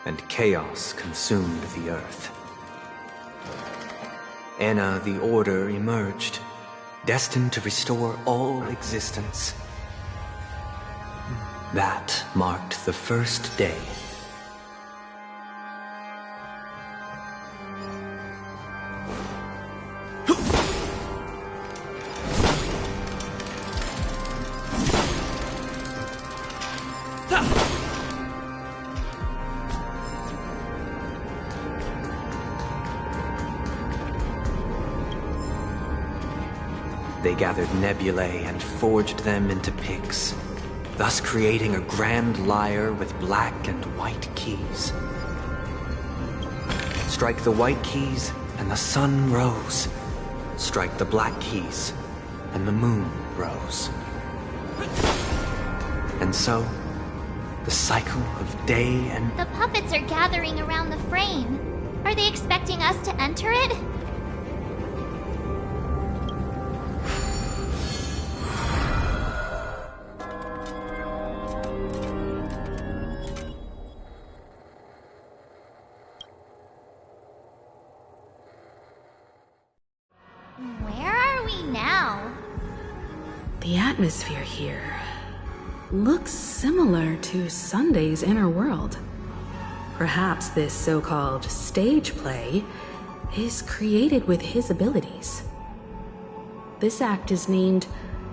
and chaos consumed the earth. Enna the Order emerged, destined to restore all existence. That marked the first day. They gathered nebulae and forged them into picks, thus creating a grand lyre with black and white keys. Strike the white keys, and the sun rose. Strike the black keys, and the moon rose. And so, the cycle of day and... The puppets are gathering around the frame. Are they expecting us to enter it? The atmosphere here looks similar to Sunday's inner world. Perhaps this so-called stage play is created with his abilities. This act is named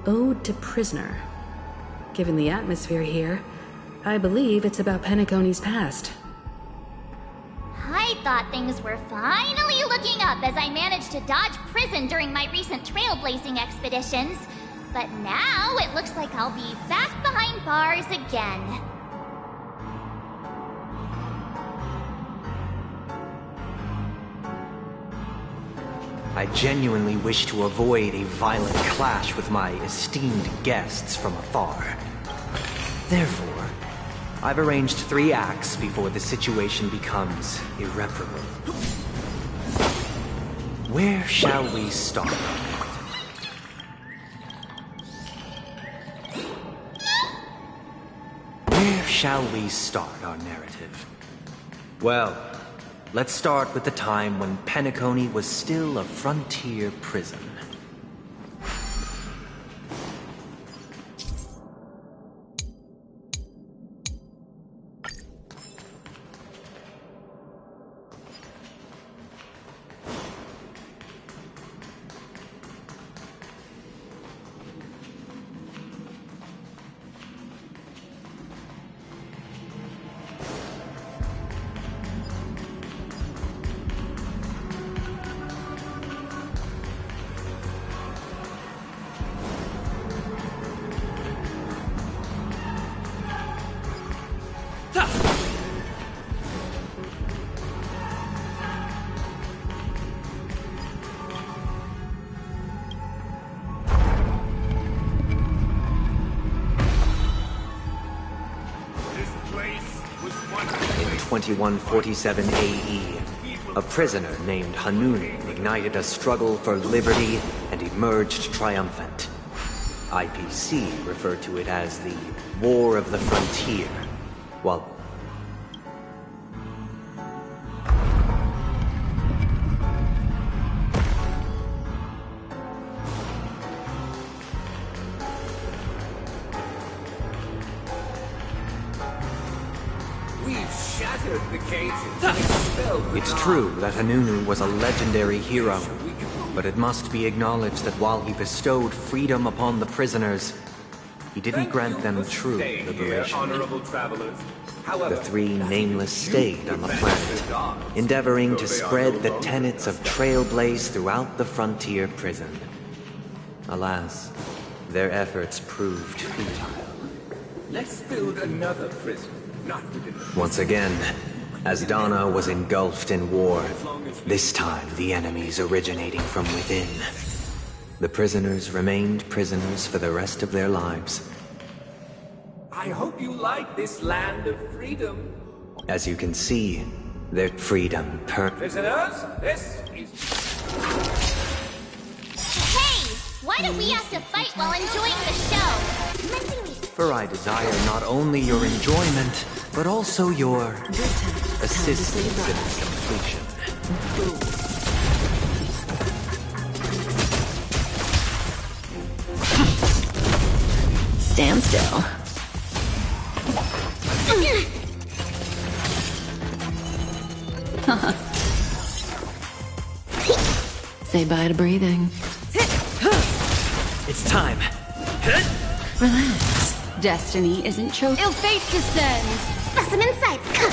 Ode to Prisoner. Given the atmosphere here, I believe it's about Penacony's past. I thought things were finally looking up as I managed to dodge prison during my recent trailblazing expeditions. But now it looks like I'll be back behind bars again. I genuinely wish to avoid a violent clash with my esteemed guests from afar. Therefore, I've arranged 3 acts before the situation becomes irreparable. Where shall we start? Where shall we start our narrative? Well, let's start with the time when Penacony was still a frontier prison. In 2147 AE, a prisoner named Hanunu ignited a struggle for liberty and emerged triumphant. IPC referred to it as the War of the Frontier, while it's true that Hanunu was a legendary hero, but it must be acknowledged that while he bestowed freedom upon the prisoners, he didn't grant them true liberation. The 3 nameless stayed on the planet, endeavoring to spread the tenets of Trailblaze throughout the frontier prison. Alas, their efforts proved futile. Let's build another prison, not within the... Once again, as Dana was engulfed in war, this time the enemies originating from within. The prisoners remained prisoners for the rest of their lives. I hope you like this land of freedom. As you can see, their freedom Prisoners, this is... Hey! Why do we have to fight while enjoying the show? For I desire not only your enjoyment, but also your assistance in its completion. Stand still. Say bye to breathing. It's time. Relax. Destiny isn't chosen. Ill fate descends. Specimen sights, cut!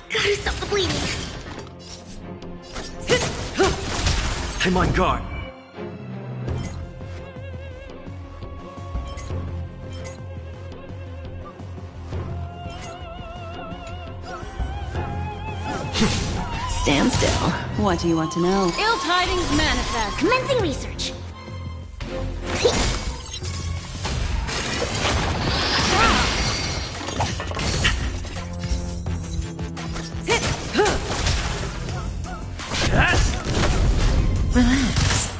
Gotta stop the bleeding. I'm on guard. Stand still. What do you want to know? Ill tidings manifest. Commencing research. Relax.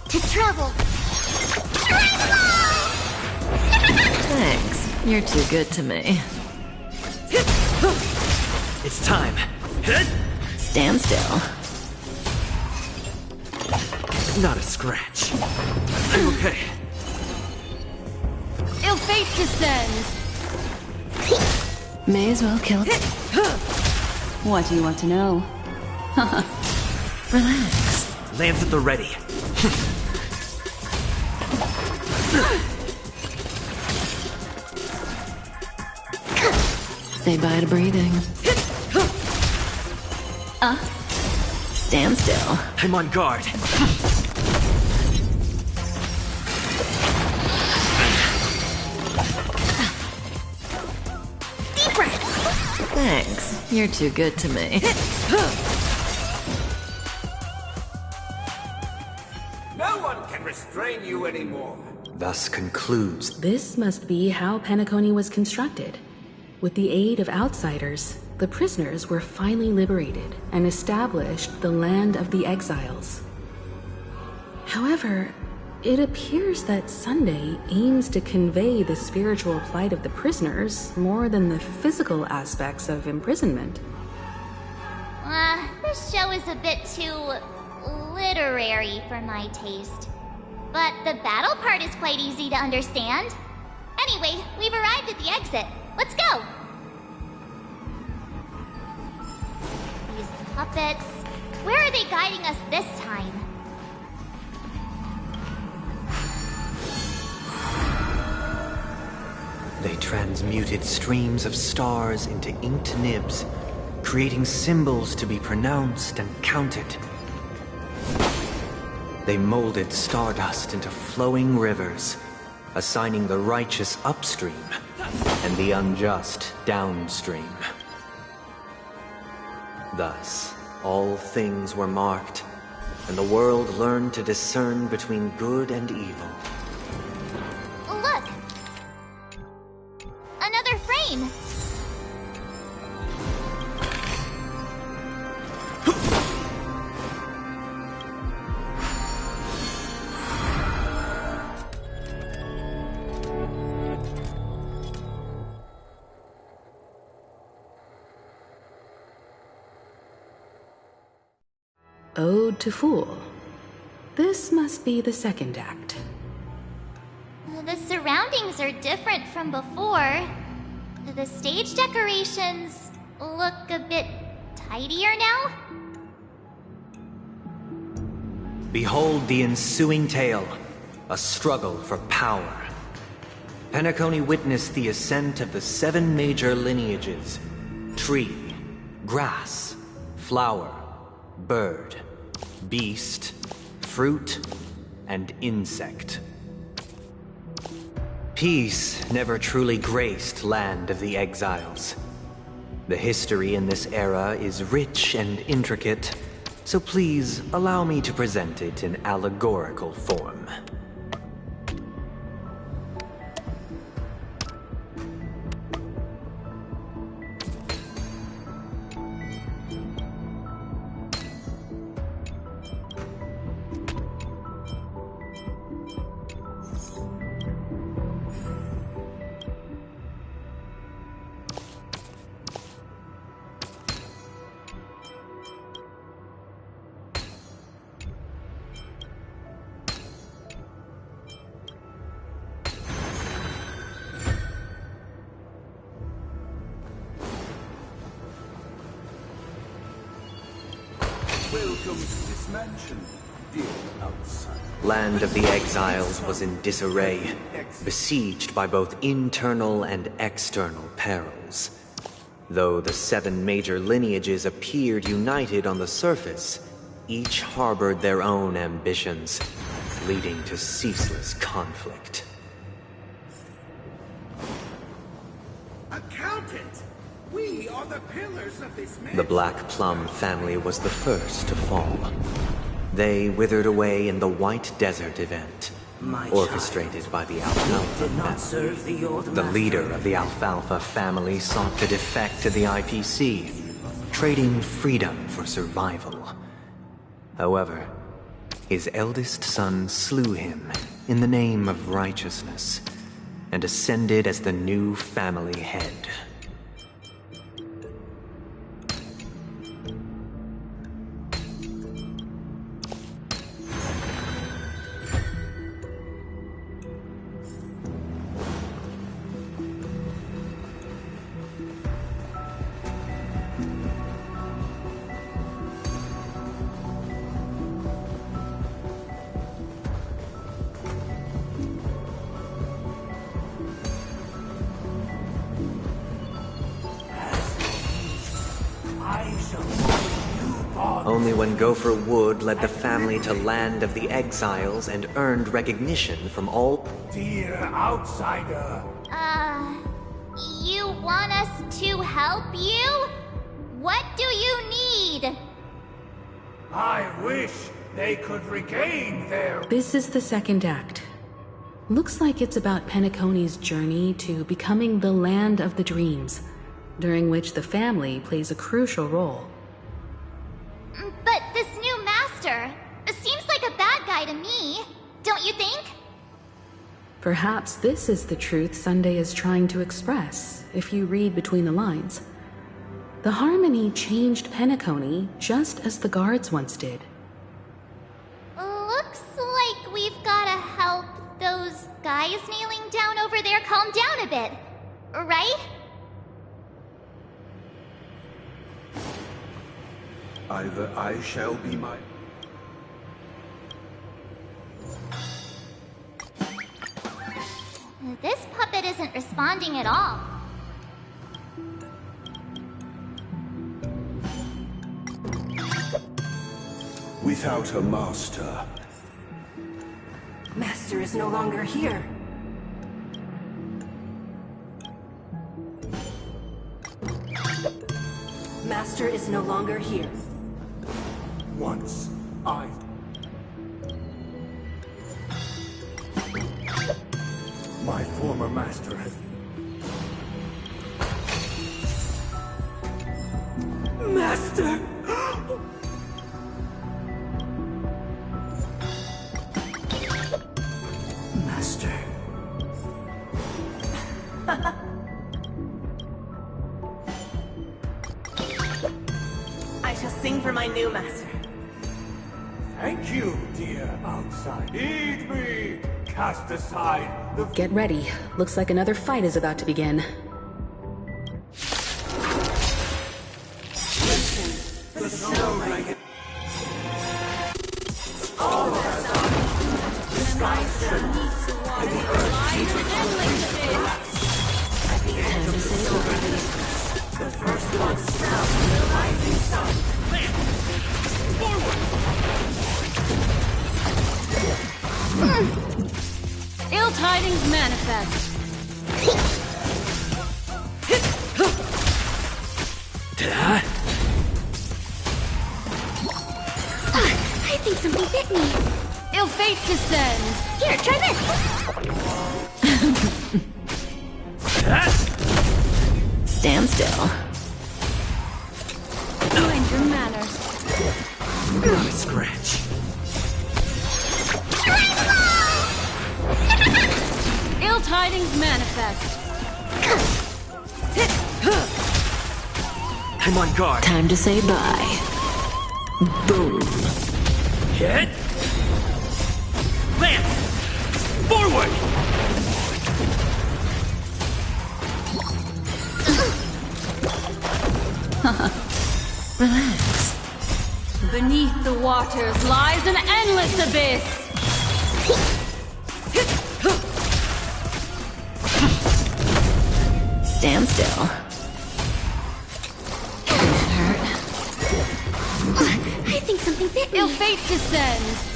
To travel. Thanks. You're too good to me. It's time. Stand still. Not a scratch. I'm okay. Ill fate descends! May as well kill. What do you want to know? Relax. Lance at the ready. Say bye to breathing. Stand still. I'm on guard. Deep breath. Thanks. You're too good to me. No one can restrain you anymore. Thus concludes. This must be how Penacony was constructed. With the aid of outsiders, the prisoners were finally liberated and established the land of the exiles. However, it appears that Sunday aims to convey the spiritual plight of the prisoners more than the physical aspects of imprisonment. This show is a bit too literary for my taste. But the battle part is quite easy to understand. Anyway, we've arrived at the exit. Let's go! These puppets... Where are they guiding us this time? They transmuted streams of stars into inked nibs, creating symbols to be pronounced and counted. They molded stardust into flowing rivers, assigning the righteous upstream and the unjust downstream. Thus, all things were marked, and the world learned to discern between good and evil. Look! Another frame! Ode to Fool. This must be the second act. The surroundings are different from before. The stage decorations look a bit tidier now. Behold the ensuing tale, a struggle for power. Penacony witnessed the ascent of the 7 major lineages: tree, grass, flower, bird, beast, fruit, and insect. Peace never truly graced Land of the Exiles. The history in this era is rich and intricate, so please allow me to present it in allegorical form. Welcome to this mansion, dear outsider. Land of the Exiles was in disarray, besieged by both internal and external perils. Though the 7 major lineages appeared united on the surface, each harbored their own ambitions, leading to ceaseless conflict. Accountant! We are the pillars of this mansion. The Black Plum family was the first to fall. They withered away in the White Desert event, orchestrated by the Alfalfa family. The leader of the Alfalfa family sought to defect to the IPC, trading freedom for survival. However, his eldest son slew him in the name of righteousness, and ascended as the new family head. Only when Gopher Wood led the family to Land of the Exiles and earned recognition from all... Dear outsider. You want us to help you? What do you need? I wish they could regain their... This is the second act. Looks like it's about Penacony's journey to becoming the Land of the Dreams, during which the family plays a crucial role. But this new master seems like a bad guy to me, don't you think? Perhaps this is the truth Sunday is trying to express, if you read between the lines. The Harmony changed Penacony just as the guards once did. Looks like we've gotta help those guys kneeling down over there calm down a bit, right? Either I shall be my... This puppet isn't responding at all. Without a master. Master is no longer here. Master is no longer here. Once I... My former master has... Master! Master. I shall sing for my new master. Thank you, dear outside. Heed me! Cast aside the... Get ready. Looks like another fight is about to begin. The snow dragon. All of us are. The skies turn. And the earth at the end of the snow, the first one smells the rising sun. Ill tidings manifest. I think something bit me. Ill fate descends. Here, try this. Stand still. Mind your manners. Not a scratch. Ill tidings manifest. I'm on guard. Time to say bye. Boom. Hit. Lance. Forward. Relax. Beneath the waters lies an endless abyss. Stand still. I think something bit me. Ill fate descends.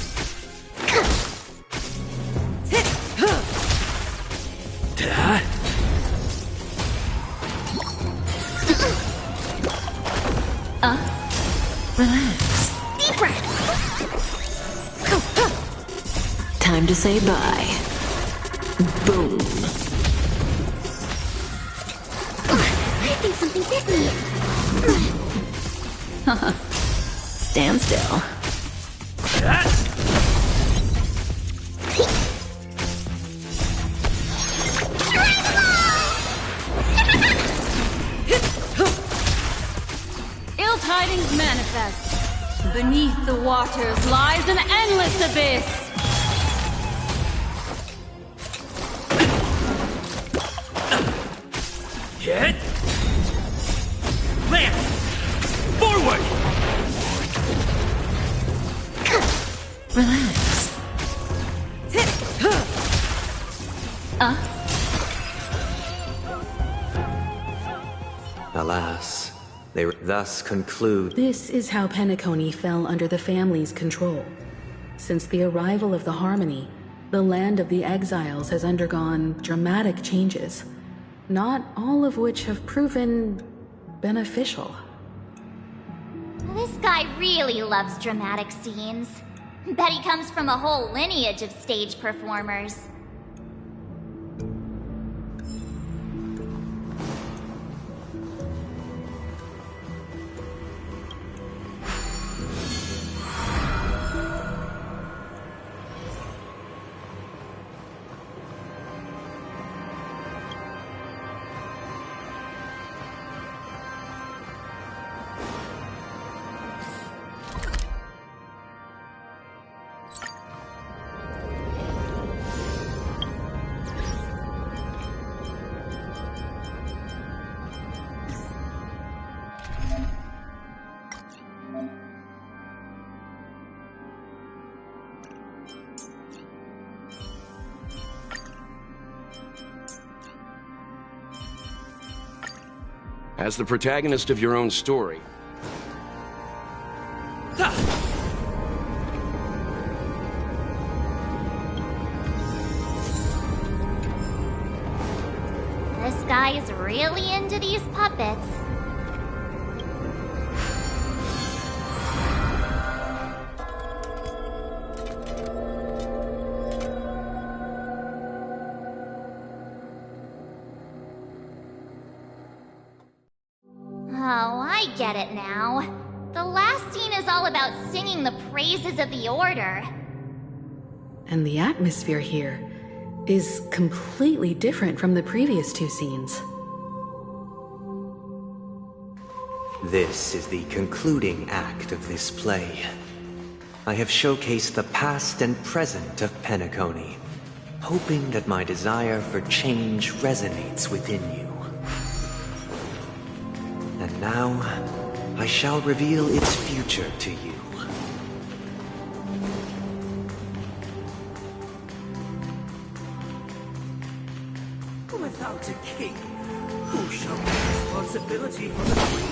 Relax. Deep breath. Time to say bye. Boom. I think something bit me. Stand still. Ill tidings manifest. Beneath the waters lies an endless abyss. Hit. Lance. Forward. Relax. Alas, They thus conclude. This is how Penacony fell under the family's control. Since the arrival of the Harmony, the land of the exiles has undergone dramatic changes, not all of which have proven beneficial. This guy really loves dramatic scenes. Bet he comes from a whole lineage of stage performers. As the protagonist of your own story, This guy is really into these puppets. Oh, I get it now. The last scene is all about singing the praises of the Order. And the atmosphere here is completely different from the previous two scenes. This is the concluding act of this play. I have showcased the past and present of Penacony, hoping that my desire for change resonates within you. And now, I shall reveal its future to you. Without a king, who shall bear responsibility for the queen?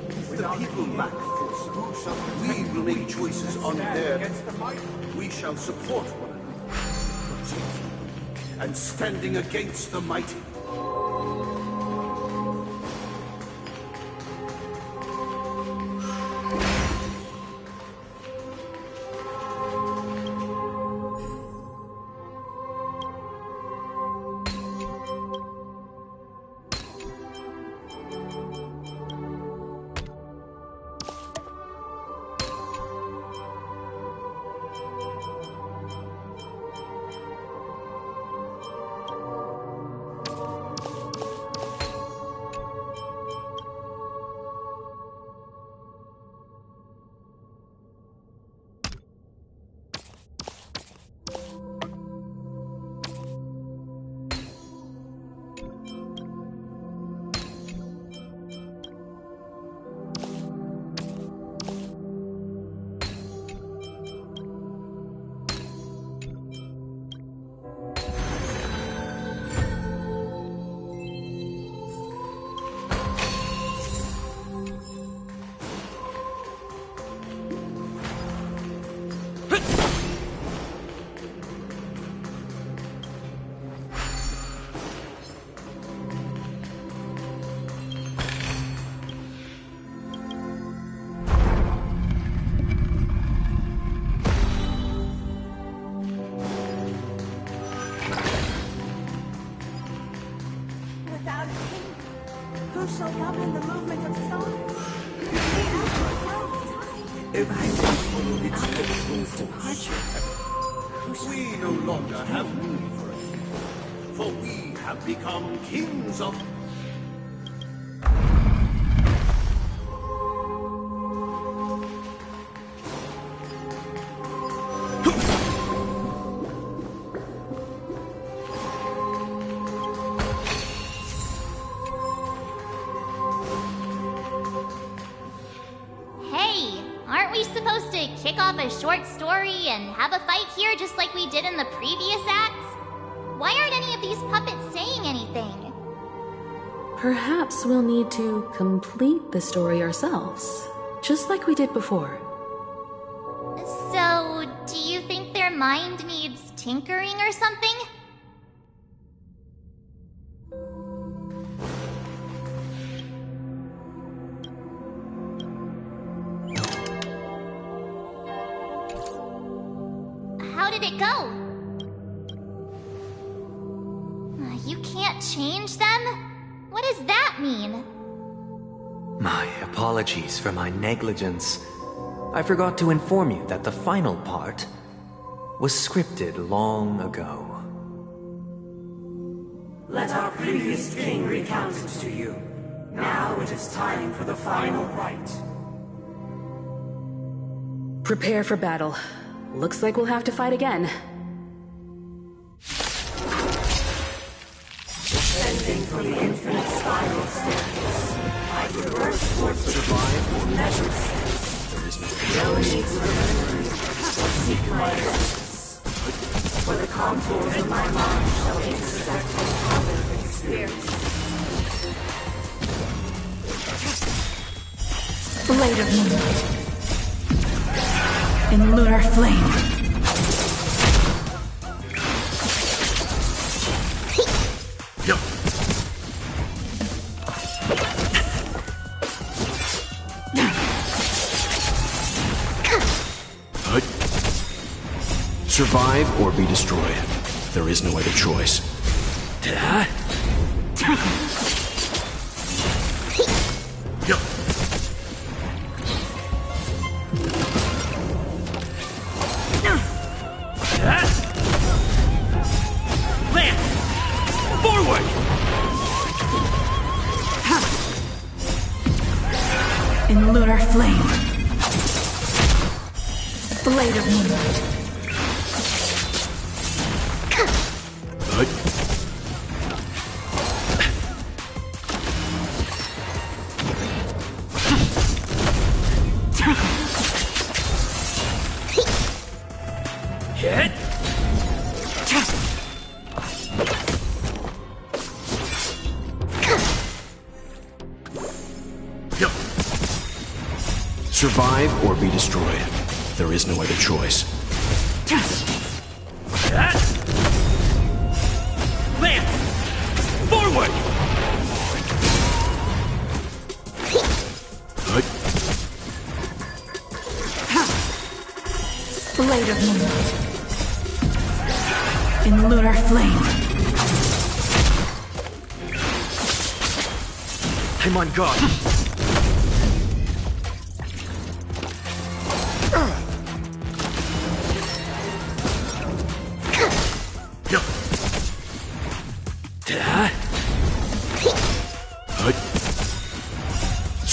If the people lack force, we will make choices on their... We shall support one another, protecting the weak, and standing against the mighty. shall govern the movement of stars. Everything followed its natural departure. We no longer have need for it, for we have become kings of... A short story and have a fight here just like we did in the previous acts? Why aren't any of these puppets saying anything? Perhaps we'll need to complete the story ourselves, just like we did before. So, do you think their mind needs tinkering or something? How did it go? You can't change them? What does that mean? My apologies for my negligence. I forgot to inform you that the final part was scripted long ago. Let our previous king recount it to you. Now it is time for the final rite. Prepare for battle. Looks like we'll have to fight again. Descending from the infinite spiral staircase, I traverse towards the divine or measured sense. No need to remember it, or seek my essence. For the contours of my mind shall intersect with other experiences. Blade of moonlight. In lunar flame. Survive or be destroyed. There is no other choice. In lunar flame. Blade of moonlight. Hit. Survive or be destroyed. There is no other choice. Lance! Forward! Blade of moonlight. In lunar flame. I'm on guard.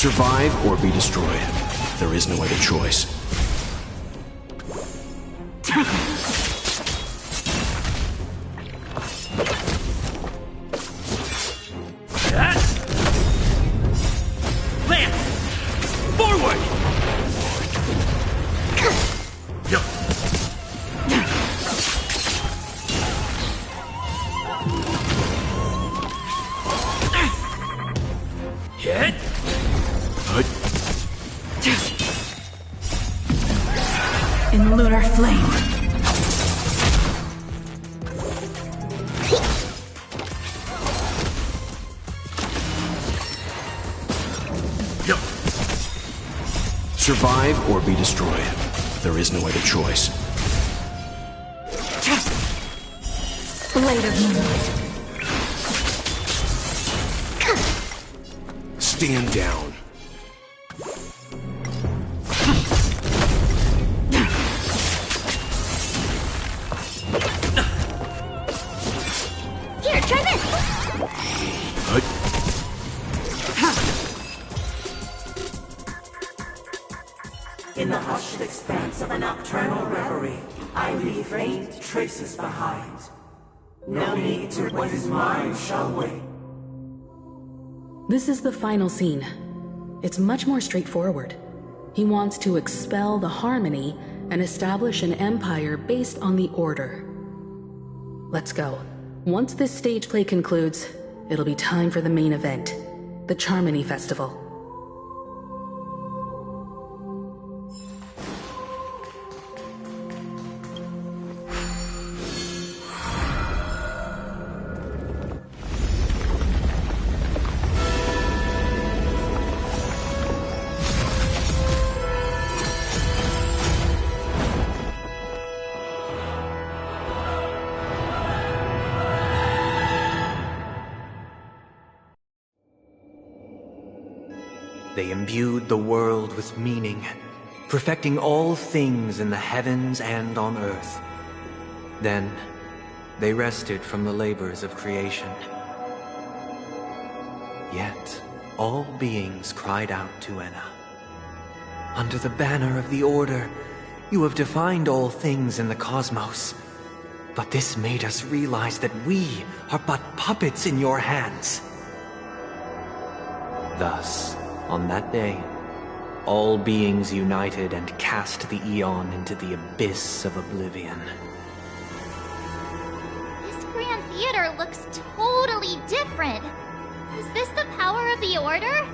Survive or be destroyed. There is no other choice. Lance! Forward! Hit! In lunar flame. Survive or be destroyed. There is no other choice. Blade of moonlight. Stand down. Here, try this! In the hushed expanse of a nocturnal reverie, I leave faint traces behind. No need to what is mine shall wait. This is the final scene. It's much more straightforward. He wants to expel the harmony and establish an empire based on the order. Let's go. Once this stage play concludes, It'll be time for the main event, the Charmony Festival. They imbued the world with meaning, perfecting all things in the heavens and on earth. Then, they rested from the labors of creation. Yet, all beings cried out to Enna. Under the banner of the Order, you have defined all things in the cosmos. But this made us realize that we are but puppets in your hands. Thus, on that day, all beings united and cast the Eon into the abyss of oblivion. This Grand Theater looks totally different. Is this the power of the Order?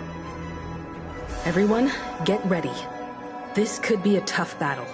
Everyone, get ready. This could be a tough battle.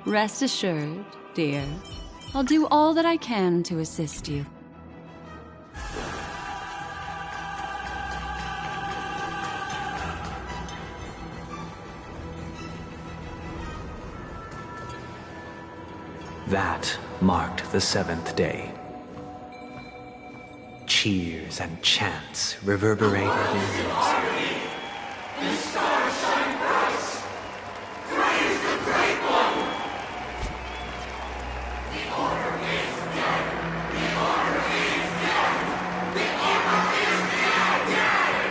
Rest assured, dear. I'll do all that I can to assist you. That marked the 7th day. Cheers and chants reverberated in unison. This star shine bright. Praise the Great One. The Order is dead. The Order is dead. The Order is dead.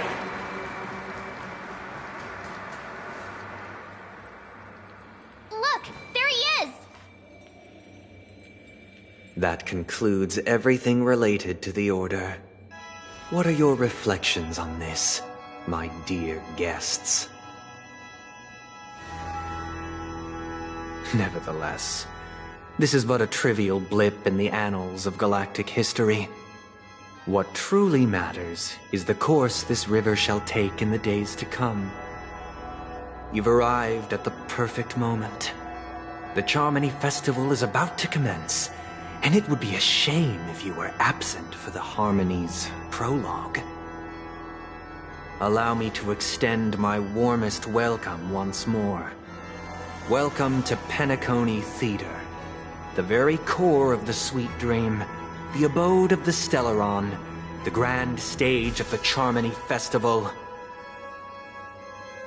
Look, there he is! That concludes everything related to the Order. What are your reflections on this, my dear guests? Nevertheless, this is but a trivial blip in the annals of galactic history. What truly matters is the course this river shall take in the days to come. You've arrived at the perfect moment. The Charmony Festival is about to commence, and it would be a shame if you were absent for the Harmony's prologue. Allow me to extend my warmest welcome once more. Welcome to Penacony Theater, the very core of the Sweet Dream, the abode of the Stellaron, the grand stage of the Charmony Festival,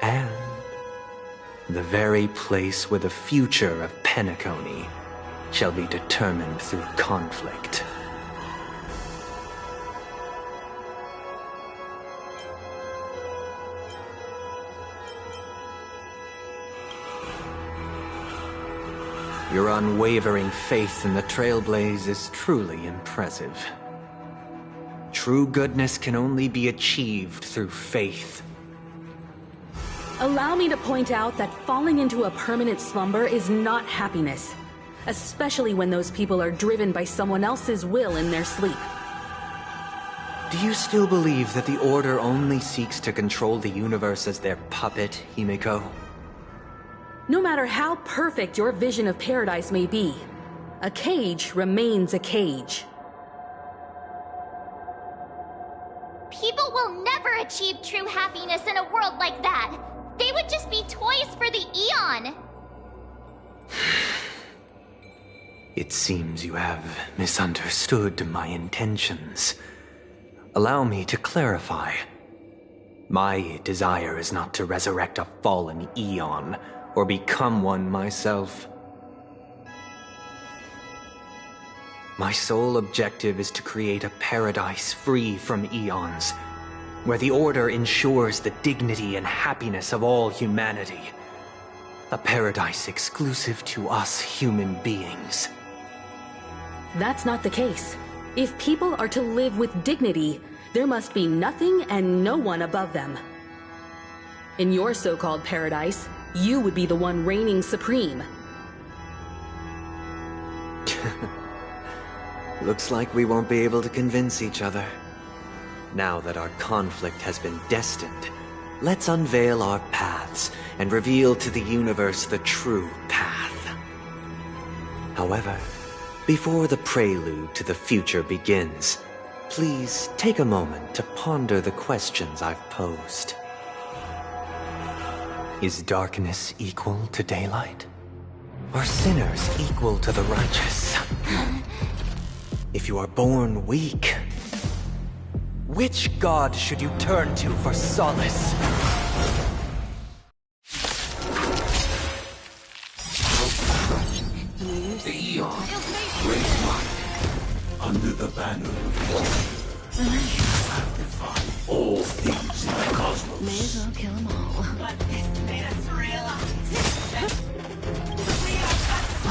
and the very place where the future of Penacony shall be determined through conflict. Your unwavering faith in the Trailblaze is truly impressive. True goodness can only be achieved through faith. Allow me to point out that falling into a permanent slumber is not happiness, especially when those people are driven by someone else's will in their sleep. Do you still believe that the Order only seeks to control the universe as their puppet, Himiko? No matter how perfect your vision of paradise may be, a cage remains a cage. People will never achieve true happiness in a world like that. They would just be toys for the Eon. It seems you have misunderstood my intentions. Allow me to clarify. My desire is not to resurrect a fallen Eon, or become one myself. My sole objective is to create a paradise free from eons, where the Order ensures the dignity and happiness of all humanity. A paradise exclusive to us human beings. That's not the case. If people are to live with dignity, there must be nothing and no one above them. In your so-called paradise, you would be the one reigning supreme. Looks like we won't be able to convince each other. Now that our conflict has been destined, let's unveil our paths and reveal to the universe the true path. However, before the prelude to the future begins, please take a moment to ponder the questions I've posed. Is darkness equal to daylight? Are sinners equal to the righteous? If you are born weak, which god should you turn to for solace? The Eon, great might, under the banner of water, have defined all things in the cosmos. May as well kill them all. But this made us realize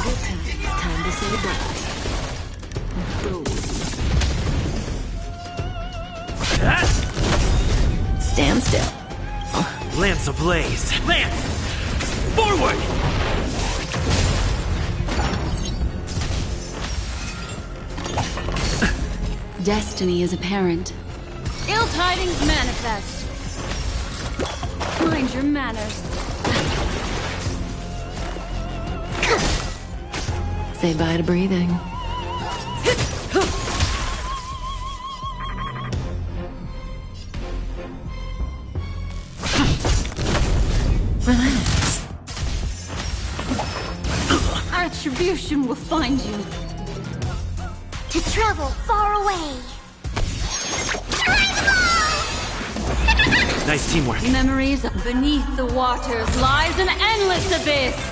Good time. Time to say bye. Boom. Stand still. Lance ablaze! Lance! Forward! Destiny is apparent. Ill tidings manifest. Mind your manners. Say bye to breathing. Relax. Attribution will find you. To travel far away. Nice teamwork. Memories beneath the waters lies an endless abyss.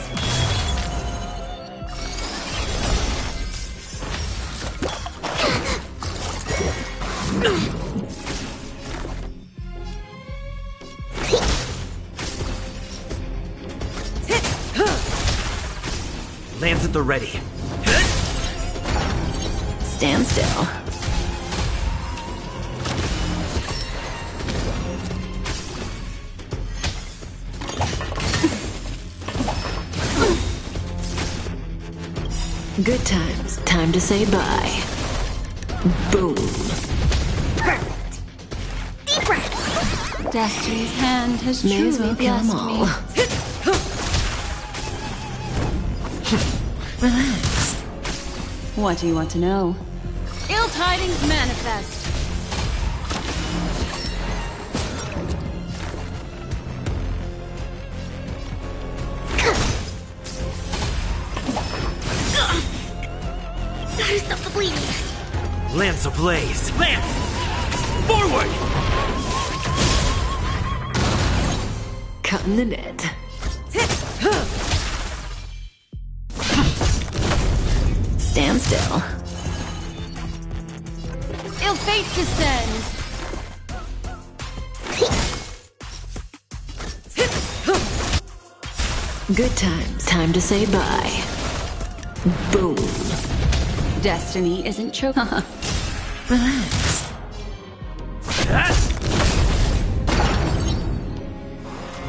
Lands at the ready. Stand still. Good times. Time to say bye. Boom. Perfect. Deep breath. Destiny's hand has May as well truly kill 'em blessed all. me. Relax. What do you want to know? Ill tidings manifest. Gotta stop the bleeding. Lance ablaze! Lance! Forward! Cutting the net. Stand still. Ill fate descends. Good times. Time to say bye. Boom. Destiny isn't choke. Relax.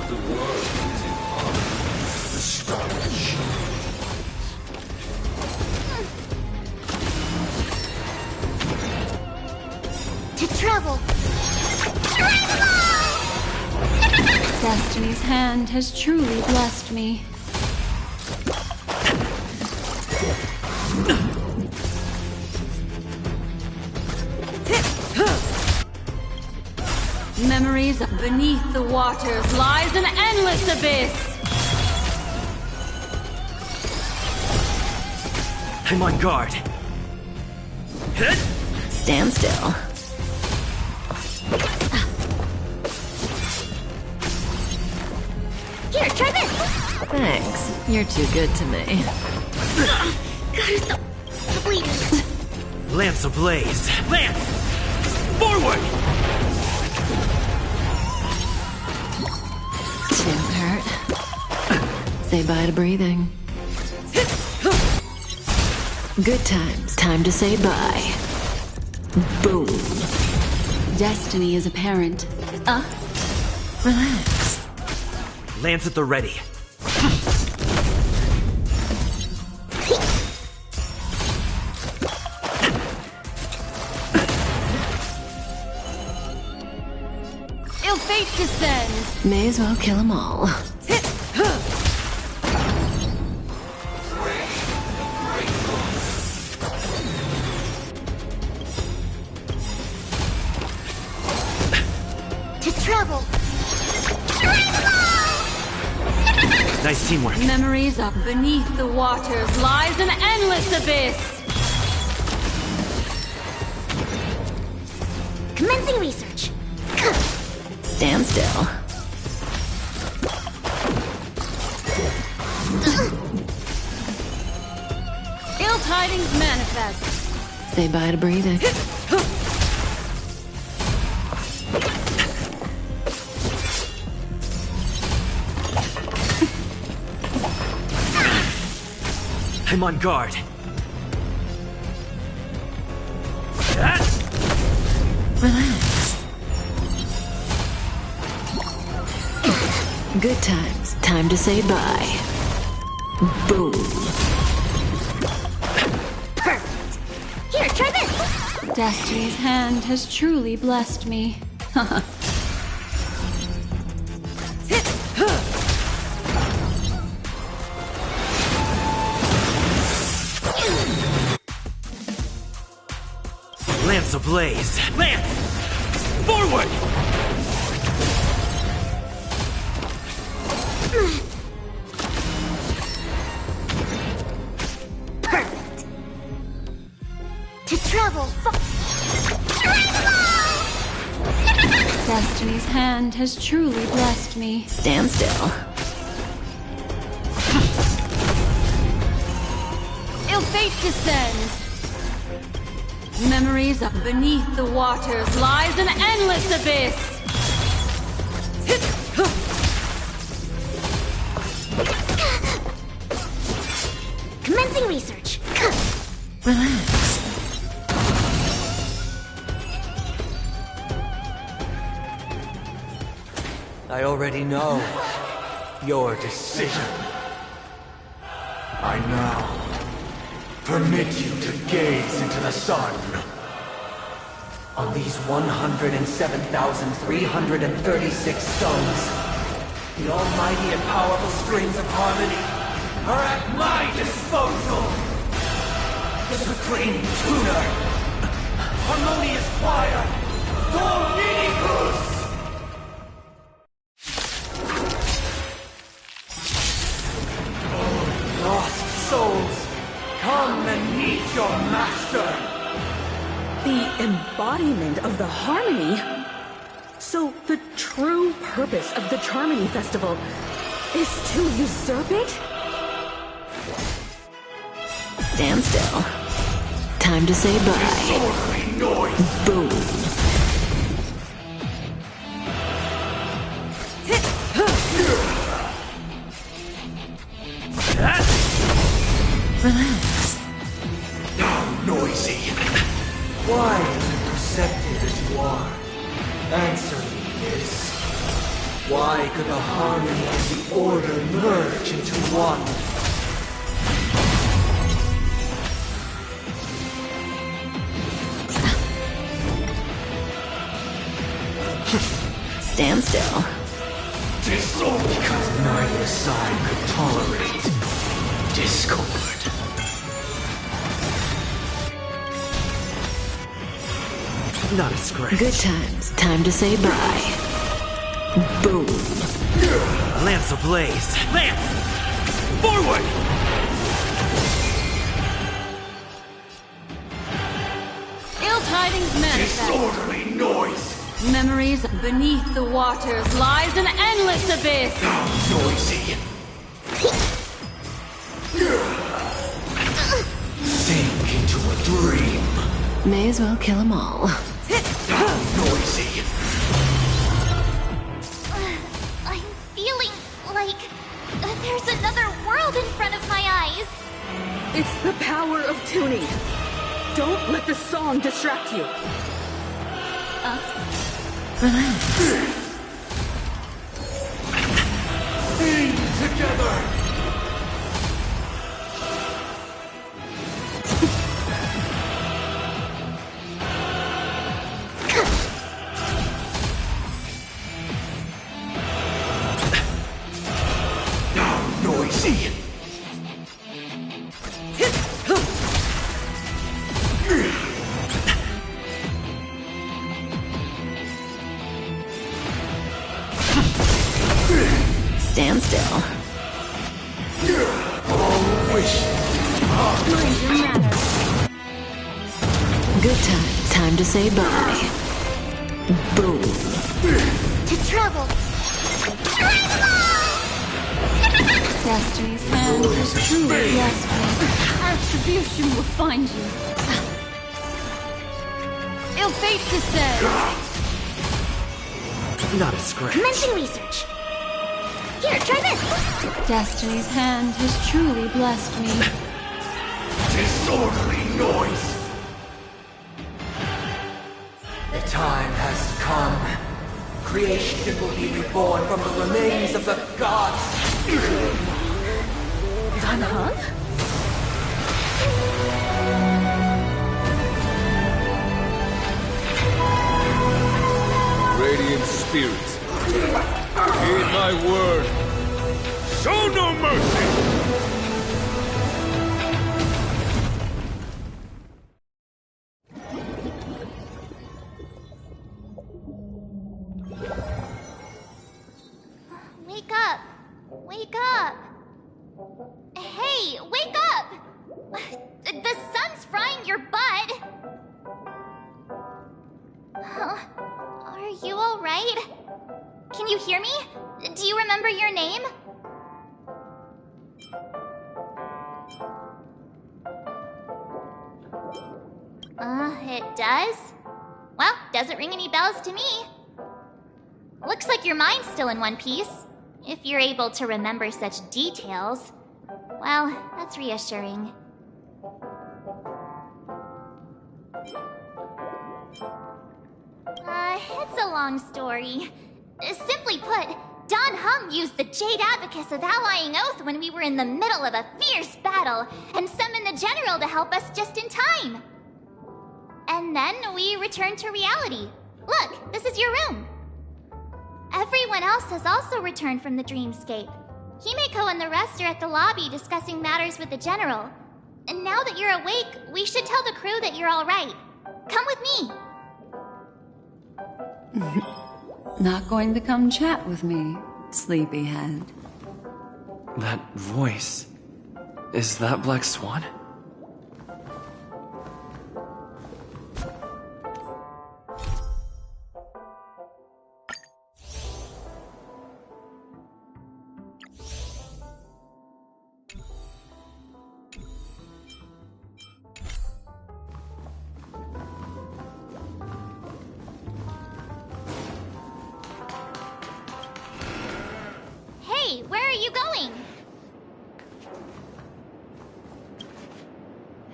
The world is in harmony. The stars shine. To travel. Destiny's hand has truly blessed me. Memories beneath the waters lies an endless abyss. I'm on guard. Stand still. Here, try this. Thanks. You're too good to me. Gotta stop the bleeding. Lance ablaze! Lance! Forward! Can't hurt. Say bye to breathing. Good times. Time to say bye. Boom. Destiny is apparent. Relax. Lance at the ready. Ill fate descends. May as well kill them all. To travel. Nice teamwork. Memories of beneath the waters lies an endless abyss. Commencing research. Stand still. Ill tidings manifest. Say bye to breathing. I'm on guard. Relax. Good times. Time to say bye. Boom. Perfect. Here, try this. Destiny's hand has truly blessed me. Lance ablaze! Lance! Forward! Perfect. To travel. Destiny's hand has truly blessed me. Stand still. Ill fate descends. Memories of beneath the waters lies an endless abyss. Commencing research. Relax. I already know your decision. I now permit you to gaze into the sun. On these 107,336 suns, the almighty and powerful strings of harmony are at my disposal. The supreme tuner, harmonious choir, Dominicus! Oh, lost souls, come and meet your master! The embodiment of the harmony? So the true purpose of the Charmony Festival is to usurp it? Stand still. Time to say bye. Boom. Relax. How noisy. Why as perceptive as you are? Answer me this. Why could the harmony and the order merge into one? Stand still. Because neither side could tolerate discord. Not a scratch. Good times. Time to say bye. Boom. Lance ablaze! Lance! Forward! Ill tidings manifest. Disorderly noise! Memories beneath the waters lies an endless abyss. How noisy! Sink into a dream. May as well kill them all. Noisy. I'm feeling like there's another world in front of my eyes. It's the power of tuning. Don't let the song distract you. Relax. Sing together. Now, noisy. Stand still. Good time to say bye. Boom. To travel. Destiny's hand has truly blessed me. Retribution will find you. Ill fate descends. Not a scratch. Commencing research. Here, try this. Destiny's hand has truly blessed me. Disorderly noise. The time has come. Creation will be reborn from the remains of the gods. Danhang? Radiant spirits, heed my word. Show no mercy! Wake up! Wake up! Hey, wake up! The sun's frying your butt! Huh? Are you alright? Can you hear me? Do you remember your name? It does? Well, doesn't ring any bells to me. Looks like your mind's still in one piece. If you're able to remember such details. Well, that's reassuring. It's a long story. Simply put, Don Hung used the Jade Abacus of Allying Oath when we were in the middle of a fierce battle and summoned the General to help us just in time. And then we returned to reality. Look, this is your room. Everyone else has also returned from the dreamscape. Himeko and the rest are at the lobby discussing matters with the General. And now that you're awake, we should tell the crew that you're all right. Come with me. Not going to come chat with me, sleepyhead. That voice... is that Black Swan? Hey, where are you going?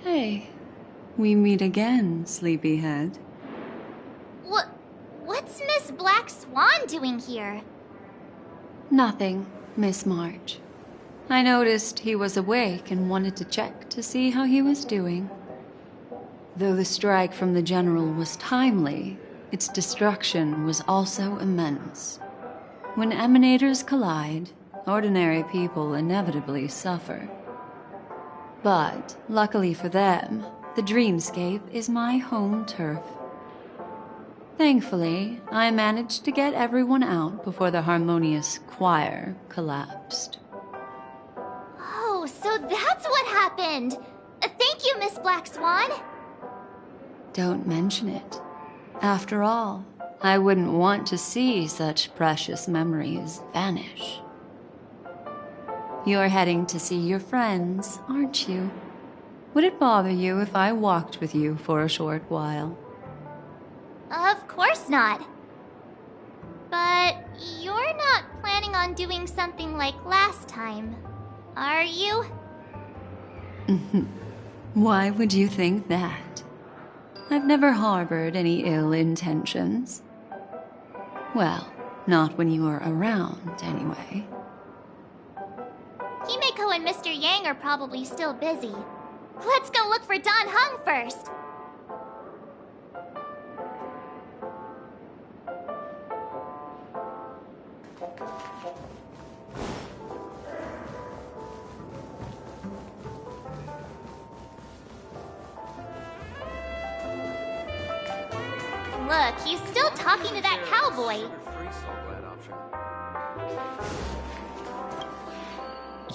Hey, we meet again, sleepyhead. What's Miss Black Swan doing here? Nothing, Miss March. I noticed he was awake and wanted to check to see how he was doing. Though the strike from the General was timely, its destruction was also immense. When emanators collide, ordinary people inevitably suffer. But, luckily for them, the dreamscape is my home turf. Thankfully, I managed to get everyone out before the harmonious choir collapsed. Oh, so that's what happened! Thank you, Miss Black Swan! Don't mention it. After all, I wouldn't want to see such precious memories vanish. You're heading to see your friends, aren't you? Would it bother you if I walked with you for a short while? Of course not. But you're not planning on doing something like last time, are you? Why would you think that? I've never harbored any ill intentions. Well, not when you are around, anyway. Himeko and Mr. Yang are probably still busy. Let's go look for Don Hung first! Look, he's still talking to that cowboy.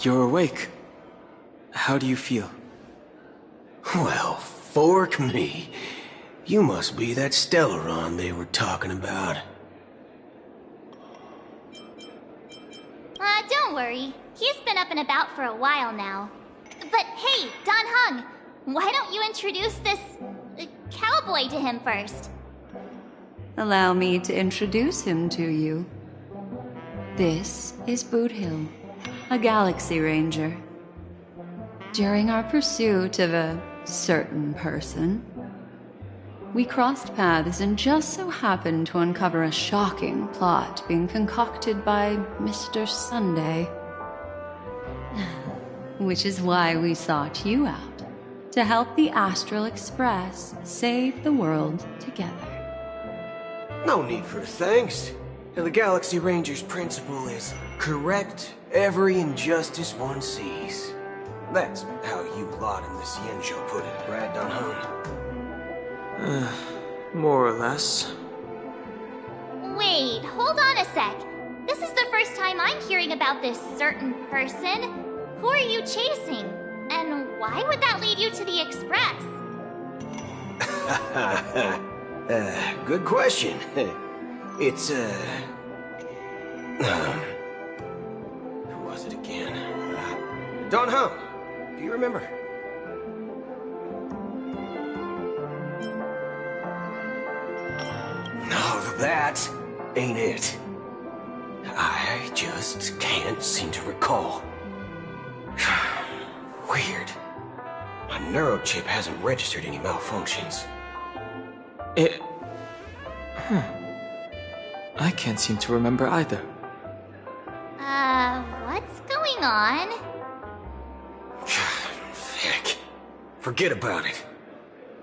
You're awake. How do you feel? Well, fork me. You must be that Stellaron they were talking about. Don't worry. He's been up and about for a while now. But hey, Don Hung, why don't you introduce this cowboy to him first? Allow me to introduce him to you. This is Boot Hill, a Galaxy Ranger. During our pursuit of a certain person, we crossed paths and just so happened to uncover a shocking plot being concocted by Mr. Sunday. Which is why we sought you out, to help the Astral Express save the world together. No need for thanks. The Galaxy Ranger's principle is correct every injustice one sees. That's how you lot in the Cienjo put it, right, Don Hung? More or less. Wait, hold on a sec. This is the first time I'm hearing about this certain person. Who are you chasing? And why would that lead you to the Express? Good question. It's, who was it again? Don Hung, do you remember? No, that ain't it. I just can't seem to recall. Weird. My neurochip hasn't registered any malfunctions. I can't seem to remember either. What's going on? Heck. Forget about it.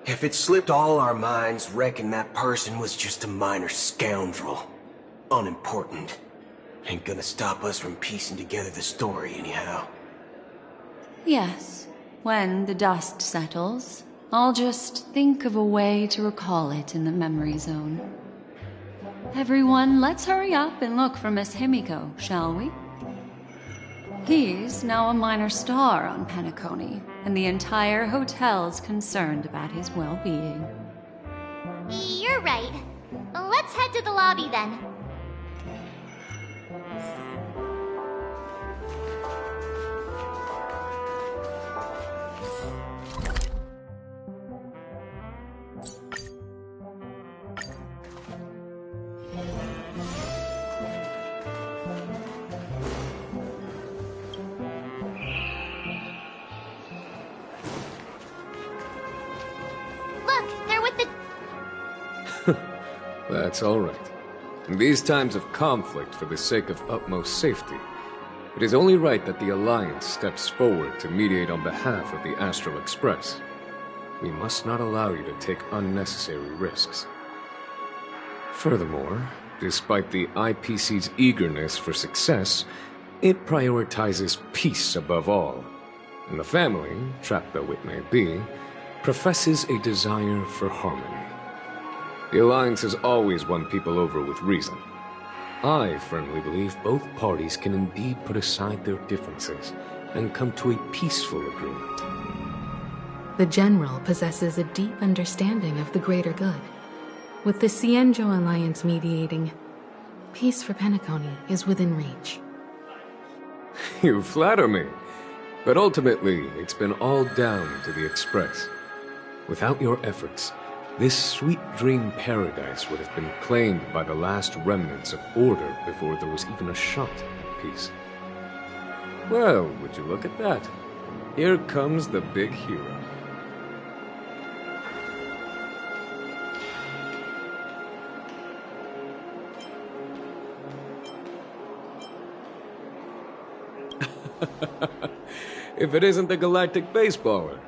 If it slipped all our minds, reckon that person was just a minor scoundrel. Unimportant. Ain't gonna stop us from piecing together the story anyhow. Yes, when the dust settles, I'll just think of a way to recall it in the memory zone. Everyone, let's hurry up and look for Miss Himiko, shall we? He's now a minor star on Penacony, and the entire hotel's concerned about his well-being. You're right. Let's head to the lobby then. That's all right. In these times of conflict for the sake of utmost safety, it is only right that the Alliance steps forward to mediate on behalf of the Astral Express. We must not allow you to take unnecessary risks. Furthermore, despite the IPC's eagerness for success, it prioritizes peace above all. And the family, trapped though it may be, professes a desire for harmony. The Alliance has always won people over with reason. I firmly believe both parties can indeed put aside their differences and come to a peaceful agreement. The General possesses a deep understanding of the greater good. With the Cienjo Alliance mediating, peace for Penacony is within reach. You flatter me. But ultimately, it's been all down to the Express. Without your efforts, this sweet dream paradise would have been claimed by the last remnants of order before there was even a shot at peace. Well, would you look at that? Here comes the big hero. If it isn't the galactic baseballer,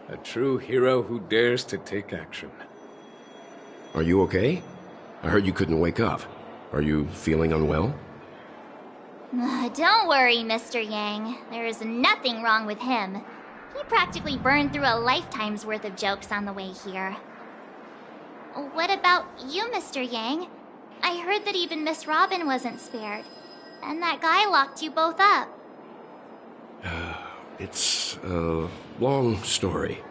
a true hero who dares to take action. Are you okay? I heard you couldn't wake up. Are you feeling unwell? Don't worry, Mr. Yang. There is nothing wrong with him. He practically burned through a lifetime's worth of jokes on the way here. What about you, Mr. Yang? I heard that even Miss Robin wasn't spared. And that guy locked you both up. It's a long story.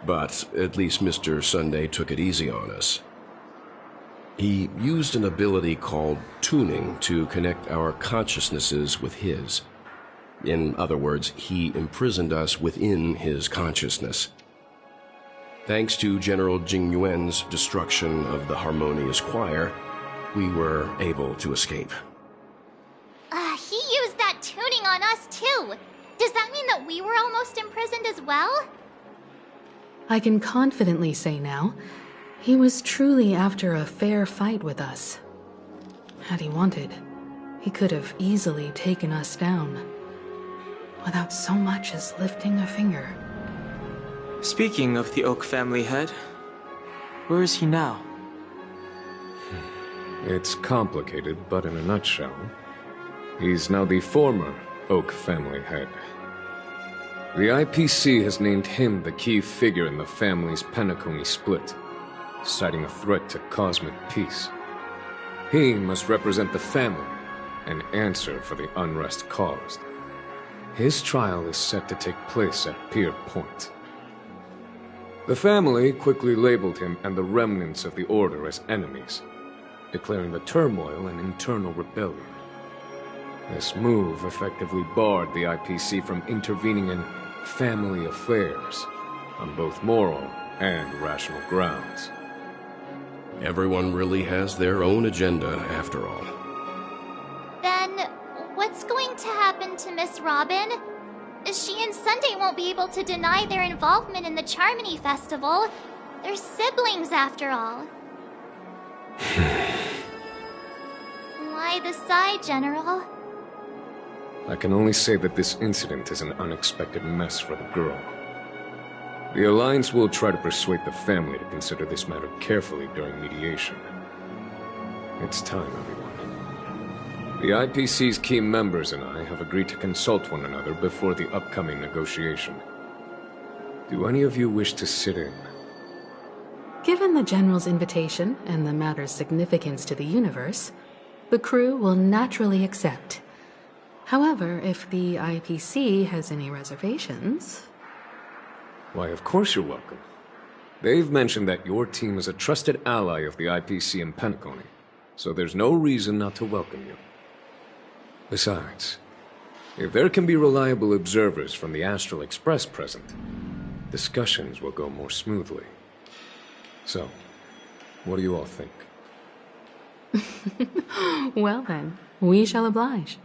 But at least Mr. Sunday took it easy on us. He used an ability called tuning to connect our consciousnesses with his. In other words, he imprisoned us within his consciousness. Thanks to General Jing Yuan's destruction of the Harmonious Choir, we were able to escape. He used that tuning on us too. Does that mean that we were almost imprisoned as well? I can confidently say now, he was truly after a fair fight with us. Had he wanted, he could have easily taken us down, without so much as lifting a finger. Speaking of the Oak family head, where is he now? It's complicated, but in a nutshell, he's now the former Oak family head. The IPC has named him the key figure in the family's Penacony split, citing a threat to cosmic peace. He must represent the family and answer for the unrest caused. His trial is set to take place at Pier Point. The family quickly labeled him and the remnants of the Order as enemies, declaring the turmoil an internal rebellion. This move effectively barred the IPC from intervening in family affairs on both moral and rational grounds. Everyone really has their own agenda, after all. Then, what's going to happen to Miss Robin? She and Sunday won't be able to deny their involvement in the Charmony Festival. They're siblings, after all. Why the sigh, General? I can only say that this incident is an unexpected mess for the girl. The Alliance will try to persuade the family to consider this matter carefully during mediation. It's time, everyone. The IPC's key members and I have agreed to consult one another before the upcoming negotiation. Do any of you wish to sit in? Given the General's invitation and the matter's significance to the universe, the crew will naturally accept. However, if the IPC has any reservations... Why, of course you're welcome. They've mentioned that your team is a trusted ally of the IPC in Penacony, so there's no reason not to welcome you. Besides, if there can be reliable observers from the Astral Express present, discussions will go more smoothly. So, what do you all think? Well then, we shall oblige.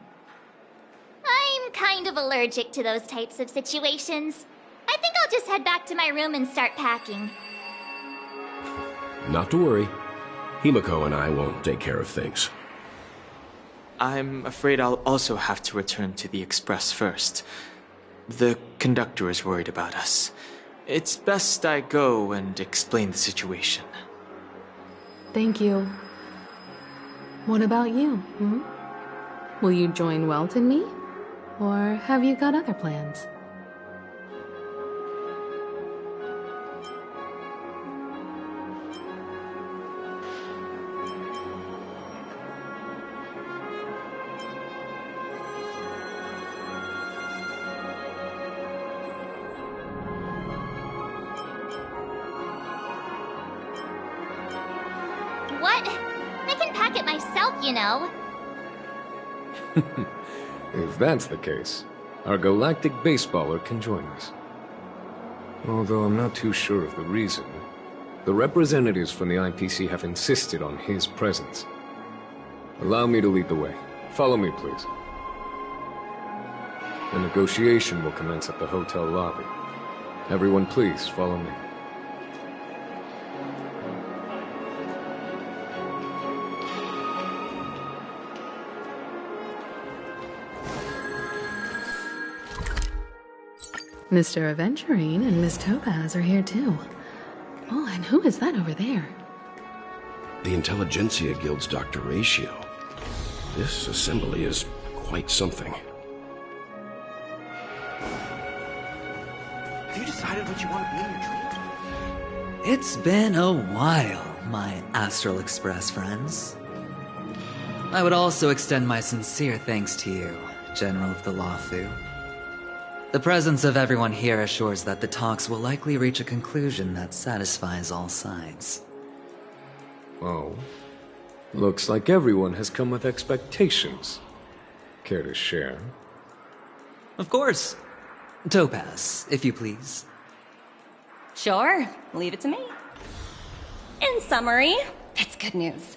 I'm kind of allergic to those types of situations. I think I'll just head back to my room and start packing. Not to worry. Himiko and I will take care of things. I'm afraid I'll also have to return to the Express first. The conductor is worried about us. It's best I go and explain the situation. Thank you. What about you, Will you join Welt and me? Or have you got other plans? What? I can pack it myself, you know. If that's the case, our galactic baseballer can join us. Although I'm not too sure of the reason. The representatives from the IPC have insisted on his presence. Allow me to lead the way. Follow me, please. The negotiation will commence at the hotel lobby. Everyone, please follow me. Mr. Aventurine and Miss Topaz are here too. Oh, and who is that over there? The Intelligentsia Guild's Dr. Ratio. This assembly is quite something. Have you decided what you want to be in your dreams? It's been a while, my Astral Express friends. I would also extend my sincere thanks to you, General of the Lawfu. The presence of everyone here assures that the talks will likely reach a conclusion that satisfies all sides. Oh. Looks like everyone has come with expectations. Care to share? Of course. Topaz, if you please. Sure, leave it to me. In summary, it's good news.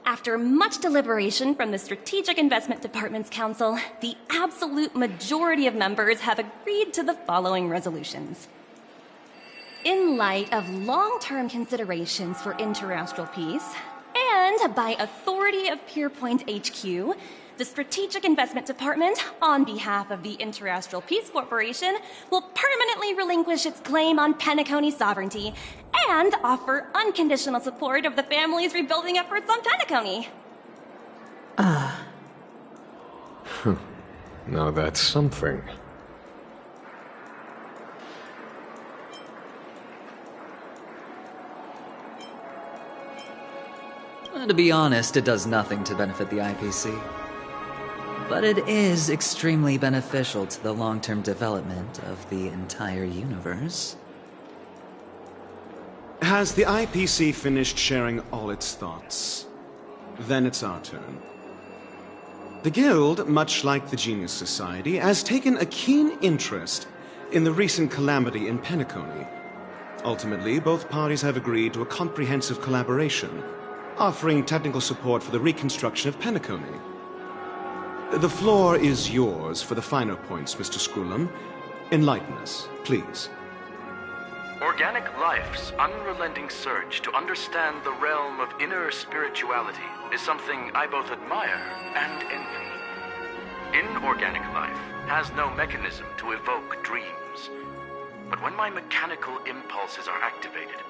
After much deliberation from the Strategic Investment Department's Council, the absolute majority of members have agreed to the following resolutions. In light of long-term considerations for interastral peace, and by authority of Pierpoint HQ, the Strategic Investment Department, on behalf of the Interastral Peace Corporation, will permanently relinquish its claim on Penacony sovereignty and offer unconditional support of the family's rebuilding efforts on Penacony. Now that's something. To be honest, it does nothing to benefit the IPC. But it is extremely beneficial to the long-term development of the entire universe. Has the IPC finished sharing all its thoughts? Then it's our turn. The Guild, much like the Genius Society, has taken a keen interest in the recent calamity in Penacony. Ultimately, both parties have agreed to a comprehensive collaboration, offering technical support for the reconstruction of Penacony. The floor is yours for the finer points, Mr. Scrulum. Enlighten us, please. Organic life's unrelenting search to understand the realm of inner spirituality is something I both admire and envy. Inorganic life has no mechanism to evoke dreams. But when my mechanical impulses are activated,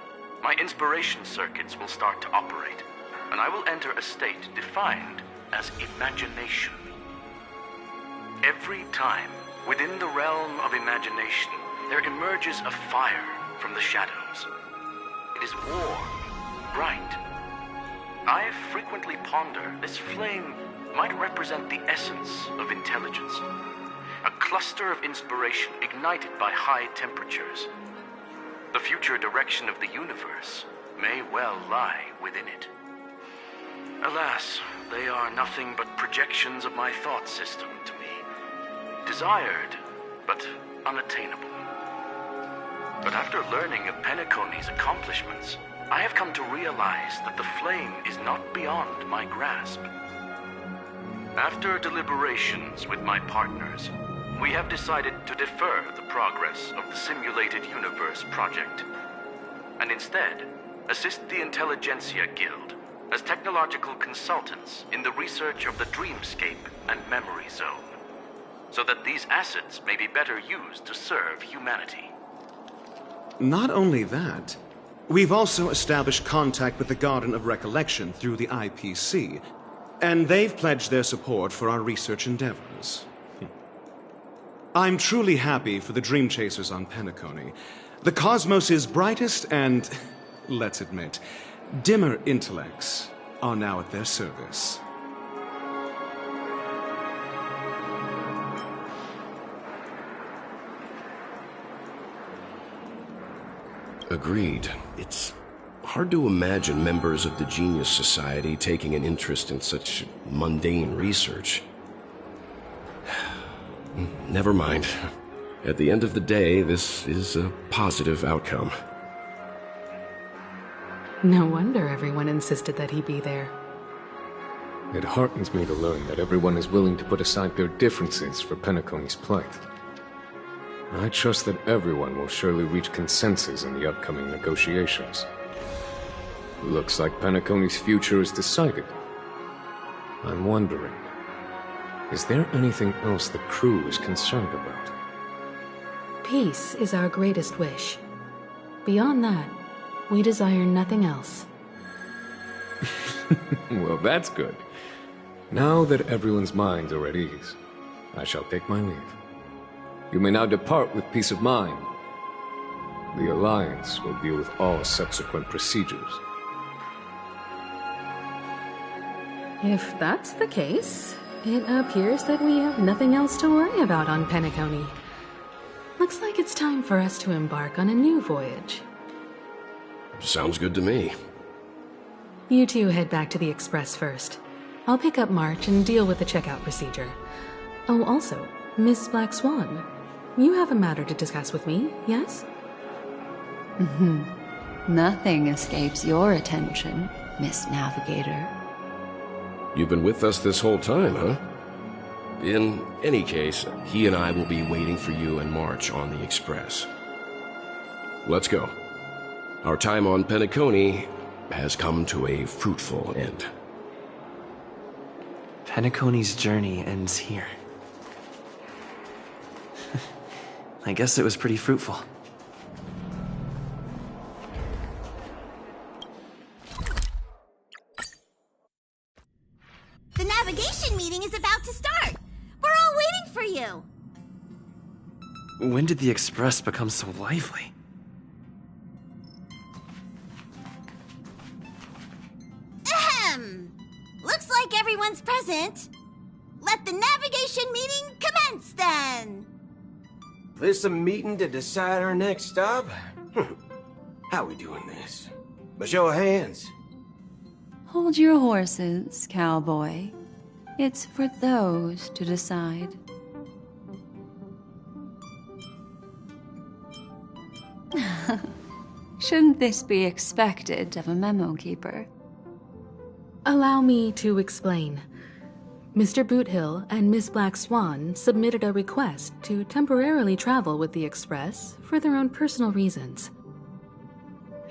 my inspiration circuits will start to operate, and I will enter a state defined as imagination. Every time, within the realm of imagination, there emerges a fire from the shadows. It is warm, bright. I frequently ponder this flame might represent the essence of intelligence, a cluster of inspiration ignited by high temperatures. The future direction of the universe may well lie within it. Alas, they are nothing but projections of my thought system to me. Desired, but unattainable. But after learning of Penacony's accomplishments, I have come to realize that the flame is not beyond my grasp. After deliberations with my partners, we have decided to defer the progress of the Simulated Universe project, and instead assist the Intelligentsia Guild as technological consultants in the research of the Dreamscape and Memory Zone, so that these assets may be better used to serve humanity. Not only that, we've also established contact with the Garden of Recollection through the IPC, and they've pledged their support for our research endeavors. I'm truly happy for the Dream Chasers on Penacony. The cosmos' brightest and, let's admit, dimmer intellects are now at their service. Agreed. It's hard to imagine members of the Genius Society taking an interest in such mundane research. Never mind. At the end of the day, this is a positive outcome. No wonder everyone insisted that he be there. It heartens me to learn that everyone is willing to put aside their differences for Penacony's plight. I trust that everyone will surely reach consensus in the upcoming negotiations. Looks like Penacony's future is decided. I'm wondering, is there anything else the crew is concerned about? Peace is our greatest wish. Beyond that, we desire nothing else. Well, that's good. Now that everyone's minds are at ease, I shall take my leave. You may now depart with peace of mind. The Alliance will deal with all subsequent procedures. If that's the case, it appears that we have nothing else to worry about on Penacony. Looks like it's time for us to embark on a new voyage. Sounds good to me. You two head back to the Express first. I'll pick up March and deal with the checkout procedure. Oh, also, Miss Black Swan, you have a matter to discuss with me, yes? Nothing escapes your attention, Miss Navigator. You've been with us this whole time, huh? In any case, he and I will be waiting for you and March on the Express. Let's go. Our time on Penacony has come to a fruitful end. Penacony's journey ends here. I guess it was pretty fruitful. The navigation meeting is about to start. We're all waiting for you. When did the Express become so lively? Ahem. Looks like everyone's present. Let the navigation meeting commence then. This a meeting to decide our next stop? How we doing this? By show of hands. Hold your horses, cowboy. It's for those to decide. Shouldn't this be expected of a memo keeper? Allow me to explain. Mr. Boothill and Miss Black Swan submitted a request to temporarily travel with the Express for their own personal reasons.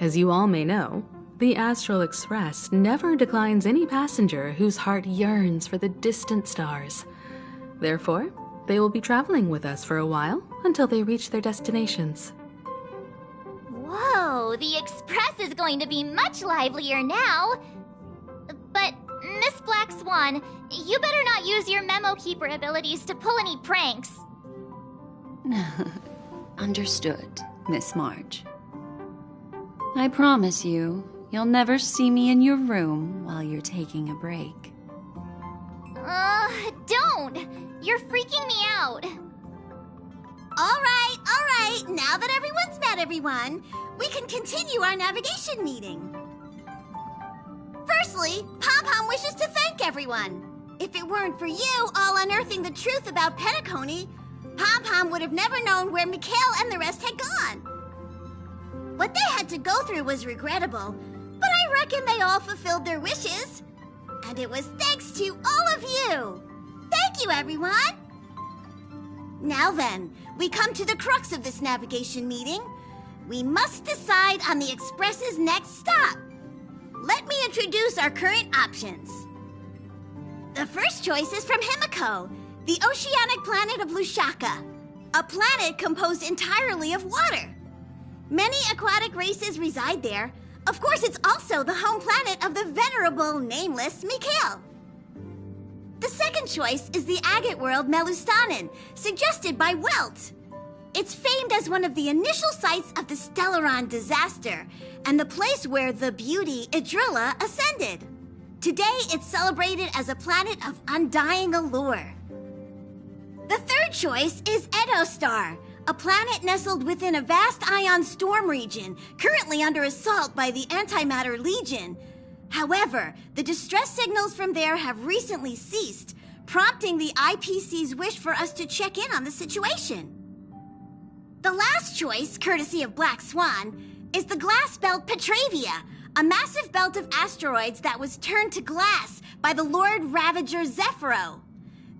As you all may know, the Astral Express never declines any passenger whose heart yearns for the distant stars. Therefore, they will be traveling with us for a while until they reach their destinations. Whoa, the Express is going to be much livelier now. But, Miss Black Swan, you better not use your memo keeper abilities to pull any pranks. Understood, Miss March. I promise you, you'll never see me in your room while you're taking a break. Don't! You're freaking me out. All right. Now that everyone's met everyone, we can continue our navigation meeting. Firstly, Pom-Pom wishes to thank everyone. If it weren't for you all unearthing the truth about Penacony, Pom-Pom would have never known where Mikhail and the rest had gone. What they had to go through was regrettable, but I reckon they all fulfilled their wishes. And it was thanks to all of you. Thank you, everyone. Now then, we come to the crux of this navigation meeting. We must decide on the Express's next stop. Let me introduce our current options. The first choice is from Himiko, the oceanic planet of Lushaka, a planet composed entirely of water. Many aquatic races reside there. Of course, it's also the home planet of the venerable, nameless Mikhail. The second choice is the agate world Melustanen, suggested by Welt. It's famed as one of the initial sites of the Stellaron disaster, and the place where the beauty Idrilla ascended. Today, it's celebrated as a planet of undying allure. The third choice is Edostar, a planet nestled within a vast ion storm region, currently under assault by the Antimatter Legion. However, the distress signals from there have recently ceased, prompting the IPC's wish for us to check in on the situation. The last choice, courtesy of Black Swan, is the glass belt Petravia, a massive belt of asteroids that was turned to glass by the Lord Ravager Zephyro.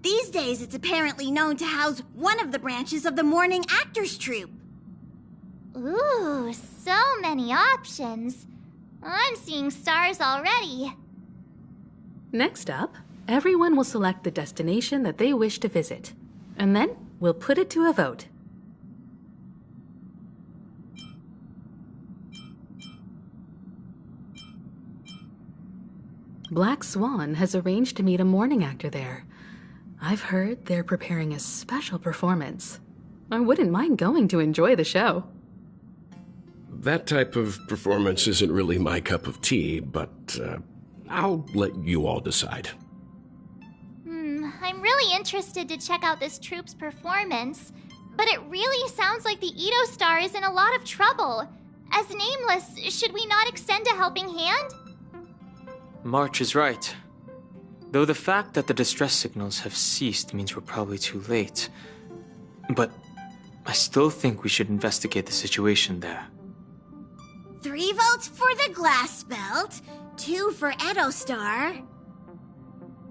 These days, it's apparently known to house one of the branches of the Morning Actors Troupe. Ooh, so many options. I'm seeing stars already. Next up, everyone will select the destination that they wish to visit, and then we'll put it to a vote. Black Swan has arranged to meet a morning actor there. I've heard they're preparing a special performance. I wouldn't mind going to enjoy the show. That type of performance isn't really my cup of tea, but I'll let you all decide. I'm really interested to check out this troupe's performance, but it really sounds like the Edo Star is in a lot of trouble. As Nameless, should we not extend a helping hand? March is right. Though the fact that the distress signals have ceased means we're probably too late. But I still think we should investigate the situation there. 3 votes for the glass belt, 2 for Edo Star.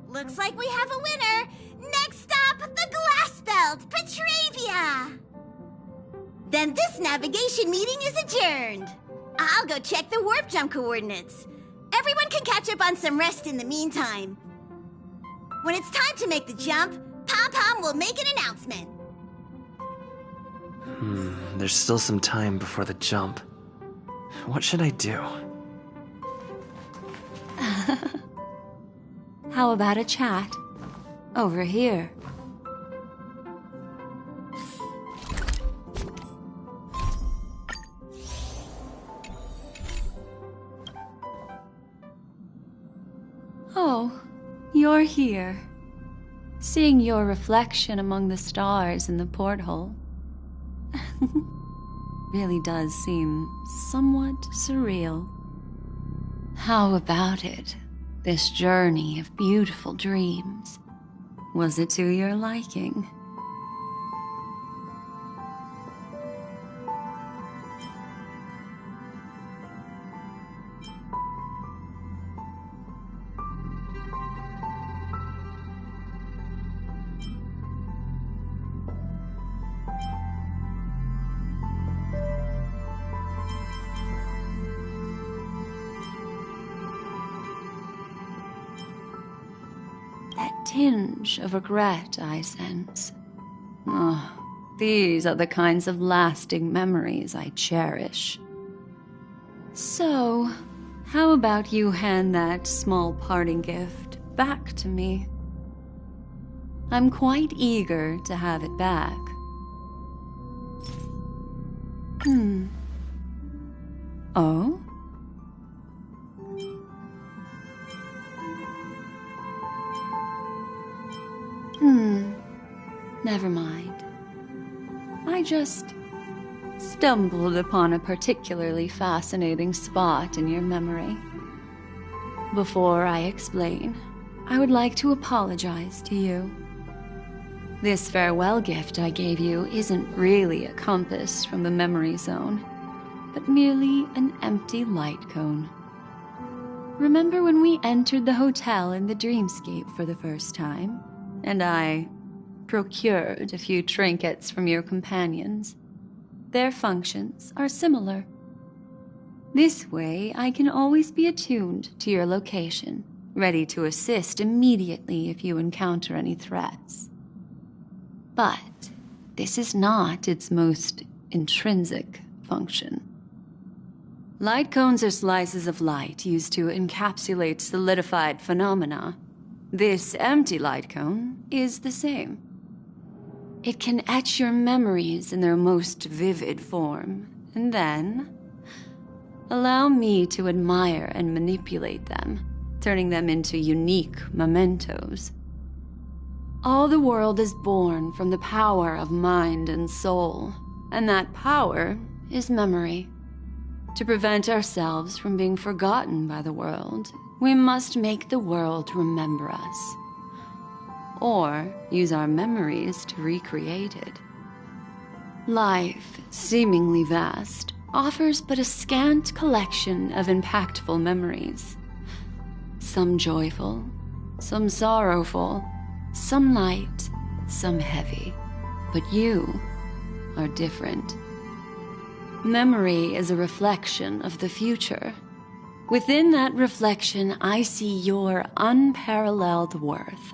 Looks like we have a winner. Next up, the glass belt, Petravia. Then this navigation meeting is adjourned. I'll go check the warp jump coordinates. Everyone can catch up on some rest in the meantime. When it's time to make the jump, Pom-Pom will make an announcement. There's still some time before the jump. What should I do? How about a chat? Over here. Oh, you're here. Seeing your reflection among the stars in the porthole really does seem somewhat surreal. How about it? This journey of beautiful dreams. Was it to your liking? Tinge of regret I sense. These are the kinds of lasting memories I cherish. So, how about you hand that small parting gift back to me? I'm quite eager to have it back. Oh? Never mind. I just stumbled upon a particularly fascinating spot in your memory. Before I explain, I would like to apologize to you. This farewell gift I gave you isn't really a compass from the memory zone, but merely an empty light cone. Remember when we entered the hotel in the dreamscape for the first time, and I procured a few trinkets from your companions? Their functions are similar. This way, I can always be attuned to your location, ready to assist immediately if you encounter any threats. But this is not its most intrinsic function. Light cones are slices of light used to encapsulate solidified phenomena. This empty light cone is the same. It can etch your memories in their most vivid form, and then allow me to admire and manipulate them, turning them into unique mementos. All the world is born from the power of mind and soul, and that power is memory. To prevent ourselves from being forgotten by the world, we must make the world remember us. or use our memories to recreate it. Life, seemingly vast, offers but a scant collection of impactful memories. Some joyful, some sorrowful, some light, some heavy. But you are different. Memory is a reflection of the future. Within that reflection, I see your unparalleled worth.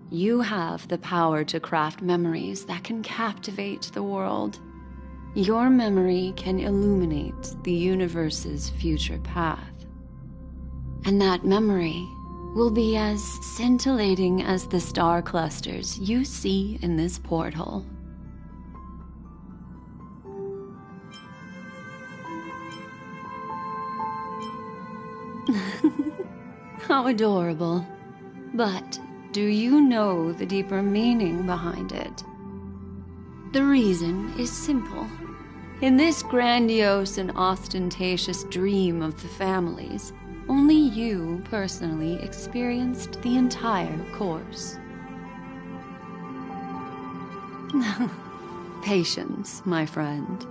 You have the power to craft memories that can captivate the world. Your memory can illuminate the universe's future path. And that memory will be as scintillating as the star clusters you see in this porthole. How adorable. But do you know the deeper meaning behind it? The reason is simple. In this grandiose and ostentatious dream of the families, only you personally experienced the entire course. Patience, my friend.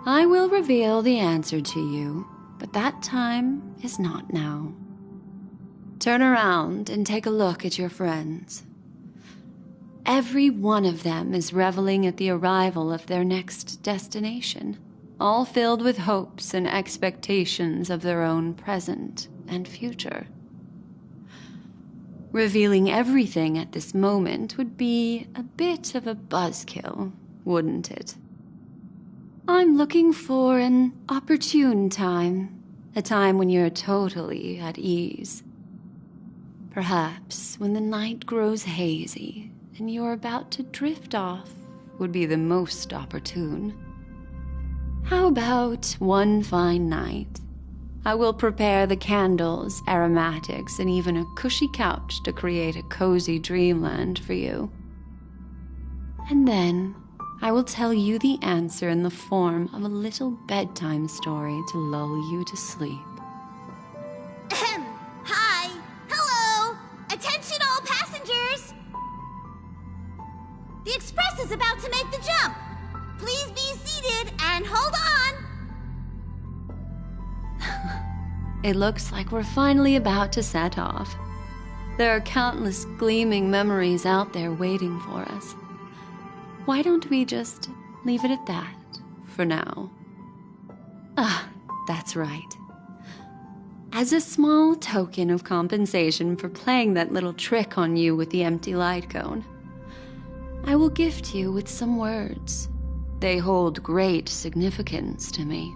I will reveal the answer to you, but that time is not now. Turn around and take a look at your friends. Every one of them is reveling at the arrival of their next destination, all filled with hopes and expectations of their own present and future. Revealing everything at this moment would be a bit of a buzzkill, wouldn't it? I'm looking for an opportune time, a time when you're totally at ease. Perhaps when the night grows hazy and you're about to drift off would be the most opportune. How about one fine night? I will prepare the candles, aromatics, and even a cushy couch to create a cozy dreamland for you. And then I will tell you the answer in the form of a little bedtime story to lull you to sleep. Hi! Hello! Attention all passengers! The express is about to make the jump. Please be seated and hold on! It looks like we're finally about to set off. There are countless gleaming memories out there waiting for us. Why don't we just leave it at that for now? That's right. As a small token of compensation for playing that little trick on you with the empty light cone, I will gift you with some words. They hold great significance to me.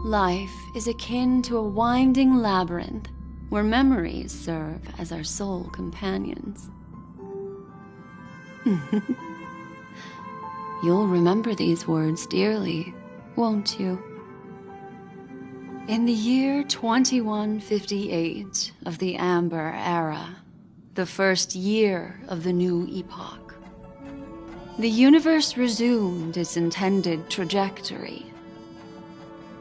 Life is akin to a winding labyrinth where memories serve as our sole companions. You'll remember these words dearly, won't you? In the year 2158 of the Amber Era, the first year of the new epoch, the universe resumed its intended trajectory.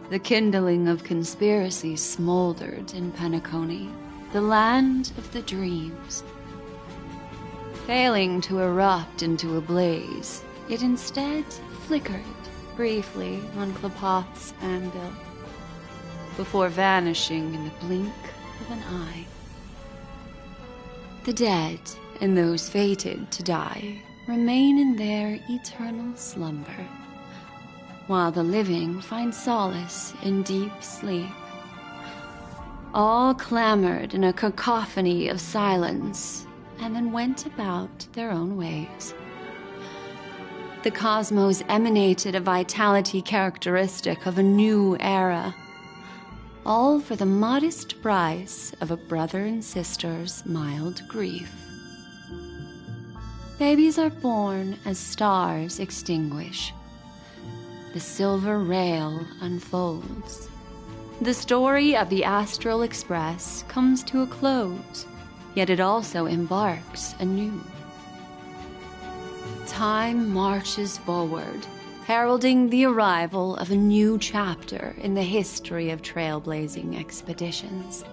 The kindling of conspiracy smoldered in Penacony, the land of the dreams. Failing to erupt into a blaze, it instead flickered briefly on Klapoth's anvil, before vanishing in the blink of an eye. The dead and those fated to die remain in their eternal slumber, while the living find solace in deep sleep. All clamored in a cacophony of silence, and then went about their own ways. The cosmos emanated a vitality characteristic of a new era, all for the modest price of a brother and sister's mild grief. Babies are born as stars extinguish. The silver rail unfolds. The story of the Astral Express comes to a close, yet it also embarks anew. Time marches forward, heralding the arrival of a new chapter in the history of trailblazing expeditions.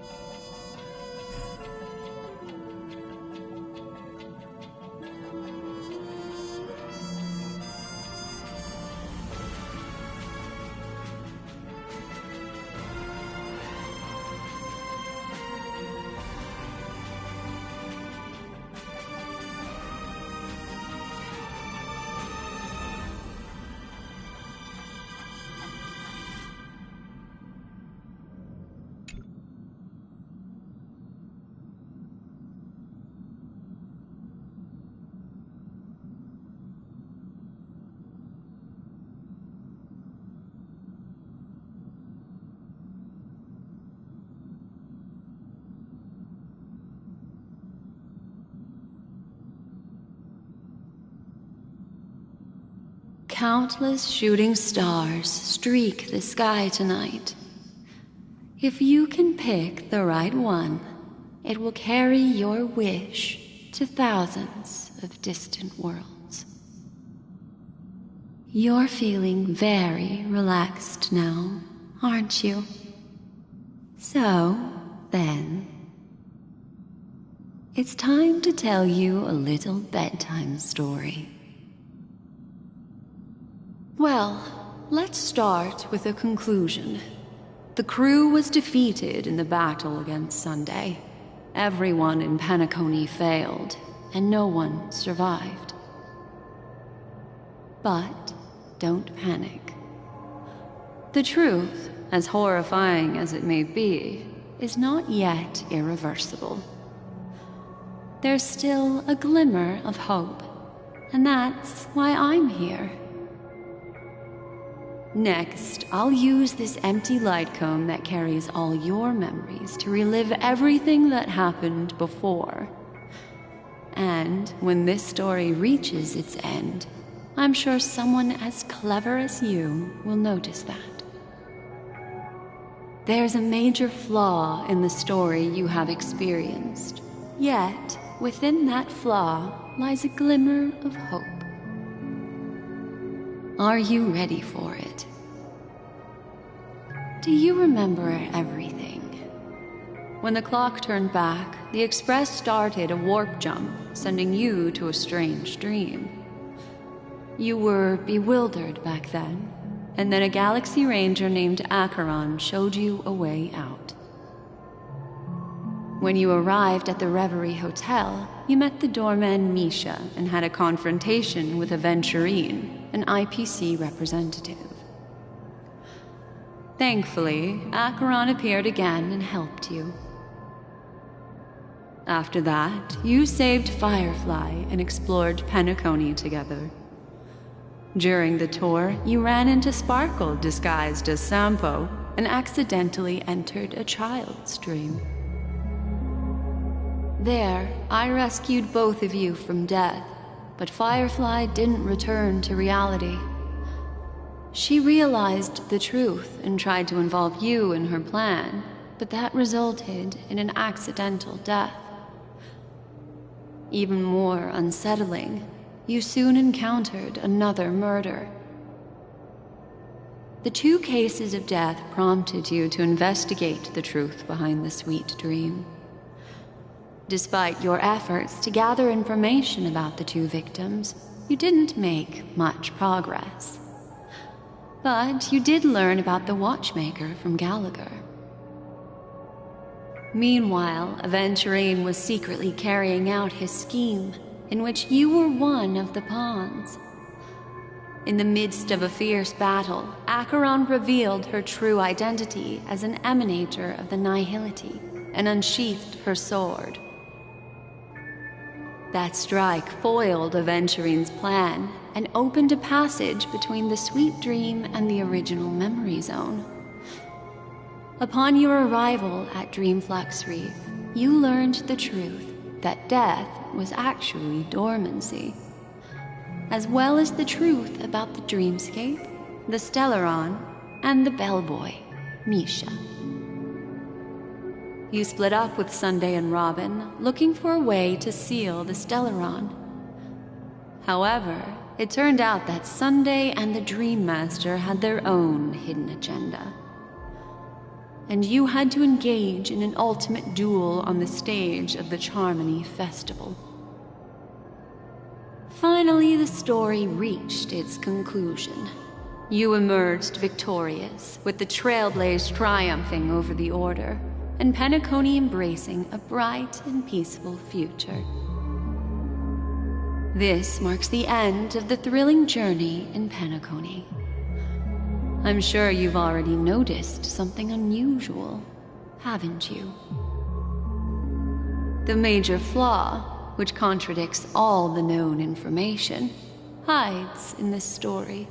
countless shooting stars streak the sky tonight. If you can pick the right one, it will carry your wish to thousands of distant worlds. You're feeling very relaxed now, aren't you? So, then, it's time to tell you a little bedtime story. Well, let's start with a conclusion. The crew was defeated in the battle against Sunday. Everyone in Penacony failed, and no one survived. But don't panic. The truth, as horrifying as it may be, is not yet irreversible. There's still a glimmer of hope, and that's why I'm here. Next, I'll use this empty light cone that carries all your memories to relive everything that happened before. And when this story reaches its end, I'm sure someone as clever as you will notice that. There's a major flaw in the story you have experienced, yet within that flaw lies a glimmer of hope. Are you ready for it? Do you remember everything? When the clock turned back, the Express started a warp jump, sending you to a strange dream. You were bewildered back then, and then a Galaxy Ranger named Acheron showed you a way out. When you arrived at the Reverie Hotel, you met the doorman Misha and had a confrontation with Aventurine, an IPC representative. Thankfully, Acheron appeared again and helped you. After that, you saved Firefly and explored Penacony together. During the tour, you ran into Sparkle disguised as Sampo and accidentally entered a child's dream. There, I rescued both of you from death, but Firefly didn't return to reality. She realized the truth and tried to involve you in her plan, but that resulted in an accidental death. Even more unsettling, you soon encountered another murder. The 2 cases of death prompted you to investigate the truth behind the sweet dream. Despite your efforts to gather information about the 2 victims, you didn't make much progress. But you did learn about the watchmaker from Gallagher. Meanwhile, Aventurine was secretly carrying out his scheme, in which you were one of the pawns. In the midst of a fierce battle, Acheron revealed her true identity as an emanator of the Nihility and unsheathed her sword. That strike foiled Aventurine's plan and opened a passage between the sweet dream and the original memory zone. Upon your arrival at Dreamflux Reef, you learned the truth that death was actually dormancy, as well as the truth about the dreamscape, the Stellaron, and the bellboy, Misha. You split up with Sunday and Robin, looking for a way to seal the Stellaron. However, it turned out that Sunday and the Dream Master had their own hidden agenda. And you had to engage in an ultimate duel on the stage of the Charmony Festival. Finally, the story reached its conclusion. You emerged victorious, with the Trailblaze triumphing over the Order, and Penacony embracing a bright and peaceful future. This marks the end of the thrilling journey in Penacony. I'm sure you've already noticed something unusual, haven't you? The major flaw, which contradicts all the known information, hides in this story.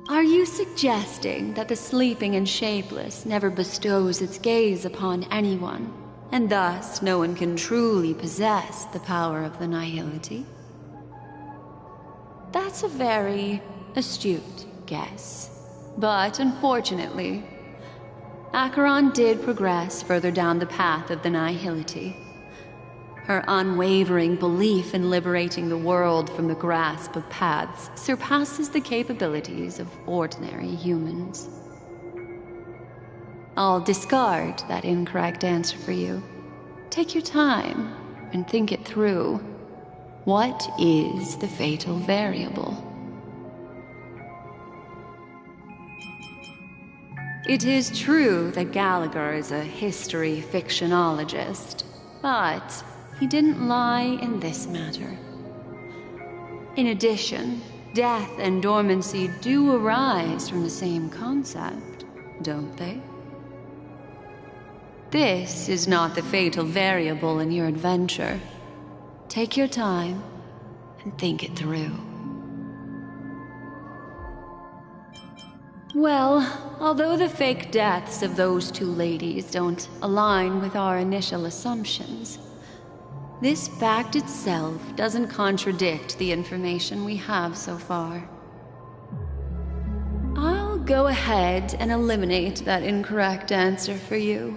Are you suggesting that the sleeping and shapeless never bestows its gaze upon anyone, and thus no one can truly possess the power of the nihility? That's a very astute guess. But unfortunately, Acheron did progress further down the path of the nihility. Her unwavering belief in liberating the world from the grasp of paths surpasses the capabilities of ordinary humans. I'll discard that incorrect answer for you. Take your time and think it through. What is the fatal variable? It is true that Gallagher is a history fictionologist, but he didn't lie in this matter. In addition, death and dormancy do arise from the same concept, don't they? This is not the fatal variable in your adventure. Take your time and think it through. Well, although the fake deaths of those two ladies don't align with our initial assumptions, this fact itself doesn't contradict the information we have so far. I'll go ahead and eliminate that incorrect answer for you.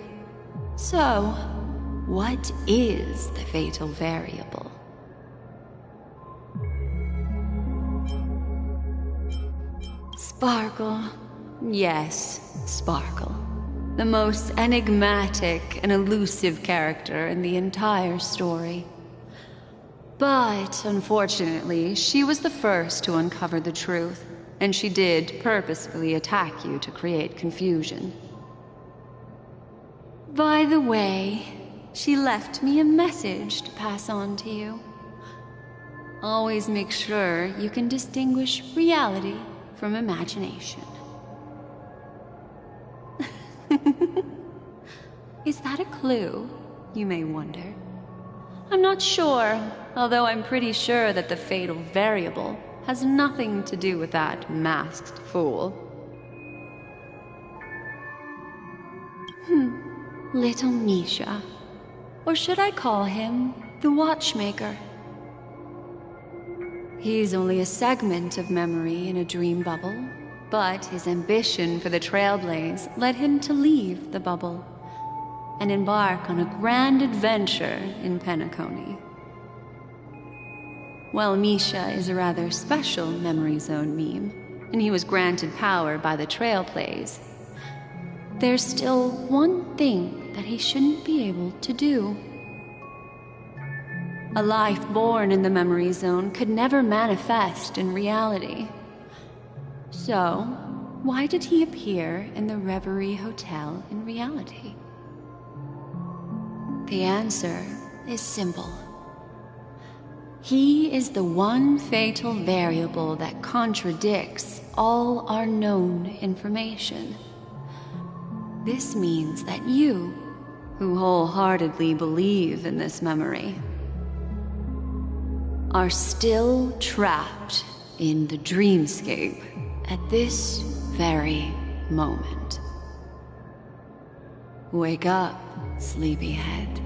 So, what is the fatal variable? Sparkle. Yes, Sparkle. The most enigmatic and elusive character in the entire story. But, unfortunately, she was the first to uncover the truth, and she did purposefully attack you to create confusion. By the way, she left me a message to pass on to you. Always make sure you can distinguish reality from imagination. Is that a clue, you may wonder? I'm not sure, although I'm pretty sure that the fatal variable has nothing to do with that masked fool. Little Misha. Or should I call him the Watchmaker? He's only a segment of memory in a dream bubble, but his ambition for the Trailblaze led him to leave the bubble and embark on a grand adventure in Penacony. While Misha is a rather special Memory Zone meme, and he was granted power by the Trailblaze, there's still one thing that he shouldn't be able to do. A life born in the Memory Zone could never manifest in reality. So, why did he appear in the Reverie Hotel in reality? The answer is simple. He is the one fatal variable that contradicts all our known information. This means that you, who wholeheartedly believe in this memory, are still trapped in the dreamscape at this very moment. Wake up, sleepyhead.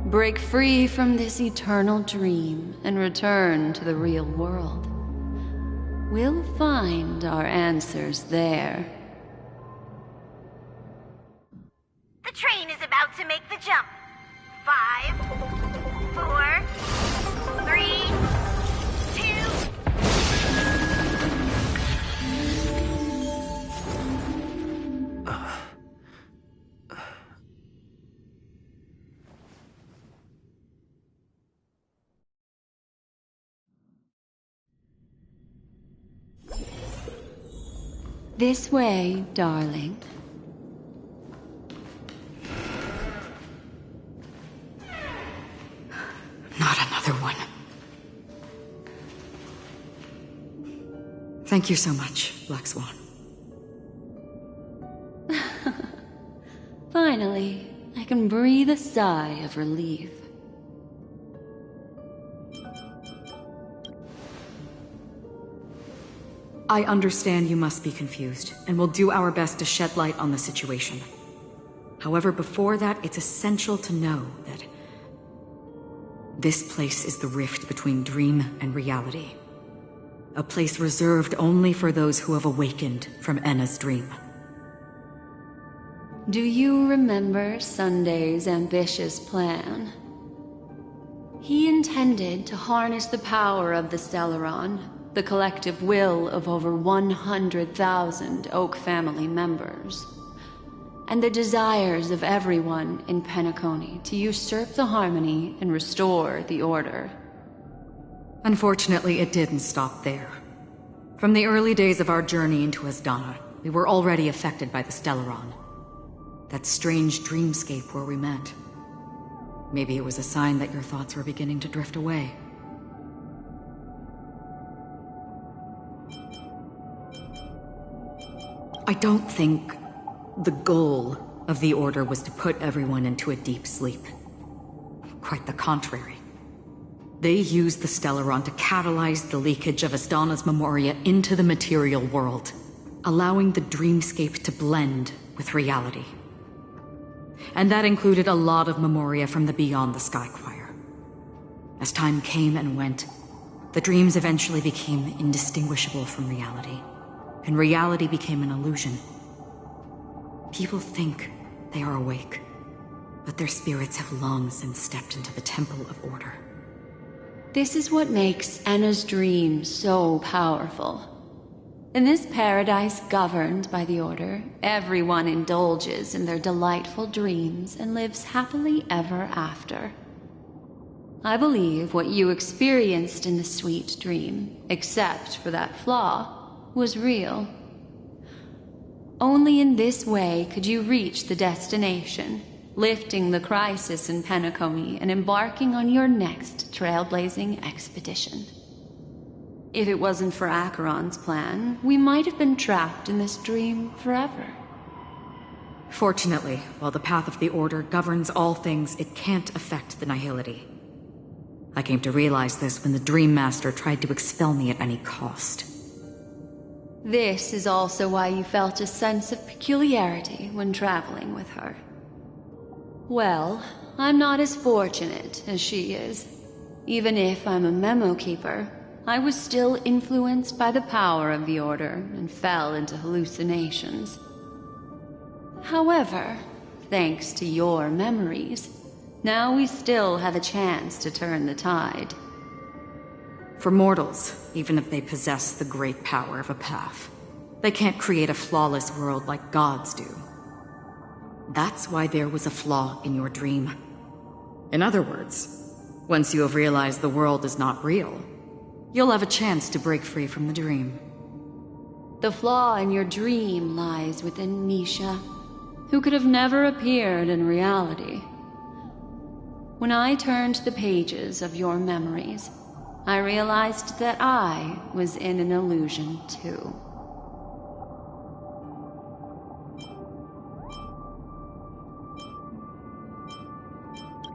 Break free from this eternal dream and return to the real world. We'll find our answers there. The train is about to make the jump. 5, 4, 3, 2... This way, darling. Not another one. Thank you so much, Black Swan. Finally, I can breathe a sigh of relief. I understand you must be confused, and will do our best to shed light on the situation. However, before that, it's essential to know that this place is the rift between dream and reality. A place reserved only for those who have awakened from Enna's dream. Do you remember Sunday's ambitious plan? He intended to harness the power of the Stellaron, the collective will of over 100,000 Oak family members, and the desires of everyone in Penacony to usurp the harmony and restore the order. Unfortunately, it didn't stop there. From the early days of our journey into Asdana, we were already affected by the Stellaron. That strange dreamscape where we met. Maybe it was a sign that your thoughts were beginning to drift away. I don't think the goal of the Order was to put everyone into a deep sleep. Quite the contrary. They used the Stellaron to catalyze the leakage of Asdana's memoria into the material world, allowing the dreamscape to blend with reality. And that included a lot of memoria from the Beyond the Sky Choir. As time came and went, the dreams eventually became indistinguishable from reality, and reality became an illusion. People think they are awake, but their spirits have long since stepped into the Temple of Order. This is what makes Enna's dream so powerful. In this paradise governed by the Order, everyone indulges in their delightful dreams and lives happily ever after. I believe what you experienced in the sweet dream, except for that flaw, was real. Only in this way could you reach the destination, lifting the crisis in Penacony and embarking on your next trailblazing expedition. If it wasn't for Acheron's plan, we might have been trapped in this dream forever. Fortunately, while the path of the Order governs all things, it can't affect the Nihility. I came to realize this when the Dream Master tried to expel me at any cost. This is also why you felt a sense of peculiarity when traveling with her. Well, I'm not as fortunate as she is. Even if I'm a memo keeper, I was still influenced by the power of the Order and fell into hallucinations. However, thanks to your memories, now we still have a chance to turn the tide. For mortals, even if they possess the great power of a path, they can't create a flawless world like gods do. That's why there was a flaw in your dream. In other words, once you have realized the world is not real, you'll have a chance to break free from the dream. The flaw in your dream lies within Misha, who could have never appeared in reality. When I turned the pages of your memories, I realized that I was in an illusion too.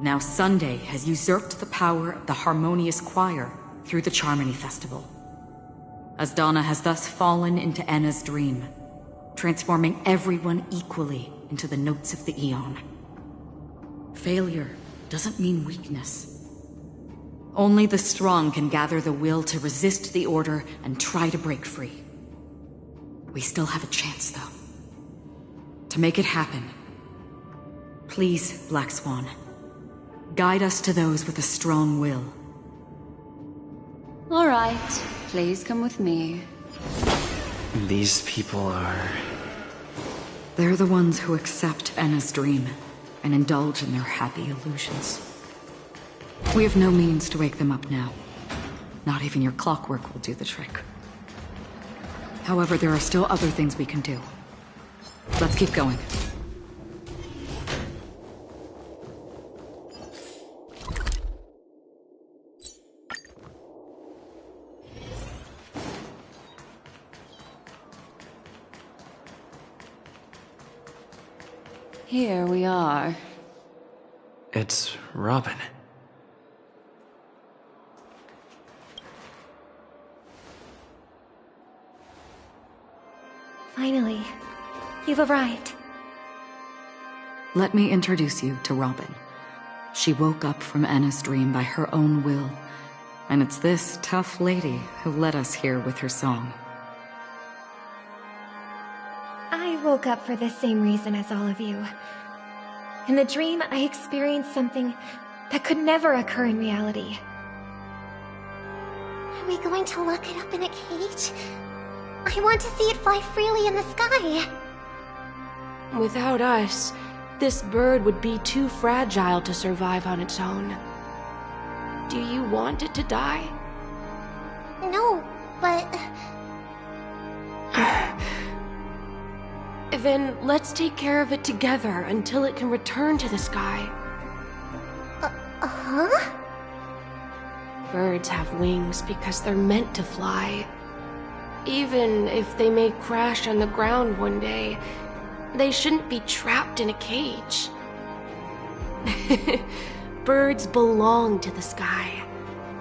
Now Sunday has usurped the power of the Harmonious Choir through the Charmony Festival. Asdana has thus fallen into Enna's dream, transforming everyone equally into the notes of the Aeon. Failure doesn't mean weakness. Only the strong can gather the will to resist the Order and try to break free. We still have a chance, though. To make it happen, please, Black Swan, guide us to those with a strong will. All right, please come with me. These people are... They're the ones who accept Enna's dream and indulge in their happy illusions. We have no means to wake them up now. Not even your clockwork will do the trick. However, there are still other things we can do. Let's keep going. Here we are. It's Robin. Finally, you've arrived. Let me introduce you to Robin. She woke up from Anna's dream by her own will, and it's this tough lady who led us here with her song. I woke up for the same reason as all of you. In the dream, I experienced something that could never occur in reality. Are we going to lock it up in a cage? I want to see it fly freely in the sky. Without us, this bird would be too fragile to survive on its own. Do you want it to die? No, but... Then let's take care of it together until it can return to the sky. Huh? Birds have wings because they're meant to fly. Even if they may crash on the ground one day, they shouldn't be trapped in a cage. Birds belong to the sky,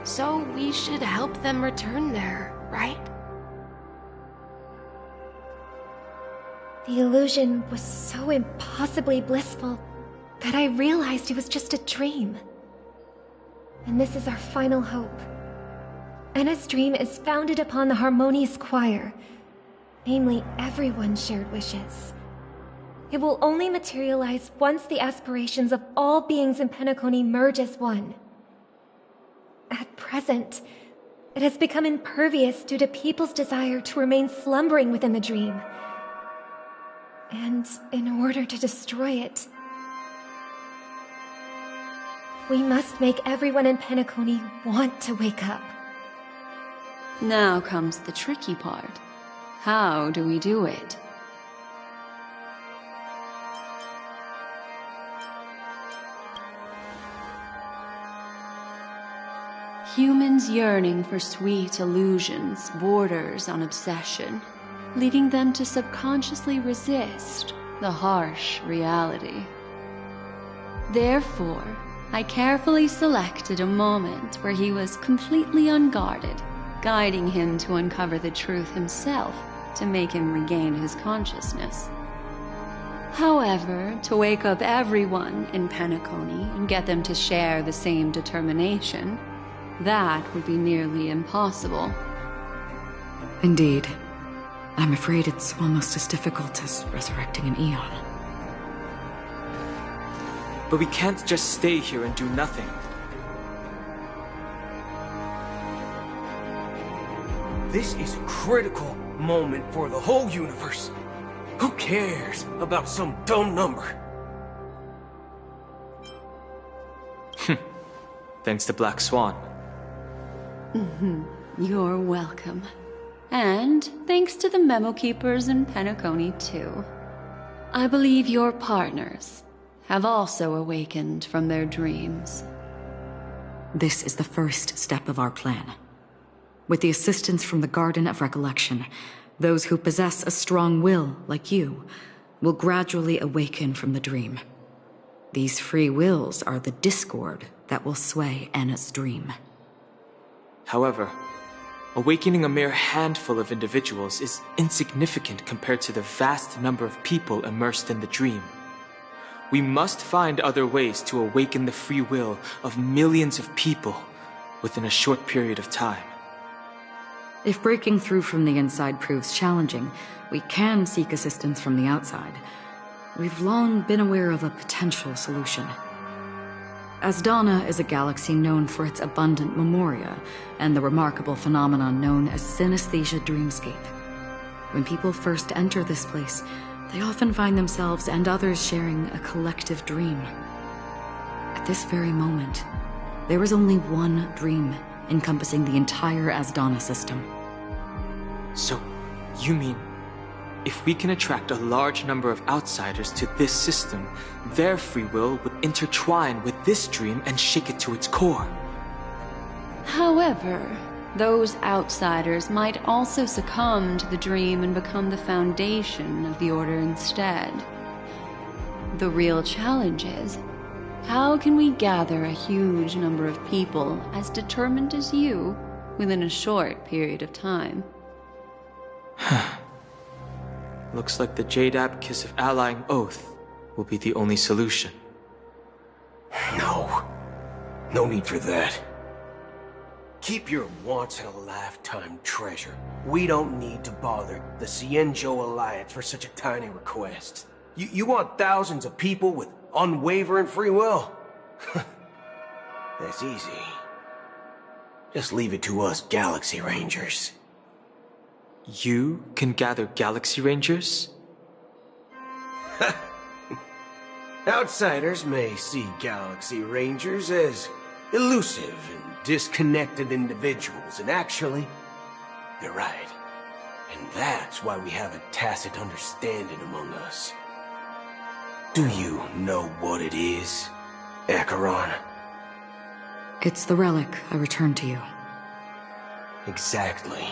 so we should help them return there, right? The illusion was so impossibly blissful that I realized it was just a dream. And this is our final hope. Anna's dream is founded upon the harmonious choir, namely everyone's shared wishes. It will only materialize once the aspirations of all beings in Penacony merge as one. At present, it has become impervious due to people's desire to remain slumbering within the dream. And in order to destroy it, we must make everyone in Penacony want to wake up. Now comes the tricky part. How do we do it? Humans yearning for sweet illusions borders on obsession, leading them to subconsciously resist the harsh reality. Therefore, I carefully selected a moment where he was completely unguarded, guiding him to uncover the truth himself to make him regain his consciousness. However, to wake up everyone in Penacony and get them to share the same determination, that would be nearly impossible. Indeed. I'm afraid it's almost as difficult as resurrecting an Eon. But we can't just stay here and do nothing. This is a critical moment for the whole universe. Who cares about some dumb number? Thanks to Black Swan. You're welcome. And thanks to the Memo Keepers in Penacony, too. I believe your partners have also awakened from their dreams. This is the first step of our plan. With the assistance from the Garden of Recollection, those who possess a strong will, like you, will gradually awaken from the dream. These free wills are the discord that will sway Anna's dream. However, awakening a mere handful of individuals is insignificant compared to the vast number of people immersed in the dream. We must find other ways to awaken the free will of millions of people within a short period of time. If breaking through from the inside proves challenging, we can seek assistance from the outside. We've long been aware of a potential solution. Asdana is a galaxy known for its abundant memoria and the remarkable phenomenon known as synesthesia dreamscape. When people first enter this place, they often find themselves and others sharing a collective dream. At this very moment, there is only one dream encompassing the entire Asdana system. So, you mean, if we can attract a large number of outsiders to this system, their free will would intertwine with this dream and shake it to its core? However, those outsiders might also succumb to the dream and become the foundation of the Order instead. The real challenge is, how can we gather a huge number of people as determined as you within a short period of time? Looks like the Jade Abacus of Allying Oath will be the only solution. No. No need for that. Keep your once-in-a-lifetime treasure. We don't need to bother the Cienjo Alliance for such a tiny request. You want thousands of people with unwavering free will? That's easy. Just leave it to us Galaxy Rangers. You can gather Galaxy Rangers? Outsiders may see Galaxy Rangers as elusive and disconnected individuals, and actually, they're right. And that's why we have a tacit understanding among us. Do you know what it is, Acheron? It's the relic I returned to you. Exactly.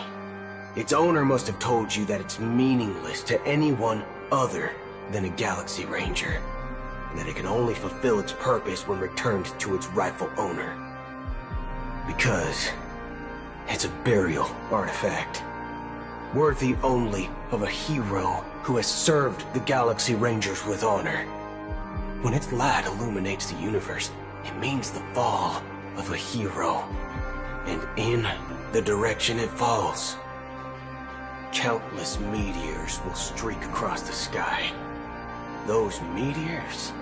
Its owner must have told you that it's meaningless to anyone other than a Galaxy Ranger, and that it can only fulfill its purpose when returned to its rightful owner. Because it's a burial artifact, worthy only of a hero who has served the Galaxy Rangers with honor. When its light illuminates the universe, it means the fall of a hero. And in the direction it falls, countless meteors will streak across the sky. Those meteors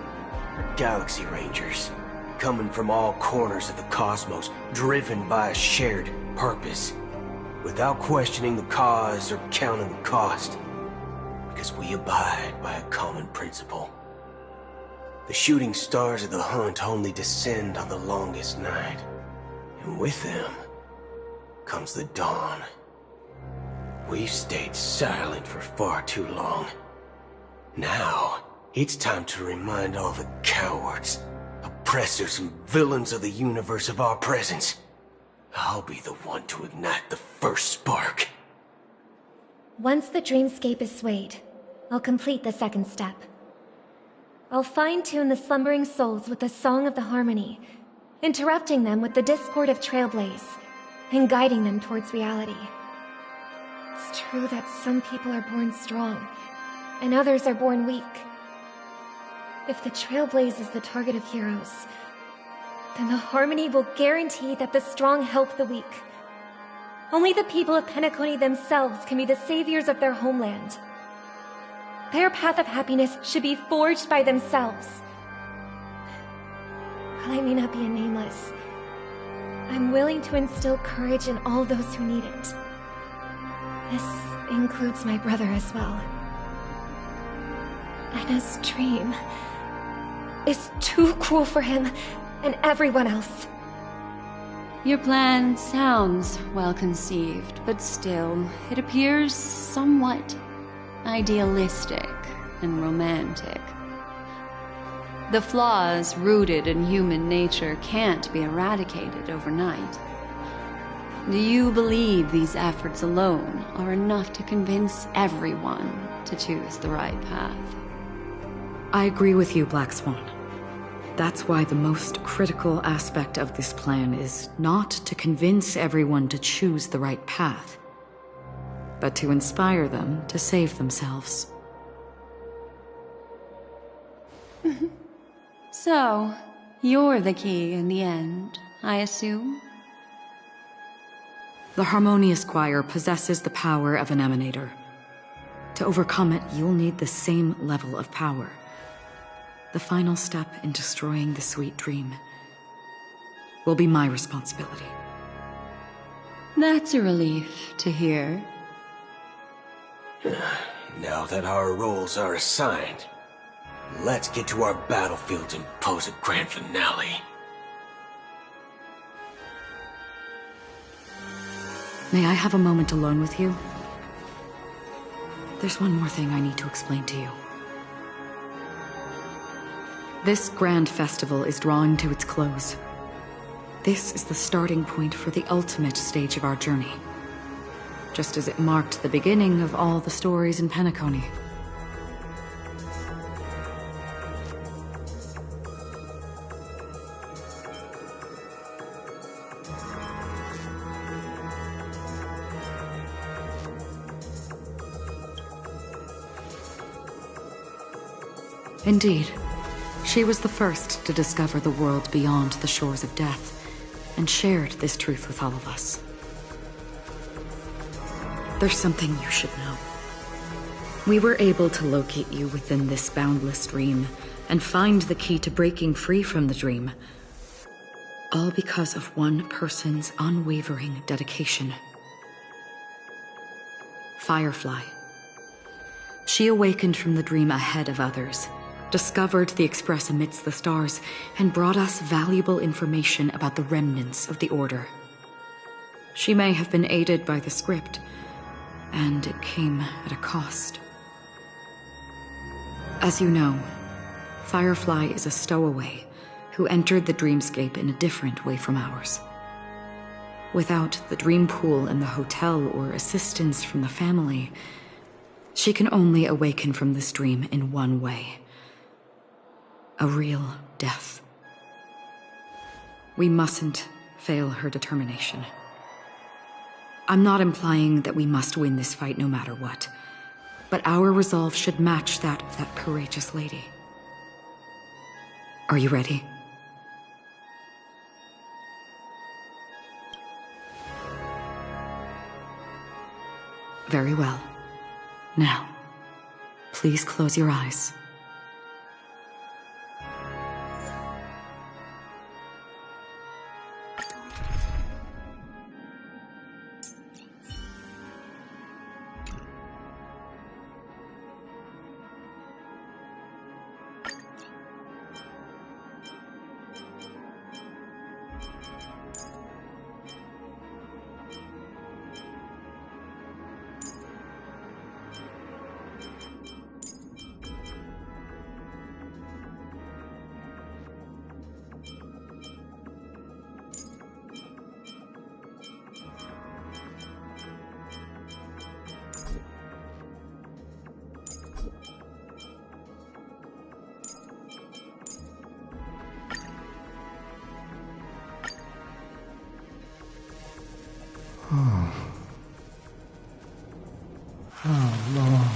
are Galaxy Rangers, coming from all corners of the cosmos, driven by a shared purpose, without questioning the cause or counting the cost, because we abide by a common principle. The shooting stars of the hunt only descend on the longest night, and with them comes the dawn. We've stayed silent for far too long. Now, it's time to remind all the cowards, oppressors and villains of the universe of our presence. I'll be the one to ignite the first spark. Once the dreamscape is swayed, I'll complete the second step. I'll fine-tune the slumbering souls with the Song of the Harmony, interrupting them with the discord of Trailblaze, and guiding them towards reality. It's true that some people are born strong, and others are born weak. If the Trailblaze is the target of heroes, then the Harmony will guarantee that the strong help the weak. Only the people of Penacony themselves can be the saviors of their homeland. Their path of happiness should be forged by themselves. While I may not be a nameless, I'm willing to instill courage in all those who need it. This includes my brother as well. Anna's dream is too cruel for him and everyone else. Your plan sounds well conceived, but still, it appears somewhat idealistic and romantic. The flaws rooted in human nature can't be eradicated overnight. Do you believe these efforts alone are enough to convince everyone to choose the right path? I agree with you, Black Swan. That's why the most critical aspect of this plan is not to convince everyone to choose the right path, but to inspire them to save themselves. So, you're the key in the end, I assume? The Harmonious Choir possesses the power of an emanator. To overcome it, you'll need the same level of power. The final step in destroying the sweet dream will be my responsibility. That's a relief to hear. Now that our roles are assigned, let's get to our battlefields and pose a grand finale. May I have a moment alone with you? There's one more thing I need to explain to you. This grand festival is drawing to its close. This is the starting point for the ultimate stage of our journey, just as it marked the beginning of all the stories in Penacony. Indeed. She was the first to discover the world beyond the shores of death, and shared this truth with all of us. There's something you should know. We were able to locate you within this boundless dream, and find the key to breaking free from the dream. All because of one person's unwavering dedication. Firefly. She awakened from the dream ahead of others, discovered the Express amidst the stars, and brought us valuable information about the remnants of the Order. She may have been aided by the script, and it came at a cost. As you know, Firefly is a stowaway who entered the dreamscape in a different way from ours. Without the dream pool in the hotel or assistance from the family, she can only awaken from this dream in one way. A real death. We mustn't fail her determination. I'm not implying that we must win this fight no matter what, but our resolve should match that of that courageous lady. Are you ready? Very well. Now, please close your eyes. How long?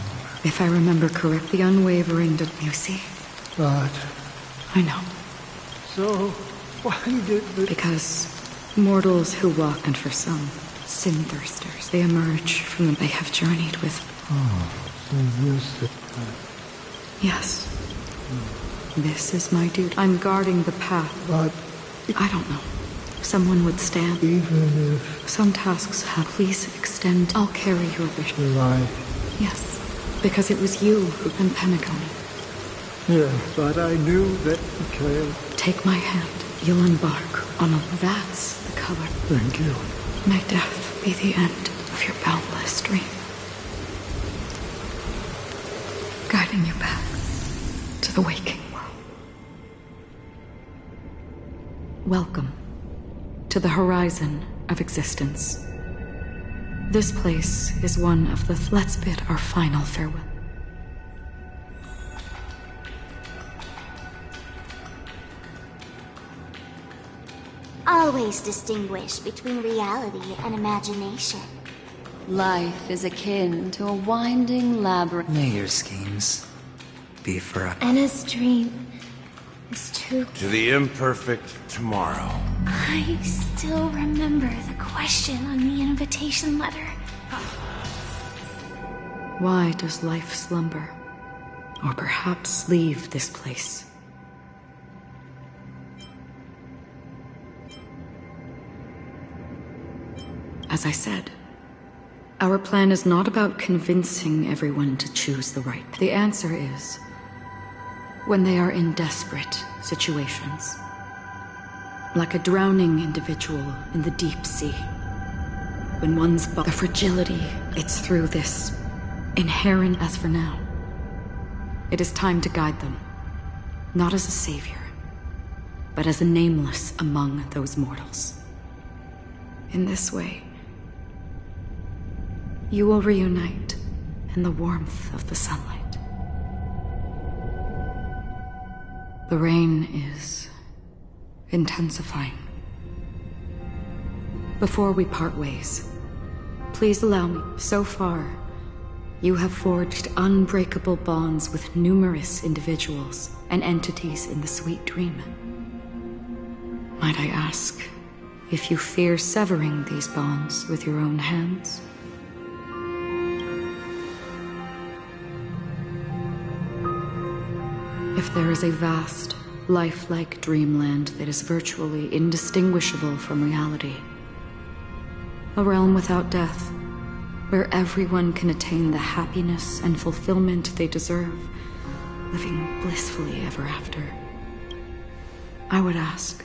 If I remember correctly, unwavering, did you see? But... I know. So, why did the... Because mortals who walk, and for some, sin-thirsters, they emerge from them they have journeyed with. Oh, so this... Yes. This is my duty. I'm guarding the path. But... I don't know. Someone would stand. Even if... Some tasks have. Please extend. I'll carry your wish. Will I? Yes. Because it was you and Penacony. Yeah, but I knew that Mikhail... Take my hand. You'll embark on a... That's the color. Thank you. May death be the end of your boundless dream. Guiding you back to the waking world. Welcome to the horizon of existence. This place is one of the... Let's bid our final farewell. Always distinguish between reality and imagination. Life is akin to a winding labyrinth. May your schemes be forever. Anna's dream is too... To the imperfect tomorrow. I still remember the question on the invitation letter. Why does life slumber? Or perhaps leave this place? As I said, our plan is not about convincing everyone to choose the right. The answer is when they are in desperate situations. Like a drowning individual in the deep sea. When one's the fragility, it's through this inherent. As for now, it is time to guide them, not as a savior, but as a nameless among those mortals. In this way, you will reunite in the warmth of the sunlight. The rain is intensifying. Before we part ways, please allow me. So far, You have forged unbreakable bonds with numerous individuals and entities in the sweet dream. Might I ask if you fear severing these bonds with your own hands? If there is a vast, lifelike dreamland that is virtually indistinguishable from reality, a realm without death, where everyone can attain the happiness and fulfillment they deserve, living blissfully ever after, I would ask,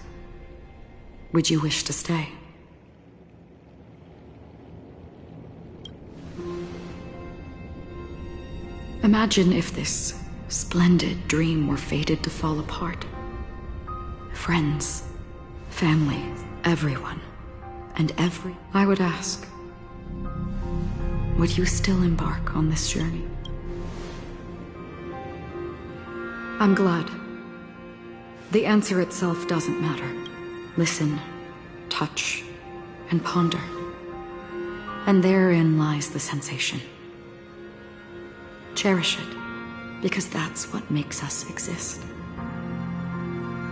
would you wish to stay? Imagine if this splendid dream were fated to fall apart. Friends, family, everyone, and I would ask, would you still embark on this journey? I'm glad. The answer itself doesn't matter. Listen, touch, and ponder. And therein lies the sensation. Cherish it, because that's what makes us exist.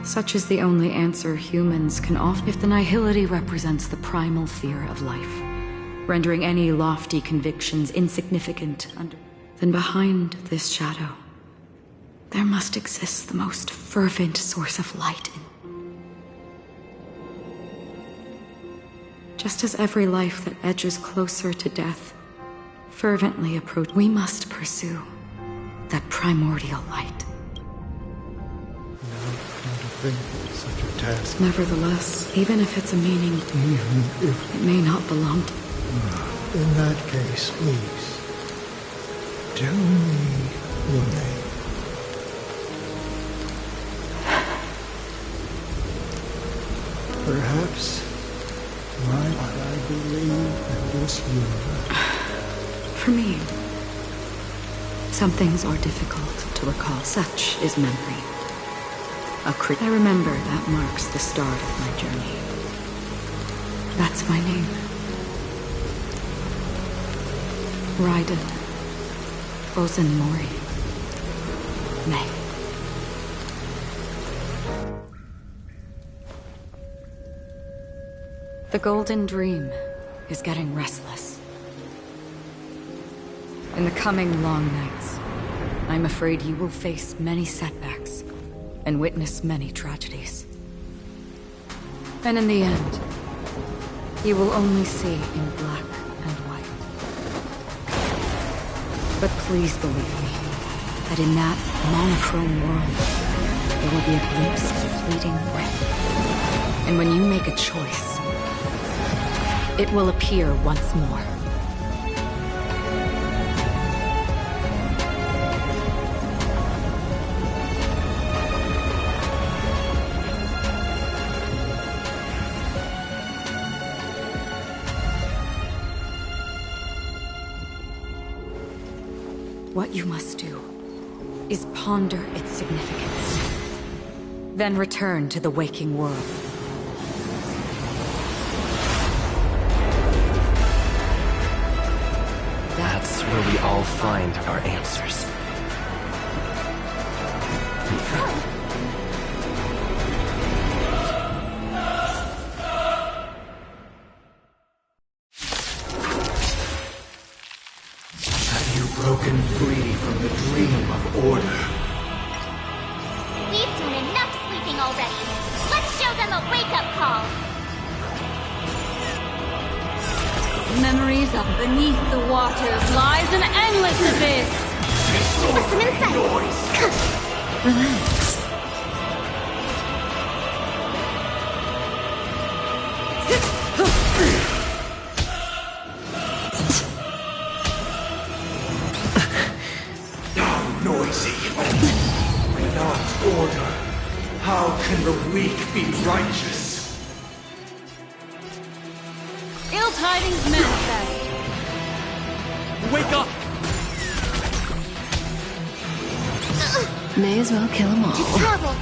Such is the only answer humans can offer. If the nihility represents the primal fear of life, rendering any lofty convictions insignificant then behind this shadow, there must exist the most fervent source of light. Just as every life that edges closer to death fervently approach, we must pursue that primordial light. Think such a task. Nevertheless, even if it's a meaning, it may not belong to. In that case, please, tell me your name. Perhaps might I believe in this universe? For me, some things are difficult to recall. Such is memory. I remember that marks the start of my journey. That's my name. Raiden Ozenmori May. The Golden Dream is getting restless. In the coming long nights, I'm afraid you will face many setbacks and witness many tragedies. And in the end, you will only see in black and white. But please believe me, that in that monochrome world, there will be a glimpse of fleeting red. And when you make a choice, it will appear once more. What you must do is ponder its significance, then return to the waking world. That's where we all find our answers. Broken free from the dream of order. We've done enough sleeping already. Let's show them a wake-up call. Memories up beneath the waters lies an endless abyss. Listen inside. Relax. Order. How can the weak be righteous? Ill tidings manifest. Wake up! May as well kill them all. Travel.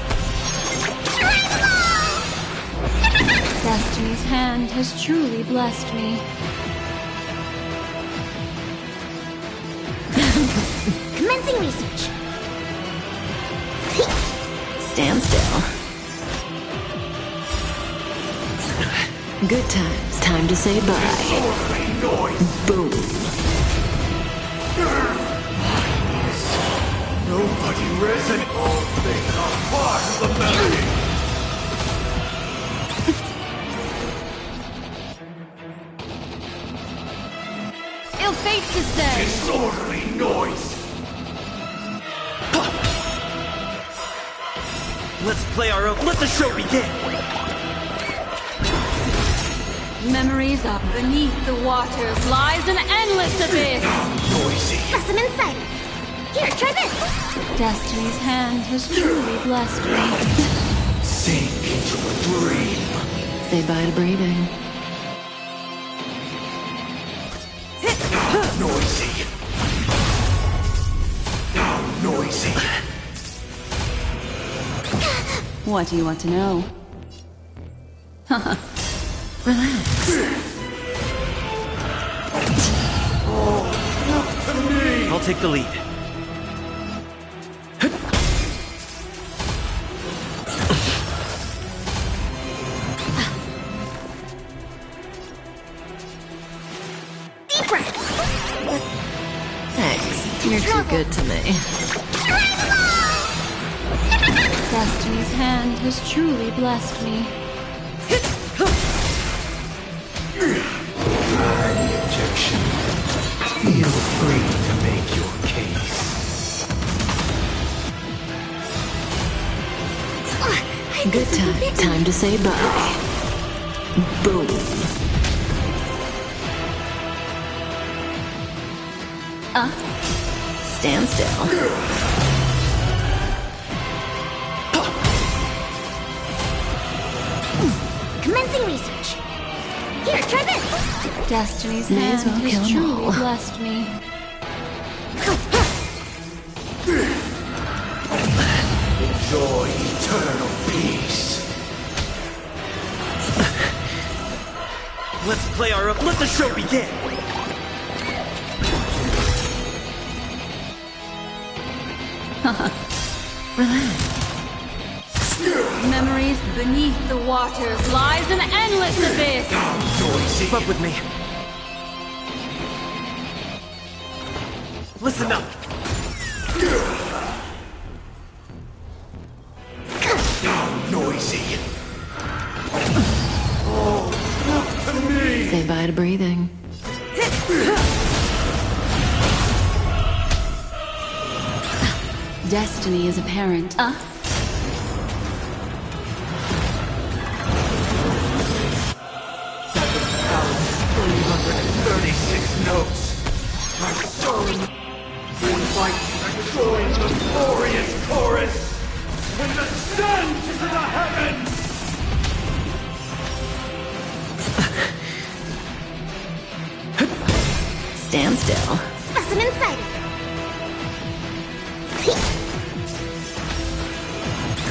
Destiny's hand has truly blessed me. Commencing research. Stand still. Good times. Time to say bye. Boom. Nobody resonates. All things are part of the melody. Ill fate to say. Disorderly noise. Let's play our own. Let the show begin. Memories are beneath the waters lies an endless abyss. Noisy. Some insight. Here, try this. Destiny's hand has truly blessed me. Sink into a dream. Say bye to breathing. Noisy. Now noisy. What do you want to know? Relax. Look to me. I'll take the lead. Deep breath. Thanks. You're too good to me. Destiny's hand has truly blessed me. Any objection? Feel free to make your case. Good time. Time to say bye. Boom. Stand still. Commencing research. Here, try this. Destiny's May hand as well kill has 'em truly all. blessed me. Enjoy eternal peace. Let's play our own. Let the show begin. Relax. Memories beneath the waters lies an endless abyss. Keep up with me. Listen up. Noisy. Oh, look to me. Say bye to breathing. Destiny is apparent. 36 notes. My soul invites to join the glorious chorus and ascend to the heavens. Stand still. Specimen sighted.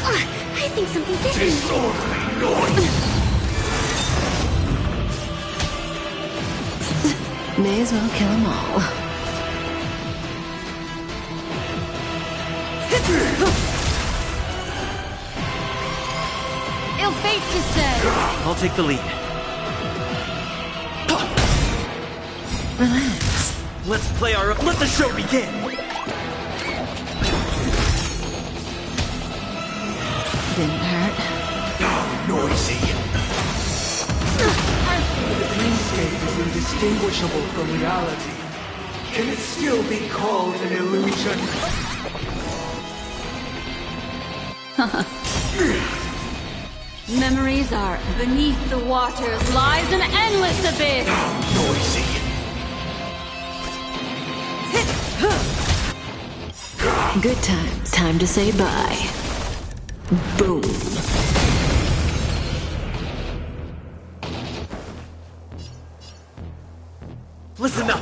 I think something did. Disorderly noise. May as well kill them all. Ill fate to say. I'll take the lead. Relax. Let's play our own. Let the show begin. Didn't hurt. Noisy. The dreamscape is indistinguishable from reality. Can it still be called an illusion? Memories are beneath the waters lies an endless abyss. Noisy. Good times. Time to say bye. Boom. Listen up.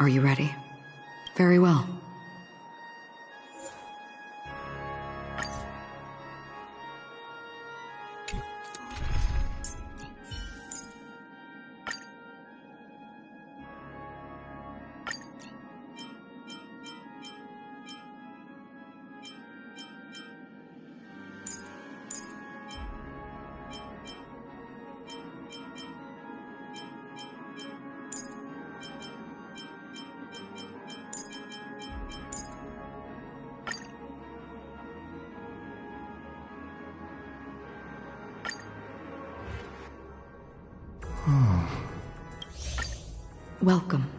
Are you ready? Very well. Welcome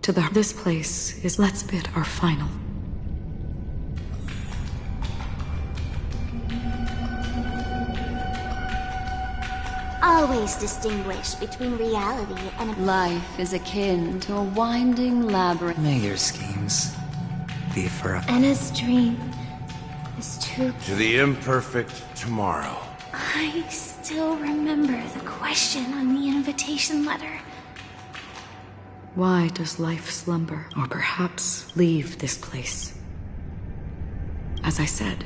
to this place is let's bid our final. Always distinguish between reality and Life is akin to a winding labyrinth. May your schemes be forever. Anna's dream is too... To the imperfect tomorrow. I still remember the question on the invitation letter. Why does life slumber, or perhaps leave this place? As I said,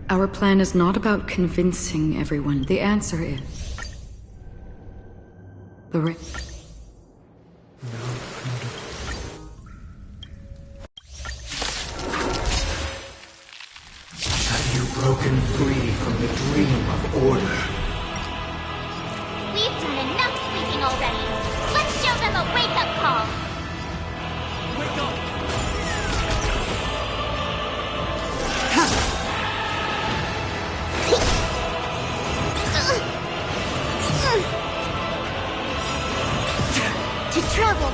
our plan is not about convincing everyone. The answer is... the ring. Have you broken free from the dream of order? We've done enough speaking already. Let's show them a wake-up call. Wake up! to travel.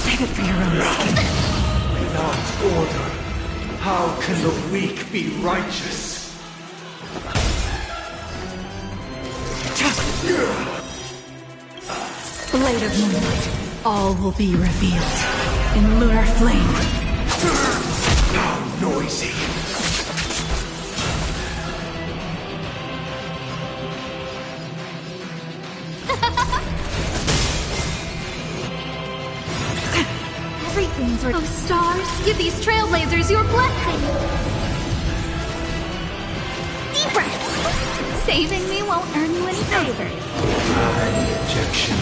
Save it for your own skin. Without order, how can the weak be righteous? Blade of moonlight. All will be revealed in lunar flame. How noisy! Everything's right. Oh, stars, give these trailblazers your blessing. Deep breath. Saving me won't earn you any favors. Any objection?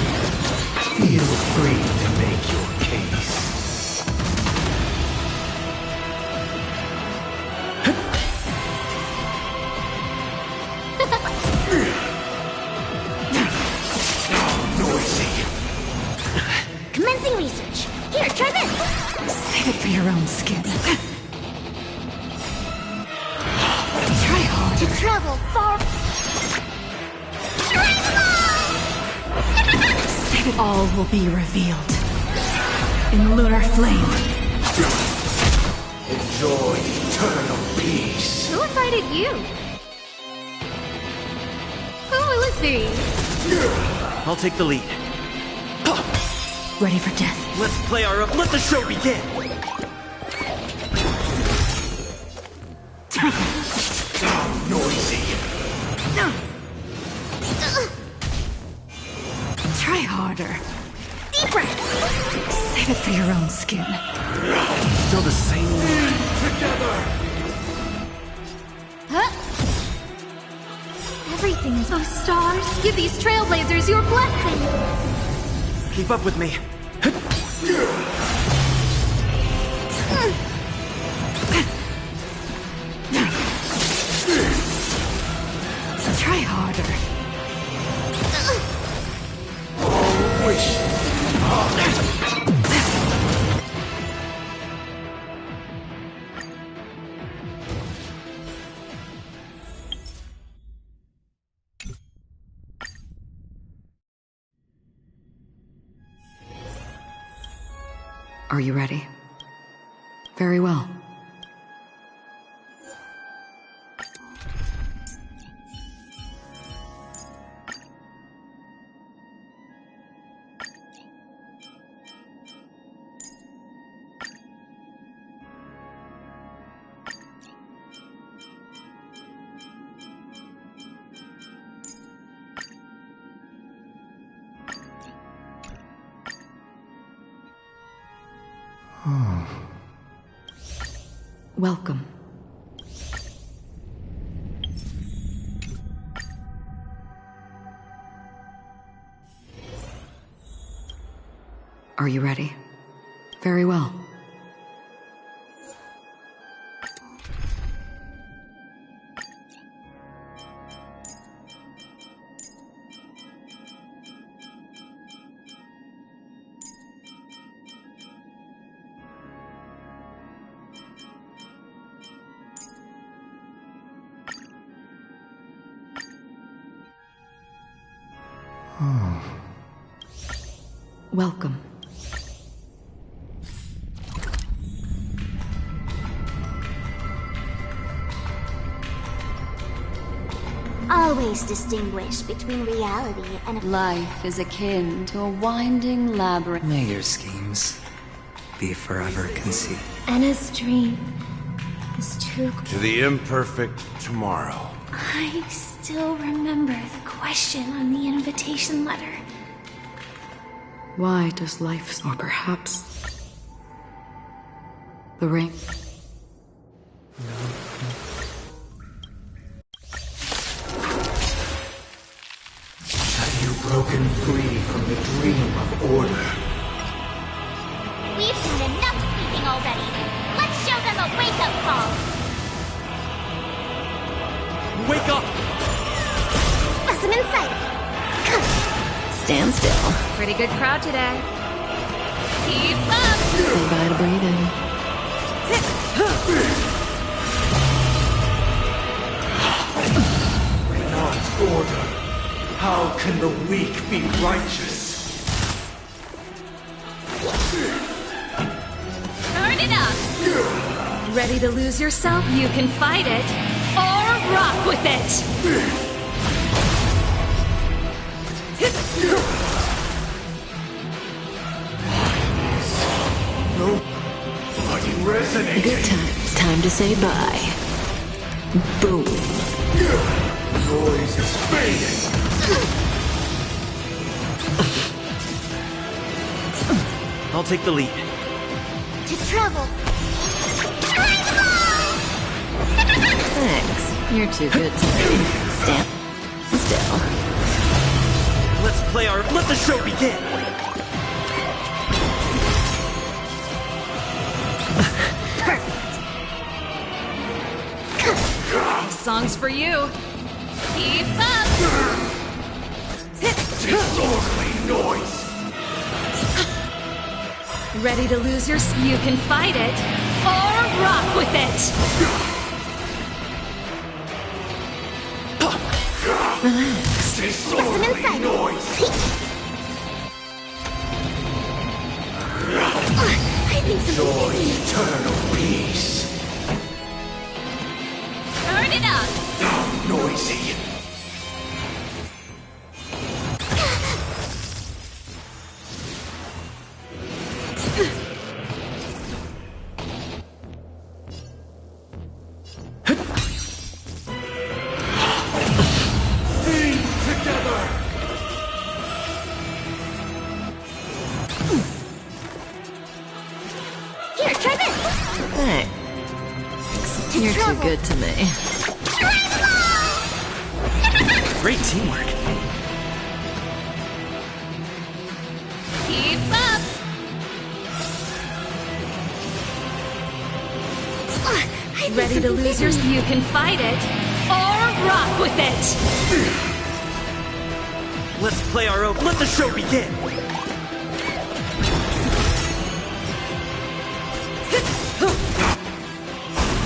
Feel free to make your case. How noisy! Commencing research. Here, try this. Save it for your own skin. Try hard. To travel far. Save it. All will be revealed in lunar flame. Enjoy eternal peace. Who invited you? Who will it be? I'll take the lead. Ready for death. Let's play our... Let the show begin! How noisy! Try harder. Deep breath. Save it for your own skin. Still the same one. Together! Huh? Everything is... Oh, stars, give these trailblazers your blessing. Keep up with me. Try harder. All wishes. Are you ready? Very well. Welcome. Are you ready? Very well. Welcome. Always distinguish between reality and Life is akin to a winding labyrinth. May your schemes be forever concealed. Anna's dream is true. To the imperfect tomorrow. I still remember the question on the invitation letter. Why does life, or perhaps the ring? Have you broken free from the dream of order? We've seen enough speaking already. Let's show them a wake-up call. Wake up! specimen sight. Stand still. Pretty good crowd today. Keep up! Say bye to breathing. Not order. How can the weak be righteous? Turn it up! Ready to lose yourself? You can fight it, or rock with it! Nobody resonating. Good times. Time to say bye. Boom. Noise is fading. I'll take the lead. To travel. Thanks. You're too good to me. Stand still. Let's play our... Let the show begin! This song's for you. Keep up! Disorderly noise. Ready to lose yourself? You can fight it, or rock with it! Relax. Disorderly noise. Enjoy eternal peace. Turn it up! How noisy. Here, try this! Thanks. You're too good to me. Great teamwork. Keep up! Ready to lose yourself? You can fight it, or rock with it! Let's play our own... Let the show begin!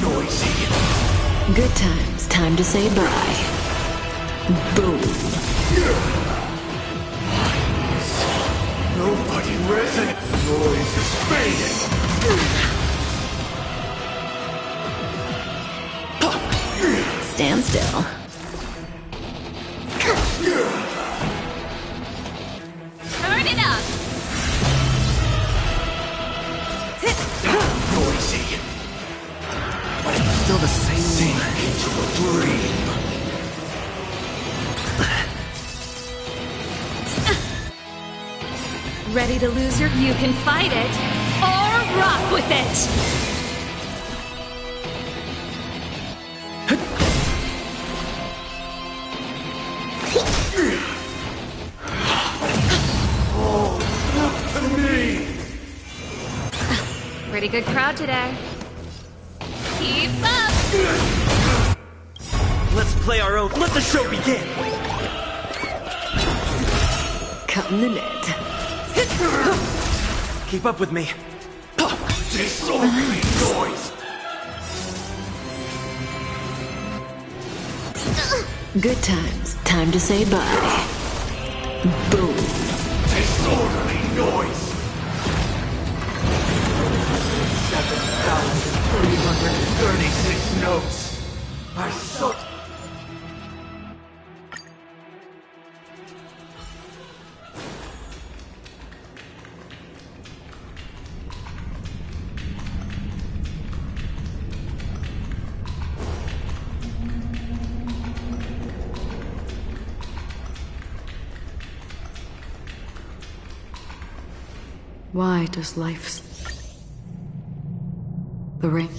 Noisy. Good times. Time to say bye. Boom. Nobody resonates. Noise is fading. Stand still. Turn it up! Noisy. Still the same... Sink into a dream. Ready to lose you can fight it, or rock with it! Pretty good crowd today. Keep up! Let's play our own. Let the show begin! Cutting the net. Keep up with me. Disorderly noise! Good times. Time to say bye. Boom. Disorderly noise! 7,336 notes. I saw. Why does life... The ring...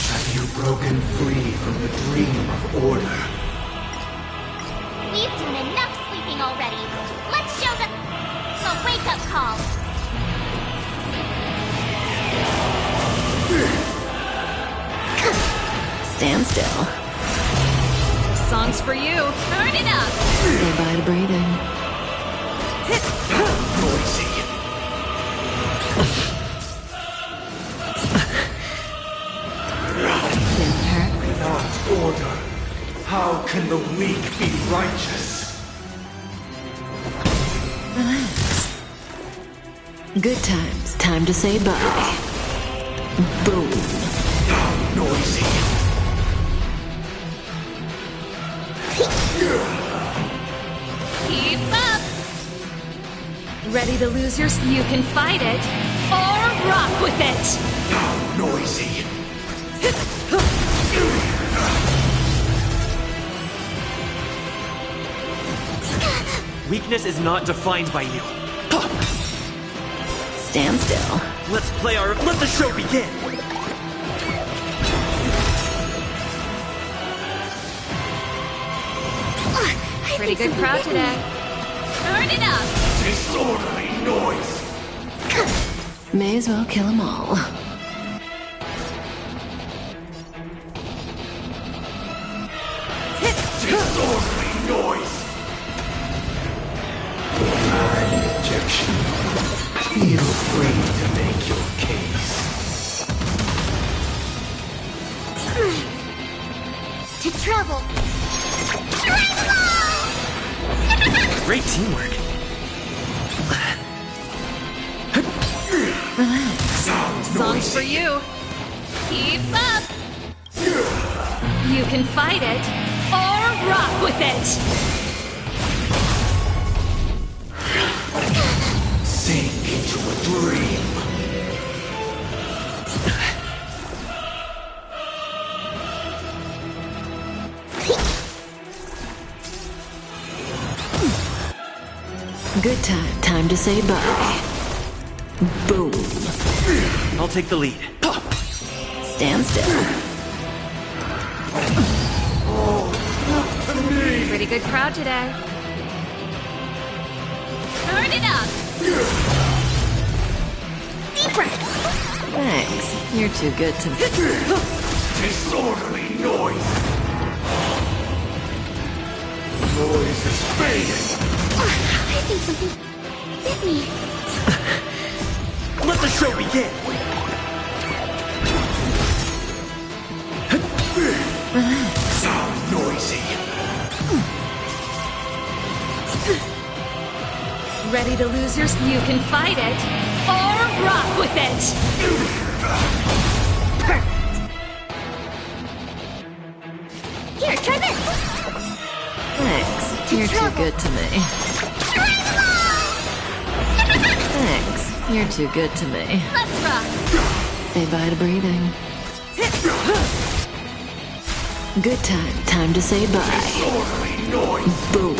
Have you broken free from the dream of order? We've done enough sleeping already. Let's show them a wake-up call. Stand still. Song's for you. Turn it up! Say bye to breathing. Noisy. Without order, how can the weak be righteous? Relax. Good times. Time to say bye. Boom. Noisy. Keep up! Ready to lose your... You can fight it, or rock with it! Noisy. Weakness is not defined by you. Stand still. Let's play our... Let the show begin! Pretty good crowd today. Turn it up! Disorderly noise. May as well kill them all. Disorderly noise. Deny objection. Feel free to make your case. To travel. Great teamwork. Relax. Song's for you. Keep up! You can fight it, or rock with it! Sink into a dream. Good time. Time to say bye. Boom. I'll take the lead. Stand still. Pretty good crowd today. Turn it up! Deep breath. Thanks. You're too good to me. Disorderly noise. Noise is fading. I think something bit me. Let the show begin! Sound noisy. Ready to lose your... You can fight it, or rock with it! Here, try this. Thanks. You're too good to me. Thanks. You're too good to me. Let's rock! Say bye to breathing. Good time. Time to say bye. Boom.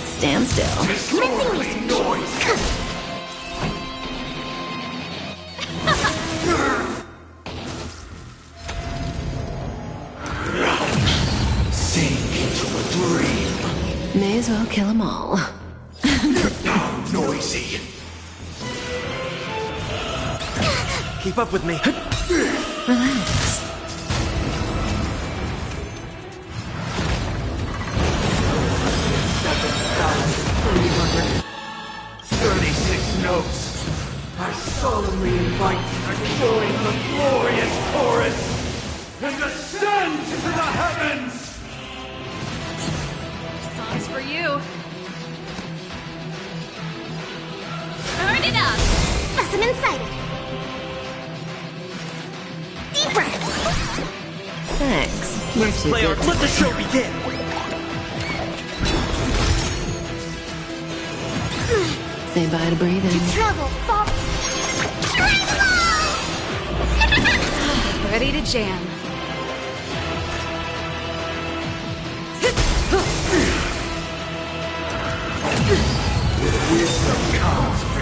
Stand still. Commencing research. Sink into a dream. May as well kill them all. Now noisy. Keep up with me. Relax. Notes. I solemnly invite you to join the glorious chorus and ascend to the heavens! Song's for you. Turn it up! Lesson inside. Deep breaths. Thanks. You're too Player, good. let the show begin! Say bye to breathing. Travel far. Ready to jam.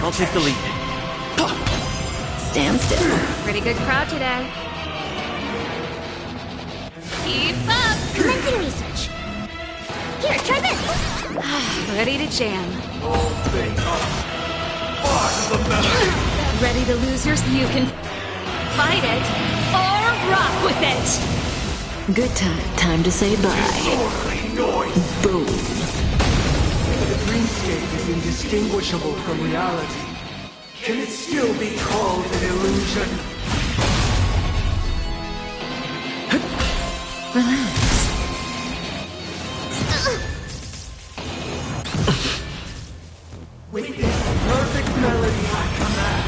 I'll take the lead. Stand still. Pretty good crowd today. Keep up! Commencing research. Here, try this. Ready to jam. All things part of the metal. Ready to lose yours? You can fight it or rock with it. Good time. Time to say bye. Disorderly noise. Boom. The dreamscape is indistinguishable from reality. Can it still be called an illusion? Relax. With this perfect melody I command,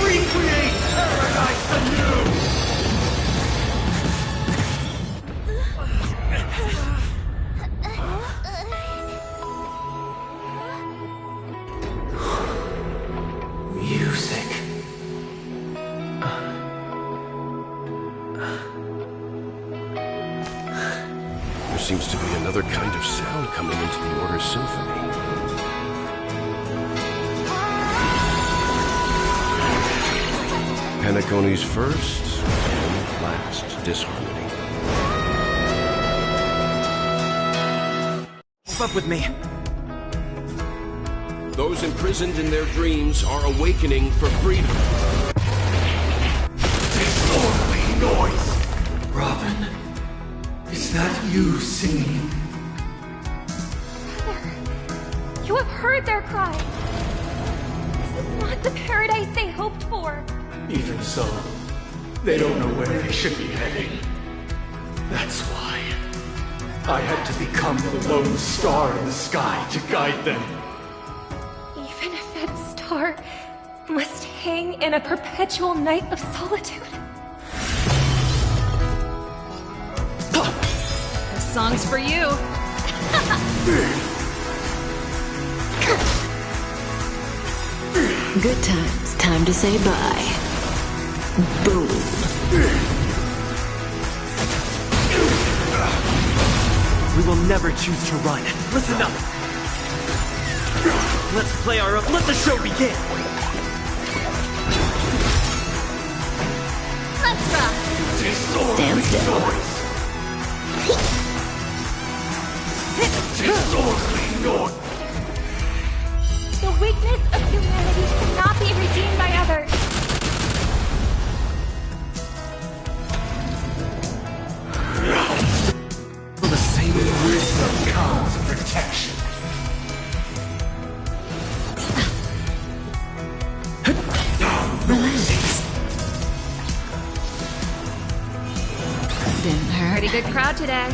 recreate paradise anew! Music. There seems to be another kind of sound coming into the Order's symphony. Penacony's first and last disharmony. Keep up with me. Those imprisoned in their dreams are awakening for freedom. Disorderly noise! Robin, is that you singing? You have heard their cry. This is not the paradise they hoped for. Even so, they don't know where they should be heading. That's why I had to become the lone star in the sky to guide them. Even if that star must hang in a perpetual night of solitude. This song's for you. Good times. Time to say bye. Boom. We will never choose to run. Listen up. Let's play our own. Let the show begin. Let's rock. Stand still. Disorderly noise! The weakness of humanity cannot be redeemed by others. For the same Wisdom comes protection. Relax. Didn't hurt. Pretty good crowd today.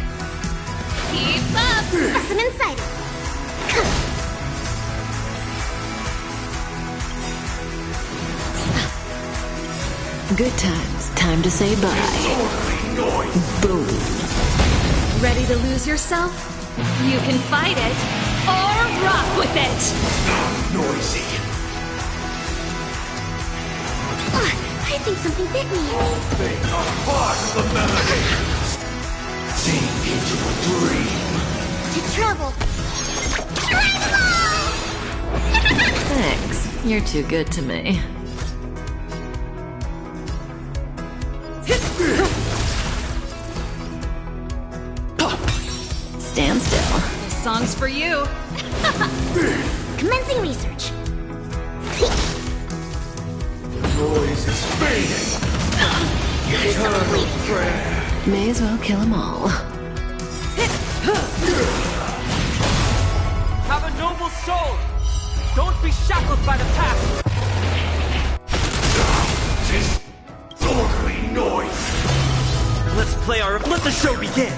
Keep up! Lesson inside. Good times. Time to say bye. Disorderly noise! Boom. Ready to lose yourself? You can fight it or rock with it. Noisy. I think something bit me. Things are part of the melody. Sink into a dream. To travel. Thanks. You're too good to me. Stand still. This song's for you. Commencing research. The noise is fading. Eternal prayer. May as well kill them all. Have a noble soul! Don't be shackled by the past! Disorderly noise! Let's play our... Let the show begin!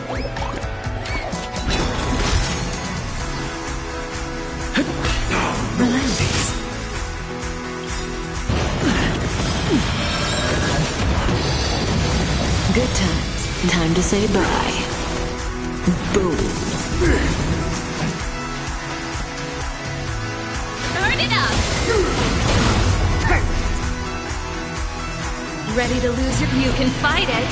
Relax. Good times. Time to say bye. Boom. Turn it up! Ready to lose your... You can fight it,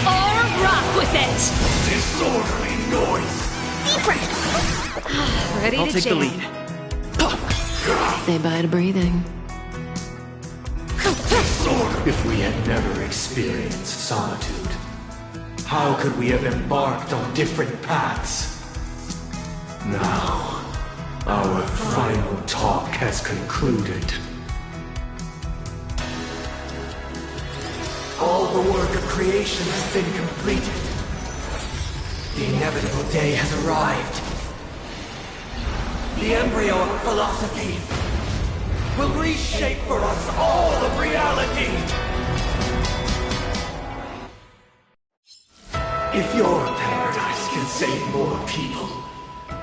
or rock with it! Disorderly noise! Deep breath! Ready I'll to take jam. the lead. Say bye to breathing. If we had never experienced solitude, how could we have embarked on different paths? Now, our final talk has concluded. All the work of creation has been completed. The inevitable day has arrived. The embryo of philosophy will reshape for us all of reality. If your paradise can save more people,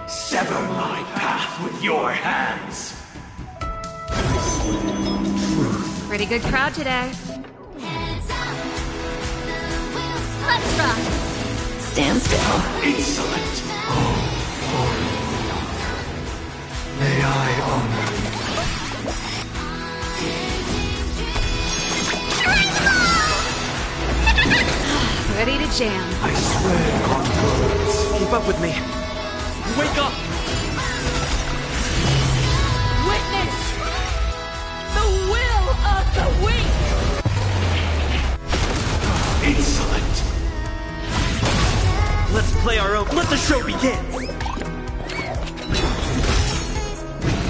sever my path with your hands. Pretty good crowd today. Let's rock! Stand still. Insolent. May I honor you? Ready to jam. I swear on words. Keep up with me. Wake up! Witness the will of the weak! Insolent. Let's play our own... Let the show begin!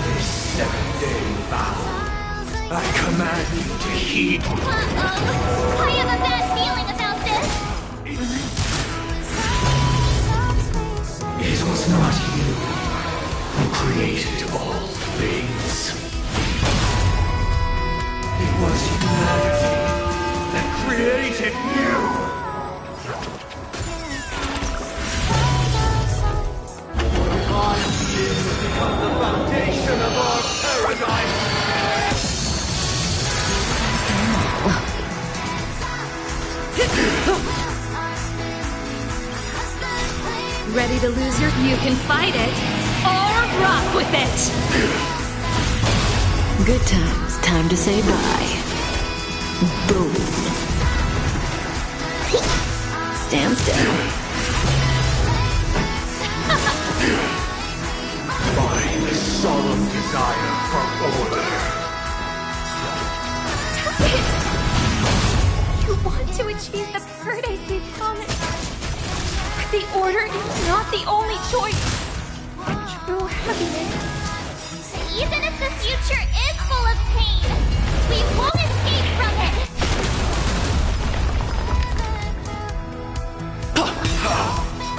This 7-day vow, I command you to heed. Uh-oh. I have a bad feeling about this. It was not you who created all things. It was humanity that created you. My being will become the foundation of our paradise. Ready to lose your... You can fight it, or rock with it! Good times. Time to say bye. Boom. Stand still. By the solemn desire for order. You want to achieve the paradise we promised. But the order is not the only choice. True happiness. Even if the future is full of pain, we won't escape from it.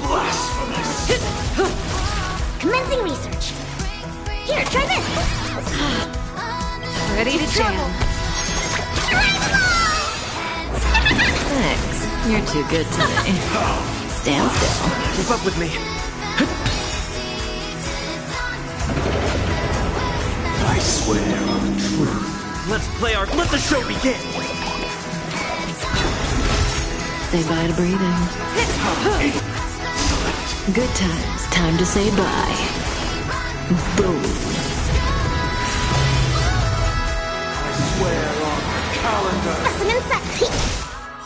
Blasphemous! Commencing research. Here, try this. Ready to jam. Thanks. You're too good to me. Stand still. Keep up with me. I swear on truth. Let's play our... Let the show begin! Say bye to breathing. Good times. Time to say bye. Boom. I swear on the calendar. Lesson in sex.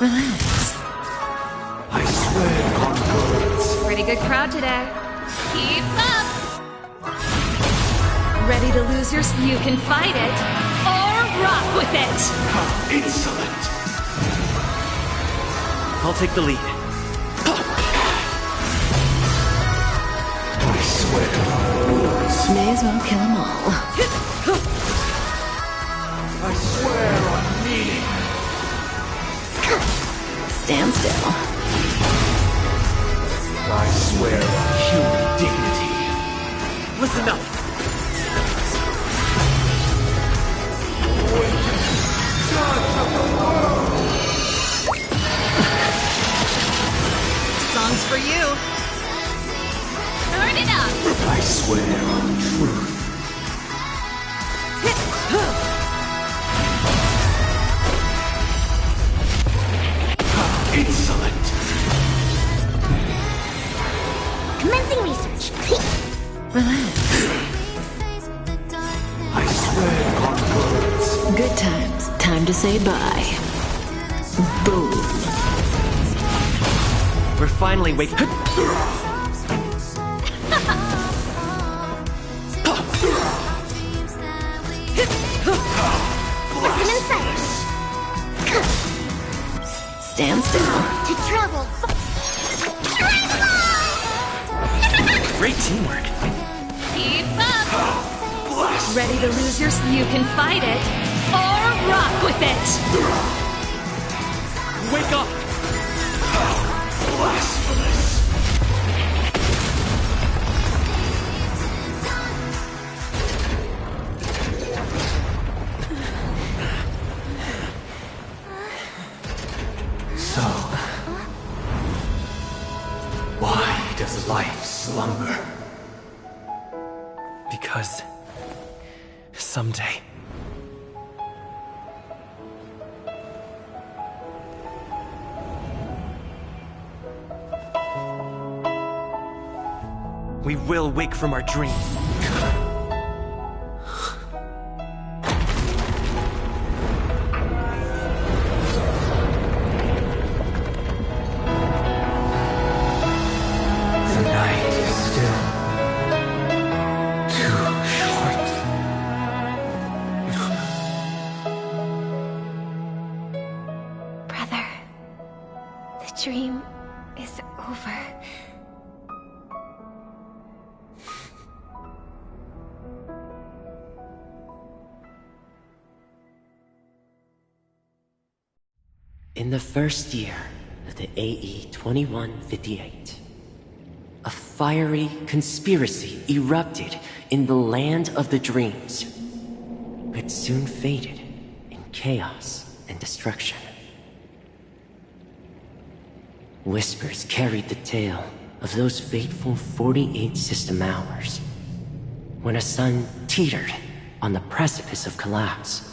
Relax. I swear on words. Pretty good crowd today. Keep up! Ready to lose your... You can fight it, or rock with it! How insolent! I'll take the lead. I swear on words. May as well kill them all. I swear on meaning. Stand still. I swear on human dignity. Listen up. Song's for you. Turn it up! I swear on truth. How insolent! Commencing research. Relax. I swear on words. Good times. Time to say bye. Boom. We're finally waking. Listen inside. Stand still. To travel. Great teamwork. Keep up! Ready to lose your... You can fight it, or rock with it! Wake up! Blasphemous! So, why does life slumber? Because someday we will wake from our dreams. The night is still too short. Brother, the dream is over. In the first year of the AE 2158, a fiery conspiracy erupted in the land of the dreams, but soon faded in chaos and destruction. Whispers carried the tale of those fateful 48 system hours, when a sun teetered on the precipice of collapse.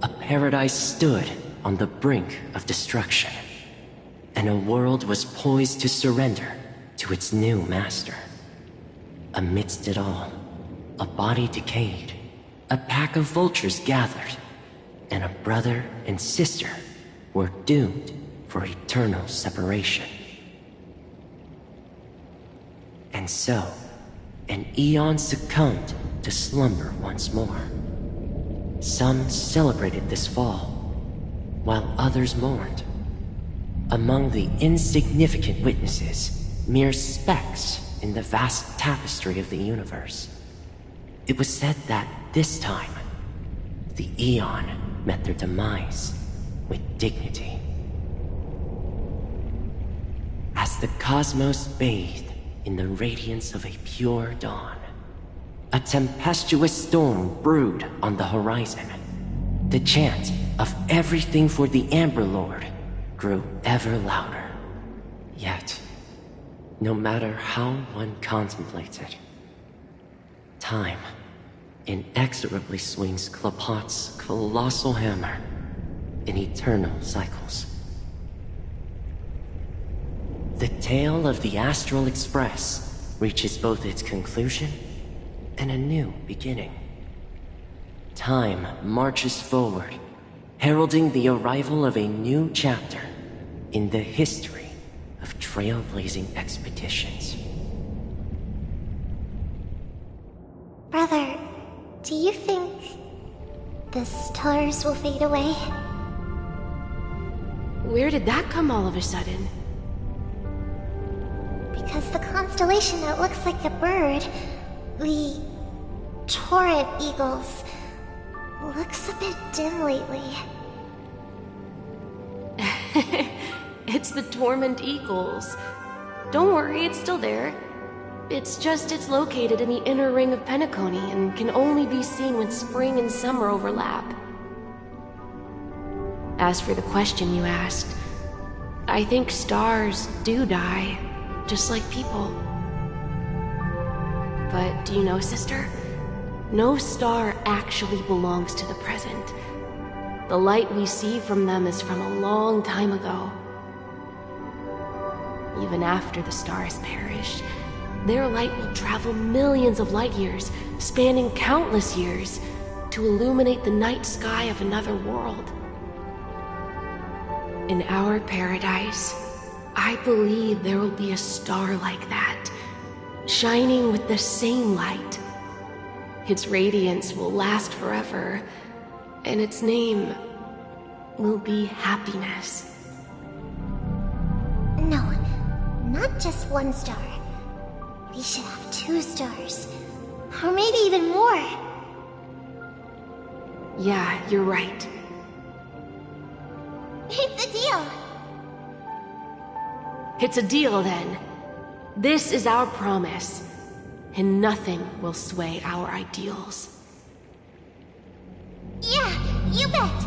A paradise stood on the brink of destruction, and a world was poised to surrender to its new master. Amidst it all, a body decayed, a pack of vultures gathered, and a brother and sister were doomed for eternal separation. And so, an eon succumbed to slumber once more. Some celebrated this fall, while others mourned. Among the insignificant witnesses, mere specks in the vast tapestry of the universe, it was said that this time, the Eon met their demise with dignity. As the cosmos bathed in the radiance of a pure dawn, a tempestuous storm brewed on the horizon. The chant of everything for the Amber Lord grew ever louder. Yet, no matter how one contemplates it, time inexorably swings Klapot's colossal hammer in eternal cycles. The tale of the Astral Express reaches both its conclusion and a new beginning. Time marches forward, heralding the arrival of a new chapter in the history of trailblazing expeditions. Brother, do you think the stars will fade away? Where did that come all of a sudden? Because the constellation that looks like a bird, the torrent eagles, looks a bit dim lately. It's the Torment Eagles. Don't worry, it's still there. It's located in the inner ring of Penacony and can only be seen when spring and summer overlap. As for the question you asked, I think stars do die, just like people. But do you know, sister? No star actually belongs to the present. The light we see from them is from a long time ago. Even after the stars perish, their light will travel millions of light years, spanning countless years, to illuminate the night sky of another world. In our paradise, I believe there will be a star like that, shining with the same light. Its radiance will last forever, and its name will be happiness. No, not just one star. We should have 2 stars. Or maybe even more. Yeah, you're right. It's a deal. It's a deal, then. This is our promise, and nothing will sway our ideals. Yeah, you bet.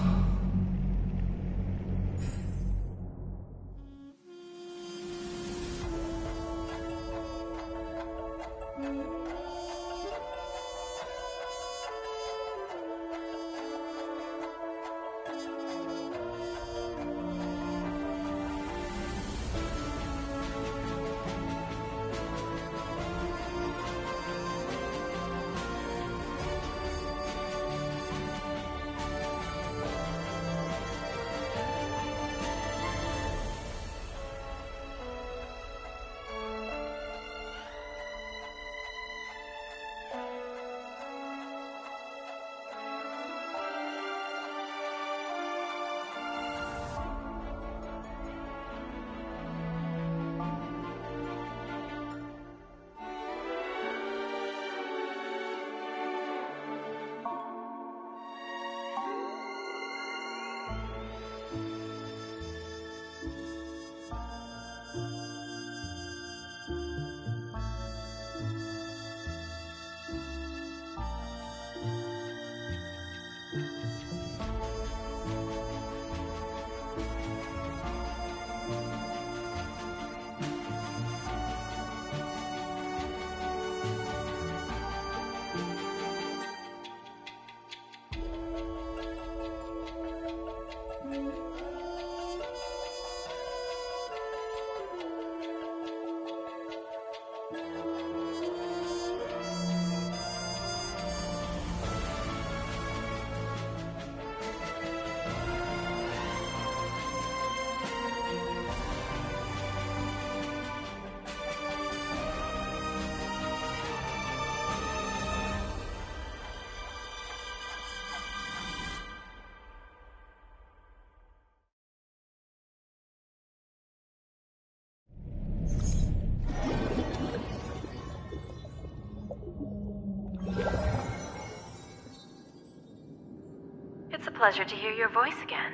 It's a pleasure to hear your voice again.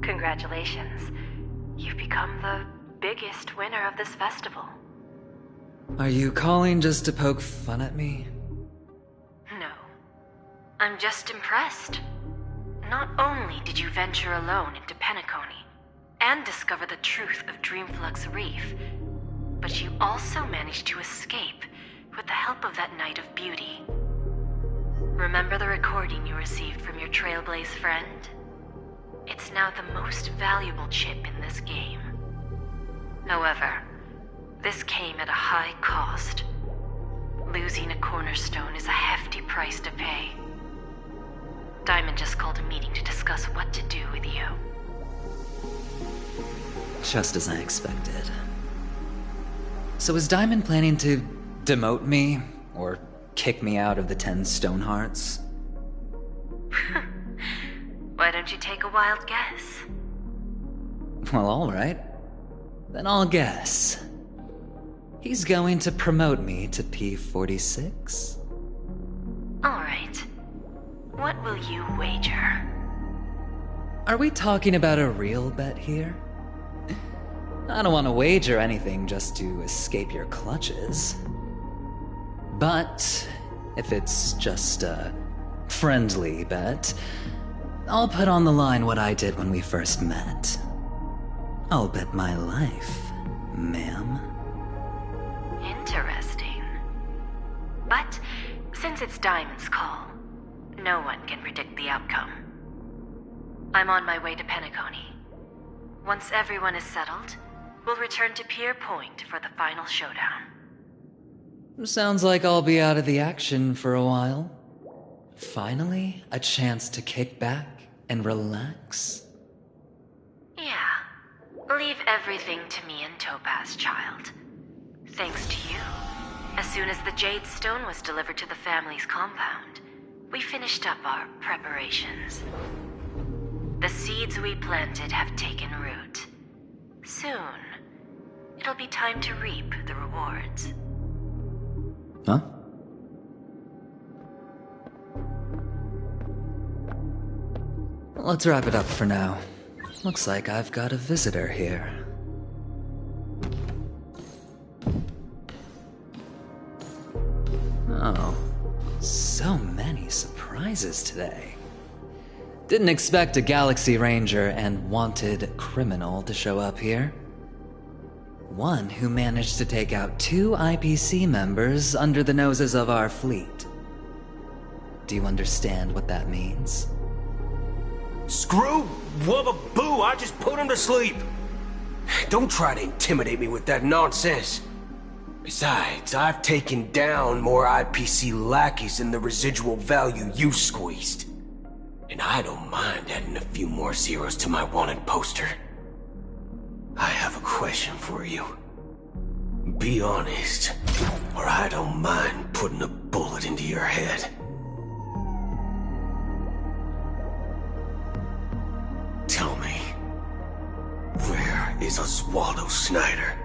Congratulations. You've become the biggest winner of this festival. Are you calling just to poke fun at me? No. I'm just impressed. Not only did you venture alone into Penacony and discover the truth of Dreamflux Reef, but you also managed to escape with the help of that Knight of Beauty. Remember the recording you received from your Trailblaze friend? It's now the most valuable chip in this game. However, this came at a high cost. Losing a cornerstone is a hefty price to pay. Diamond just called a meeting to discuss what to do with you. Just as I expected. So is Diamond planning to demote me, or kick me out of the 10 Stonehearts? Why don't you take a wild guess? Well, alright. Then I'll guess. He's going to promote me to P46? Alright. What will you wager? Are we talking about a real bet here? I don't want to wager anything just to escape your clutches. But if it's just a friendly bet, I'll put on the line what I did when we first met. I'll bet my life, ma'am. Interesting. But since it's Diamond's call, no one can predict the outcome. I'm on my way to Penacony. Once everyone is settled, we'll return to Pier Point for the final showdown. Sounds like I'll be out of the action for a while. Finally, a chance to kick back and relax. Yeah. Leave everything to me and Topaz, child. Thanks to you, as soon as the Jade Stone was delivered to the family's compound, we finished up our preparations. The seeds we planted have taken root. Soon, it'll be time to reap the rewards. Huh? Let's wrap it up for now. Looks like I've got a visitor here. Oh, so many surprises today. Didn't expect a Galaxy Ranger and wanted criminal to show up here. One who managed to take out 2 IPC members under the noses of our fleet. Do you understand what that means? Screw wubba boo, I just put him to sleep. Don't try to intimidate me with that nonsense. Besides, I've taken down more IPC lackeys than the residual value you squeezed. And I don't mind adding a few more zeros to my wanted poster. I have a question for you. Be honest, or I don't mind putting a bullet into your head. Tell me, where is Oswaldo Snyder?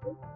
you